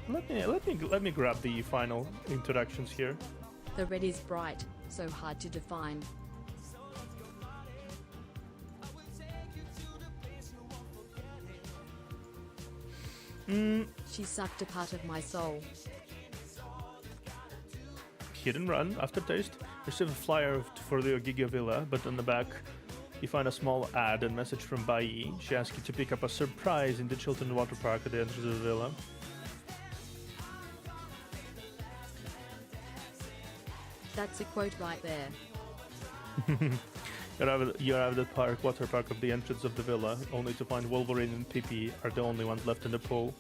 Let me grab the final introductions here. The red is bright, so hard to define. She sucked a part of my soul. Hit and run, aftertaste. Receive a flyer for the Giga Villa, but on the back you find a small ad and message from Bai. She asks you to pick up a surprise in the Chiltern Water Park at the entrance of the villa. That's a quote right there. You arrive at the water park of the entrance of the villa, only to find Wolverine and Pippi are the only ones left in the pool.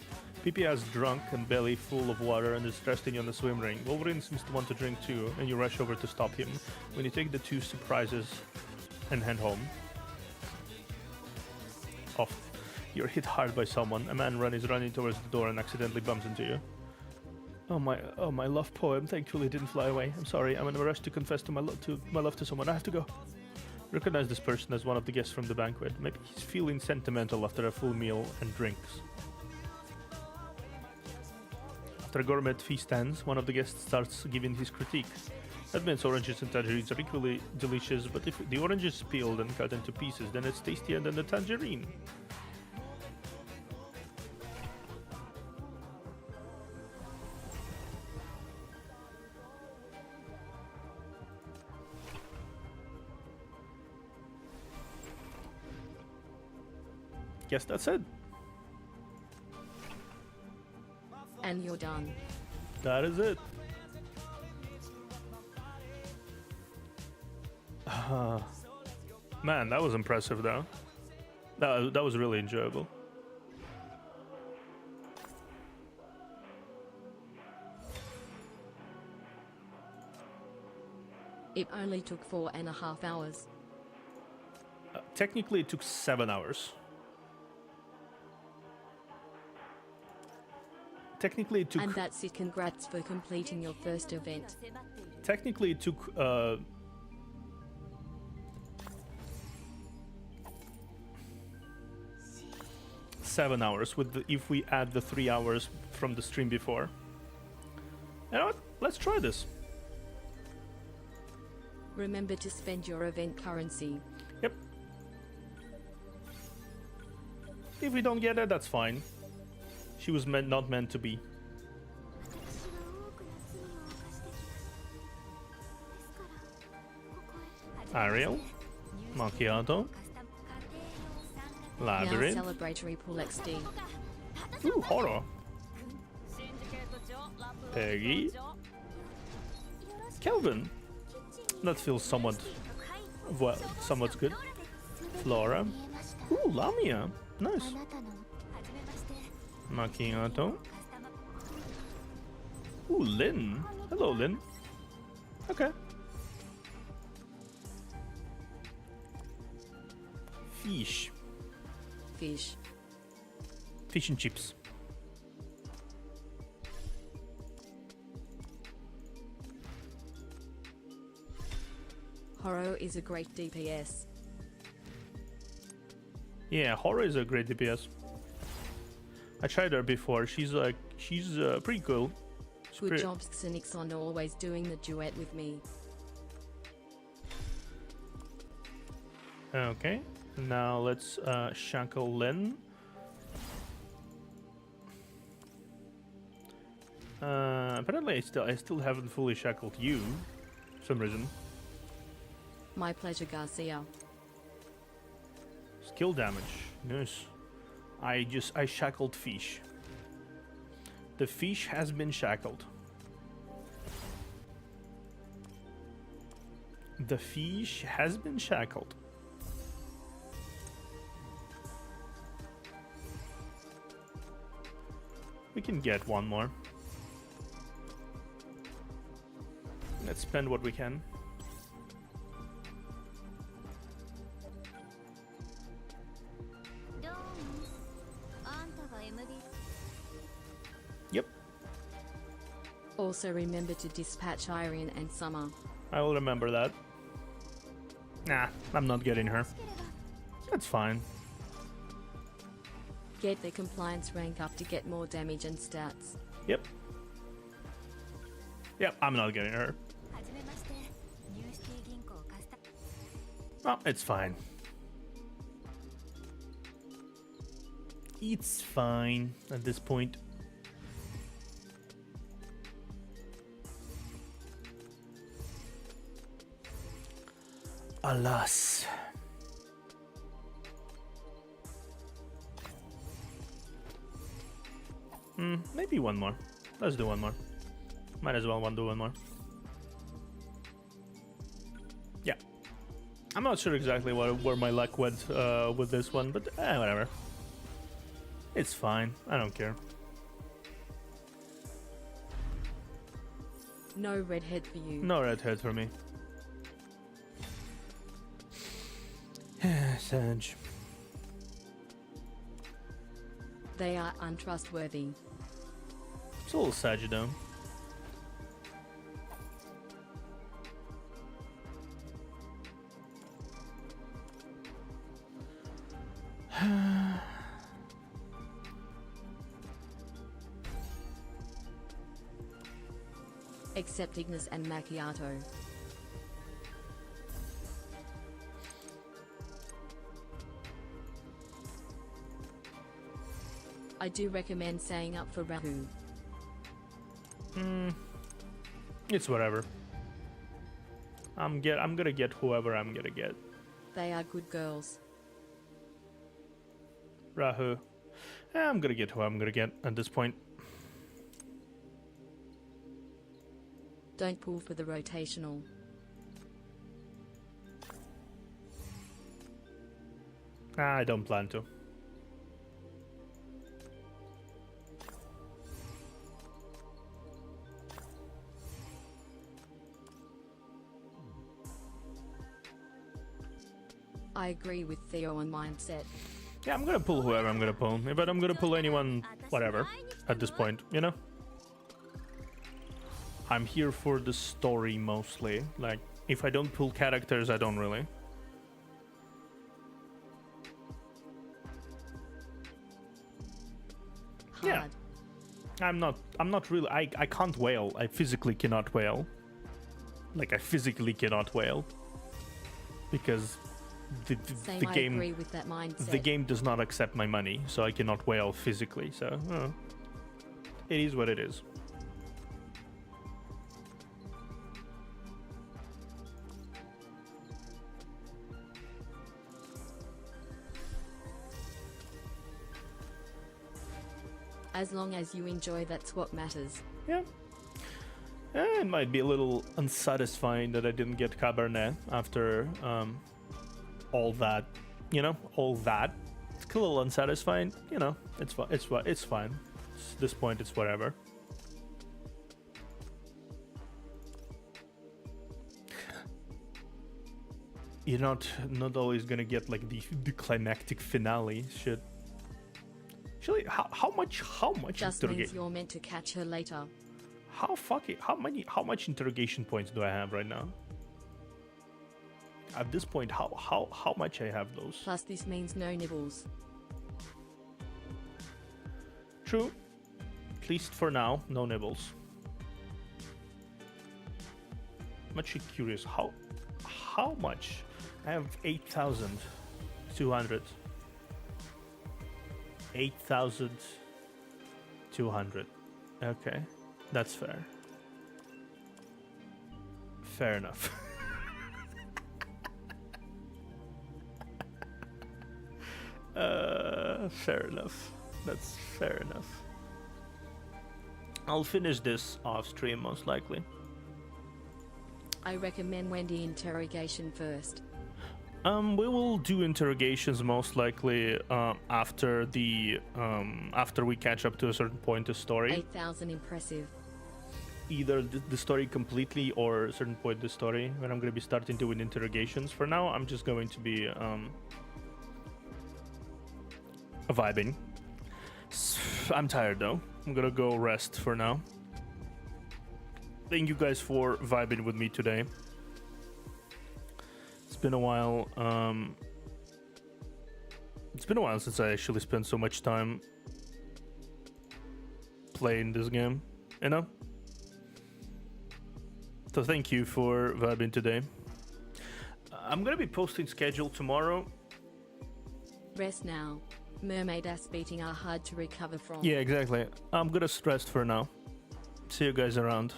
Pippi has drunk and belly full of water and is resting on the swim ring. Wolverine seems to want to drink too, and you rush over to stop him. When you take the two surprises and head home, off. You're hit hard by someone. A man is running towards the door and accidentally bumps into you. Oh my love poem thankfully didn't fly away. I'm sorry. I'm in a rush to confess to my love to someone. I have to go. Recognize this person as one of the guests from the banquet. Maybe he's feeling sentimental after a full meal and drinks. After a gourmet feast ends, one of the guests starts giving his critique. Admits oranges and tangerines are equally delicious, but if the orange is peeled and cut into pieces, then it's tastier than the tangerine. Guess that's it. And you're done. That is it. Man, that was impressive though. That was really enjoyable. It only took 4.5 hours. Technically it took 7 hours. Technically it took... And that's it. Congrats for completing your first event. Technically it took 7 hours with if we add the 3 hours from the stream before. You know what? Let's try this. Remember to spend your event currency. Yep. If we don't get it, that's fine. She was not meant to be. 私は多くの罪を犯してきました。ですからここへ Ariel, Macchiato, カスタム家庭用 Now Labyrinth. celebratory pool XD. Ooh, horror. Peggy. Kelvin. That feels somewhat, well, somewhat good. Flora. Ooh, Lamia. Nice. あなたのはじめまして Macchiato. カスタマ Ooh, Lynn. Hello, Lynn. Okay. Fish. Fish. Fish and chips. Horo is a great DPS. Yeah, Horror is a great DPS. I tried her before. She's pretty cool. She's Good pretty- job Xenixon always doing the duet with me. Okay, now let's shackle Lynn. Apparently I still haven't fully shackled you for some reason. My pleasure Garcia. Skill damage. Nice. I shackled Fish. The fish has been shackled. The fish has been shackled. We can get one more. Let's spend what we can. Yep, Also remember to dispatch Irene and Summer. I will remember that. Nah, I'm not getting her. That's fine. Get the compliance rank up to get more damage and stats. Yep. Yep, I'm not getting her. はじめましてニューシティ銀行カスタ Oh, it's fine. It's fine at this point. Alas. Maybe one more. Let's do one more. Might as well do one more. Yeah. I'm not sure exactly where my luck went with this one, but whatever. It's fine. I don't care. No redhead for you. No redhead for me. Sage. They are untrustworthy. It's a little Sage though. Except Ignis and Macchiato. I do recommend saying up for Rahu. It's whatever. I'm gonna get whoever I'm gonna get. They are good girls. Rahu. I'm gonna get who I'm gonna get at this point. Don't pull for the rotational. I don't plan to. I agree with Theo on mindset. Yeah, I'm gonna pull whoever I'm gonna pull. But I'm gonna pull anyone, whatever, at this point, you know? I'm here for the story mostly. Like, if I don't pull characters, I don't really. hard. Yeah. I'm not really. I can't whale. I physically cannot whale. Like, I physically cannot whale. Because the Same, I game. agree with that mindset. The game does not accept my money, so I cannot whale physically. So, it is what it is. As long as you enjoy, that's what matters. Yeah. It might be a little unsatisfying that I didn't get Cabarnet after all that, all that. It's a little unsatisfying, it's fine. It's fine. At this point, it's whatever. You're not always gonna get like the climactic finale shit. Actually, how much Just means you're meant to catch her later. How much interrogation points do I have right now? At this point, how much I have those? Plus this means no nibbles. True. At least for now, no nibbles. I'm actually curious how much? I have 8,200. 8,200. Okay, that's fair. Fair enough. Fair enough. That's fair enough. I'll finish this off stream most likely. I recommend Wendy interrogation first. We will do interrogations most likely after after we catch up to a certain point of story. 8,000 impressive. Either the story completely or a certain point of the story when I'm going to be starting doing interrogations. For now, I'm just going to be vibing. I'm tired though. I'm gonna go rest for now. Thank you guys for vibing with me today. It's been a while. It's been a while since I actually spent so much time playing this game, So thank you for vibing today. I'm gonna be posting schedule tomorrow. Rest now. Mermaid ass beating are hard to recover from. Yeah, exactly. I'm gonna rest for now. See you guys around.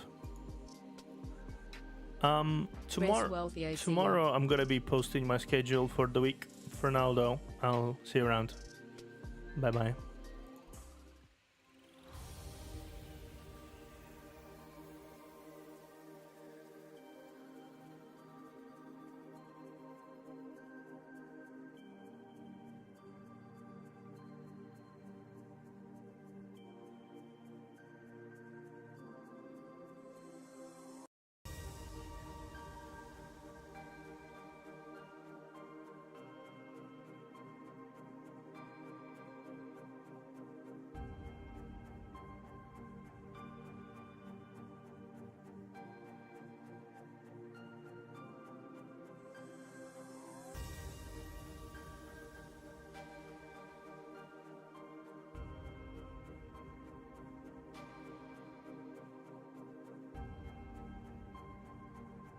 Tomorrow I'm gonna be posting my schedule for the week. For now though, I'll see you around. Bye bye.